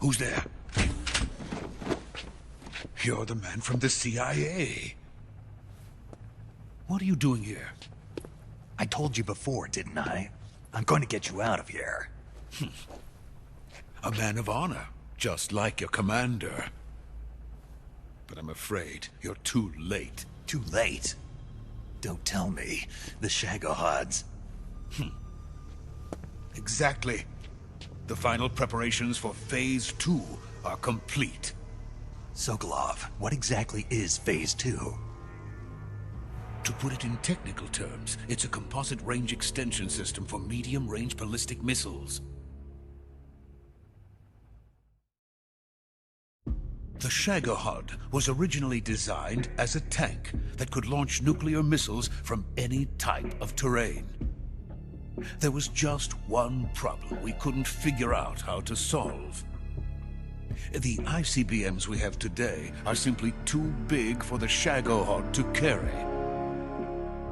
Who's there? You're the man from the CIA. What are you doing here? I told you before, didn't I? I'm going to get you out of here. A man of honor, just like your commander. But I'm afraid you're too late. Too late? Don't tell me. The Shagohods. Exactly. The final preparations for Phase 2 are complete. Sokolov, what exactly is Phase 2? To put it in technical terms, it's a composite range extension system for medium-range ballistic missiles. The Shagohod was originally designed as a tank that could launch nuclear missiles from any type of terrain. There was just one problem we couldn't figure out how to solve. The ICBMs we have today are simply too big for the Shagohod to carry.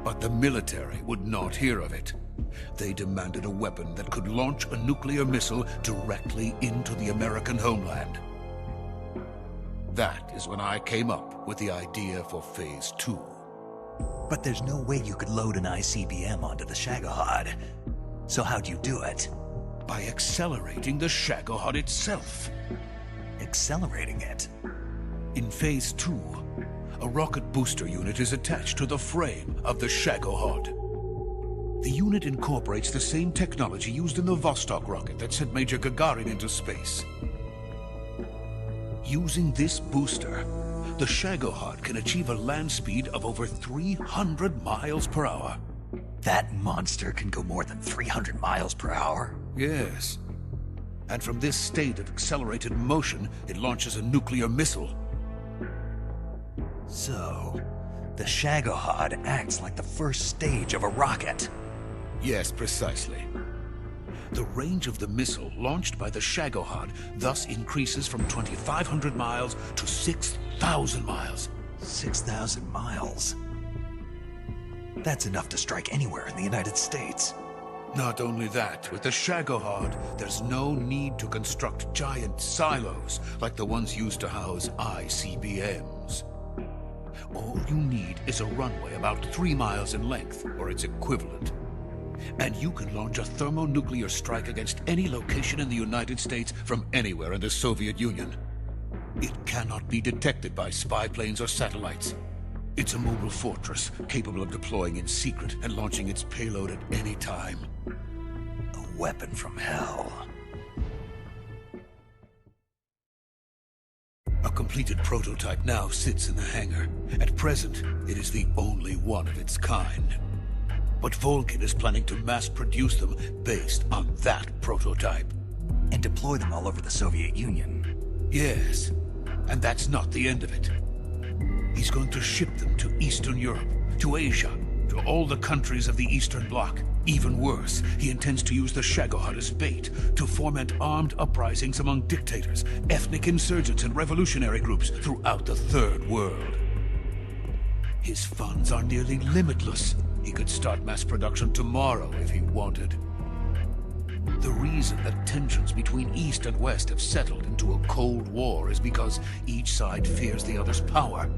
But the military would not hear of it. They demanded a weapon that could launch a nuclear missile directly into the American homeland. That is when I came up with the idea for Phase 2. But there's no way you could load an ICBM onto the Shagohod. So how'd you do it? By accelerating the Shagohod itself. Accelerating it? In Phase 2, a rocket booster unit is attached to the frame of the Shagohod. The unit incorporates the same technology used in the Vostok rocket that sent Major Gagarin into space. Using this booster, the Shagohod can achieve a land speed of over 300 miles per hour. That monster can go more than 300 miles per hour? Yes. And from this state of accelerated motion, it launches a nuclear missile. So, the Shagohod acts like the first stage of a rocket. Yes, precisely. The range of the missile launched by the Shagohod thus increases from 2,500 miles to 6,000 miles. 6,000 miles? That's enough to strike anywhere in the United States. Not only that, with the Shagohod, there's no need to construct giant silos like the ones used to house ICBMs. All you need is a runway about 3 miles in length, or its equivalent. And you can launch a thermonuclear strike against any location in the United States from anywhere in the Soviet Union. It cannot be detected by spy planes or satellites. It's a mobile fortress, capable of deploying in secret and launching its payload at any time. A weapon from hell. A completed prototype now sits in the hangar. At present, it is the only one of its kind. But Vulcan is planning to mass-produce them based on that prototype. And deploy them all over the Soviet Union. Yes, and that's not the end of it. He's going to ship them to Eastern Europe, to Asia, to all the countries of the Eastern Bloc. Even worse, he intends to use the Shagohod as bait to foment armed uprisings among dictators, ethnic insurgents, and revolutionary groups throughout the Third World. His funds are nearly limitless. He could start mass production tomorrow if he wanted. The reason that tensions between East and West have settled into a Cold War is because each side fears the other's power.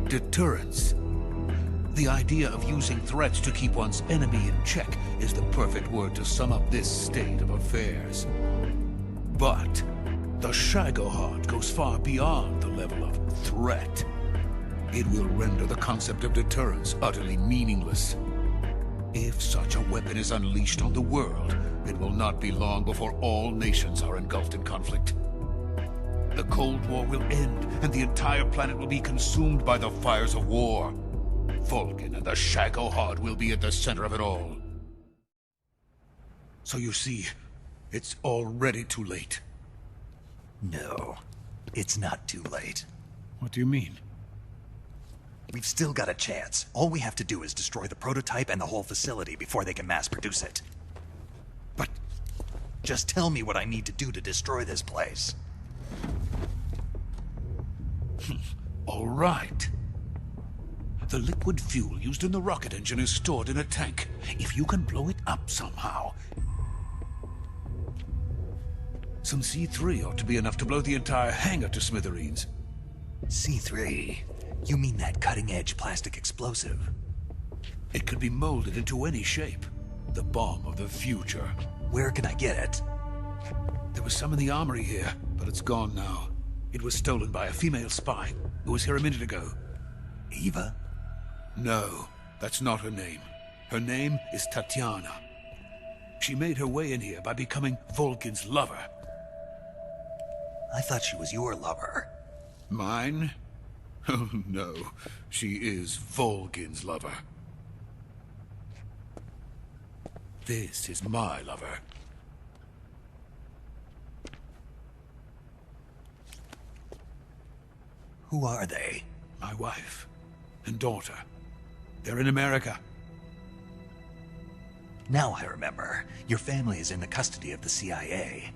Deterrence. The idea of using threats to keep one's enemy in check is the perfect word to sum up this state of affairs. But the Shagohod goes far beyond the level of threat. It will render the concept of deterrence utterly meaningless. If such a weapon is unleashed on the world, it will not be long before all nations are engulfed in conflict. The Cold War will end, and the entire planet will be consumed by the fires of war. Vulcan and the Shagohod will be at the center of it all. So you see, it's already too late. No, it's not too late. What do you mean? We've still got a chance. All we have to do is destroy the prototype and the whole facility before they can mass produce it. But just tell me what I need to do to destroy this place. All right. The liquid fuel used in the rocket engine is stored in a tank. If you can blow it up somehow... Some C3 ought to be enough to blow the entire hangar to smithereens. C3? You mean that cutting-edge plastic explosive? It could be molded into any shape. The bomb of the future. Where can I get it? There was some in the armory here, but it's gone now. It was stolen by a female spy who was here a minute ago. Eva? No, that's not her name. Her name is Tatiana. She made her way in here by becoming Vulcan's lover. I thought she was your lover. Mine? Oh no, she is Vulcan's lover. This is my lover. Who are they? My wife and daughter. They're in America. Now I remember. Your family is in the custody of the CIA.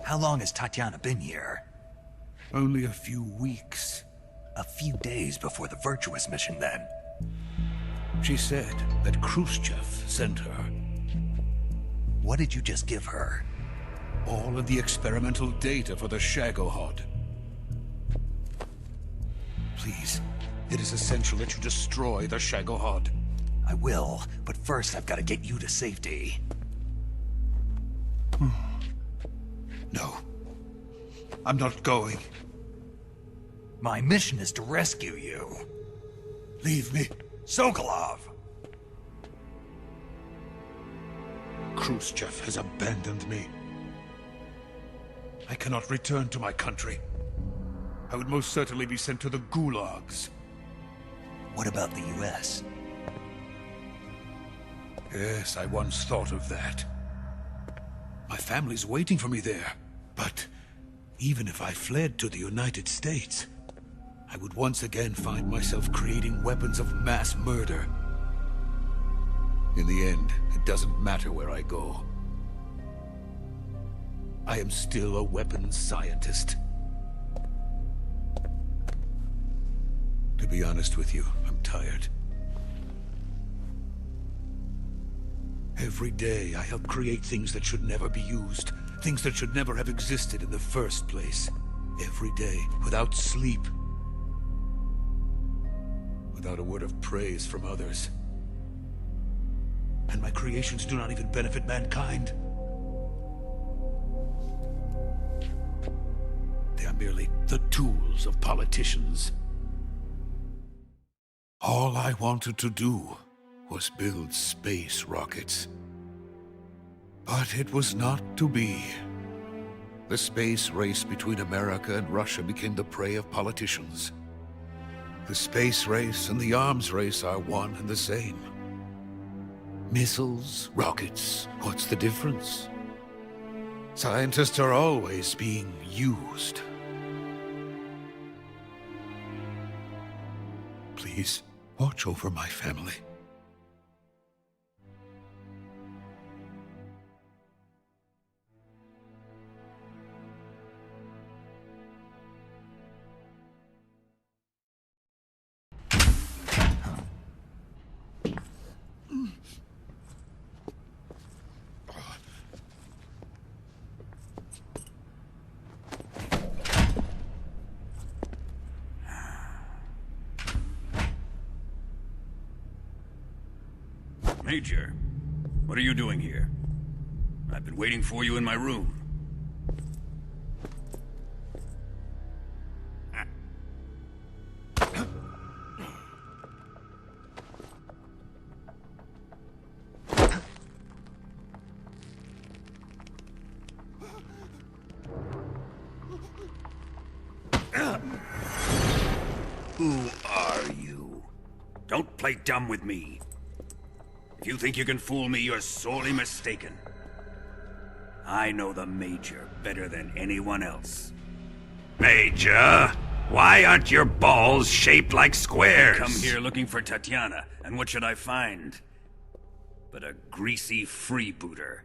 How long has Tatiana been here? Only a few weeks. A few days before the Virtuous mission, then. She said that Khrushchev sent her. What did you just give her? All of the experimental data for the Shagohod. Please, it is essential that you destroy the Shagohod. I will, but first I've got to get you to safety. No. I'm not going. My mission is to rescue you. Leave me. Sokolov! Khrushchev has abandoned me. I cannot return to my country. I would most certainly be sent to the gulags. What about the US? Yes, I once thought of that. My family's waiting for me there. But even if I fled to the United States, I would once again find myself creating weapons of mass murder. In the end, it doesn't matter where I go. I am still a weapons scientist. To be honest with you, I'm tired. Every day, I help create things that should never be used. Things that should never have existed in the first place. Every day, without sleep. Without a word of praise from others. And my creations do not even benefit mankind. They are merely the tools of politicians. All I wanted to do was build space rockets. But it was not to be. The space race between America and Russia became the prey of politicians. The space race and the arms race are one and the same. Missiles, rockets, what's the difference? Scientists are always being used. Please, watch over my family. Major, what are you doing here? I've been waiting for you in my room. Who are you? Don't play dumb with me. If you think you can fool me, you're sorely mistaken. I know the Major better than anyone else. Major, why aren't your balls shaped like squares? I come here looking for Tatiana, and what should I find? But a greasy freebooter.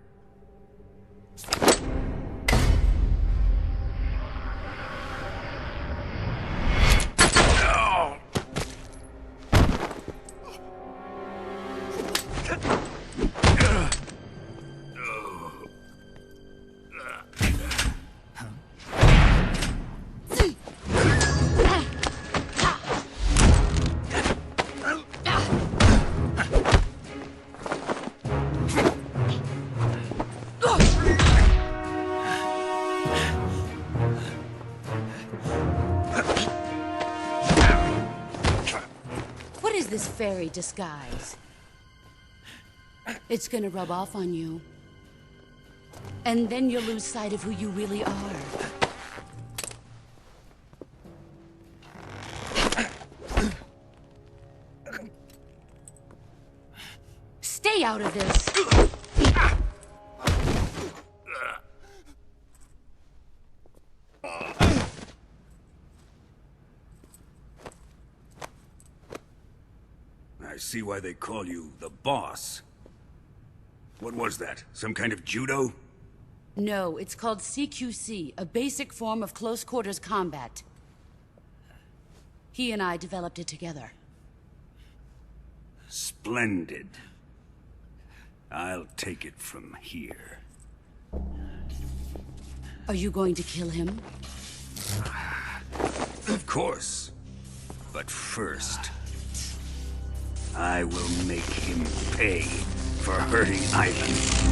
This fairy disguise. It's gonna rub off on you. And then you'll lose sight of who you really are. Stay out of this! I see why they call you the boss. What was that? Some kind of judo? No, it's called CQC, a basic form of close quarters combat. He and I developed it together. Splendid. I'll take it from here. Are you going to kill him? Of course. But first, I will make him pay for hurting Ivan.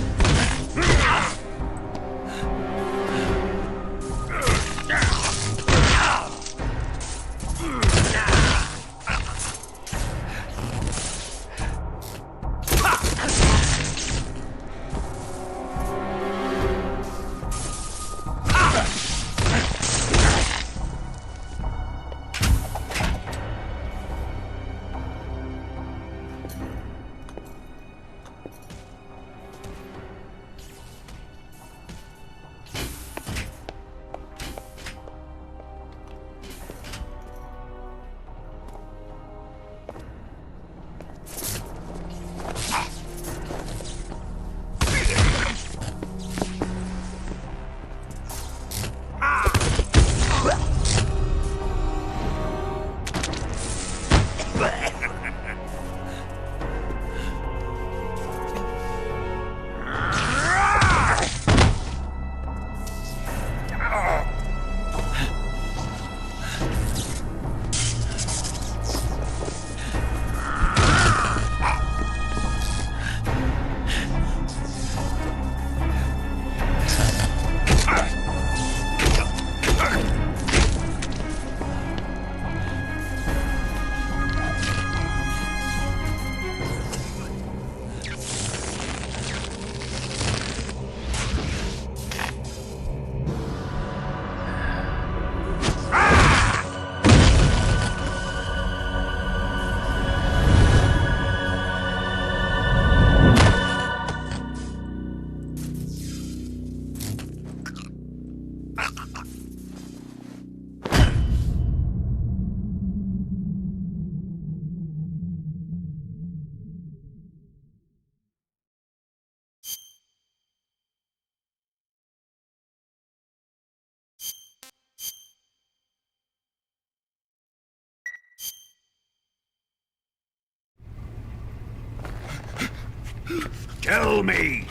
Tell me!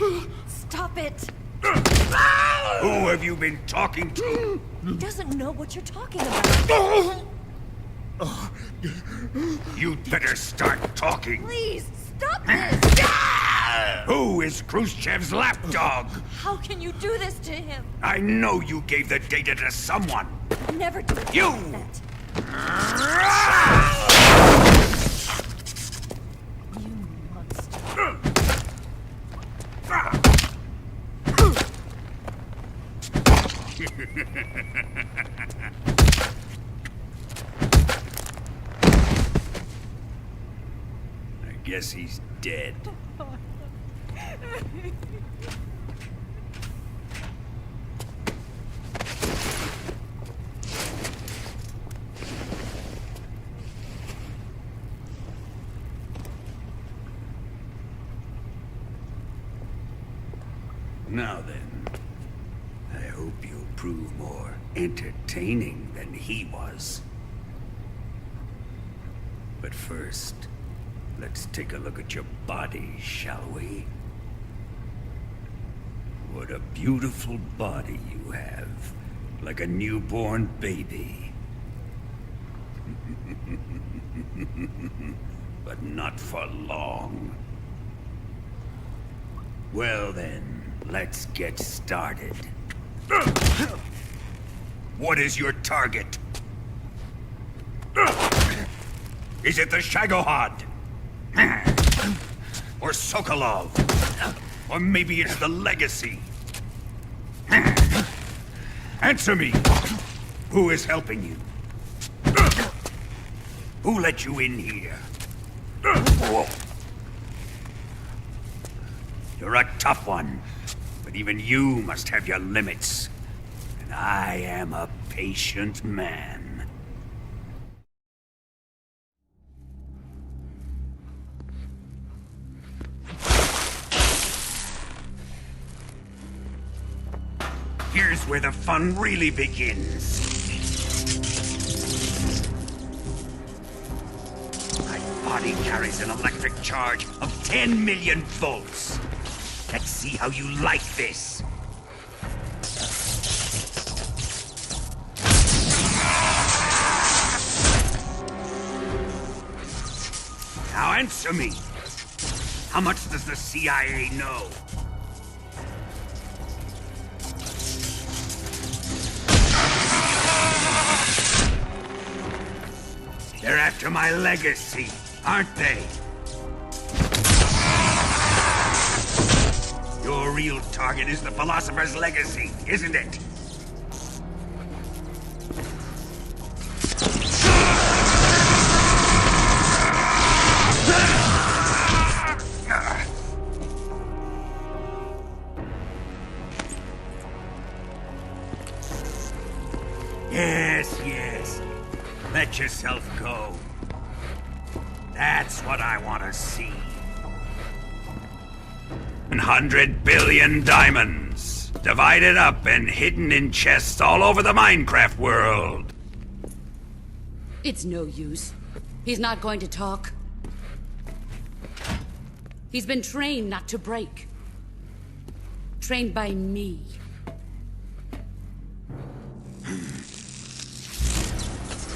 Stop it! Who have you been talking to? He doesn't know what you're talking about. You'd better start talking. Please, stop this! Who is Khrushchev's lapdog? How can you do this to him? I know you gave the data to someone. Never do You! that. You monster. I guess he's dead. Now then, I hope you'll prove more entertaining than he was. But first, let's take a look at your body, shall we? What a beautiful body you have, like a newborn baby. But not for long. Well then, let's get started. What is your target? Is it the Shagohod? Or Sokolov? Or maybe it's the Legacy? Answer me! Who is helping you? Who let you in here? You're a tough one, but even you must have your limits. And I am a patient man. Here's where the fun really begins. My body carries an electric charge of 10 million volts. Let's see how you like this. Now answer me. How much does the CIA know? They're after my legacy, aren't they? Your real target is the Philosopher's Legacy, isn't it? Yes, yes. Let yourself go. That's what I want to see. 100 billion diamonds, divided up and hidden in chests all over the Minecraft world. It's no use. He's not going to talk. He's been trained not to break. Trained by me.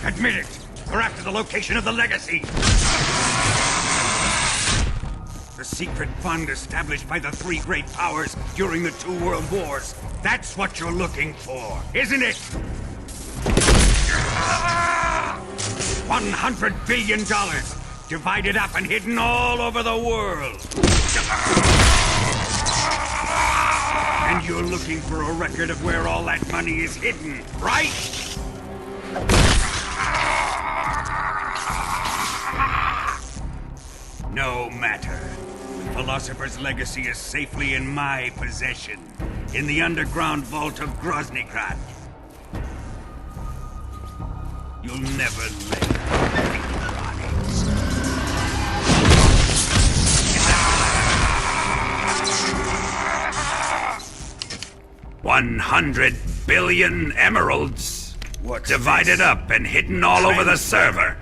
Admit it! We're after the location of the Legacy! The secret fund established by the three great powers during the 2 world wars. That's what you're looking for, isn't it? $100 billion, divided up and hidden all over the world. And you're looking for a record of where all that money is hidden, right? No matter. The Philosopher's Legacy is safely in my possession, in the underground vault of Groznygrad. You'll never lay on it. $100 billion emeralds, divided up and hidden all over the server.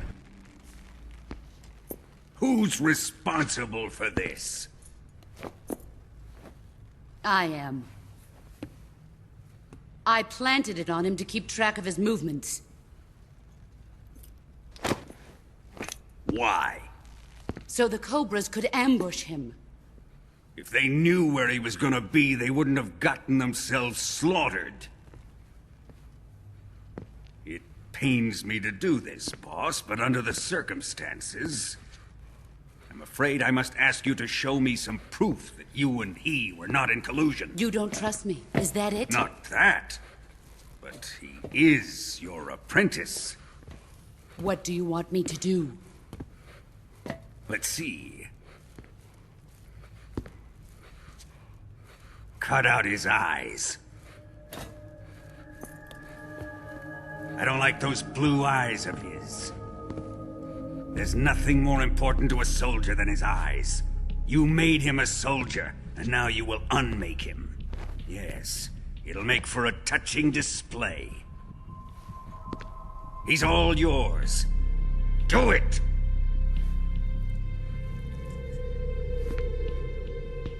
Who's responsible for this? I am. I planted it on him to keep track of his movements. Why? So the Cobras could ambush him. If they knew where he was gonna be, they wouldn't have gotten themselves slaughtered. It pains me to do this, boss, but under the circumstances, I'm afraid I must ask you to show me some proof that you and he were not in collusion. You don't trust me, is that it? Not that, but he is your apprentice. What do you want me to do? Let's see. Cut out his eyes. I don't like those blue eyes of his. There's nothing more important to a soldier than his eyes. You made him a soldier, and now you will unmake him. Yes, it'll make for a touching display. He's all yours. Do it!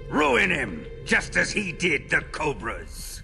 Ruin him, just as he did the Cobras.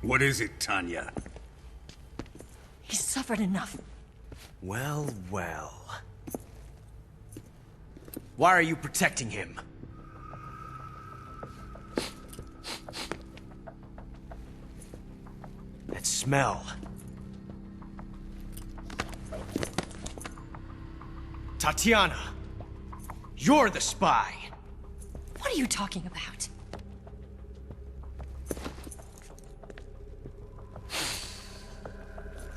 What is it, Tanya? He's suffered enough. Well, well. Why are you protecting him? That smell. Tatiana! You're the spy! What are you talking about?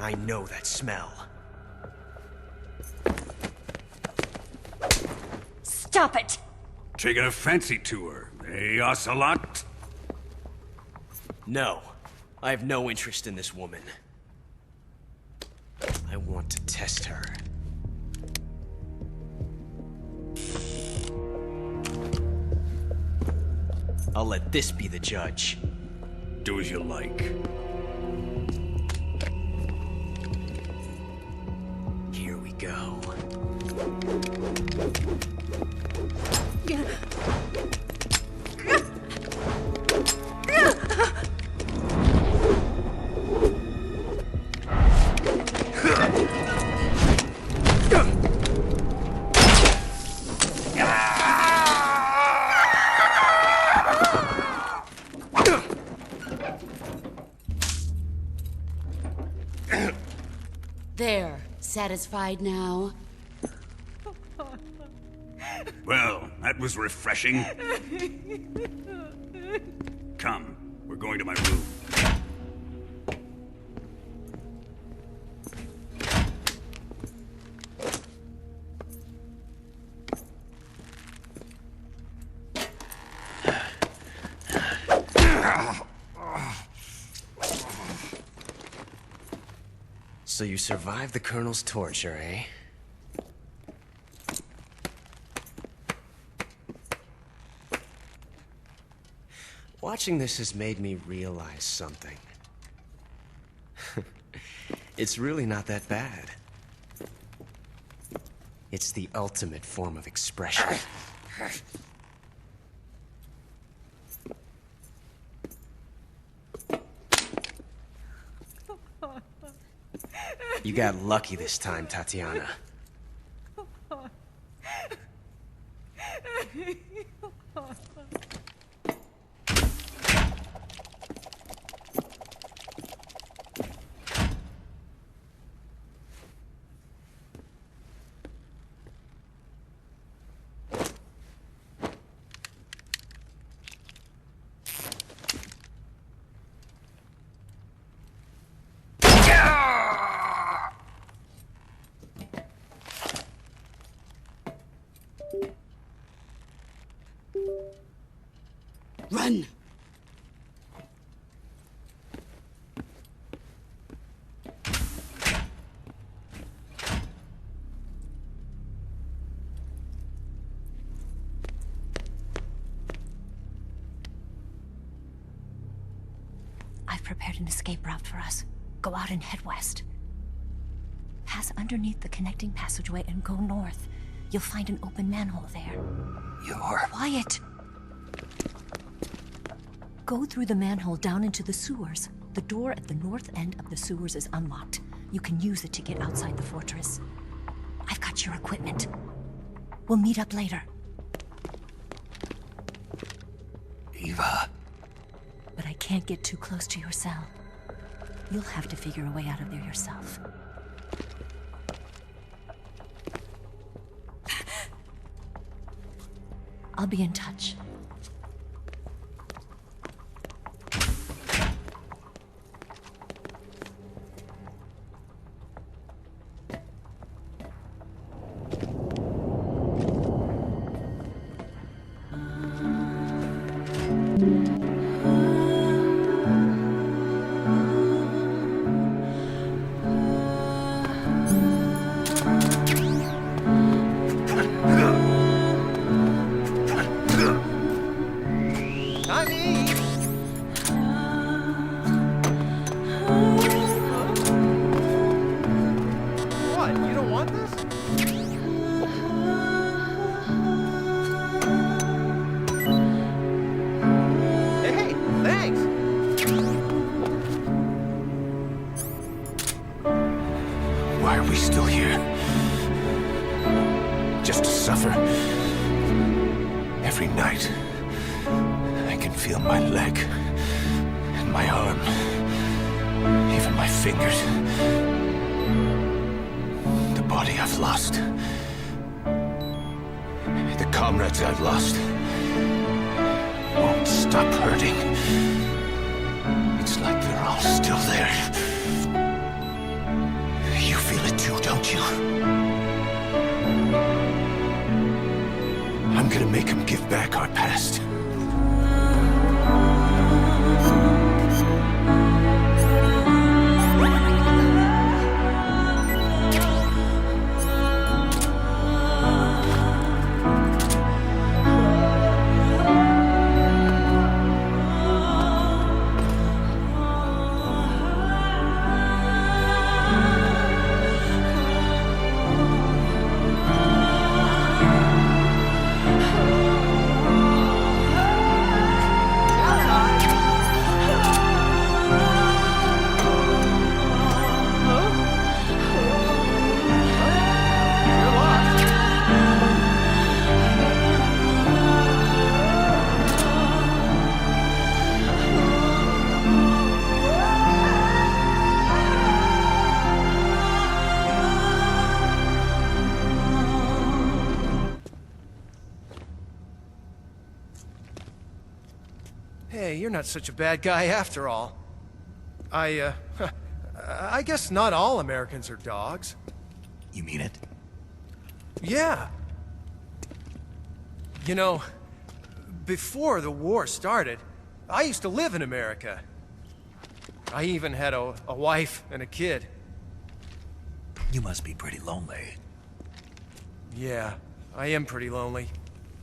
I know that smell. Stop it! Taking a fancy to her, eh, Ocelot? No. I have no interest in this woman. I want to test her. I'll let this be the judge. Do as you like. Here we go. There, satisfied now? Well, that was refreshing. Come, we're going to my room. So you survived the Colonel's torture, eh? Watching this has made me realize something. It's really not that bad. It's the ultimate form of expression. You got lucky this time, Tatiana. Run! I've prepared an escape route for us. Go out and head west. Pass underneath the connecting passageway and go north. You'll find an open manhole there. You're... Quiet! Go through the manhole down into the sewers. The door at the north end of the sewers is unlocked. You can use it to get outside the fortress. I've got your equipment. We'll meet up later. Eva. But I can't get too close to your cell. You'll have to figure a way out of there yourself. I'll be in touch. I've lost won't stop hurting. It's like they're all still there. You feel it too, don't you? I'm gonna make them give back our past. You're not such a bad guy after all. I guess not all Americans are dogs. You mean it? Yeah. You know, before the war started, I used to live in America. I even had a wife and a kid. You must be pretty lonely. Yeah, I am pretty lonely.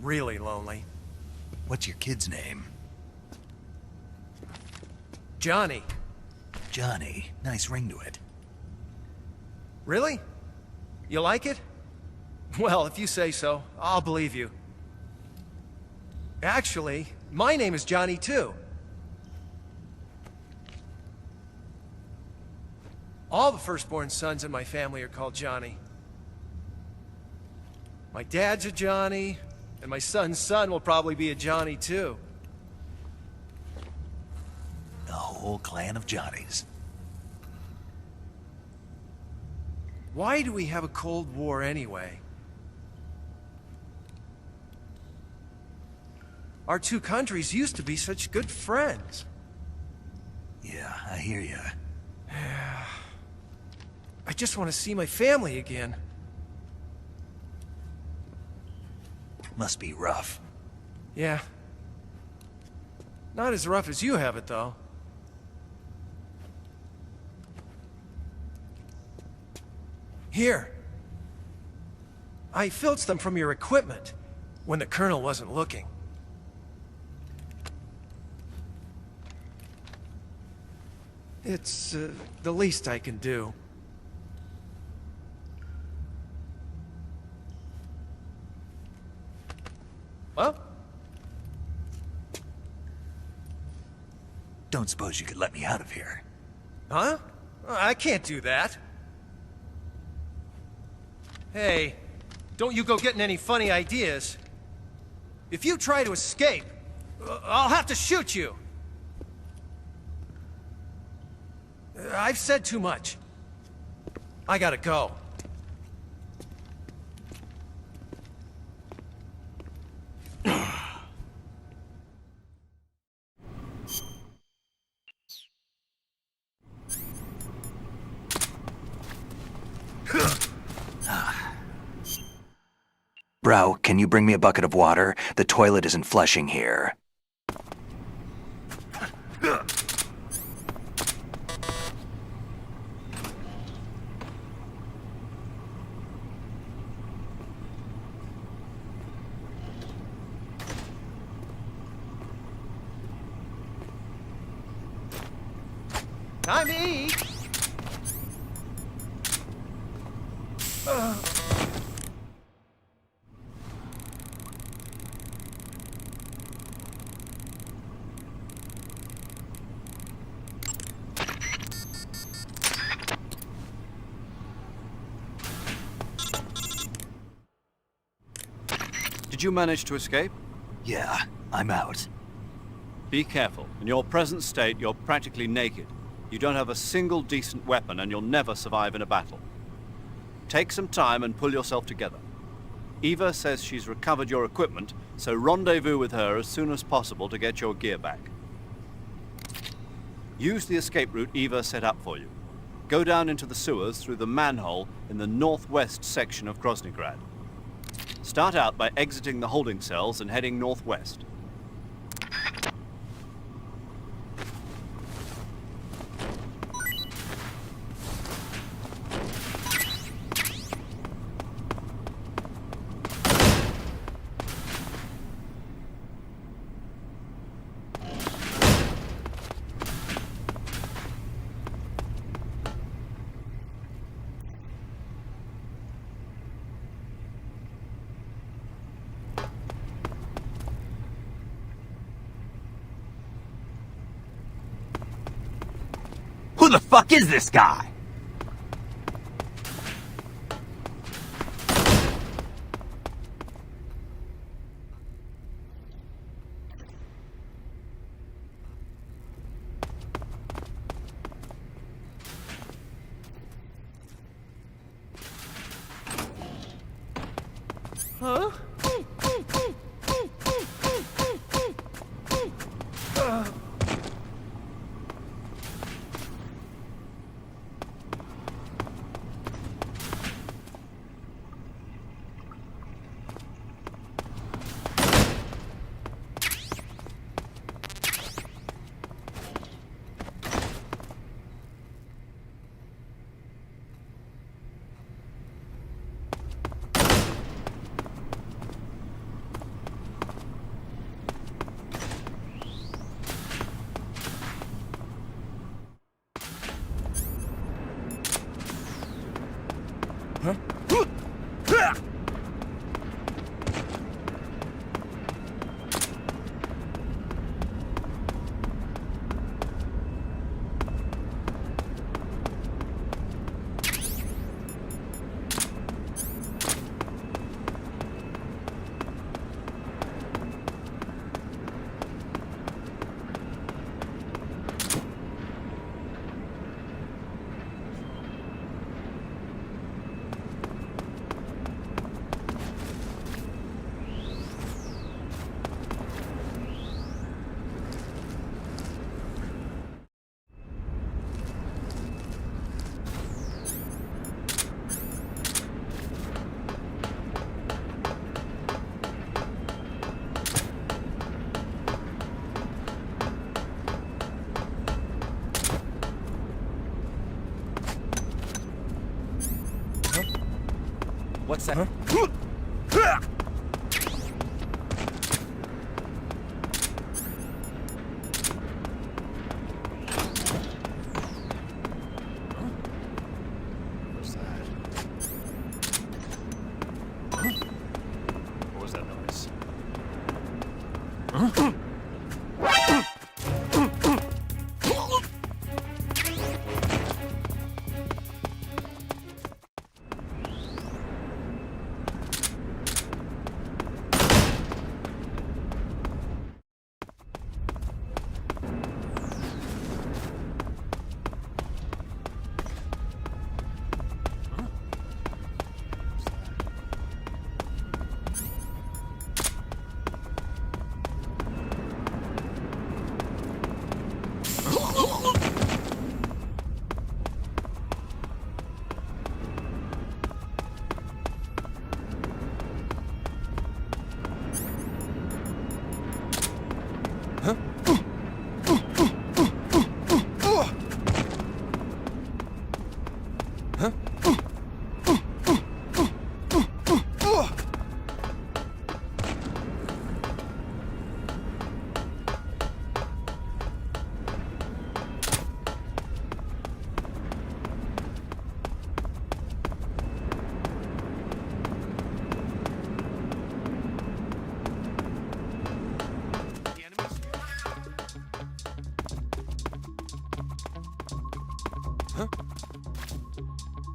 Really lonely. What's your kid's name? Johnny. Johnny. Nice ring to it. Really? You like it? Well, if you say so, I'll believe you. Actually, my name is Johnny too. All the firstborn sons in my family are called Johnny. My dad's a Johnny, and my son's son will probably be a Johnny too. The whole clan of Johnnies. Why do we have a Cold War anyway? Our two countries used to be such good friends. Yeah, I hear you. I just want to see my family again. Must be rough. Yeah. Not as rough as you have it, though. Here. I filched them from your equipment when the Colonel wasn't looking. It's the least I can do. Well? Don't suppose you could let me out of here? Huh? I can't do that. Hey, don't you go getting any funny ideas. If you try to escape, I'll have to shoot you. I've said too much. I gotta go. Bro, can you bring me a bucket of water? The toilet isn't flushing here. Time to eat! Did you manage to escape? Yeah, I'm out. Be careful. In your present state, you're practically naked. You don't have a single decent weapon, and you'll never survive in a battle. Take some time and pull yourself together. Eva says she's recovered your equipment, so rendezvous with her as soon as possible to get your gear back. Use the escape route Eva set up for you. Go down into the sewers through the manhole in the northwest section of Groznygrad. Start out by exiting the holding cells and heading northwest. Who the fuck is this guy? Huh? second. What's that? What was that noise?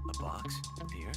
A box up here.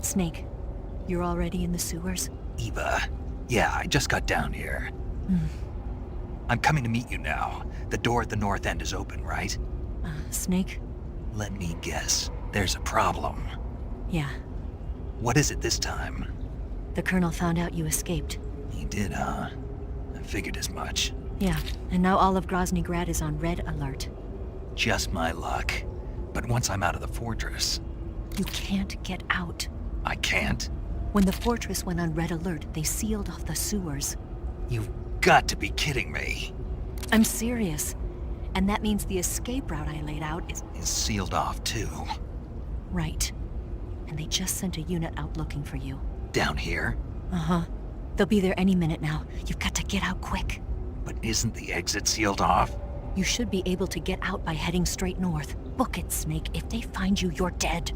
Snake, you're already in the sewers? Eva. Yeah, I just got down here. I'm coming to meet you now. The door at the north end is open, right? Snake? Let me guess. There's a problem. Yeah. What is it this time? The Colonel found out you escaped. He did, huh? I figured as much. Yeah, and now all of Grozny Grad is on red alert. Just my luck. But once I'm out of the fortress... You can't get out. I can't? When the fortress went on red alert, they sealed off the sewers. You've got to be kidding me. I'm serious. And that means the escape route I laid out is sealed off, too. Right. And they just sent a unit out looking for you. Down here? Uh-huh. They'll be there any minute now. You've got to get out quick. But isn't the exit sealed off? You should be able to get out by heading straight north. Book it, Snake. If they find you, you're dead.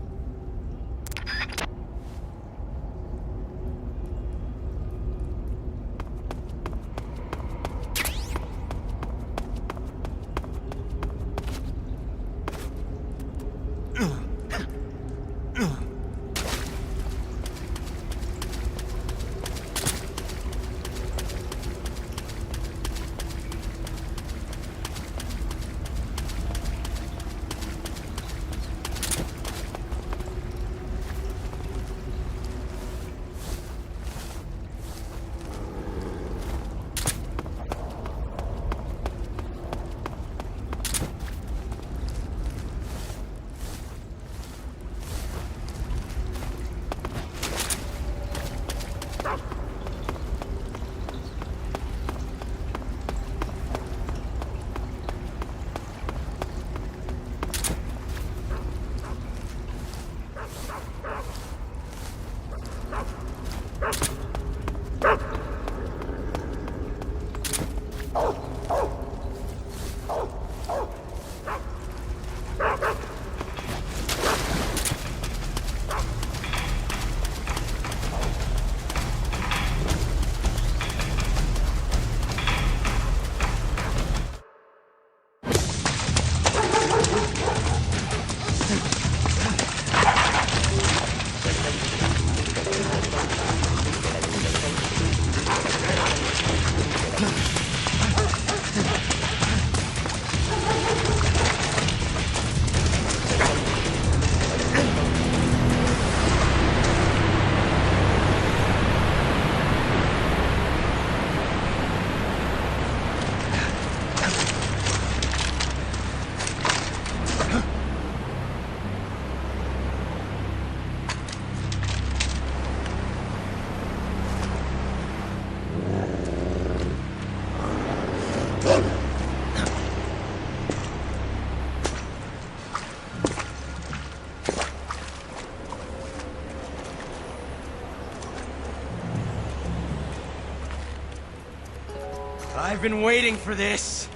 I've been waiting for this.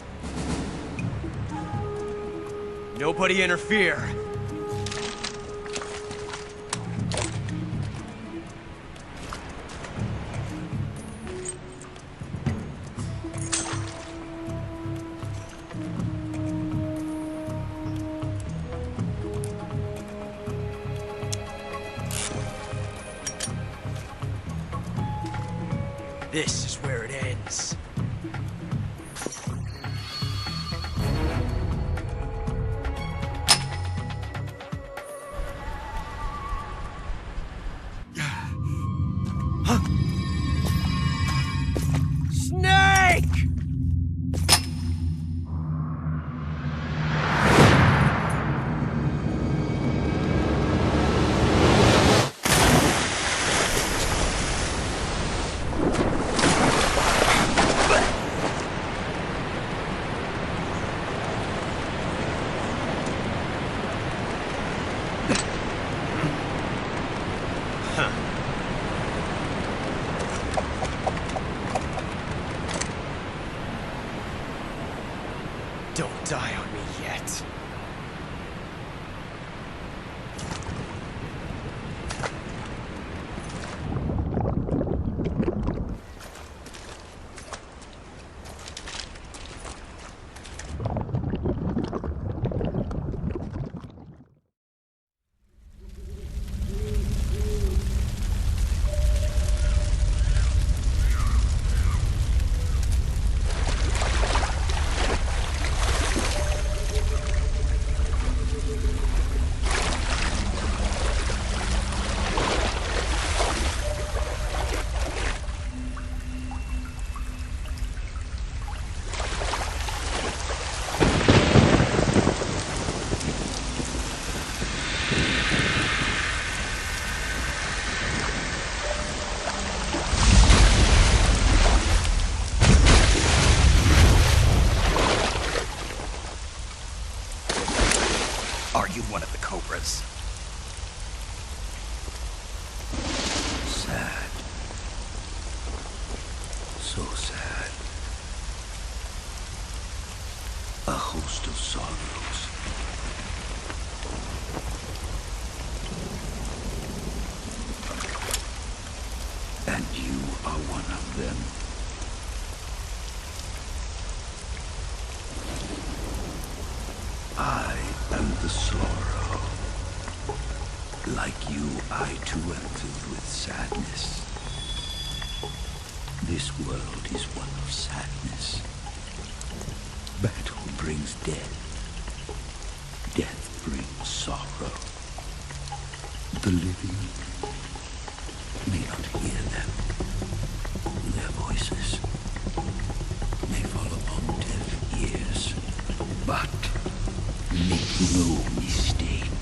Nobody interfere. This is where it ends. Snake! Don't die on me yet. Are you one of the Cobras? Sad. So sad. A host of sorrows. And you are one of them. I am the sorrow. Like you, I too am filled with sadness. This world is one of sadness. Battle brings death. Death brings sorrow. The living may not hear them. Their voices may fall upon deaf ears. But make no mistake.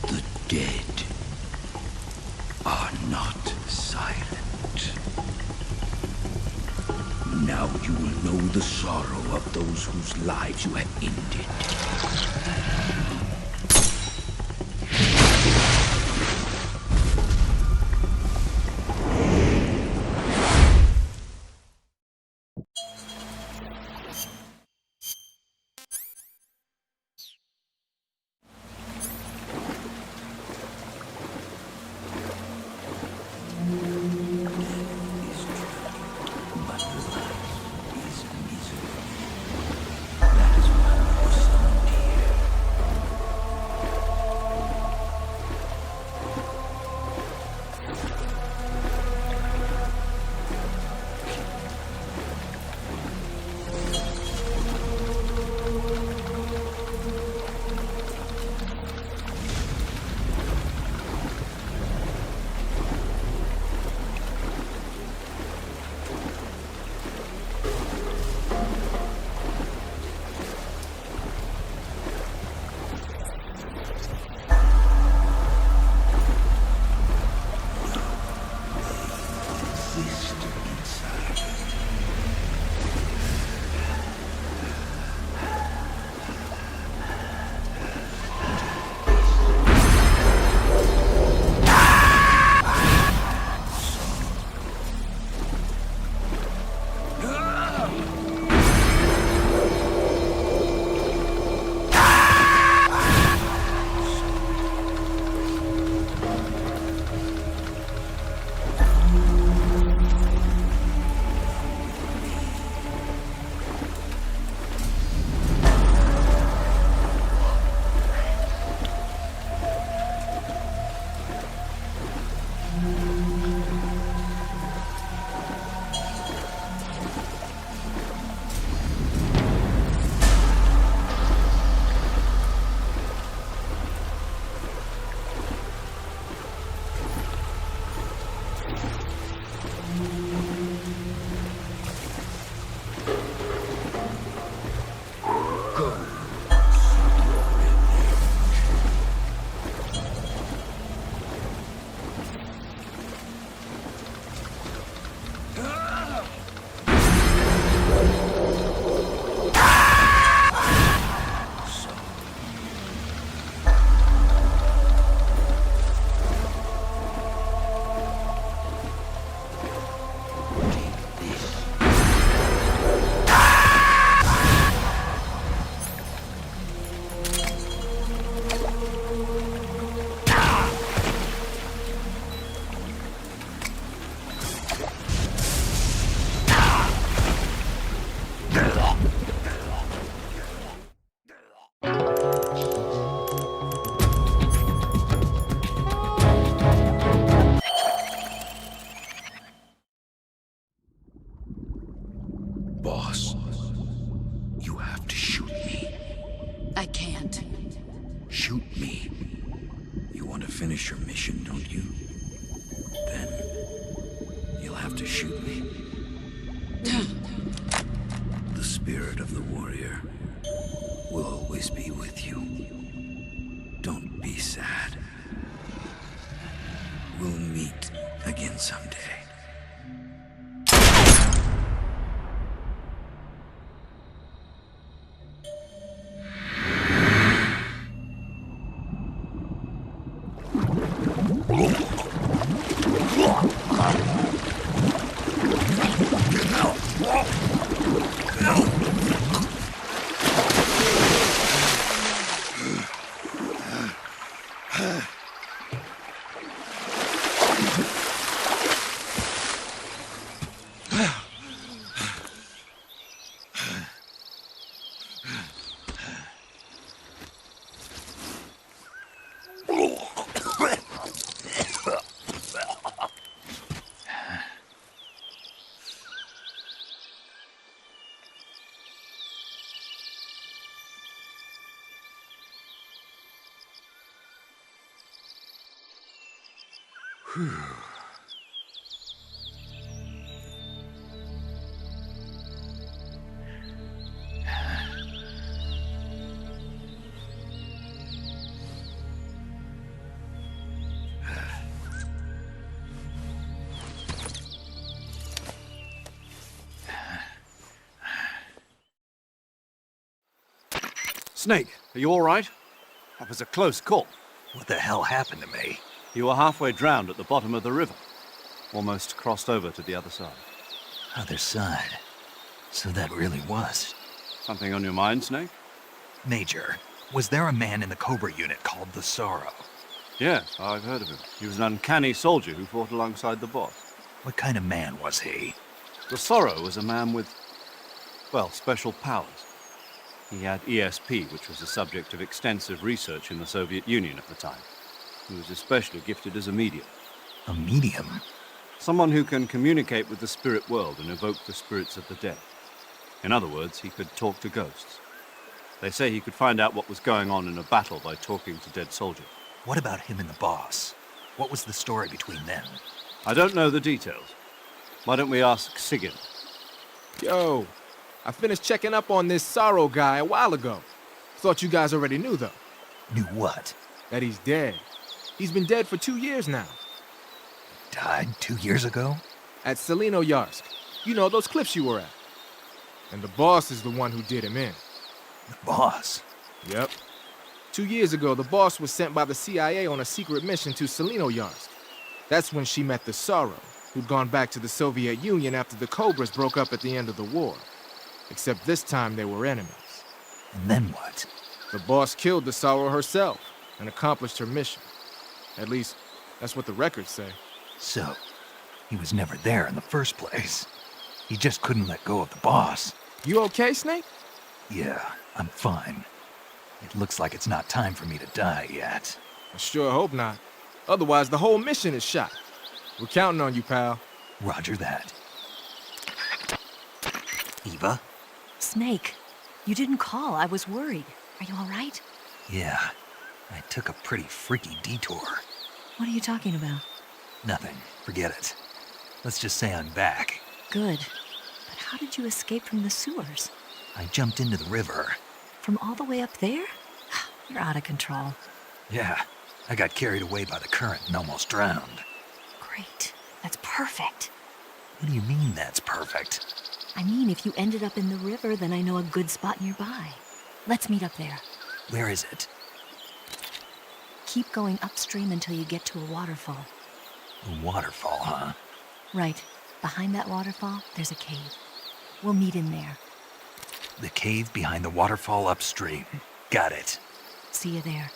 The dead are not silent. Now you will know the sorrow of those whose lives you have ended. You have to shoot me. I can't. Shoot me. You want to finish your mission, don't you? Then you'll have to shoot me. The spirit of the warrior will always be with you. Don't be sad. We'll meet again someday. Snake, are you all right? That was a close call. What the hell happened to me? You were halfway drowned at the bottom of the river. Almost crossed over to the other side. Other side? So that really was. Something on your mind, Snake? Major, was there a man in the Cobra unit called the Sorrow? Yes, I've heard of him. He was an uncanny soldier who fought alongside the boss. What kind of man was he? The Sorrow was a man with, well, special powers. He had ESP, which was the subject of extensive research in the Soviet Union at the time. He was especially gifted as a medium. A medium? Someone who can communicate with the spirit world and evoke the spirits of the dead. In other words, he could talk to ghosts. They say he could find out what was going on in a battle by talking to dead soldiers. What about him and the boss? What was the story between them? I don't know the details. Why don't we ask Sigyn? Yo, I finished checking up on this Sorrow guy a while ago. Thought you guys already knew, though. Knew what? That he's dead. He's been dead for 2 years now. Died 2 years ago? At Selino-Yarsk. You know, those cliffs you were at. And the boss is the one who did him in. The boss? Yep. 2 years ago, the boss was sent by the CIA on a secret mission to Selino-Yarsk. That's when she met the Sorrow, who'd gone back to the Soviet Union after the Cobras broke up at the end of the war. Except this time they were enemies. And then what? The boss killed the Sorrow herself and accomplished her mission. At least, that's what the records say. So, he was never there in the first place. He just couldn't let go of the boss. You okay, Snake? Yeah, I'm fine. It looks like it's not time for me to die yet. I sure hope not. Otherwise, the whole mission is shot. We're counting on you, pal. Roger that. Eva? Snake, you didn't call. I was worried. Are you all right? Yeah, I took a pretty freaky detour. What are you talking about? Nothing. Forget it. Let's just say I'm back. Good. But how did you escape from the sewers? I jumped into the river. From all the way up there? You're out of control. Yeah, I got carried away by the current and almost drowned. Great. That's perfect. What do you mean that's perfect? I mean, if you ended up in the river, then I know a good spot nearby. Let's meet up there. Where is it? Keep going upstream until you get to a waterfall. A waterfall, huh? Right. Behind that waterfall, there's a cave. We'll meet in there. The cave behind the waterfall upstream. Got it. See you there.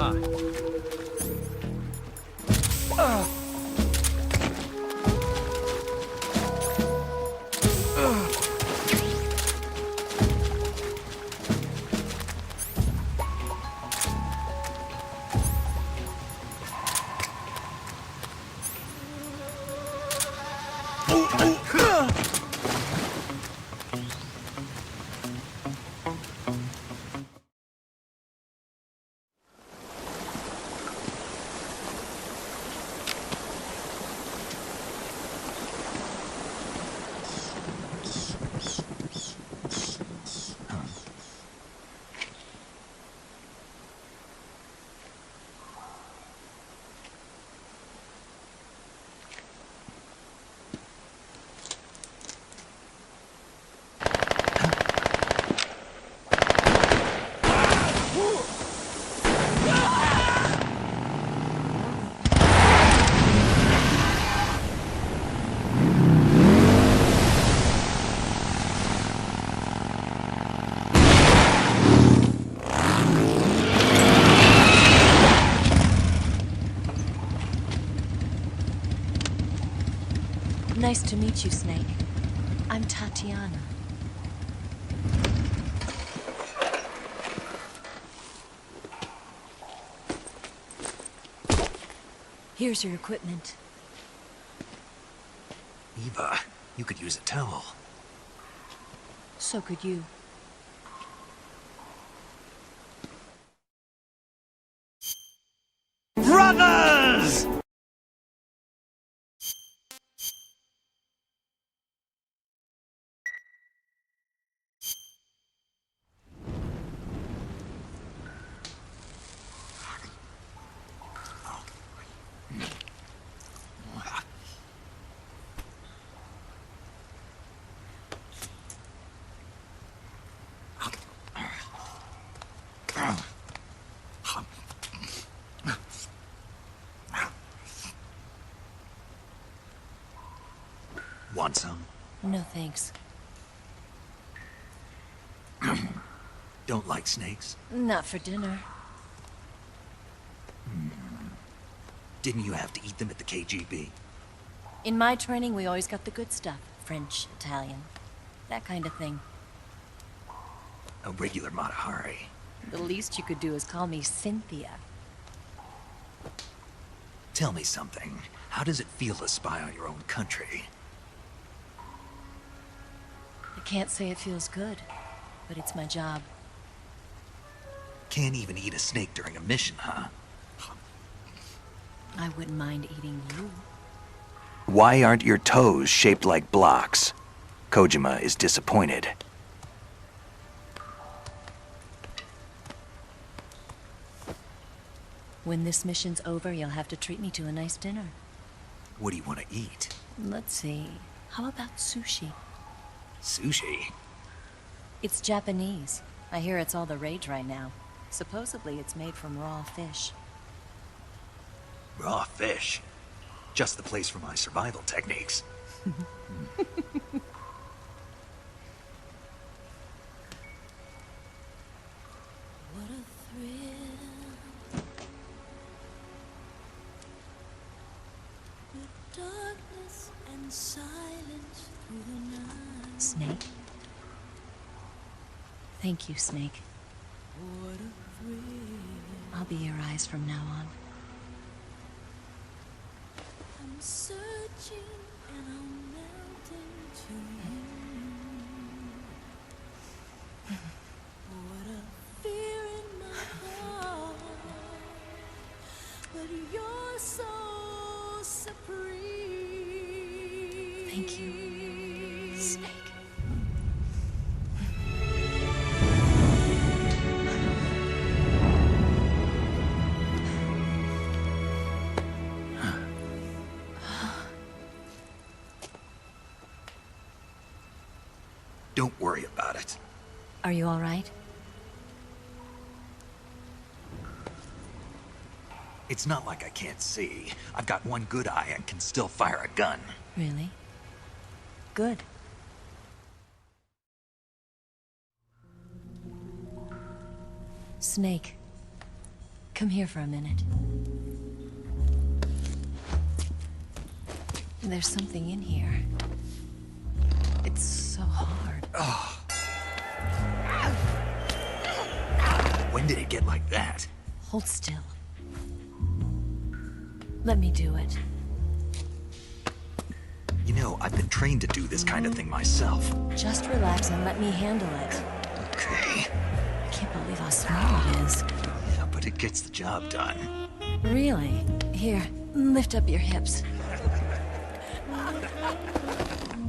Aha. Nice to meet you, Snake. I'm Tatiana. Here's your equipment. Eva, you could use a towel. So could you. Brothers! Want some? No thanks. Don't like snakes? Not for dinner. Didn't you have to eat them at the KGB? In my training, we always got the good stuff. French, Italian, that kind of thing. A regular Matahari. The least you could do is call me Cynthia. Tell me something. How does it feel to spy on your own country? I can't say it feels good, but it's my job. Can't even eat a snake during a mission, huh? I wouldn't mind eating you. Why aren't your toes shaped like blocks? Kojima is disappointed. When this mission's over, you'll have to treat me to a nice dinner. What do you want to eat? Let's see. How about sushi? Sushi? It's Japanese. I hear it's all the rage right now. Supposedly it's made from raw fish. Raw fish? Just the place for my survival techniques. What a thrill. With darkness and silence through the night. Snake? Thank you, Snake. What a thrill. I'll be your eyes from now on. I'm searching and I'm melting to you. What a fear in my heart, but you're so supreme. Thank you, Snake. Don't worry about it. Are you all right? It's not like I can't see. I've got one good eye and can still fire a gun. Really? Good. Snake, Come here for a minute. There's something in here. It's so hard. Oh. When did it get like that? Hold still. Let me do it. You know, I've been trained to do this kind of thing myself. Just relax and let me handle it. Okay. I can't believe how small it is. Yeah, but it gets the job done. Really? Here, lift up your hips.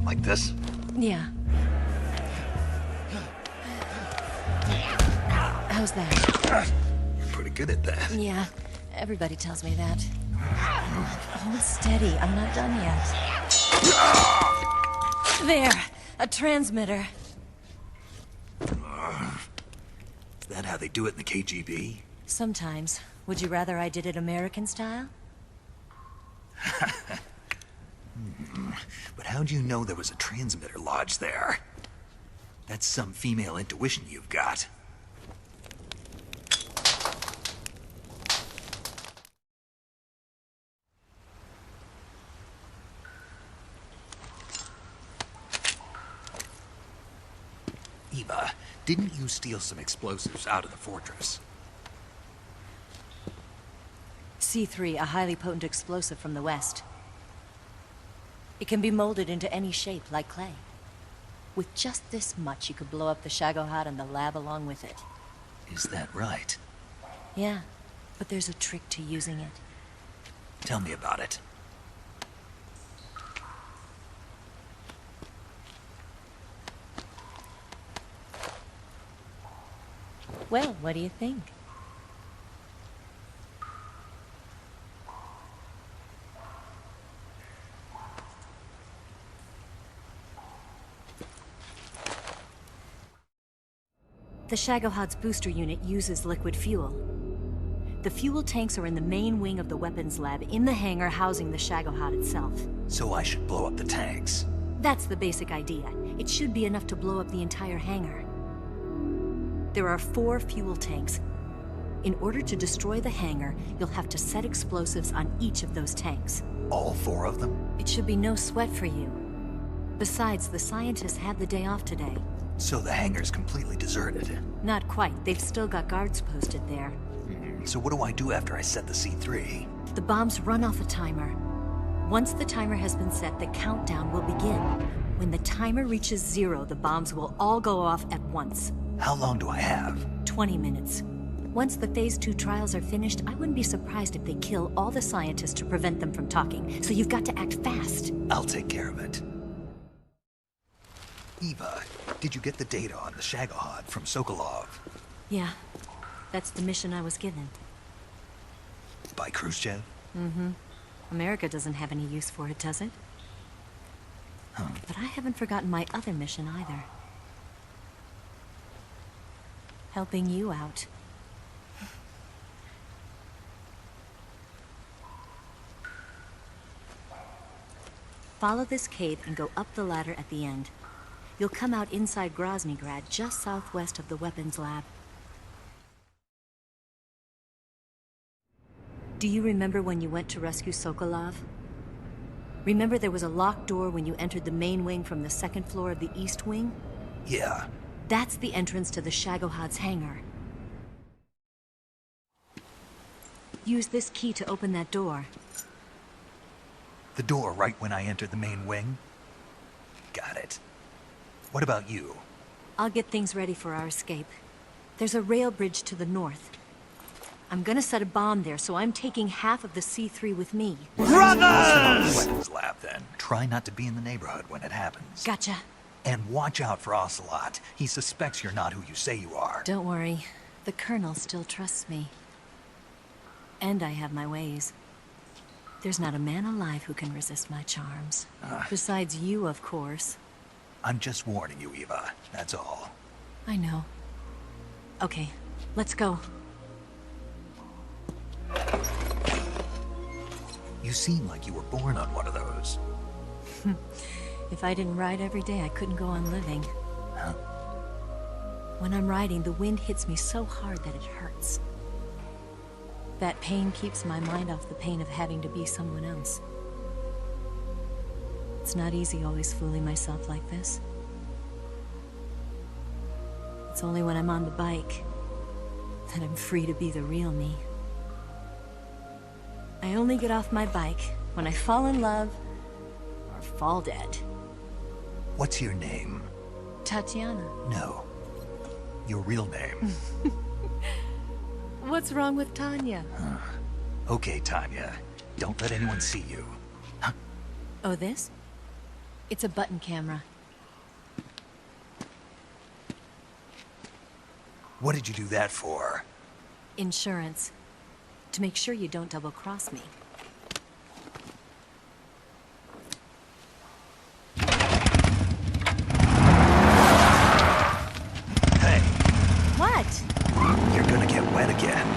Like this? Yeah. How's that? You're pretty good at that. Yeah, everybody tells me that. Hold steady, I'm not done yet. There, a transmitter. Is that how they do it in the KGB? Sometimes. Would you rather I did it American style? But how'd you know there was a transmitter lodged there? That's some female intuition you've got. Eva, didn't you steal some explosives out of the fortress? C3, a highly potent explosive from the west. It can be molded into any shape, like clay. With just this much, you could blow up the Shagohod and the lab along with it. Is that right? Yeah, but there's a trick to using it. Tell me about it. Well, what do you think? The Shagohod's booster unit uses liquid fuel. The fuel tanks are in the main wing of the weapons lab in the hangar housing the Shagohod itself. So I should blow up the tanks. That's the basic idea. It should be enough to blow up the entire hangar. There are 4 fuel tanks. In order to destroy the hangar, you'll have to set explosives on each of those tanks. All 4 of them? It should be no sweat for you. Besides, the scientists had the day off today. So the hangar's completely deserted. Not quite. They've still got guards posted there. So what do I do after I set the C3? The bombs run off a timer. Once the timer has been set, the countdown will begin. When the timer reaches 0, the bombs will all go off at once. How long do I have? 20 minutes. Once the Phase 2 trials are finished, I wouldn't be surprised if they kill all the scientists to prevent them from talking. So you've got to act fast. I'll take care of it. Eva, did you get the data on the Shagohod from Sokolov? Yeah, that's the mission I was given. By Khrushchev? Mm-hmm. America doesn't have any use for it, does it? Huh. But I haven't forgotten my other mission either. Helping you out. Follow this cave and go up the ladder at the end. You'll come out inside Groznygrad, just southwest of the weapons lab. Do you remember when you went to rescue Sokolov? Remember there was a locked door when you entered the main wing from the 2nd floor of the east wing? Yeah. That's the entrance to the Shagohod's hangar. Use this key to open that door. The door right when I entered the main wing? Got it. What about you? I'll get things ready for our escape. There's a rail bridge to the north. I'm gonna set a bomb there, so I'm taking half of the C3 with me. Brothers! Weapons lab, then. Try not to be in the neighborhood when it happens. Gotcha. And watch out for Ocelot. He suspects you're not who you say you are. Don't worry. The Colonel still trusts me. And I have my ways. There's not a man alive who can resist my charms. Besides you, of course. I'm just warning you, Eva. That's all. I know. Okay, let's go. You seem like you were born on one of those. If I didn't ride every day, I couldn't go on living. Huh? When I'm riding, the wind hits me so hard that it hurts. That pain keeps my mind off the pain of having to be someone else. It's not easy always fooling myself like this. It's only when I'm on the bike that I'm free to be the real me. I only get off my bike when I fall in love or fall dead. What's your name? Tatiana. No. Your real name. What's wrong with Tanya? Okay, Tanya. Don't let anyone see you. Oh, this? It's a button camera. What did you do that for? Insurance. To make sure you don't double-cross me. Hey. What? You're gonna get wet again.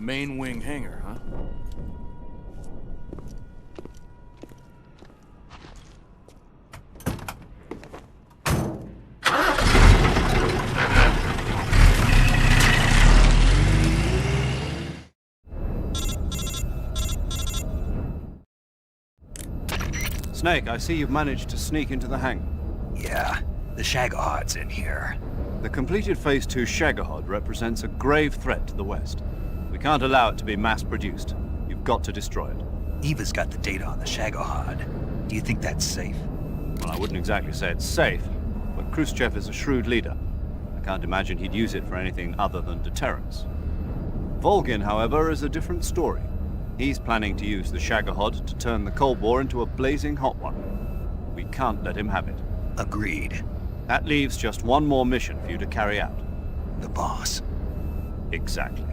main wing hangar, huh? Snake, I see you've managed to sneak into the hangar. Yeah, the Shagohod's in here. The completed Phase 2 Shagahod represents a grave threat to the West. We can't allow it to be mass-produced. You've got to destroy it. Eva's got the data on the Shagohod. Do you think that's safe? Well, I wouldn't exactly say it's safe, but Khrushchev is a shrewd leader. I can't imagine he'd use it for anything other than deterrence. Volgin, however, is a different story. He's planning to use the Shagahod to turn the Cold War into a blazing hot one. We can't let him have it. Agreed. That leaves just one more mission for you to carry out. The boss. Exactly.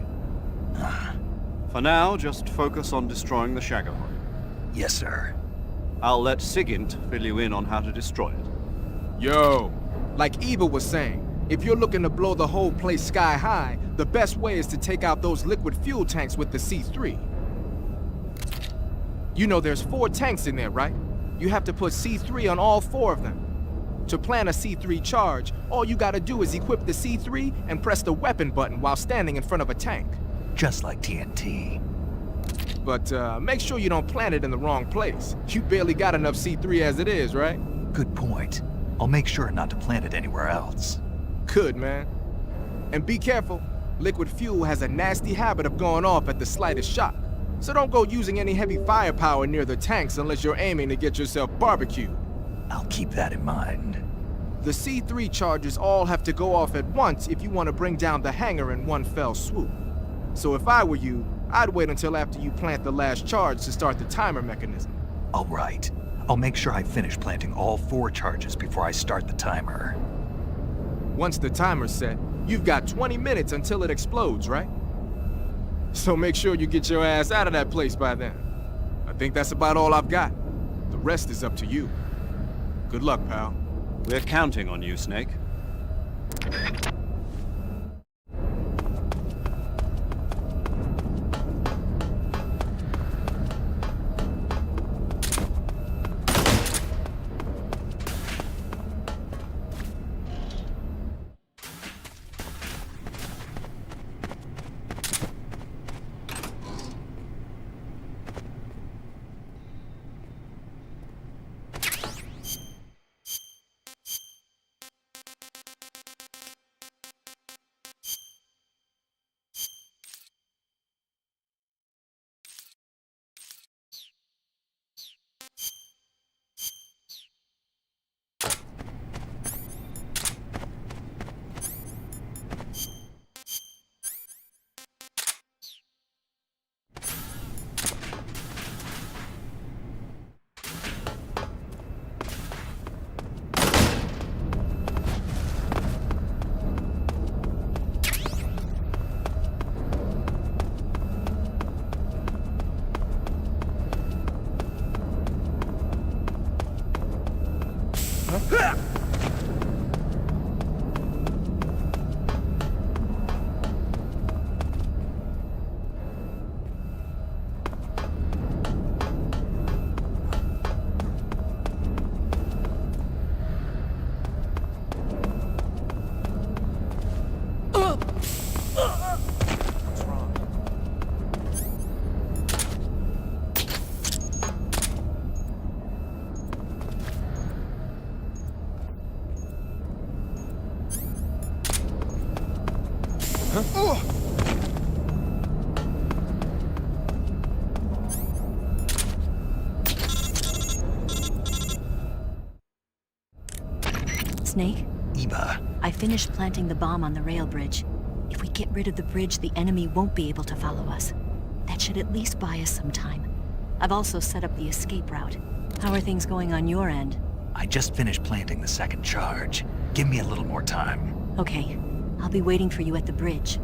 For now, just focus on destroying the Shagahod. Yes, sir. I'll let Sigint fill you in on how to destroy it. Yo, like Eva was saying, if you're looking to blow the whole place sky high, the best way is to take out those liquid fuel tanks with the C3. You know there's 4 tanks in there, right? You have to put C3 on all 4 of them. To plan a C3 charge, all you gotta do is equip the C3 and press the weapon button while standing in front of a tank. Just like TNT. But make sure you don't plant it in the wrong place. You barely got enough C3 as it is, right? Good point. I'll make sure not to plant it anywhere else. Good, man. And be careful. Liquid fuel has a nasty habit of going off at the slightest shock. So don't go using any heavy firepower near the tanks unless you're aiming to get yourself barbecued. I'll keep that in mind. The C3 charges all have to go off at once if you want to bring down the hangar in one fell swoop. So if I were you, I'd wait until after you plant the last charge to start the timer mechanism. All right. I'll make sure I finish planting all 4 charges before I start the timer. Once the timer's set, you've got 20 minutes until it explodes, right? So make sure you get your ass out of that place by then. I think that's about all I've got. The rest is up to you. Good luck, pal. We're counting on you, Snake. Snake? Eva. I finished planting the bomb on the rail bridge. If we get rid of the bridge, the enemy won't be able to follow us. That should at least buy us some time. I've also set up the escape route. How are things going on your end? I just finished planting the 2nd charge. Give me a little more time. Okay. I'll be waiting for you at the bridge.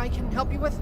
I can help you with?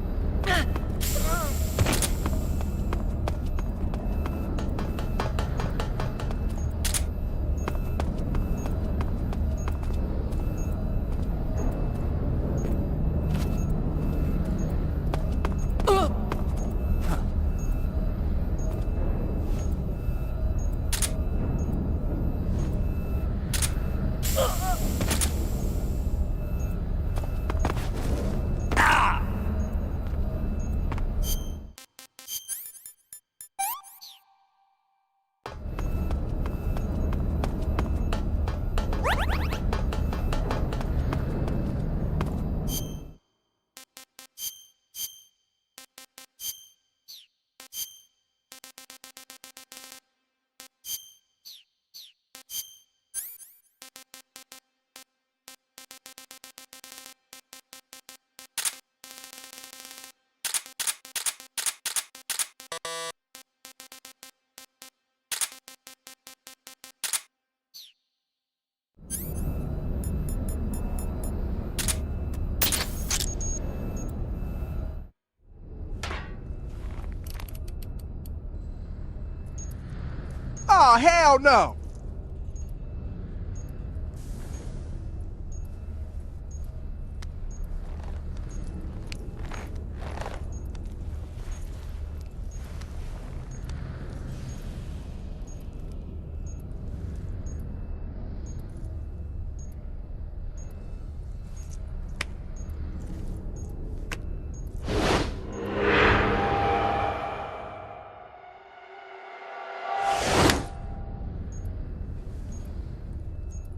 Oh, hell no!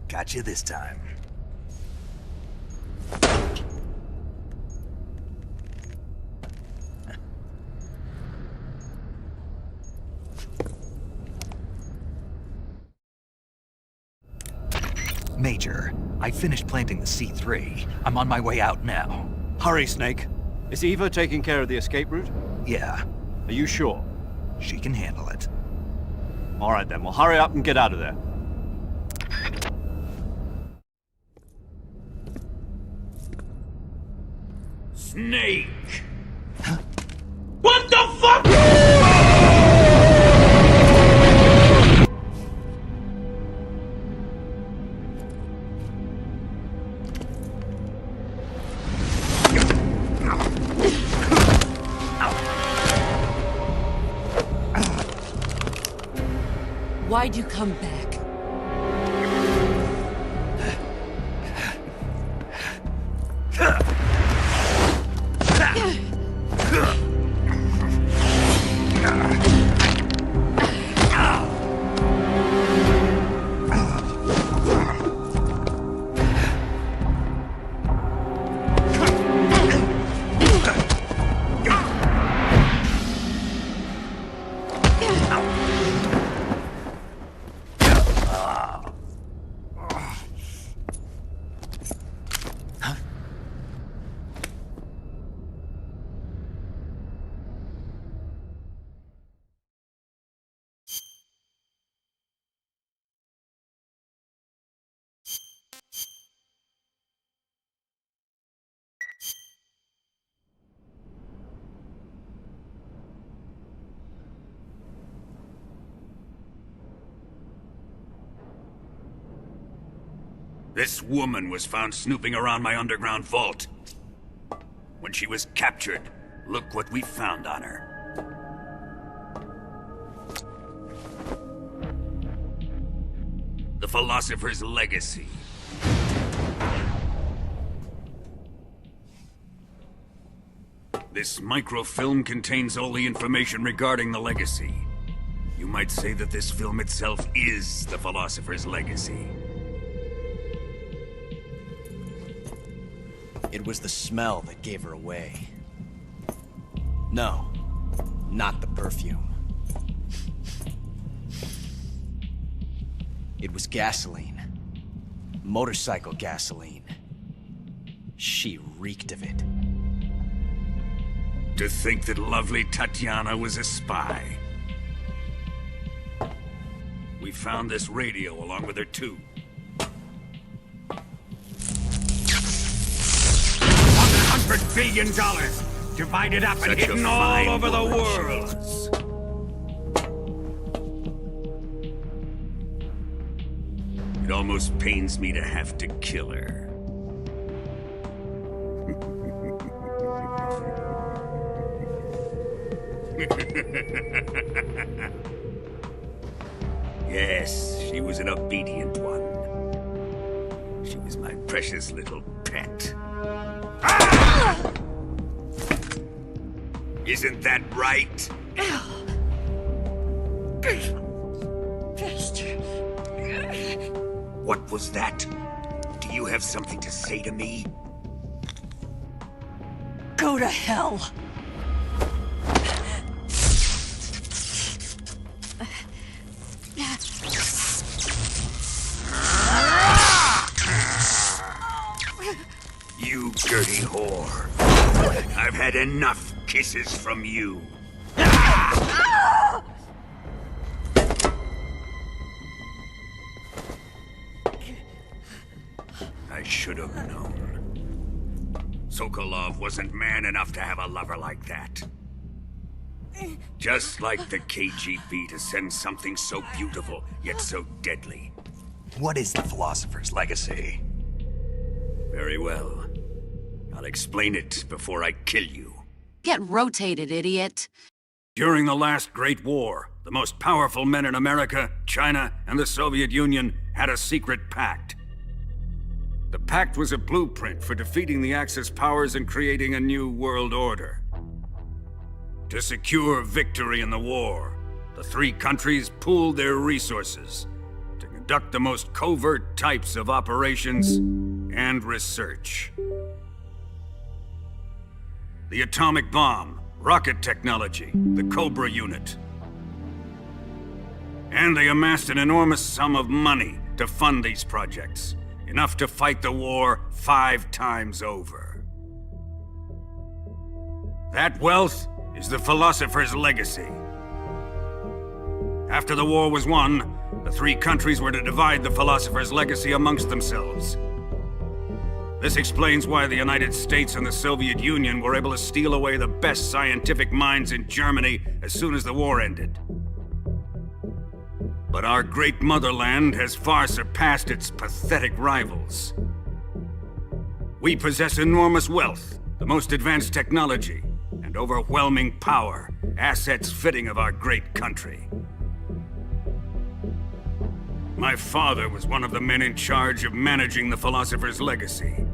Got you this time. Major, I finished planting the C3. I'm on my way out now. Hurry, Snake. Is Eva taking care of the escape route? Yeah. Are you sure? She can handle it. All right then, well hurry up and get out of there. Snake! What the fuck?! Why'd you come back? This woman was found snooping around my underground vault. When she was captured, look what we found on her. The Philosopher's Legacy. This microfilm contains all the information regarding the Legacy. You might say that this film itself is the Philosopher's Legacy. It was the smell that gave her away. No, not the perfume. It was gasoline. Motorcycle gasoline. She reeked of it. To think that lovely Tatiana was a spy. We found this radio along with her too. $100 billion, divided up and Such a hidden all fine over the woman she world. It almost pains me to have to kill her. Yes, she was an obedient one. She was my precious little pet. Ah! Isn't that right? What was that? Do you have something to say to me? Go to hell! You dirty whore. I've had enough kisses from you. I should have known. Sokolov wasn't man enough to have a lover like that. Just like the KGB to send something so beautiful, yet so deadly. What is the Philosopher's Legacy? Very well. I'll explain it before I kill you. Get rotated, idiot. During the last Great War, the most powerful men in America, China, and the Soviet Union had a secret pact. The pact was a blueprint for defeating the Axis powers and creating a new world order. To secure victory in the war, the three countries pooled their resources to conduct the most covert types of operations and research. The atomic bomb, rocket technology, the Cobra unit. And they amassed an enormous sum of money to fund these projects, enough to fight the war 5 times over. That wealth is the Philosopher's Legacy. After the war was won, the three countries were to divide the Philosopher's Legacy amongst themselves. This explains why the United States and the Soviet Union were able to steal away the best scientific minds in Germany as soon as the war ended. But our great motherland has far surpassed its pathetic rivals. We possess enormous wealth, the most advanced technology, and overwhelming power, assets fitting of our great country. My father was one of the men in charge of managing the Philosopher's Legacy.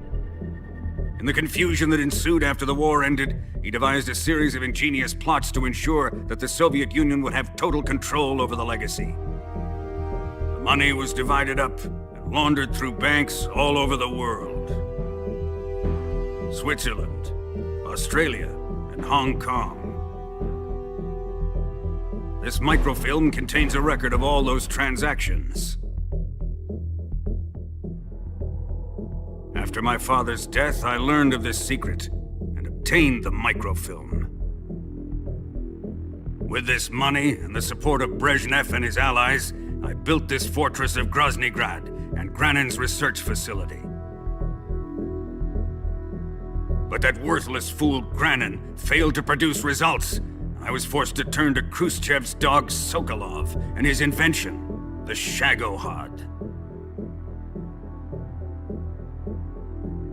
In the confusion that ensued after the war ended, he devised a series of ingenious plots to ensure that the Soviet Union would have total control over the legacy. The money was divided up and laundered through banks all over the world. Switzerland, Australia, and Hong Kong. This microfilm contains a record of all those transactions. After my father's death, I learned of this secret and obtained the microfilm. With this money and the support of Brezhnev and his allies, I built this fortress of Groznygrad and Granin's research facility. But that worthless fool Granin failed to produce results. I was forced to turn to Khrushchev's dog Sokolov and his invention, the Shagohod.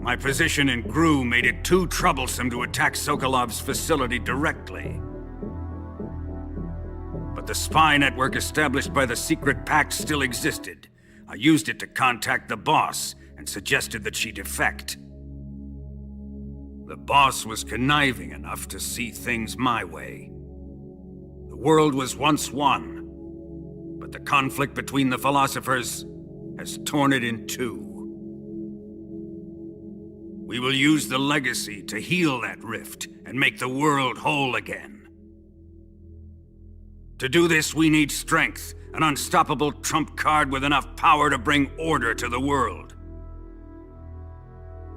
My position in GRU made it too troublesome to attack Sokolov's facility directly. But the spy network established by the secret pact still existed. I used it to contact the boss and suggested that she defect. The boss was conniving enough to see things my way. The world was once one, but the conflict between the philosophers has torn it in two. We will use the legacy to heal that rift and make the world whole again. To do this, we need strength, an unstoppable trump card with enough power to bring order to the world.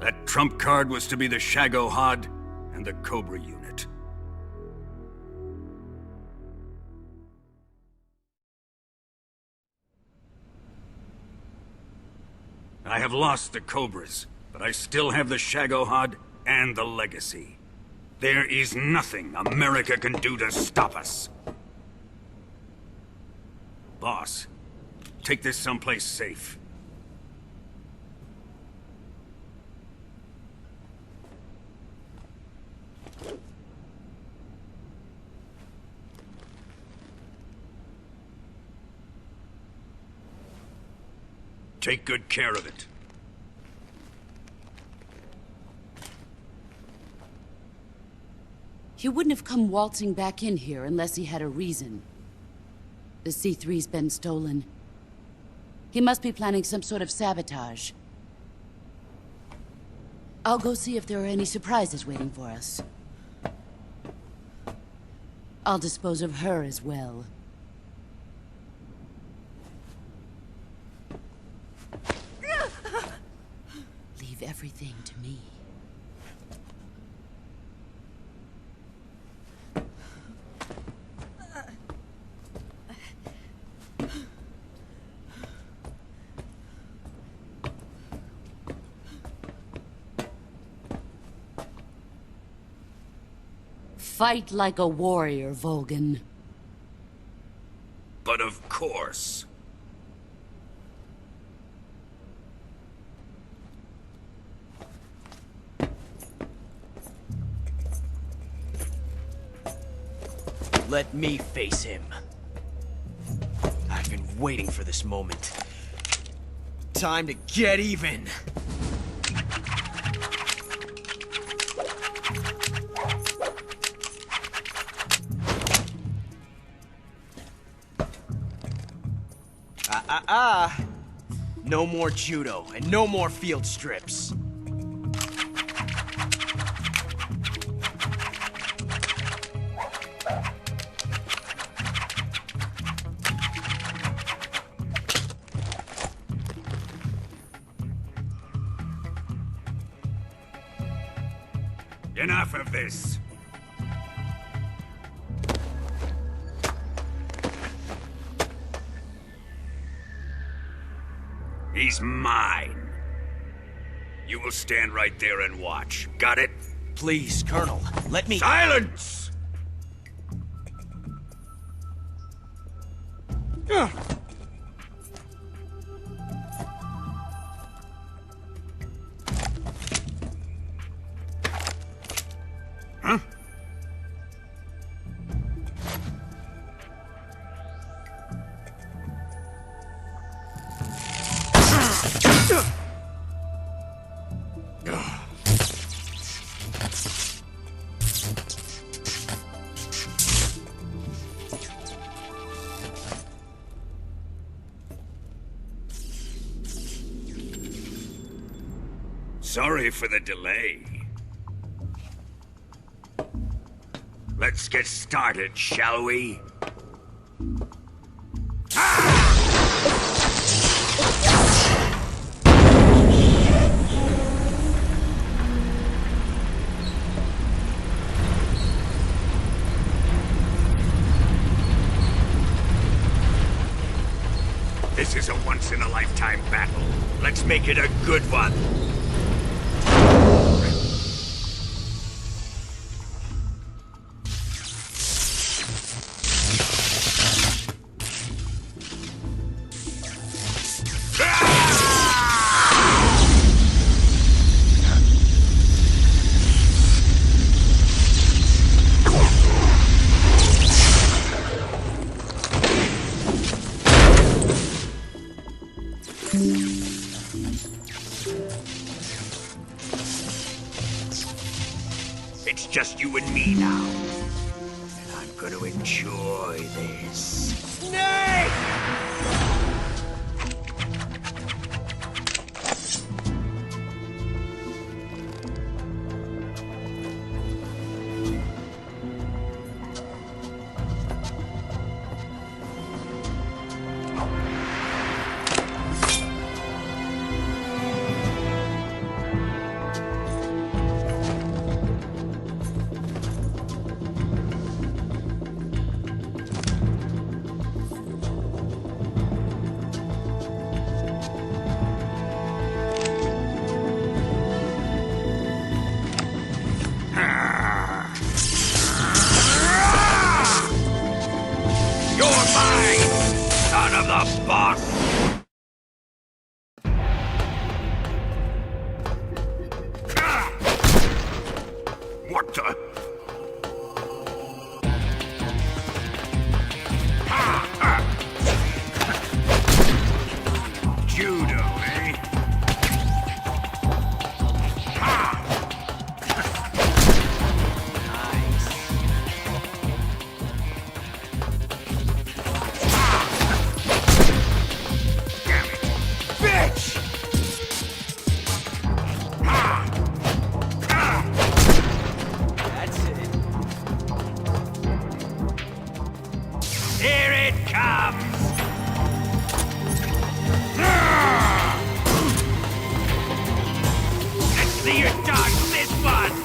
That trump card was to be the Shagohod and the Cobra unit. I have lost the Cobras, but I still have the Shagohod and the legacy. There is nothing America can do to stop us. Boss, take this someplace safe. Take good care of it. He wouldn't have come waltzing back in here unless he had a reason. The C3's been stolen. He must be planning some sort of sabotage. I'll go see if there are any surprises waiting for us. I'll dispose of her as well. Leave everything to me. Fight like a warrior, Volgan. But of course. Let me face him. I've been waiting for this moment. Time to get even! No more judo, and no more field strips. Enough of this. He's mine. You will stand right there and watch. Got it? Please, Colonel, let me— Silence! Huh? Sorry for the delay. Let's get started, shall we? This is a once-in-a-lifetime battle. Let's make it a good one. It's just you and me now. And I'm gonna enjoy this. Snake! the boss! What the? Judo, eh? Here it comes! Let's see you dodge this one!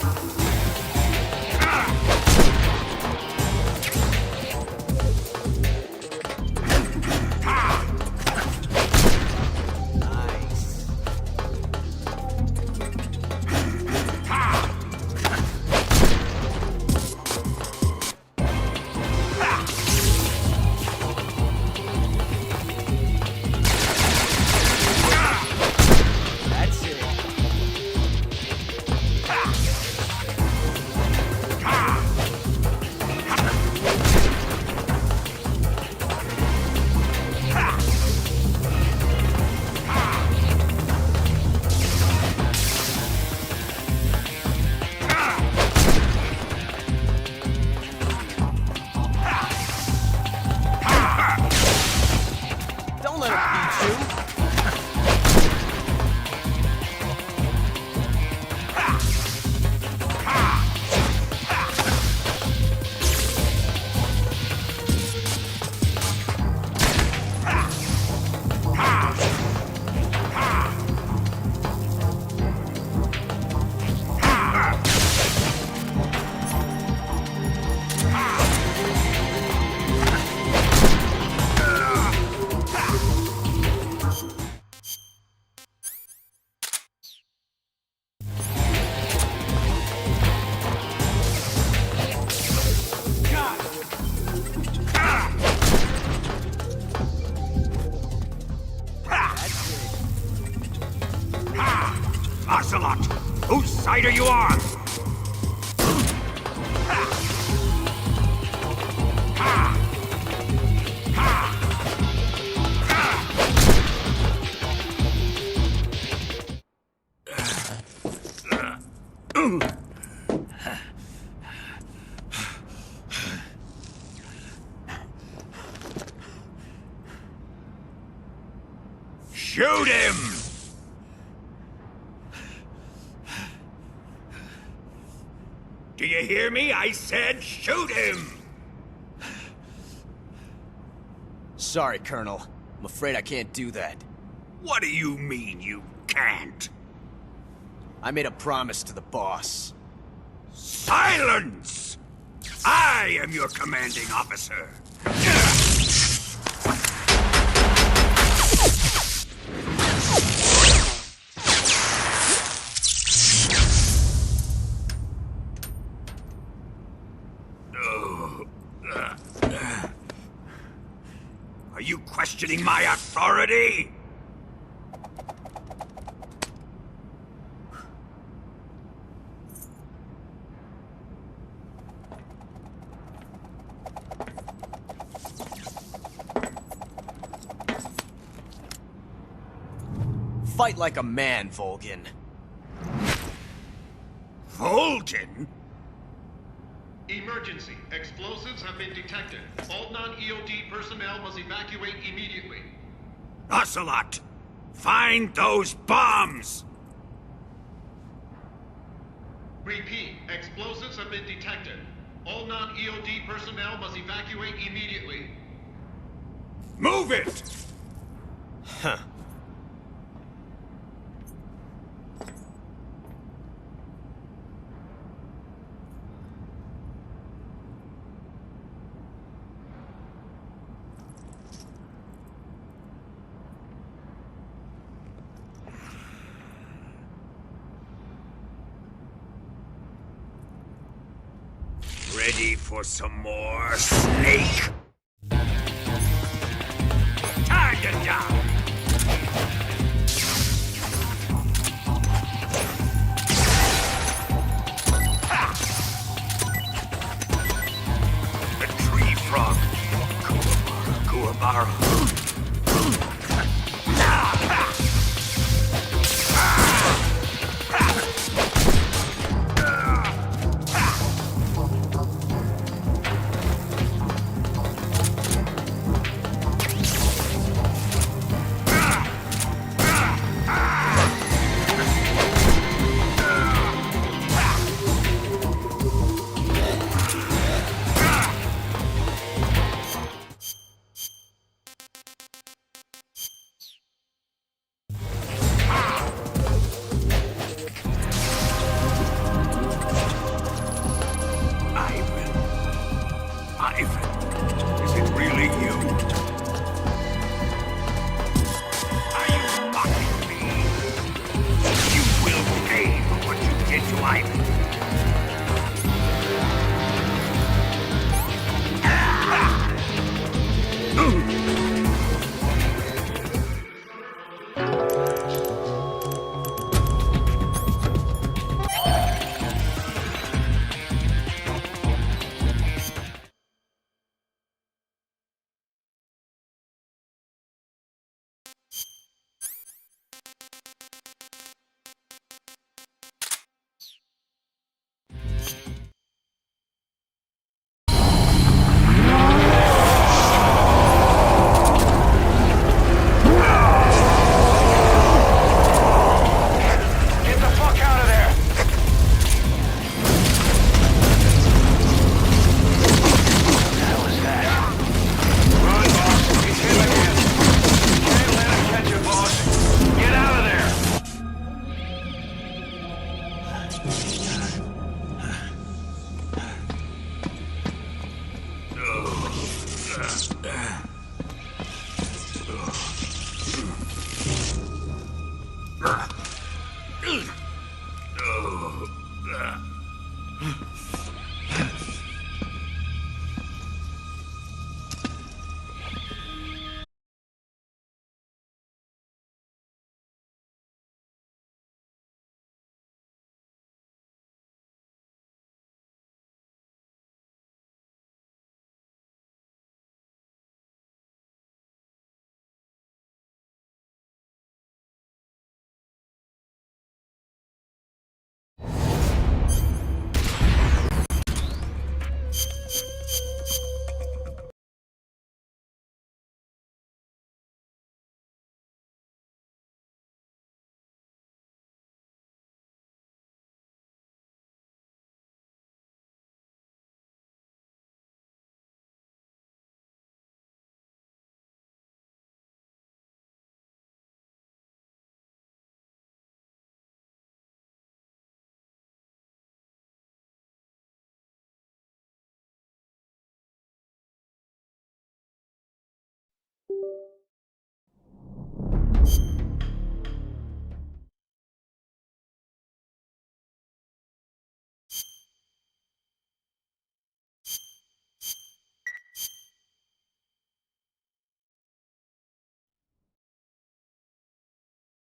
Don't let him beat you. Ocelot! Whose side are you on? Shoot him! Do you hear me? I said shoot him! Sorry, Colonel. I'm afraid I can't do that. What do you mean you can't? I made a promise to the boss. Silence! I am your commanding officer. Are you questioning my authority? Fight like a man, Volgin. Volgin? Emergency. Explosives have been detected. All non-EOD personnel must evacuate immediately. Ocelot! Find those bombs! Repeat. Explosives have been detected. All non-EOD personnel must evacuate immediately. Move it! Huh. Ready for some more, Snake? Ta!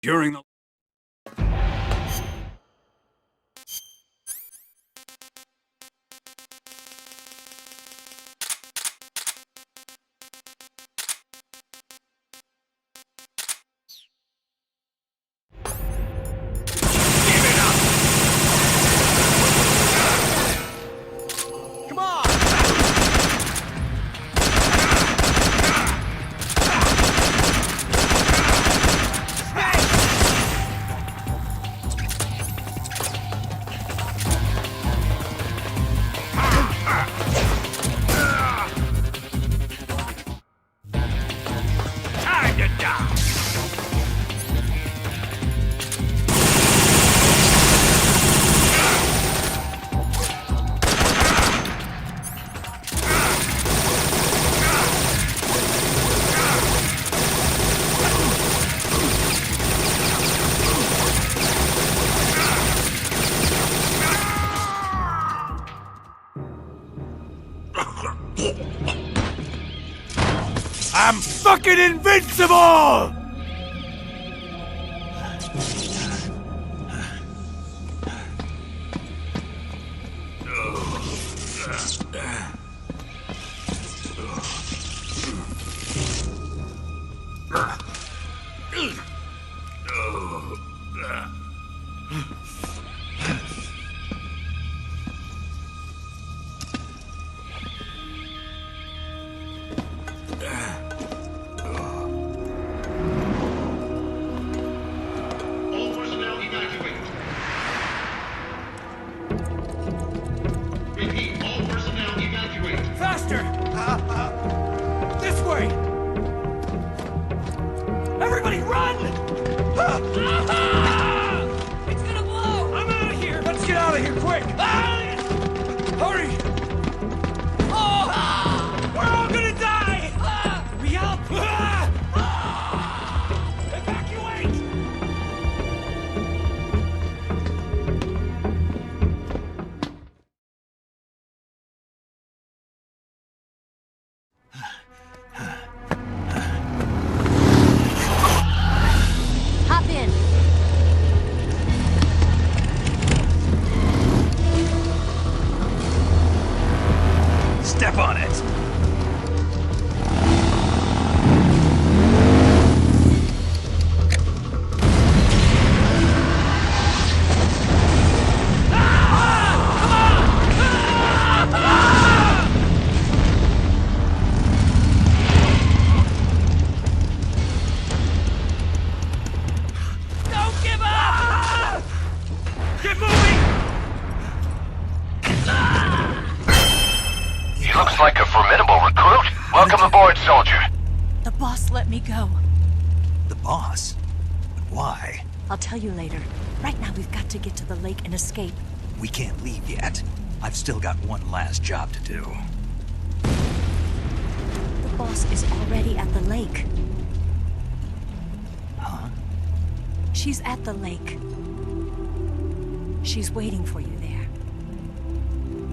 During the... I'm fucking invincible! All personnel evacuate. Repeat, all personnel evacuate. Faster! This way! Everybody run! It's gonna blow! I'm out of here! Let's get out of here quick! Hurry! We're all gonna die! Hurry up! Evacuate! Hop in. Step on it! Don't give up! Get moving! He looks like a formidable recruit. Welcome aboard, soldier. The boss let me go. The boss? But why? I'll tell you later. Right now, we've got to get to the lake and escape. We can't leave yet. I've still got one last job to do. The boss is already at the lake. Huh? She's at the lake. She's waiting for you there.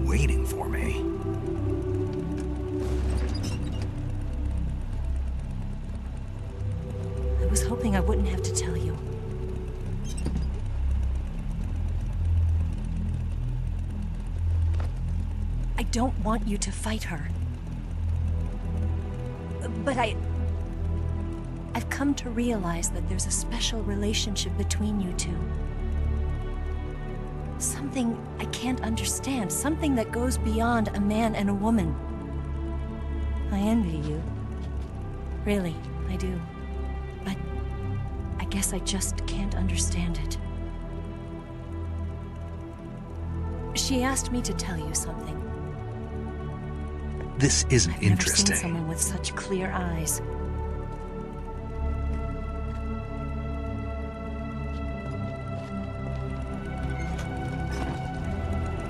Waiting for me? I was hoping I wouldn't have to tell you. I don't want you to fight her. But I've come to realize that there's a special relationship between you two. Something I can't understand. Something that goes beyond a man and a woman. I envy you. Really, I do. But I guess I just can't understand it. She asked me to tell you something. This isn't I've never interesting. seen someone with such clear eyes.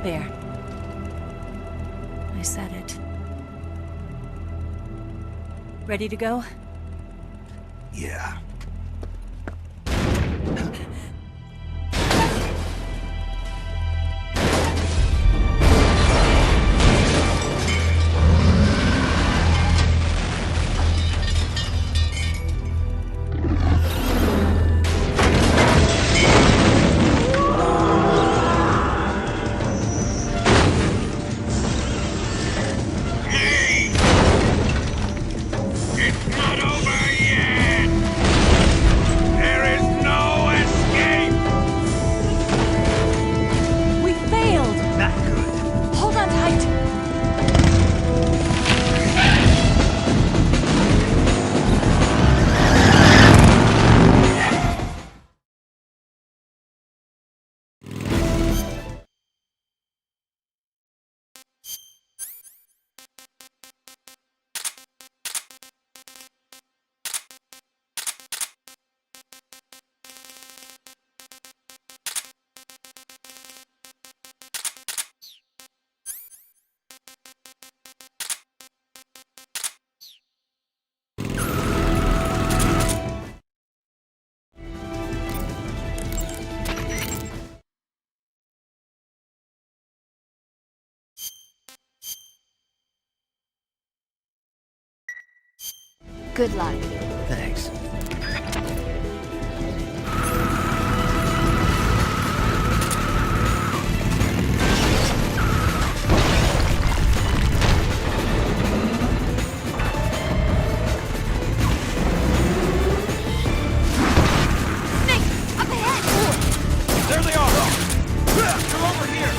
There. I said it. Ready to go? Yeah. Good luck. Thanks. There they are! They're over here!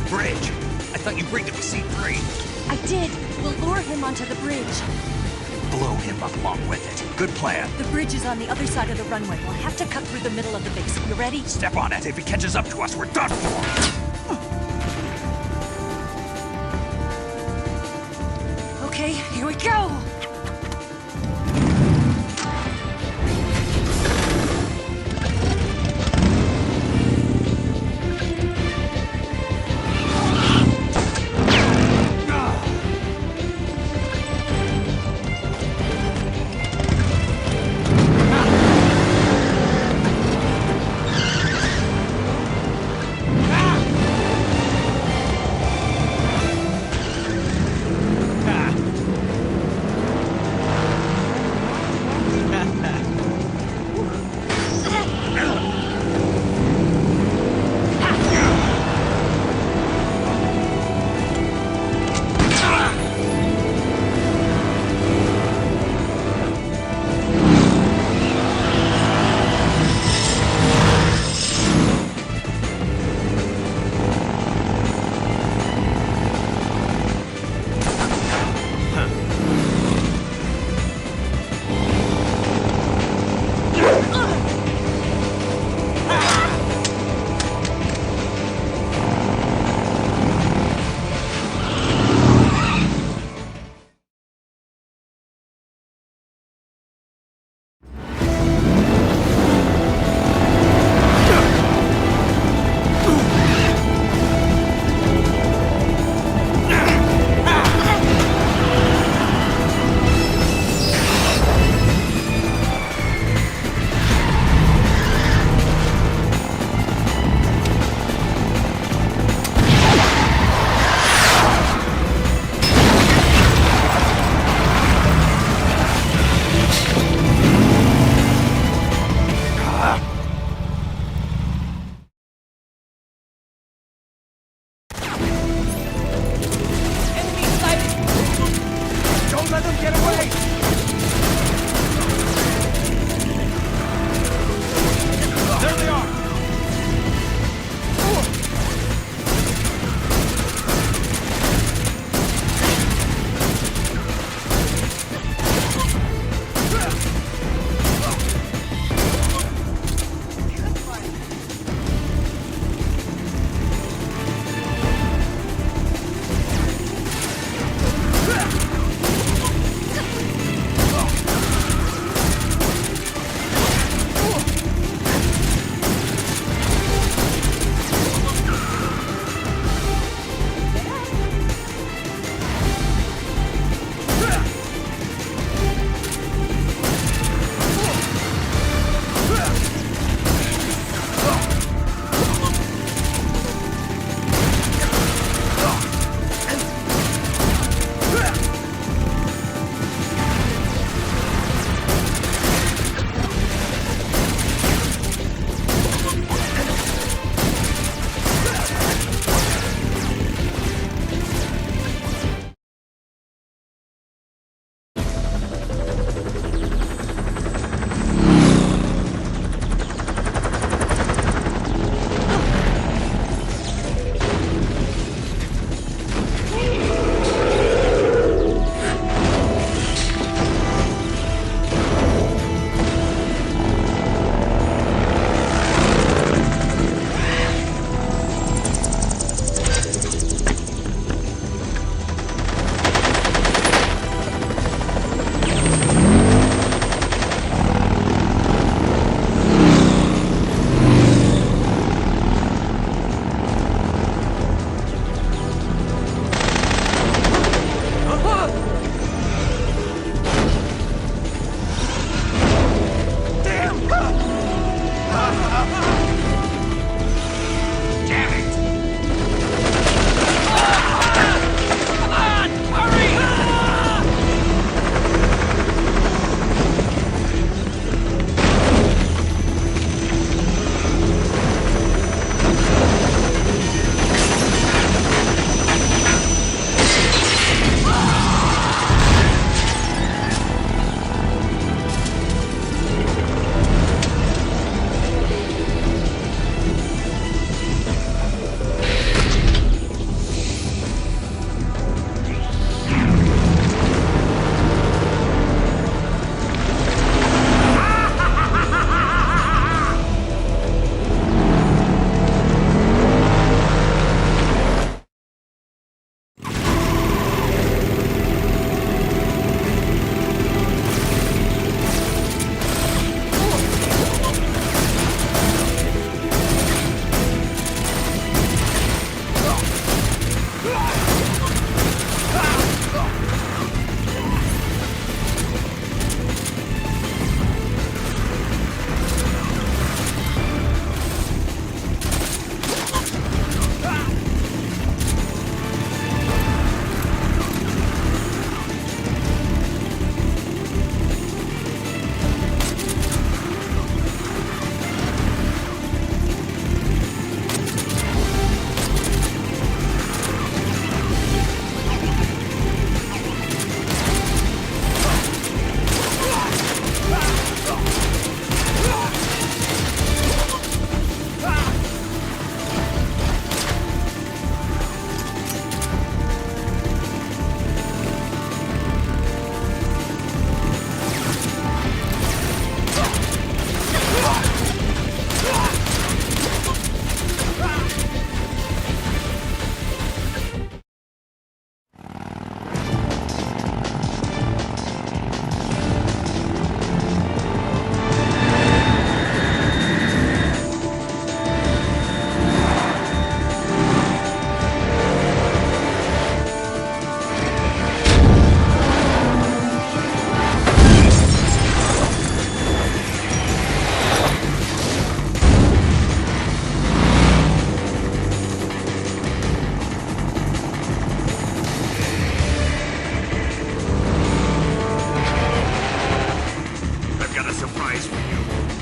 Bridge. I thought you rigged it with C3. I did. We'll lure him onto the bridge. Blow him up along with it. Good plan. The bridge is on the other side of the runway. We'll have to cut through the middle of the base. You ready? Step on it. If he catches up to us, we're done for. Okay, here we go!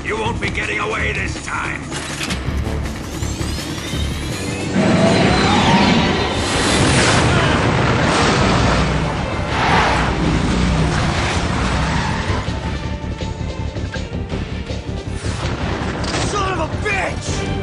You won't be getting away this time! Son of a bitch!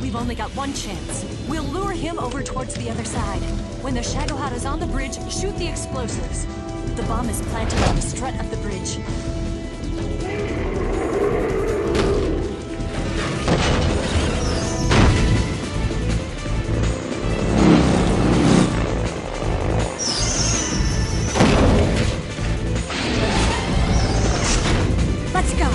We've only got one chance. We'll lure him over towards the other side. When the Shadow-Hada's on the bridge, shoot the explosives. The bomb is planted on the strut of the bridge. Let's go!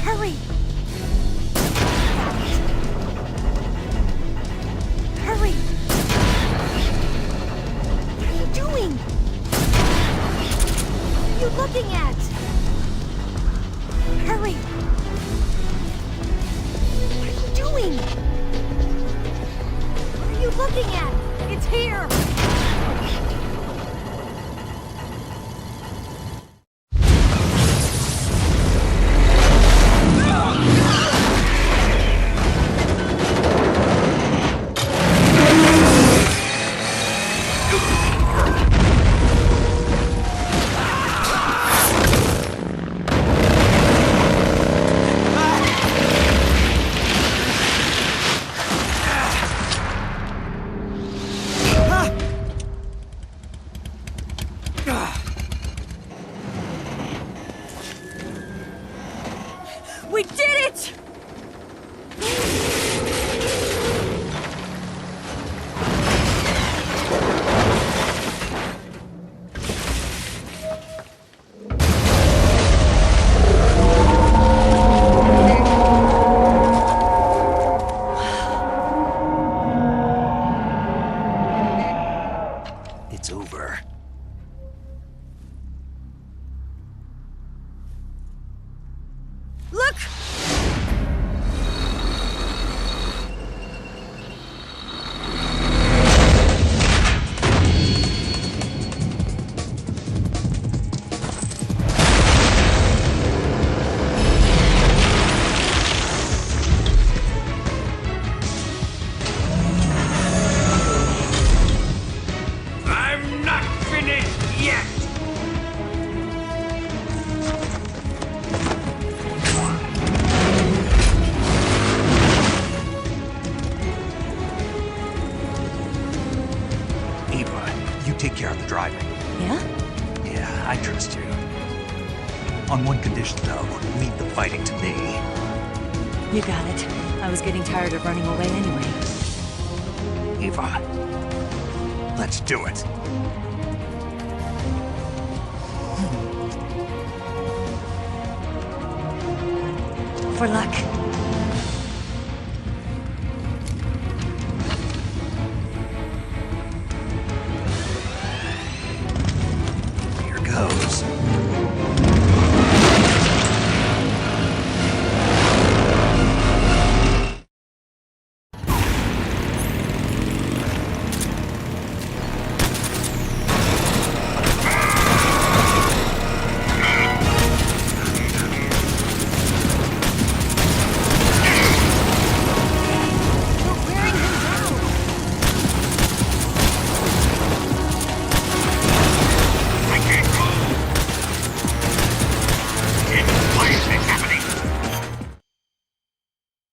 Hurry! Hurry! What are you doing? What are you looking at? Hurry! What are you doing? What are you looking at? It's here! We did it! It's over. Look! I'm not finished yet! Eva, you take care of the driving. Yeah? Yeah, I trust you. On one condition, though, leave the fighting to me. You got it. I was getting tired of running away anyway. Eva, let's do it. For luck. Here goes.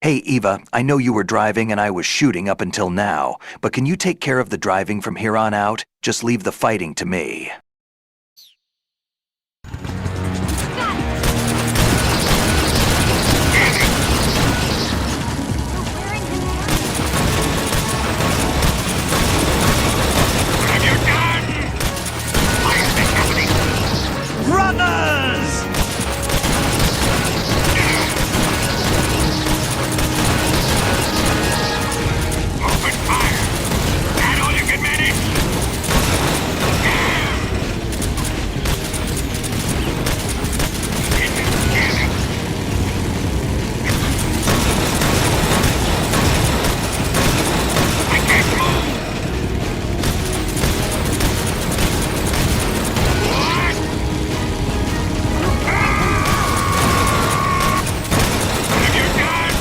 Hey, Eva, I know you were driving and I was shooting up until now, but can you take care of the driving from here on out? Just leave the fighting to me. Brothers! Open fire! That all you can manage? I can't move! What? Have you done?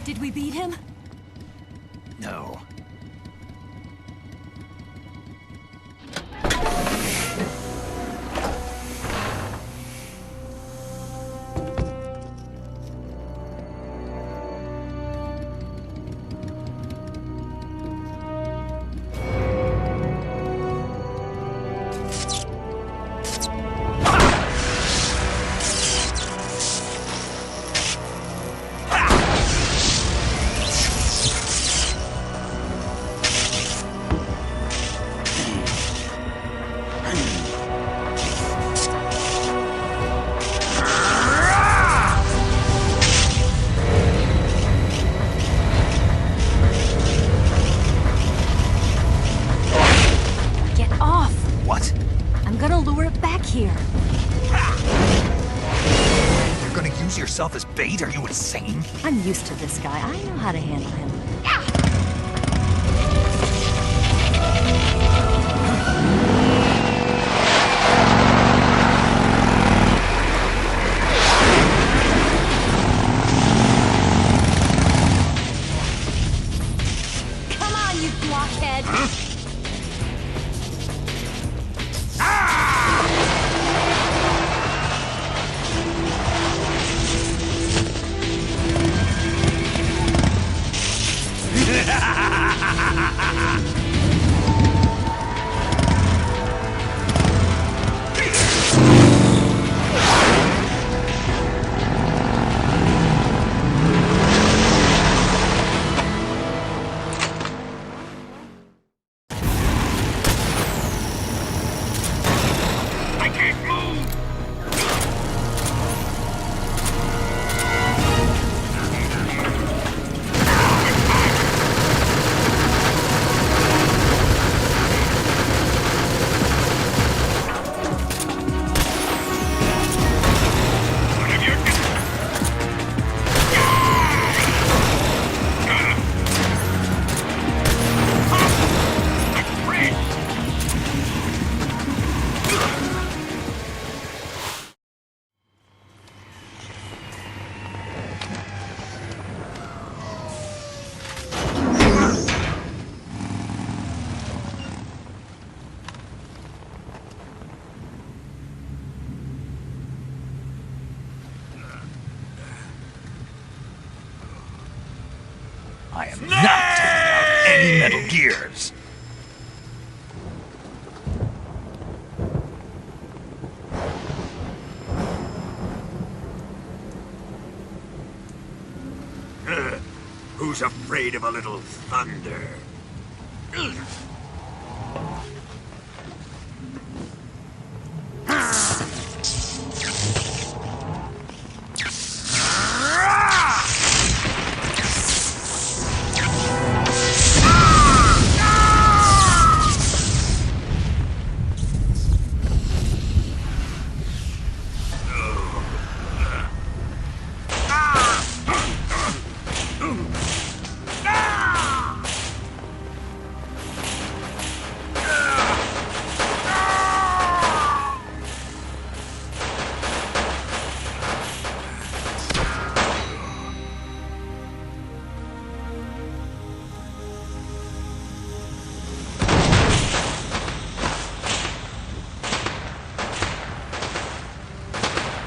Did we beat him? No. yourself as bait? Are you insane? I'm used to this guy. I know how to handle him. Come on, you blockhead! I am not taking out any Metal Gears. Who's afraid of a little thunder?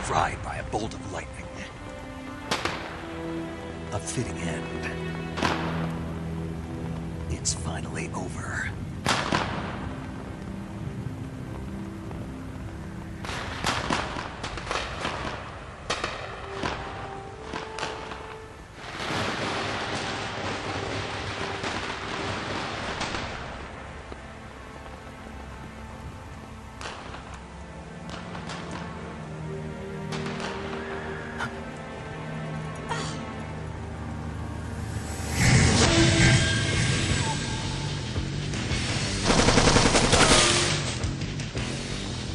Fried by a bolt of lightning. A fitting end. It's finally over.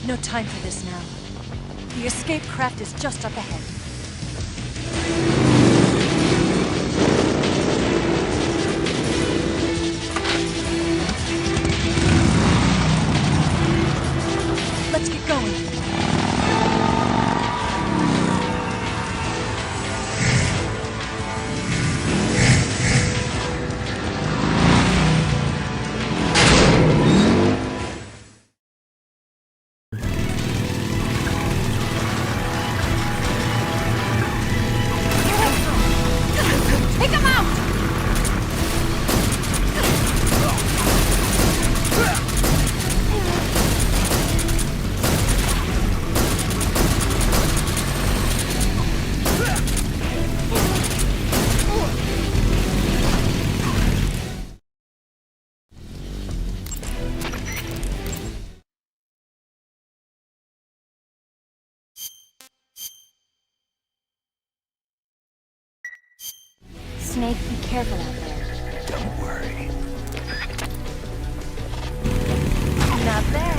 No time for this now. The escape craft is just up ahead. Let's get going. Take him out! Snake, be careful out there. Don't worry. Not bad.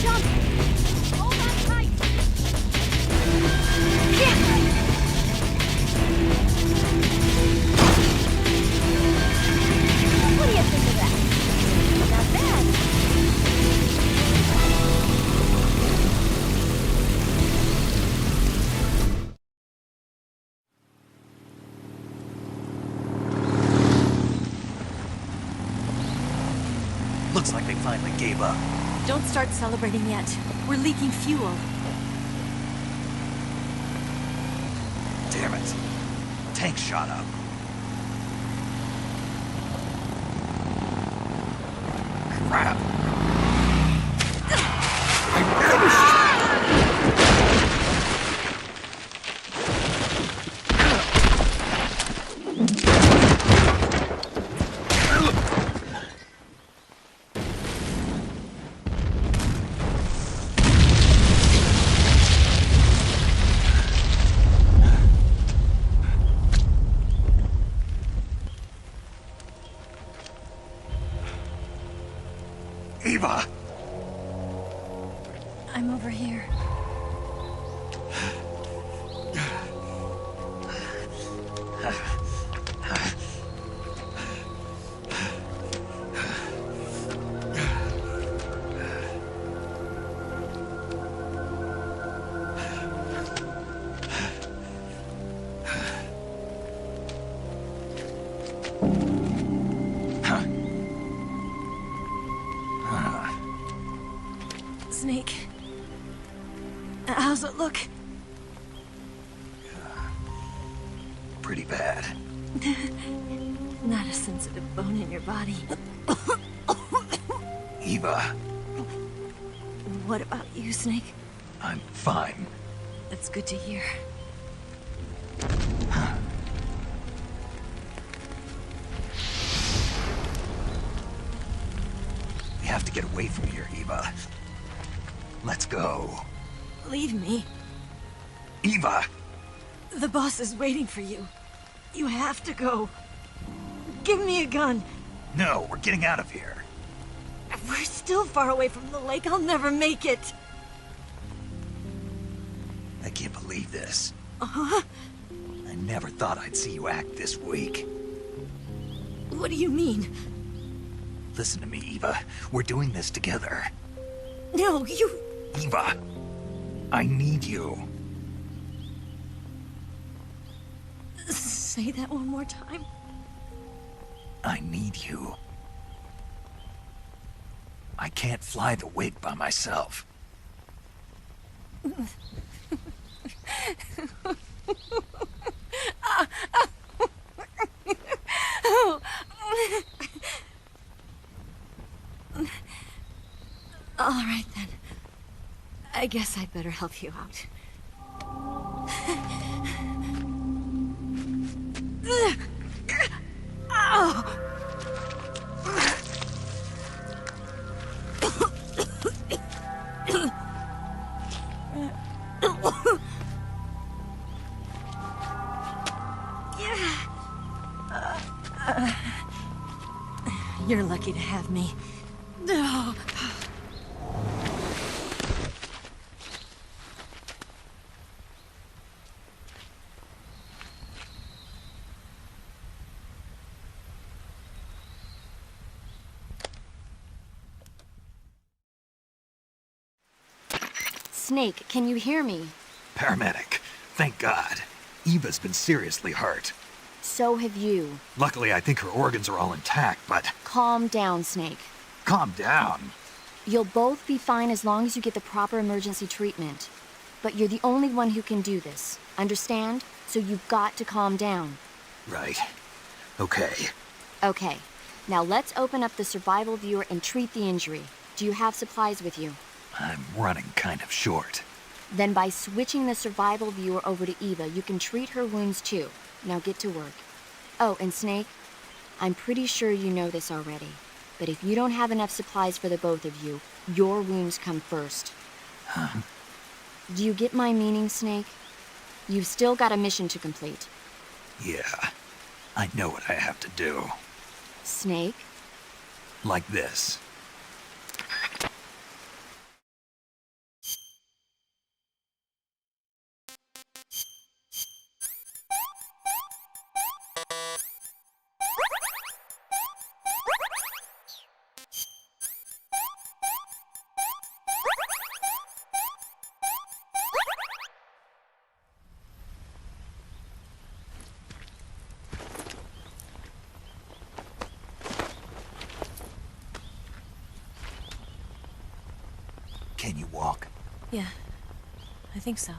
jump! Hold on tight! Yeah! What do you think of that? Not bad. Looks like they finally gave up. Don't start celebrating yet. We're leaking fuel. Damn it. Tank shot up. Crap. Eva! I'm over here. Snake. How's it look? Pretty bad. Not a sensitive bone in your body. Eva, What about you, Snake? I'm fine. That's good to hear. We have to get away from here, Eva. Let's go. Leave me. Eva! The boss is waiting for you. You have to go. Give me a gun. No, we're getting out of here. We're still far away from the lake. I'll never make it. I can't believe this. Uh-huh. I never thought I'd see you act this weak. What do you mean? Listen to me, Eva. We're doing this together. No, you... Eva, I need you. Say that one more time. I need you. I can't fly the wig by myself. All right, then. I guess I'd better help you out. Ow! You're lucky to have me. No. Snake, can you hear me? Paramedic, thank God. Eva's been seriously hurt. So have you. Luckily, I think her organs are all intact, but... Calm down, Snake. Calm down. You'll both be fine as long as you get the proper emergency treatment. But you're the only one who can do this. Understand? So you've got to calm down. Right. Okay. Okay. Now let's open up the survival viewer and treat the injury. Do you have supplies with you? I'm running kind of short. Then by switching the survival viewer over to Eva, you can treat her wounds too. Now get to work. Oh, and Snake, I'm pretty sure you know this already, but if you don't have enough supplies for the both of you, your wounds come first. Huh? Do you get my meaning, Snake? You've still got a mission to complete. Yeah. I know what I have to do. Snake? Like this. Can you walk? Yeah, I think so.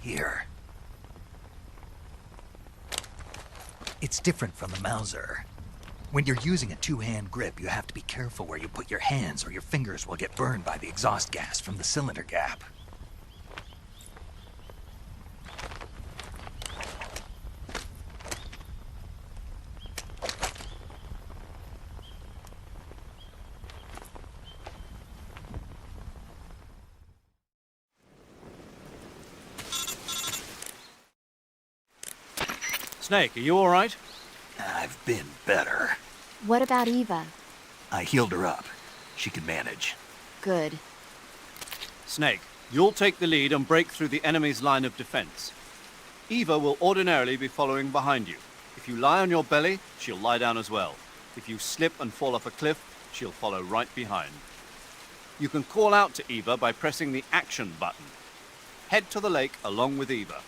Here. It's different from the Mauser. When you're using a two-hand grip, you have to be careful where you put your hands or your fingers will get burned by the exhaust gas from the cylinder gap. Snake, are you all right? I've been better. What about Eva? I healed her up. She can manage. Good. Snake, you'll take the lead and break through the enemy's line of defense. Eva will ordinarily be following behind you. If you lie on your belly, she'll lie down as well. If you slip and fall off a cliff, she'll follow right behind. You can call out to Eva by pressing the action button. Head to the lake along with Eva.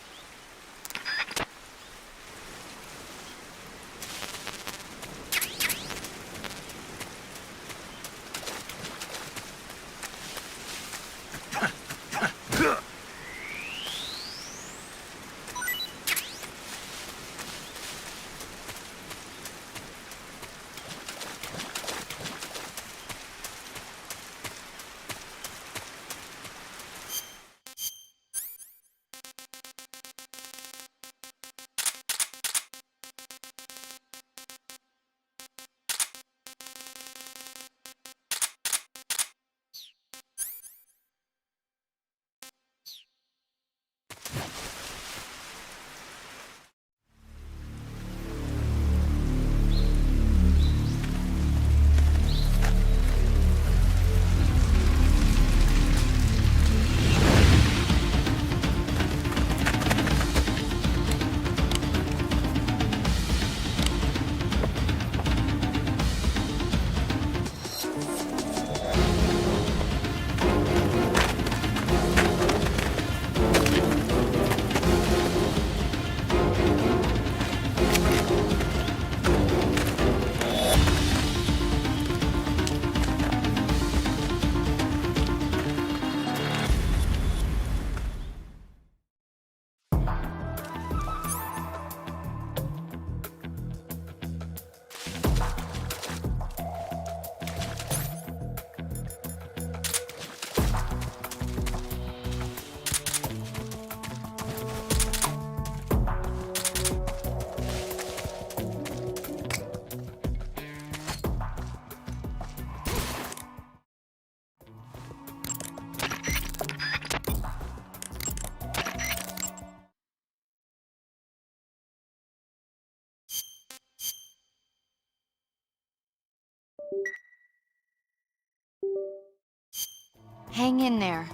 Hang in there.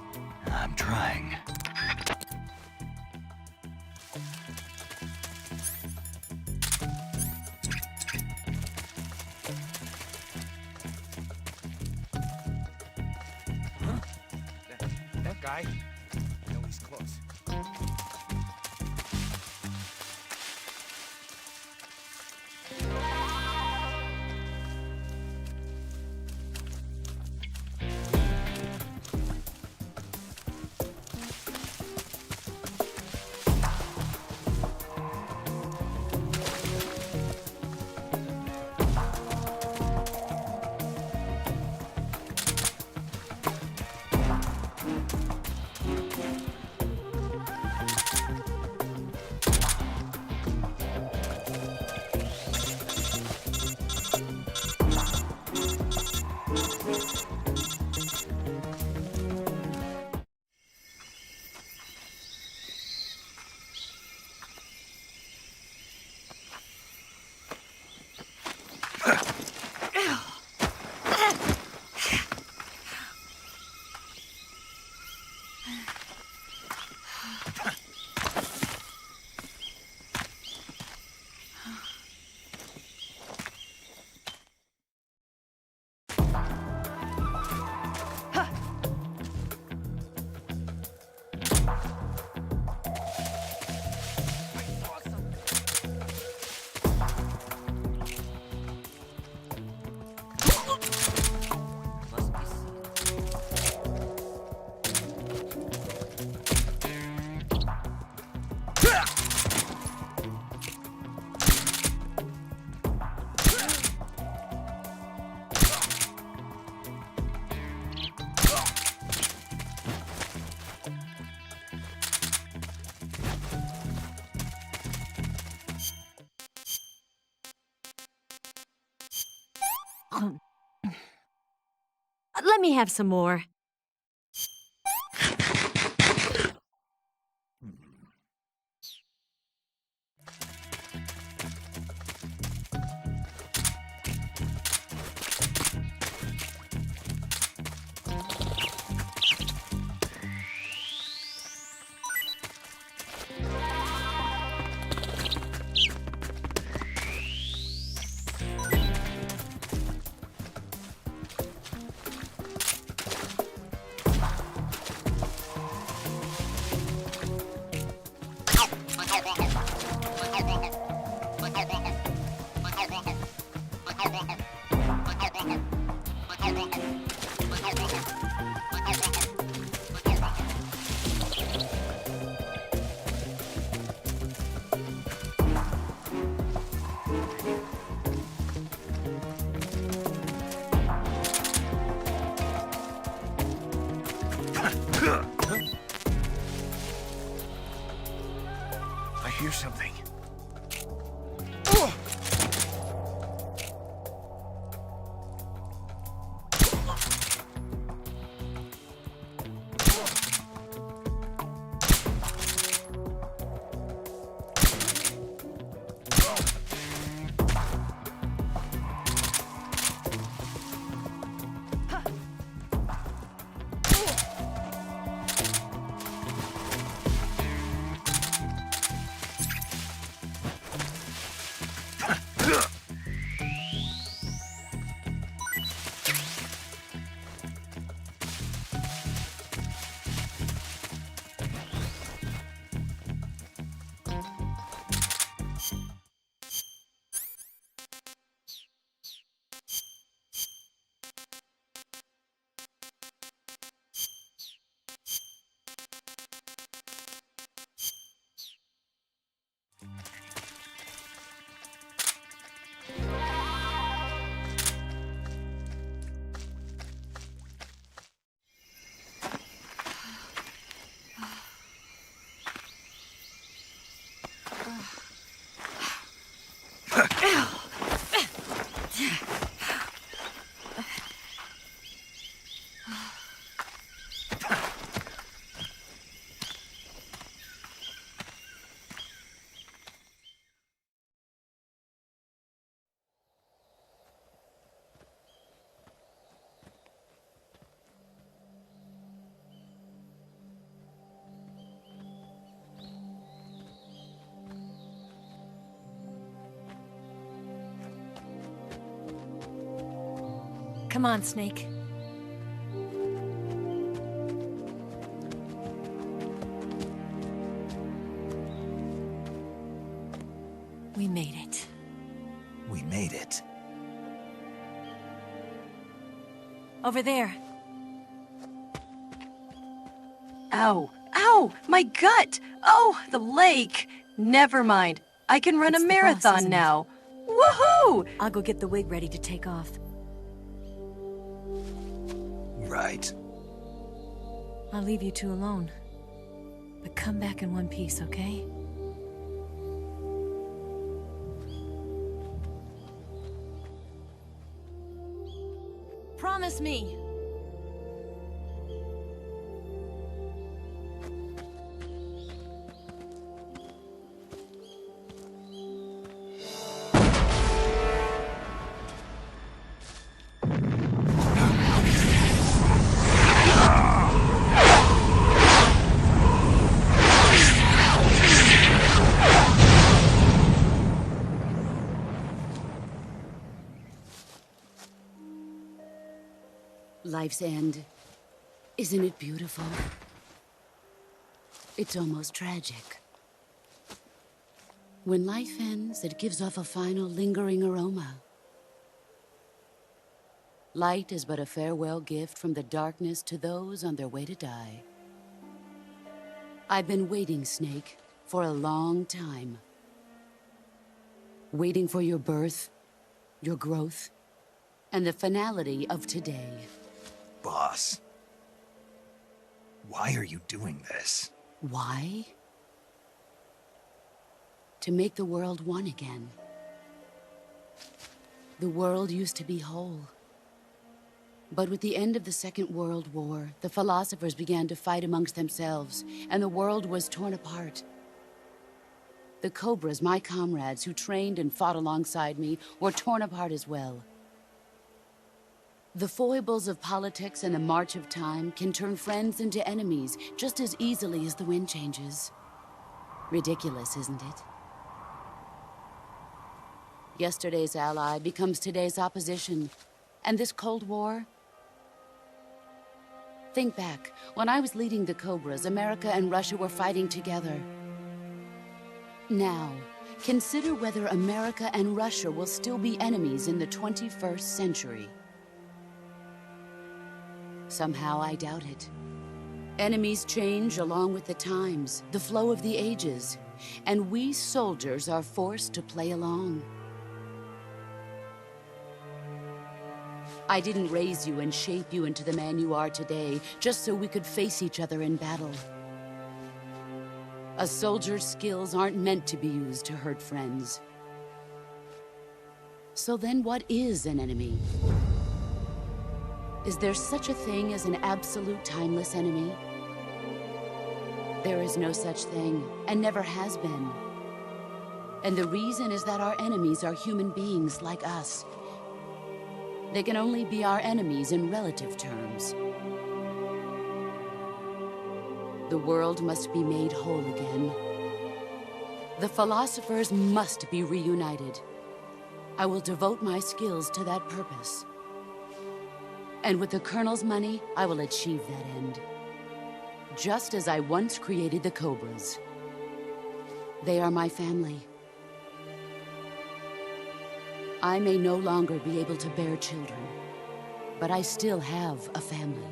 I'm trying. That guy, I know he's close. Let me have some more. I hear something. Come on, Snake. We made it. We made it. Over there. Ow. Ow! My gut! Oh, the lake! Never mind. I can run It's a the boss, marathon isn't it? now. Woohoo! I'll go get the wig ready to take off. Right. I'll leave you two alone. But come back in one piece, okay? Promise me! Life's end. Isn't it beautiful? It's almost tragic. When life ends, it gives off a final lingering aroma. Light is but a farewell gift from the darkness to those on their way to die. I've been waiting, Snake, for a long time. Waiting for your birth, your growth, and the finality of today. Boss. Why are you doing this? Why? To make the world one again. The world used to be whole. But with the end of the Second World War, the philosophers began to fight amongst themselves, and the world was torn apart. The Cobras, my comrades who trained and fought alongside me, were torn apart as well. The foibles of politics and the march of time can turn friends into enemies just as easily as the wind changes. Ridiculous, isn't it? Yesterday's ally becomes today's opposition. And this Cold War? Think back. When I was leading the Cobras, America and Russia were fighting together. Now, consider whether America and Russia will still be enemies in the 21st century. Somehow I doubt it. Enemies change along with the times, the flow of the ages, and we soldiers are forced to play along. I didn't raise you and shape you into the man you are today just so we could face each other in battle. A soldier's skills aren't meant to be used to hurt friends. So then what is an enemy? Is there such a thing as an absolute timeless enemy? There is no such thing, and never has been. And the reason is that our enemies are human beings like us. They can only be our enemies in relative terms. The world must be made whole again. The philosophers must be reunited. I will devote my skills to that purpose. And with the Colonel's money, I will achieve that end. Just as I once created the Cobras. They are my family. I may no longer be able to bear children, but I still have a family.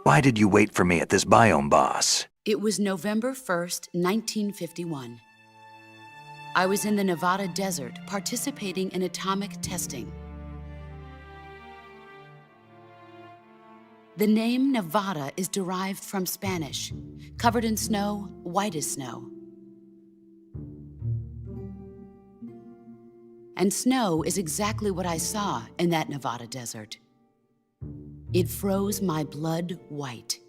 Why did you wait for me at this biome, boss? It was November 1st, 1951. I was in the Nevada desert participating in atomic testing. The name Nevada is derived from Spanish, covered in snow, white as snow. And snow is exactly what I saw in that Nevada desert. It froze my blood white.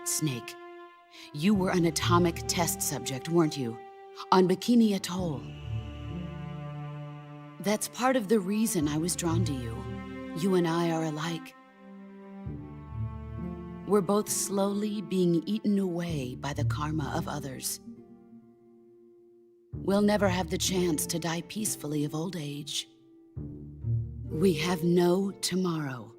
Snake, you were an atomic test subject, weren't you? On Bikini Atoll. That's part of the reason I was drawn to you. You and I are alike. We're both slowly being eaten away by the karma of others. We'll never have the chance to die peacefully of old age. We have no tomorrow.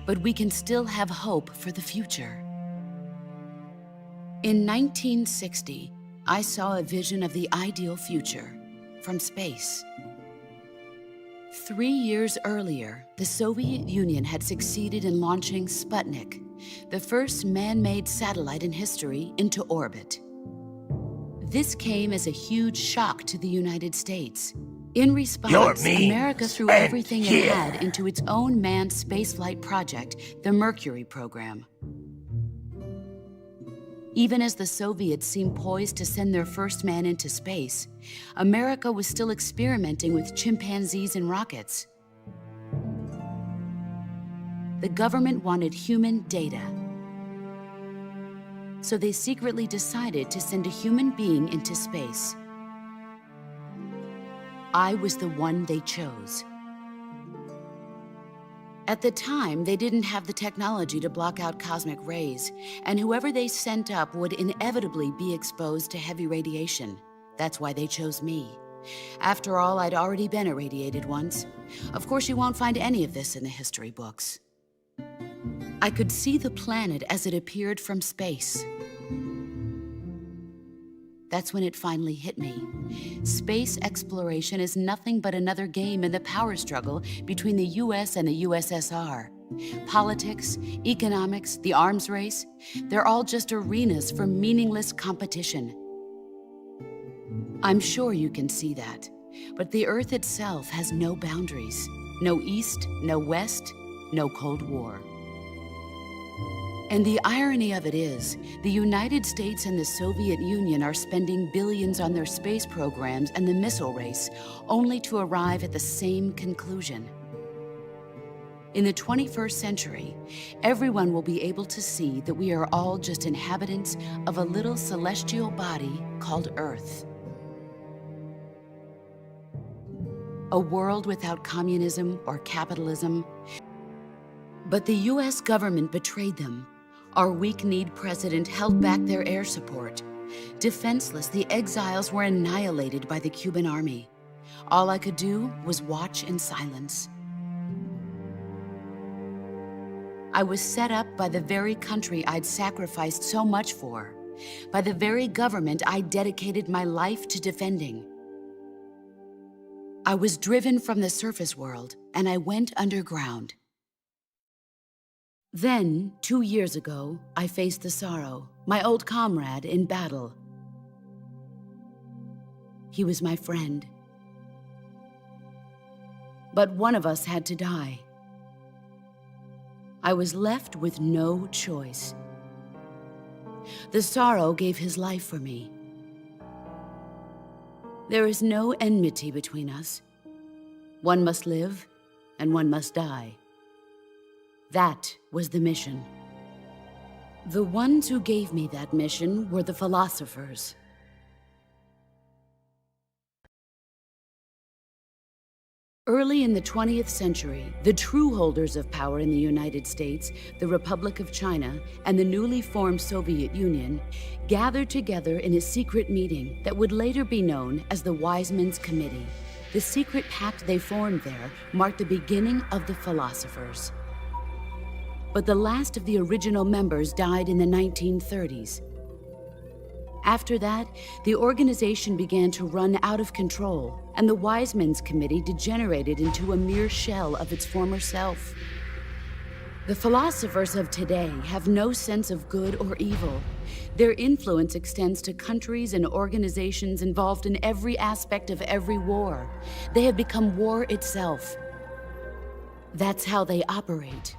But we can still have hope for the future. In 1960, I saw a vision of the ideal future from space. 3 years earlier, the Soviet Union had succeeded in launching Sputnik, the first man-made satellite in history, into orbit. This came as a huge shock to the United States. In response, America threw everything it had into its own manned spaceflight project, the Mercury program. Even as the Soviets seemed poised to send their first man into space, America was still experimenting with chimpanzees and rockets. The government wanted human data. So they secretly decided to send a human being into space. I was the one they chose. At the time, they didn't have the technology to block out cosmic rays, and whoever they sent up would inevitably be exposed to heavy radiation. That's why they chose me. After all, I'd already been irradiated once. Of course, you won't find any of this in the history books. I could see the planet as it appeared from space. That's when it finally hit me. Space exploration is nothing but another game in the power struggle between the US and the USSR. Politics, economics, the arms race, they're all just arenas for meaningless competition. I'm sure you can see that, but the Earth itself has no boundaries. No East, no West, no Cold War. And the irony of it is, the United States and the Soviet Union are spending billions on their space programs and the missile race, only to arrive at the same conclusion. In the 21st century, everyone will be able to see that we are all just inhabitants of a little celestial body called Earth. A world without communism or capitalism. But the US government betrayed them. Our weak-kneed president held back their air support. Defenseless, the exiles were annihilated by the Cuban army. All I could do was watch in silence. I was set up by the very country I'd sacrificed so much for, by the very government I dedicated my life to defending. I was driven from the surface world, and I went underground. Then, 2 years ago, I faced the Sorrow, my old comrade in battle. He was my friend. But one of us had to die. I was left with no choice. The Sorrow gave his life for me. There is no enmity between us. One must live, and one must die. That was the mission. The ones who gave me that mission were the philosophers. Early in the 20th century, the true holders of power in the United States, the Republic of China, and the newly formed Soviet Union gathered together in a secret meeting that would later be known as the Wise Men's Committee. The secret pact they formed there marked the beginning of the philosophers. But the last of the original members died in the 1930s. After that, the organization began to run out of control, and the Wise Men's Committee degenerated into a mere shell of its former self. The philosophers of today have no sense of good or evil. Their influence extends to countries and organizations involved in every aspect of every war. They have become war itself. That's how they operate.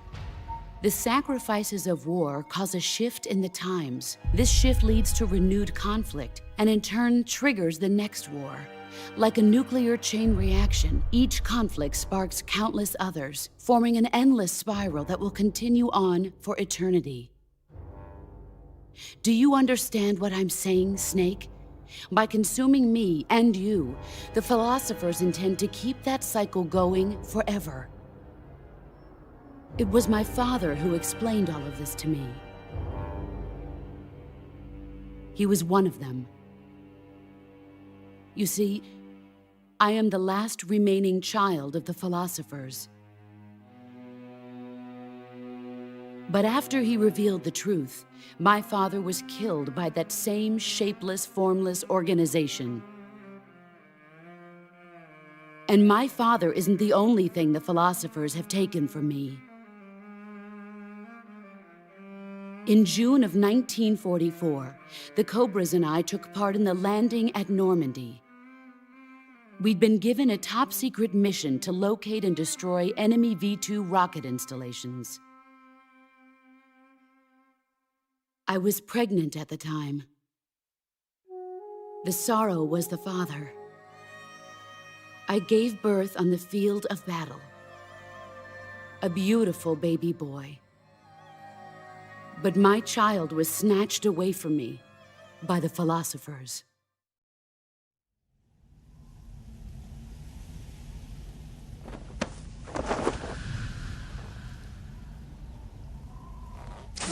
The sacrifices of war cause a shift in the times. This shift leads to renewed conflict, and in turn triggers the next war. Like a nuclear chain reaction, each conflict sparks countless others, forming an endless spiral that will continue on for eternity. Do you understand what I'm saying, Snake? By consuming me and you, the philosophers intend to keep that cycle going forever. It was my father who explained all of this to me. He was one of them. You see, I am the last remaining child of the philosophers. But after he revealed the truth, my father was killed by that same shapeless, formless organization. And my father isn't the only thing the philosophers have taken from me. In June of 1944, the Cobras and I took part in the landing at Normandy. We'd been given a top-secret mission to locate and destroy enemy V-2 rocket installations. I was pregnant at the time. The Sorrow was the father. I gave birth on the field of battle. A beautiful baby boy. But my child was snatched away from me by the philosophers.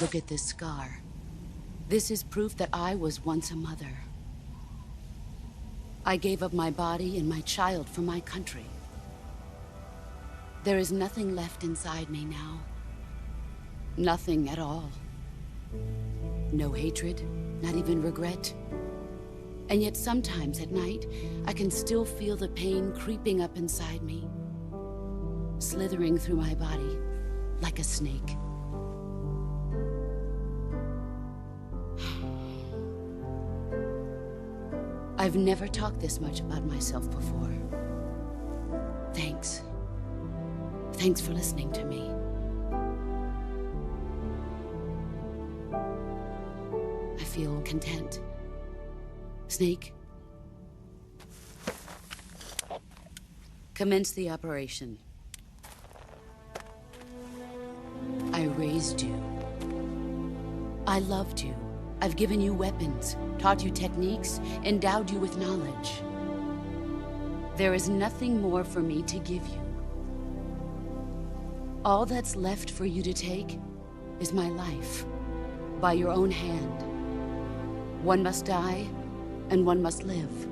Look at this scar. This is proof that I was once a mother. I gave up my body and my child for my country. There is nothing left inside me now. Nothing at all. No hatred, not even regret. And yet sometimes at night, I can still feel the pain creeping up inside me, slithering through my body like a snake. I've never talked this much about myself before. Thanks. Thanks for listening to me. feel content. Snake, commence the operation. I raised you. I loved you. I've given you weapons, taught you techniques, endowed you with knowledge. There is nothing more for me to give you. All that's left for you to take is my life, by your own hand. One must die, and one must live.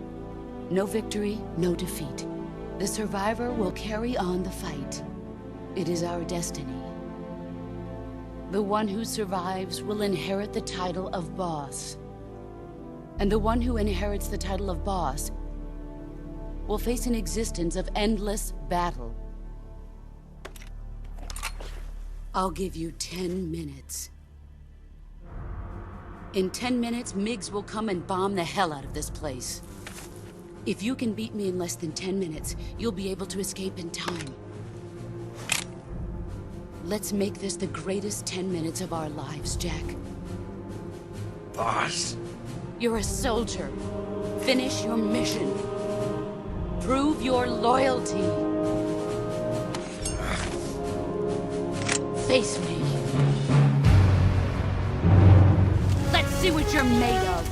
No victory, no defeat. The survivor will carry on the fight. It is our destiny. The one who survives will inherit the title of boss. And the one who inherits the title of boss will face an existence of endless battle. I'll give you 10 minutes. In 10 minutes, MiGs will come and bomb the hell out of this place. If you can beat me in less than 10 minutes, you'll be able to escape in time. Let's make this the greatest 10 minutes of our lives, Jack. Boss? You're a soldier. Finish your mission. Prove your loyalty. Face me. Let's see what you're made of.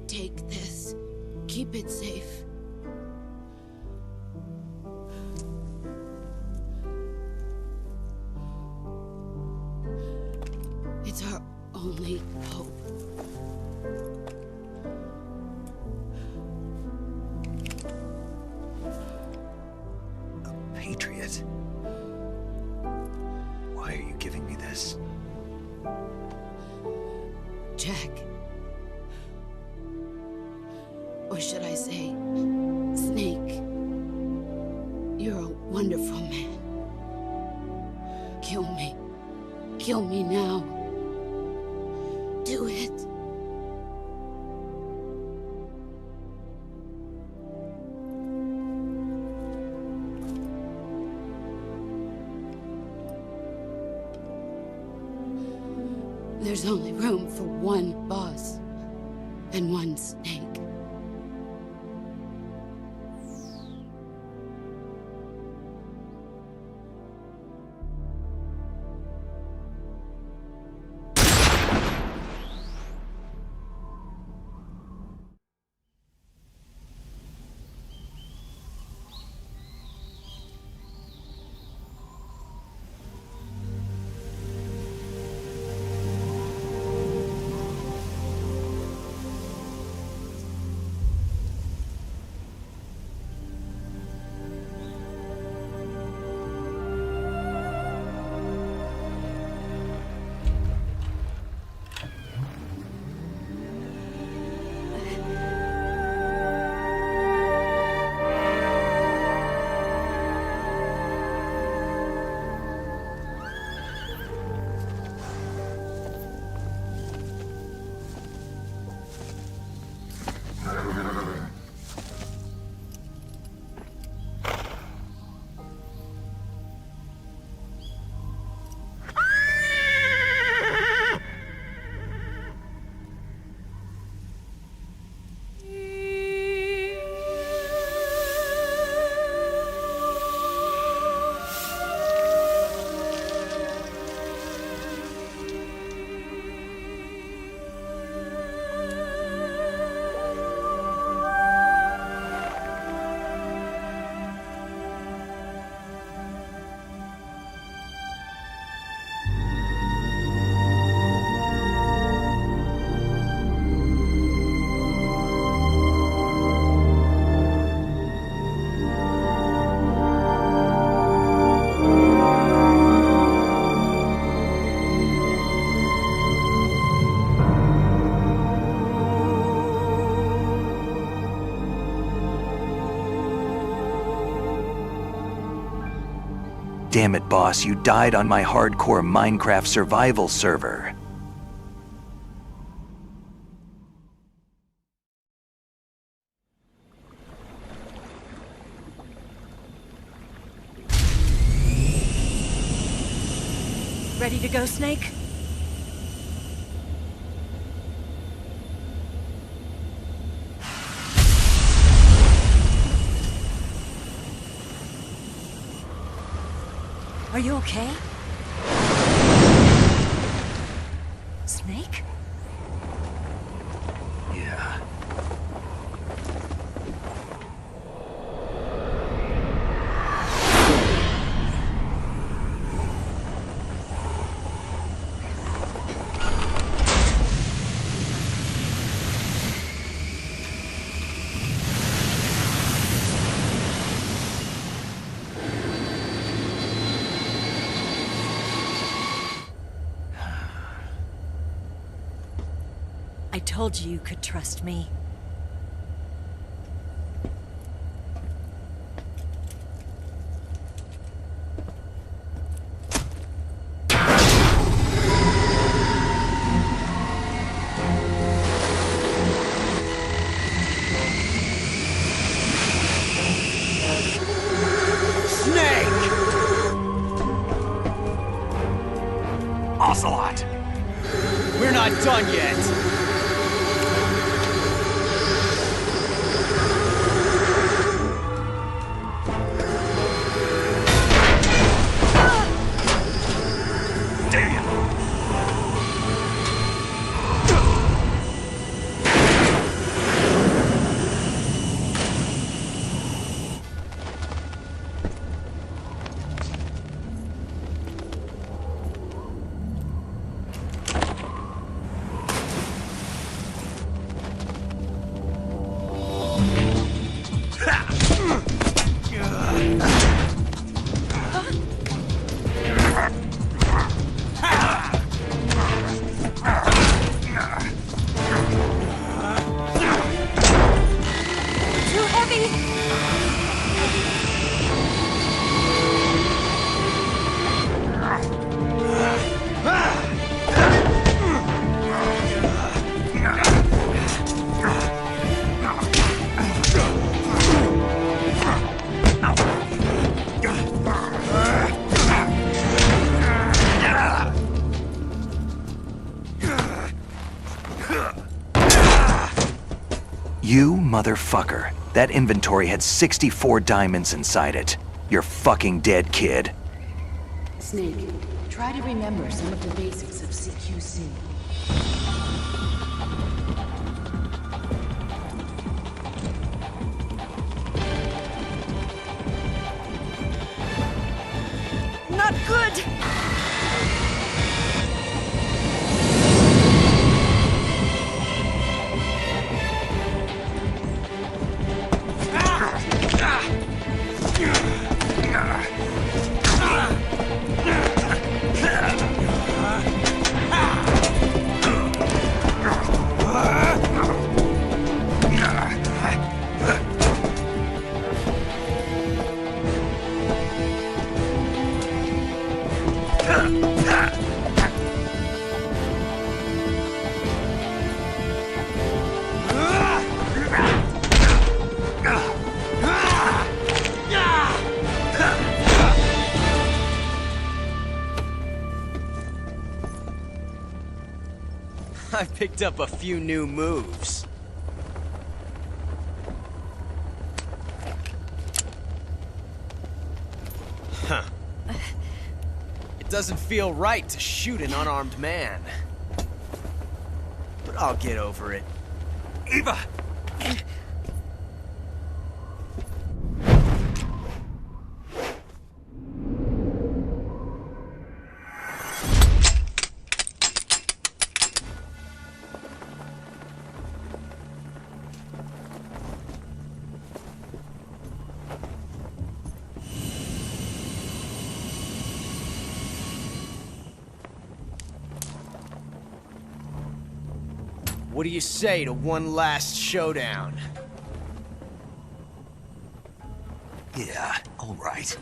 Take this. Keep it safe. It's our only hope. A patriot? Why are you giving me this? Jack. should I say? Snake. You're a wonderful man. Kill me. Kill me now. Do it. There's only room for one boss and one snake. Damn it, boss, you died on my hardcore Minecraft survival server. Ready to go, Snake? Are you okay? Snake? Yeah. I told you you could trust me. Snake! Ocelot! We're not done yet! Motherfucker. That inventory had 64 diamonds inside it. You're fucking dead, kid. Snake, try to remember some of the basics of CQC. Not good! I picked up a few new moves. Huh. It doesn't feel right to shoot an unarmed man. But I'll get over it. Eva! What do you say to one last showdown? Yeah, all right.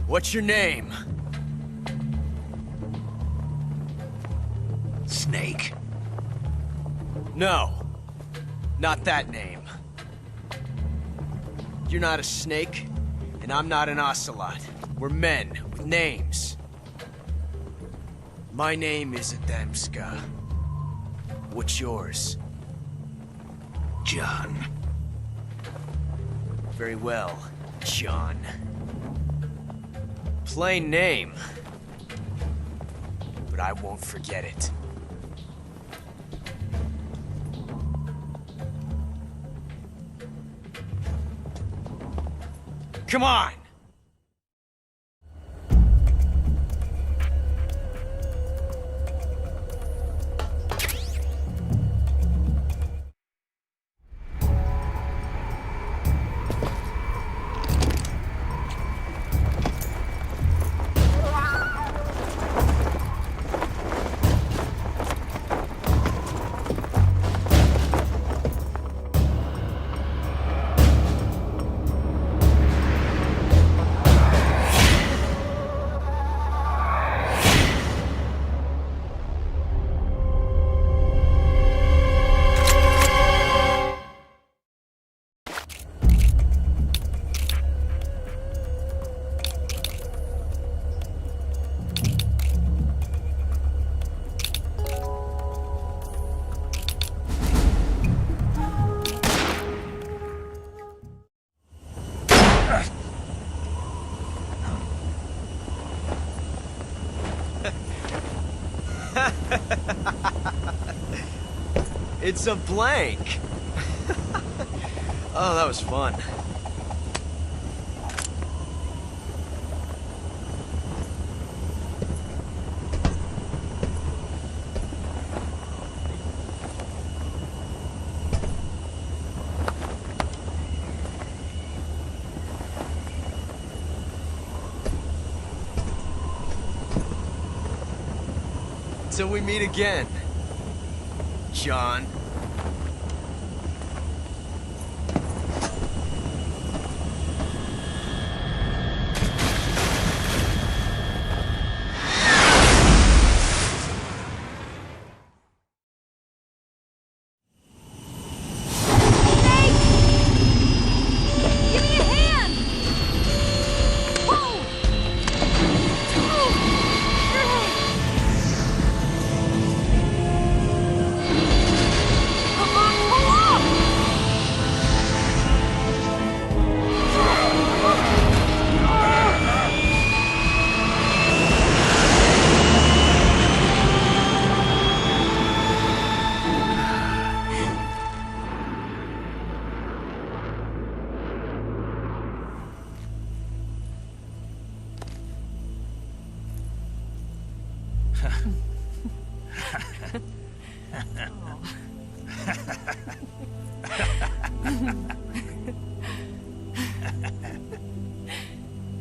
What's your name? Snake. No. Not that name. You're not a snake, and I'm not an ocelot. We're men with names. My name is Adamska. What's yours? John. Very well, John. Plain name. But I won't forget it. Come on! It's a blank. Oh, that was fun. Till we meet again, John.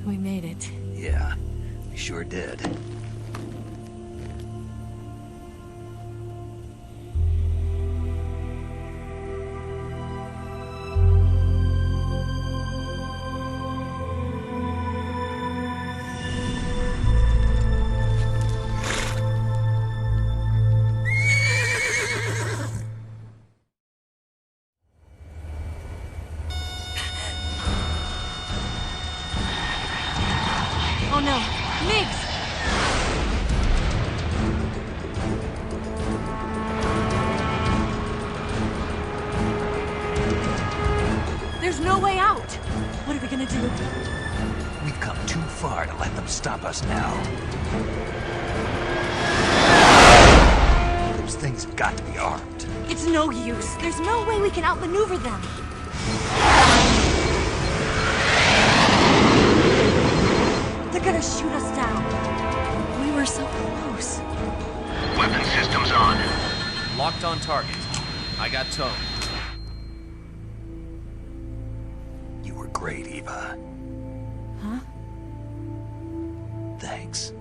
We made it. Yeah, we sure did. Oh no, Migs! There's no way out! What are we gonna do? We've come too far to let them stop us now. Those things have got to be armed. It's no use. There's no way we can outmaneuver them. They're gonna shoot us down. We were so close. Weapon systems on. Locked on target. I got towed. You were great, Eva. Huh? Thanks.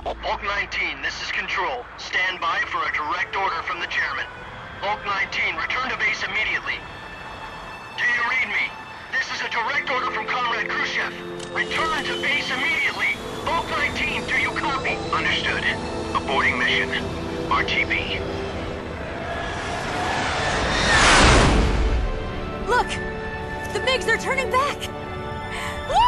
Hulk 19, this is Control. Stand by for a direct order from the chairman. Hulk 19, return to base immediately. Do you read me? This is a direct order from Comrade Khrushchev. Return to base immediately. Hulk 19, do you copy? Understood. Aborting mission. RTB. Look! The MiGs are turning back! Woo!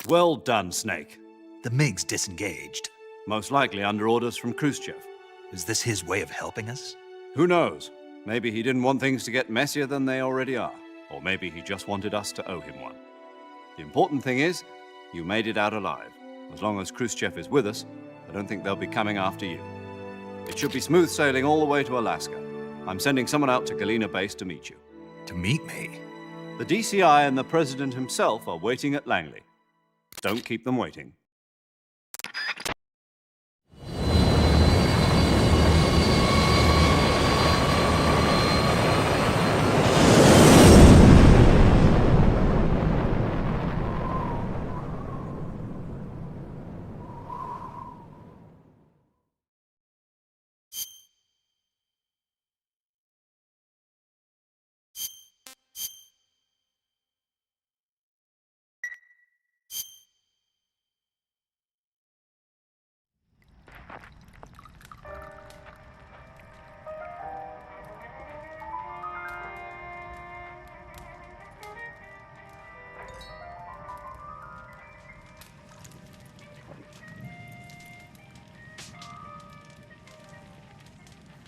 Well done, Snake. The MiGs disengaged. Most likely under orders from Khrushchev. Is this his way of helping us? Who knows? Maybe he didn't want things to get messier than they already are. Or maybe he just wanted us to owe him one. The important thing is, you made it out alive. As long as Khrushchev is with us, I don't think they'll be coming after you. It should be smooth sailing all the way to Alaska. I'm sending someone out to Galena Base to meet you. To meet me? The DCI and the President himself are waiting at Langley. Don't keep them waiting.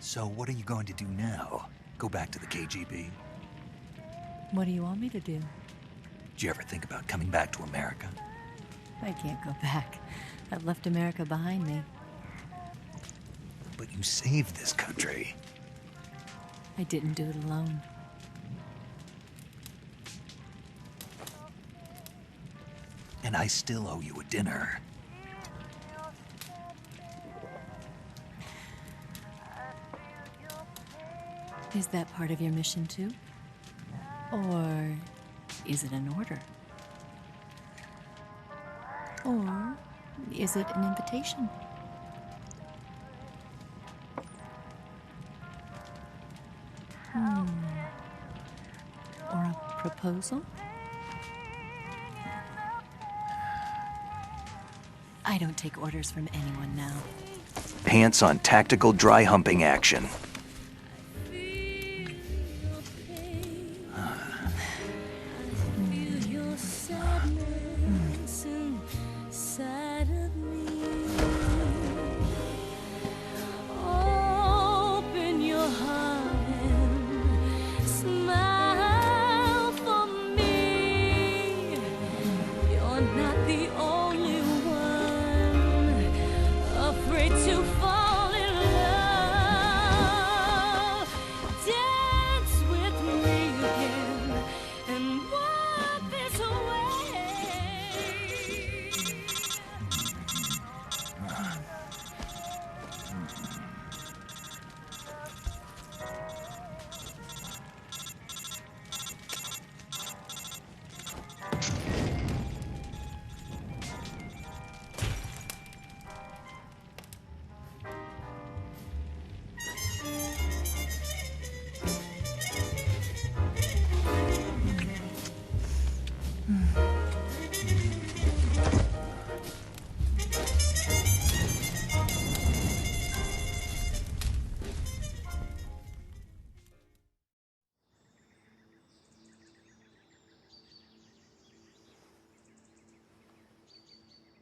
So what are you going to do now? Go back to the KGB? What do you want me to do? Did you ever think about coming back to America? I can't go back. I've left America behind me. But you saved this country. I didn't do it alone. And I still owe you a dinner. Is that part of your mission too? Or is it an order? Or is it an invitation? Or a proposal? I don't take orders from anyone now. Pants on tactical dry humping action.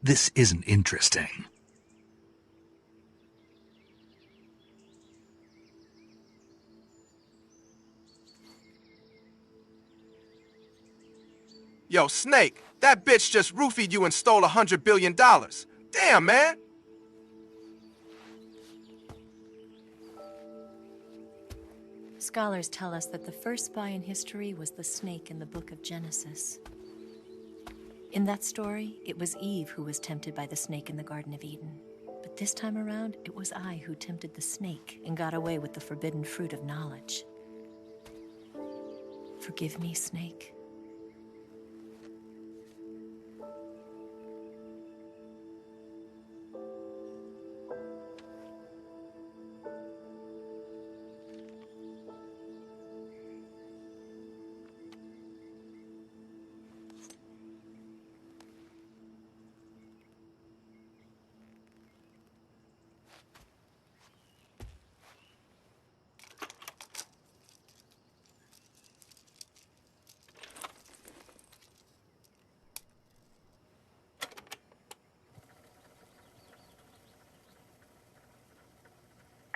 This isn't interesting. Yo, Snake, that bitch just roofied you and stole $100 billion. Damn, man! Scholars tell us that the first spy in history was the snake in the book of Genesis. In that story, it was Eve who was tempted by the snake in the Garden of Eden. But this time around, it was I who tempted the snake and got away with the forbidden fruit of knowledge. Forgive me, Snake.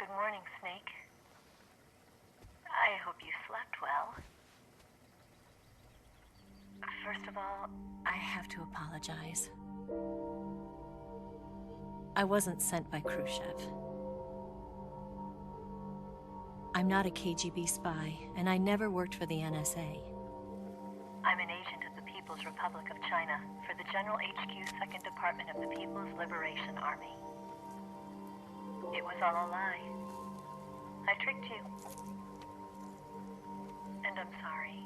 Good morning, Snake. I hope you slept well. First of all, I have to apologize. I wasn't sent by Khrushchev. I'm not a KGB spy, and I never worked for the NSA. I'm an agent of the People's Republic of China for the General HQ 2nd Department of the People's Liberation Army. It was all a lie. I tricked you. And I'm sorry.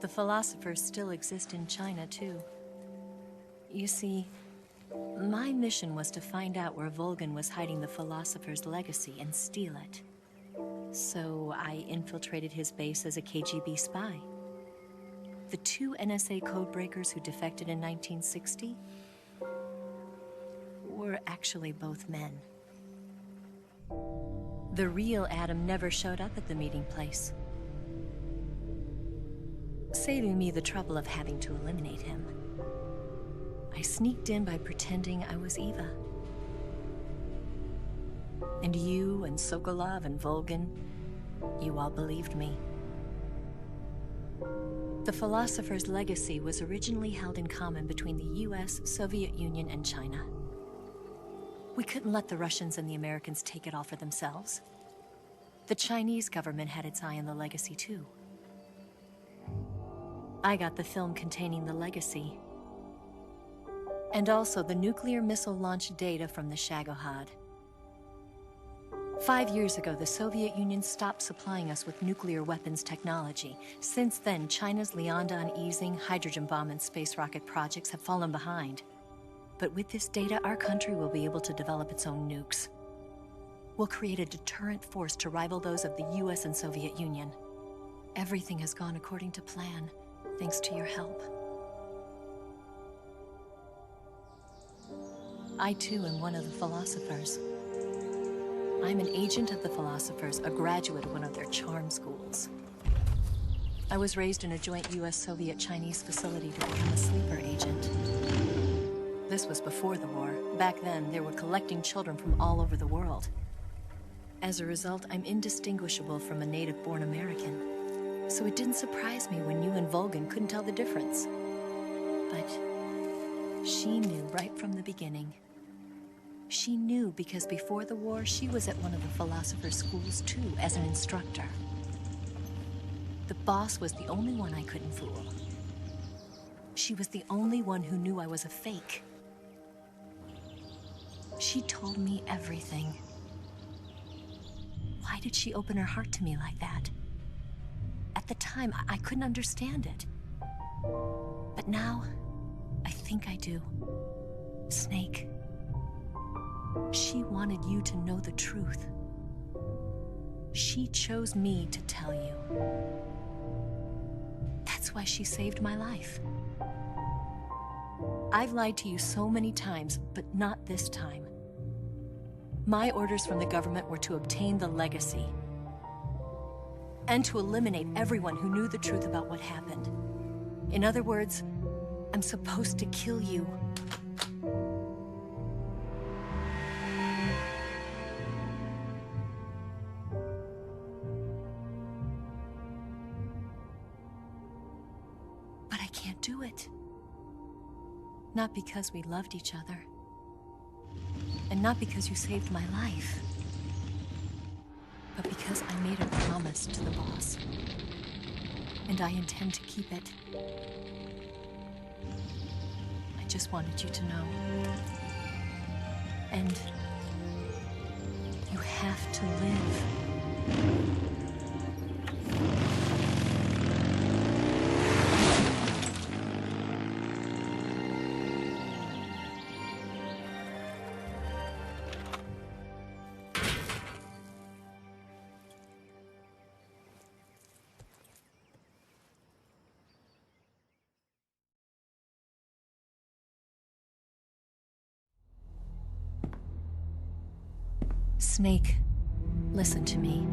The philosophers still exist in China, too. You see, my mission was to find out where Volgin was hiding the philosopher's legacy and steal it. So I infiltrated his base as a KGB spy. The two NSA codebreakers who defected in 1960 were actually both men. The real Adam never showed up at the meeting place, saving me the trouble of having to eliminate him. I sneaked in by pretending I was Eva. And you and Sokolov and Volgin, you all believed me. The philosopher's legacy was originally held in common between the US, Soviet Union, and China. We couldn't let the Russians and the Americans take it all for themselves. The Chinese government had its eye on the legacy too. I got the film containing the legacy, and also the nuclear missile launch data from the Shagohod. 5 years ago, the Soviet Union stopped supplying us with nuclear weapons technology. Since then, China's Lianda and Easing, hydrogen bomb, and space rocket projects have fallen behind. But with this data, our country will be able to develop its own nukes. We'll create a deterrent force to rival those of the US and Soviet Union. Everything has gone according to plan, thanks to your help. I too am one of the philosophers. I'm an agent of the philosophers, a graduate of one of their charm schools. I was raised in a joint US-Soviet-Chinese facility to become a sleeper agent. This was before the war. Back then, they were collecting children from all over the world. As a result, I'm indistinguishable from a native-born American. So it didn't surprise me when you and Volgin couldn't tell the difference. But she knew right from the beginning. She knew because before the war, she was at one of the philosopher's schools too, as an instructor. The boss was the only one I couldn't fool. She was the only one who knew I was a fake. She told me everything. Why did she open her heart to me like that? At the time, I couldn't understand it. But now, I think I do. Snake. She wanted you to know the truth. She chose me to tell you. That's why she saved my life. I've lied to you so many times, but not this time. My orders from the government were to obtain the legacy and to eliminate everyone who knew the truth about what happened. In other words, I'm supposed to kill you. But I can't do it. Not because we loved each other. And not because you saved my life. But because I made a promise to the boss. And I intend to keep it. I just wanted you to know. And you have to live. Snake, listen to me.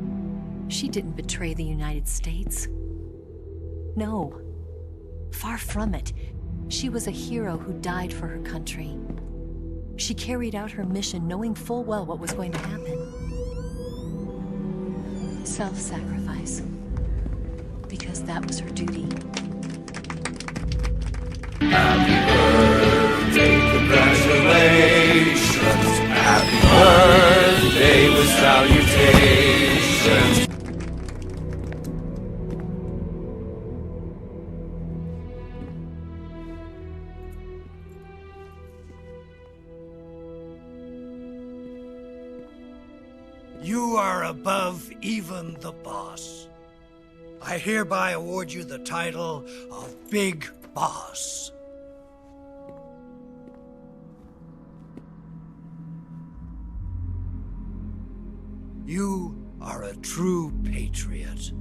She didn't betray the United States. No. Far from it. She was a hero who died for her country. She carried out her mission knowing full well what was going to happen. Self-sacrifice. Because that was her duty. Happy birthday, congratulations. Happy birthday with salutations. You are above even the boss. I hereby award you the title of Big Boss. You are a true patriot.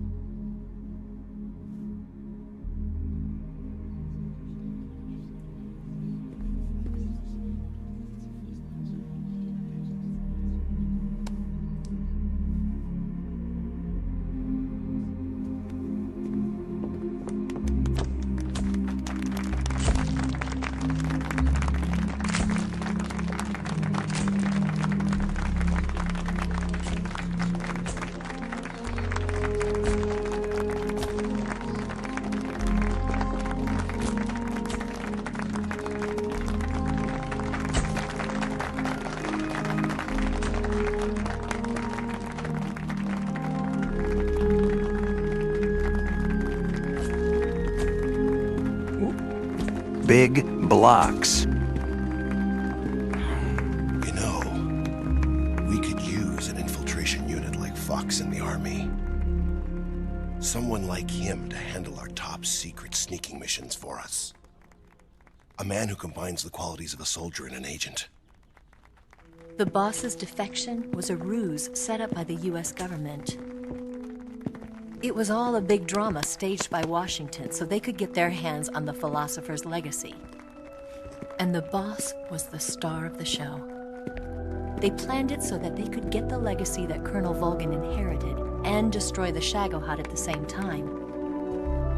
big blocks. You know, we could use an infiltration unit like Fox in the Army. Someone like him to handle our top secret sneaking missions for us. A man who combines the qualities of a soldier and an agent. The boss's defection was a ruse set up by the US government. It was all a big drama staged by Washington so they could get their hands on the philosopher's legacy. And the boss was the star of the show. They planned it so that they could get the legacy that Colonel Volgin inherited and destroy the Shagohod at the same time.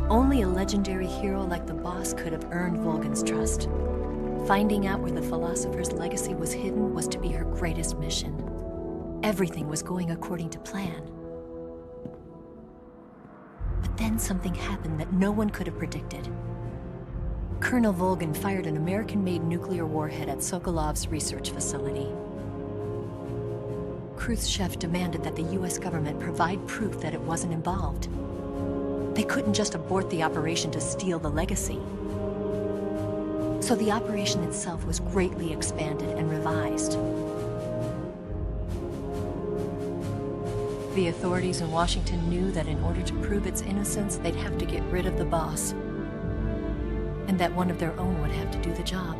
Only a legendary hero like the boss could have earned Volgin's trust. Finding out where the philosopher's legacy was hidden was to be her greatest mission. Everything was going according to plan. But then something happened that no one could have predicted. Colonel Volgin fired an American-made nuclear warhead at Sokolov's research facility. Khrushchev demanded that the US government provide proof that it wasn't involved. They couldn't just abort the operation to steal the legacy. So the operation itself was greatly expanded and revised. The authorities in Washington knew that in order to prove its innocence, they'd have to get rid of the boss, and that one of their own would have to do the job.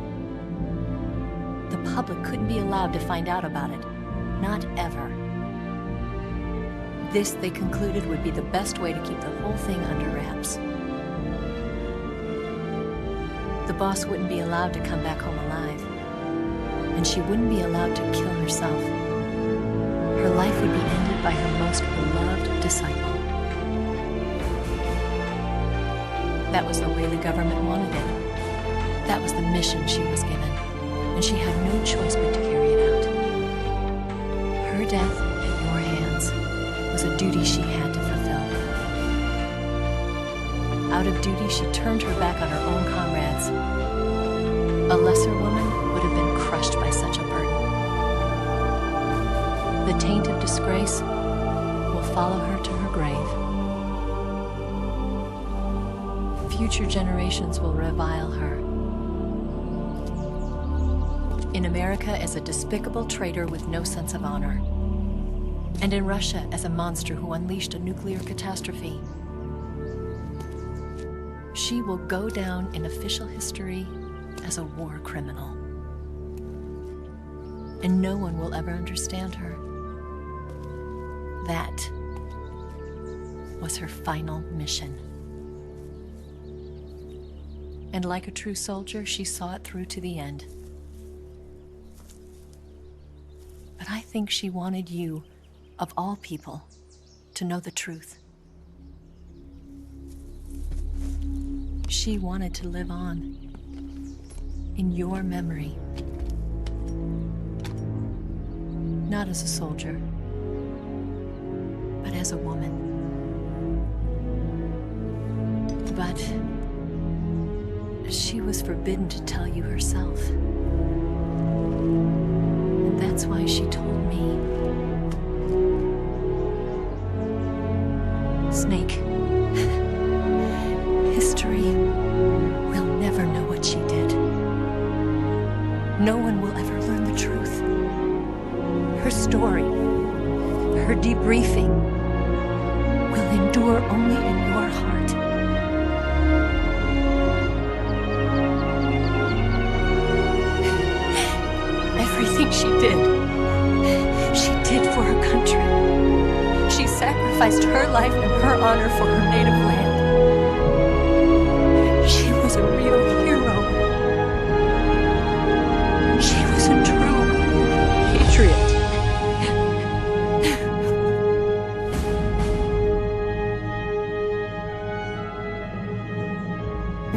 The public couldn't be allowed to find out about it. Not ever. This, they concluded, would be the best way to keep the whole thing under wraps. The boss wouldn't be allowed to come back home alive, and she wouldn't be allowed to kill herself. Her life would be ended by her most beloved disciple. That was the way the government wanted it. That was the mission she was given, and she had no choice but to carry it out. Her death in your hands was a duty she had to fulfill. Out of duty, she turned her back on her own comrades. A lesser woman would have been crushed by such a burden. The taint of disgrace will follow her to her grave. Future generations will revile her. In America as a despicable traitor with no sense of honor. And in Russia as a monster who unleashed a nuclear catastrophe. She will go down in official history as a war criminal. And no one will ever understand her. That was her final mission. And like a true soldier, she saw it through to the end. But I think she wanted you, of all people, to know the truth. She wanted to live on in your memory. Not as a soldier, but as a woman. But she was forbidden to tell you herself. And that's why she told me. Snake, history will never know what she did. No one will ever learn the truth. Her story, her debriefing, will endure only in your heart. Everything she did for her country. She sacrificed her life and her honor for her native land. She was a real hero. She was a true patriot.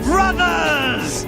Brothers!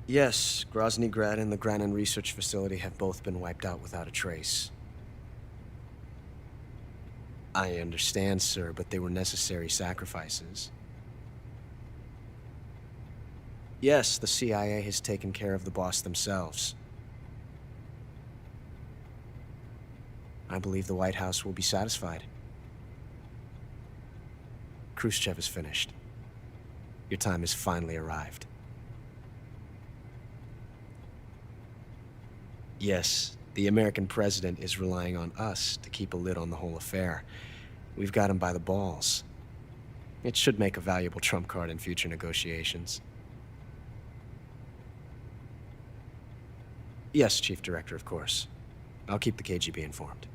Yes, Grozny Grad and the Granin Research Facility have both been wiped out without a trace. I understand, sir, but they were necessary sacrifices. Yes, the CIA has taken care of the boss themselves. I believe the White House will be satisfied. Khrushchev is finished. Your time has finally arrived. Yes, the American president is relying on us to keep a lid on the whole affair. We've got him by the balls. It should make a valuable trump card in future negotiations. Yes, Chief Director, of course. I'll keep the KGB informed.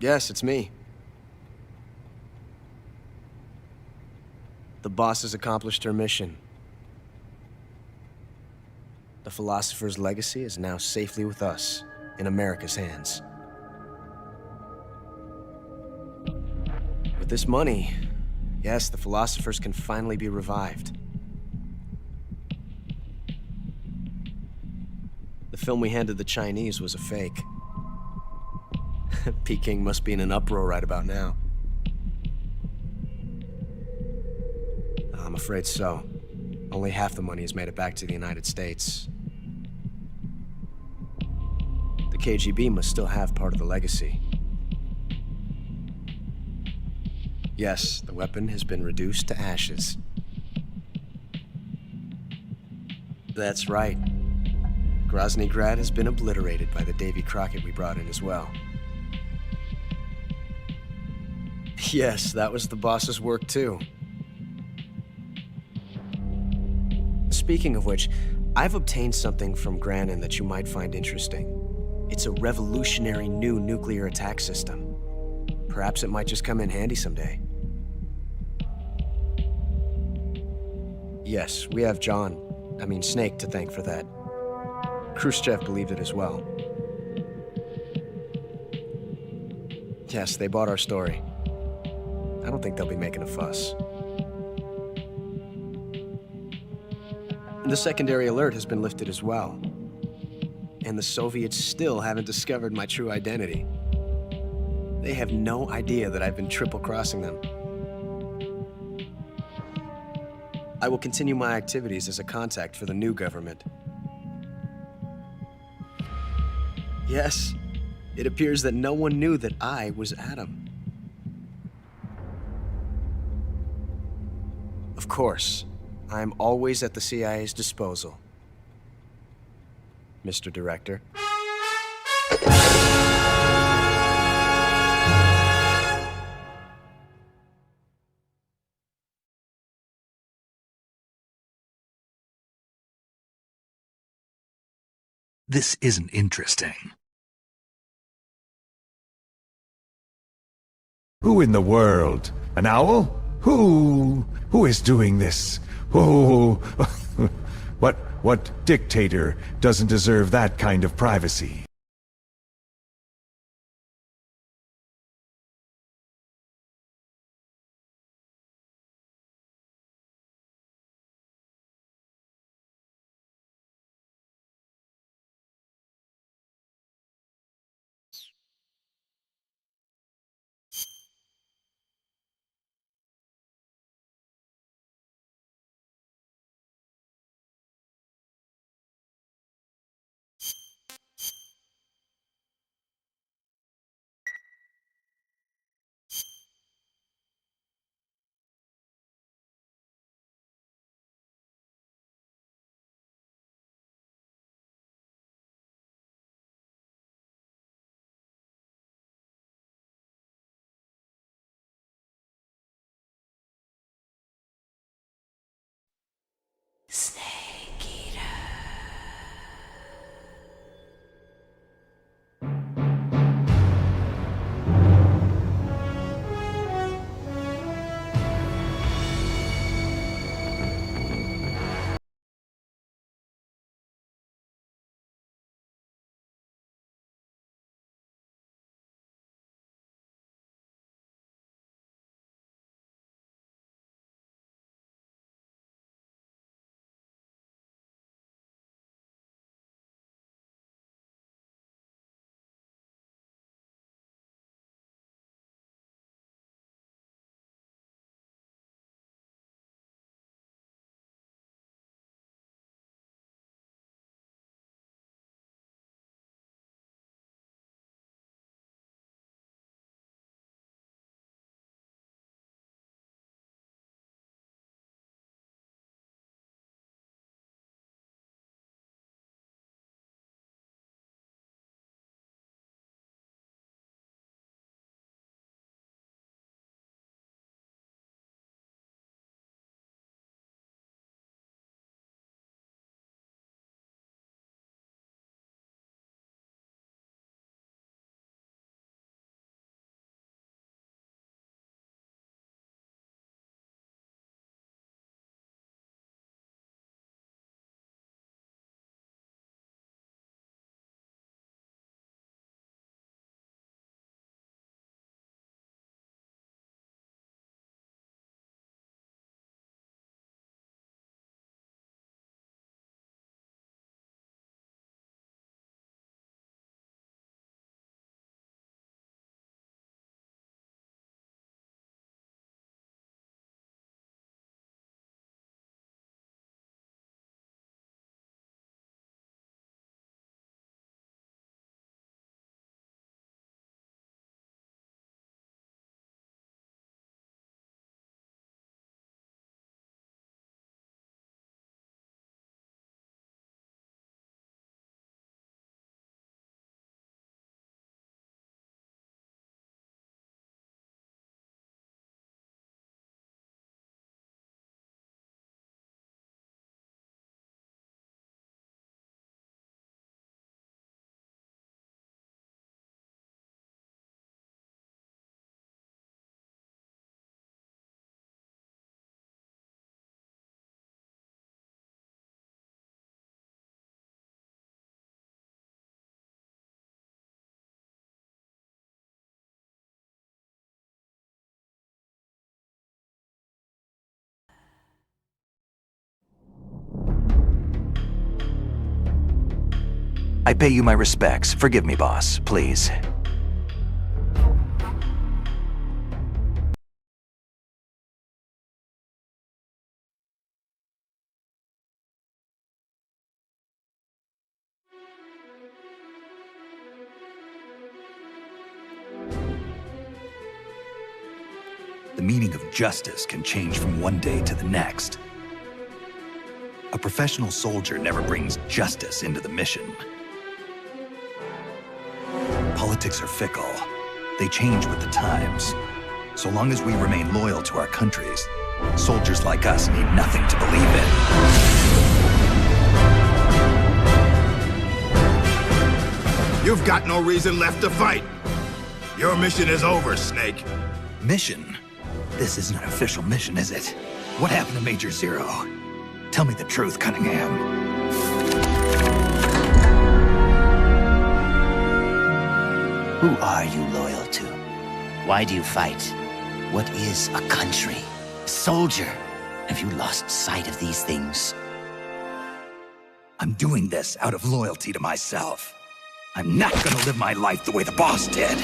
Yes, it's me. The boss has accomplished her mission. The philosopher's legacy is now safely with us, in America's hands. With this money, yes, the philosophers can finally be revived. The film we handed the Chinese was a fake. Peking must be in an uproar right about now. I'm afraid so. Only half the money has made it back to the United States. The KGB must still have part of the legacy. Yes, the weapon has been reduced to ashes. That's right. Grozny Grad has been obliterated by the Davy Crockett we brought in as well. Yes, that was the boss's work too. Speaking of which, I've obtained something from Granin that you might find interesting. It's a revolutionary new nuclear attack system. Perhaps it might just come in handy someday. Yes, we have Snake to thank for that. Khrushchev believed it as well. Yes, they bought our story. I don't think they'll be making a fuss. The secondary alert has been lifted as well. And the Soviets still haven't discovered my true identity. They have no idea that I've been triple-crossing them. I will continue my activities as a contact for the new government. Yes, it appears that no one knew that I was Adam. Of course, I'm always at the CIA's disposal, Mr. Director. This isn't interesting. Who in the world? An owl? Who is doing this? Who? What dictator doesn't deserve that kind of privacy? I pay you my respects. Forgive me, boss, please. The meaning of justice can change from one day to the next. A professional soldier never brings justice into the mission. Politics are fickle. They change with the times. So long as we remain loyal to our countries, soldiers like us need nothing to believe in. You've got no reason left to fight. Your mission is over, Snake. Mission? This isn't an official mission, is it? What happened to Major Zero? Tell me the truth, Cunningham. Who are you loyal to? Why do you fight? What is a country? A soldier? Have you lost sight of these things? I'm doing this out of loyalty to myself. I'm not gonna live my life the way the boss did.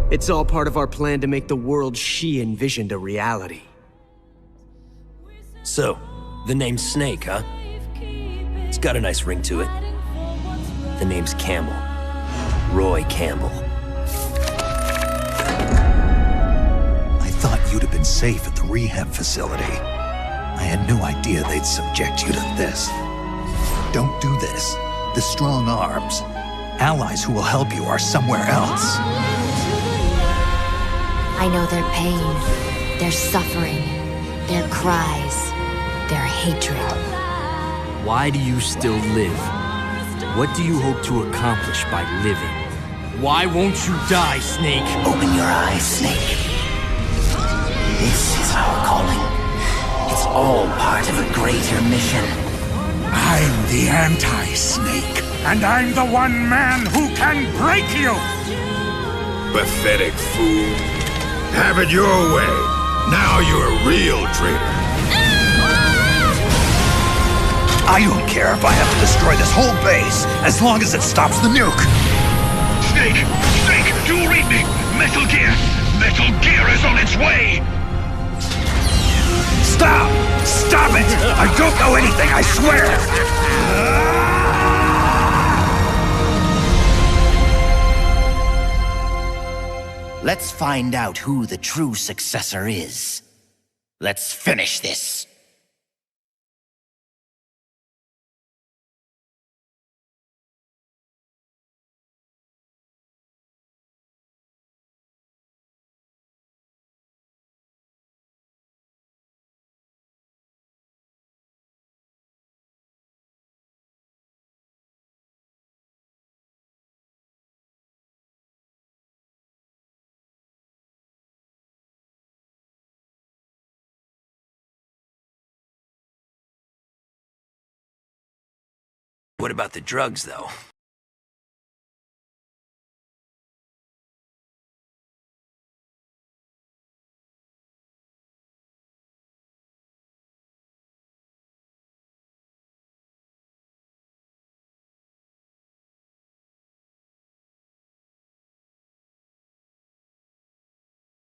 It's all part of our plan to make the world she envisioned a reality. So, the name's Snake, huh? It's got a nice ring to it. The name's Campbell. Roy Campbell. I thought you'd have been safe at the rehab facility. I had no idea they'd subject you to this. Don't do this. The strong arms, allies who will help you, are somewhere else. I know their pain, their suffering, their cries, their hatred. Why do you still live? What do you hope to accomplish by living? Why won't you die, Snake? Open your eyes, Snake. This is our calling. It's all part of a greater mission. I'm the anti-Snake, and I'm the one man who can break you! Pathetic fool. Have it your way. Now you're a real traitor. I don't care if I have to destroy this whole base, as long as it stops the nuke. Snake! Snake! Do you read me? Metal Gear! Metal Gear is on its way! Stop! Stop it! I don't know anything, I swear! Let's find out who the true successor is. Let's finish this. What about the drugs, though?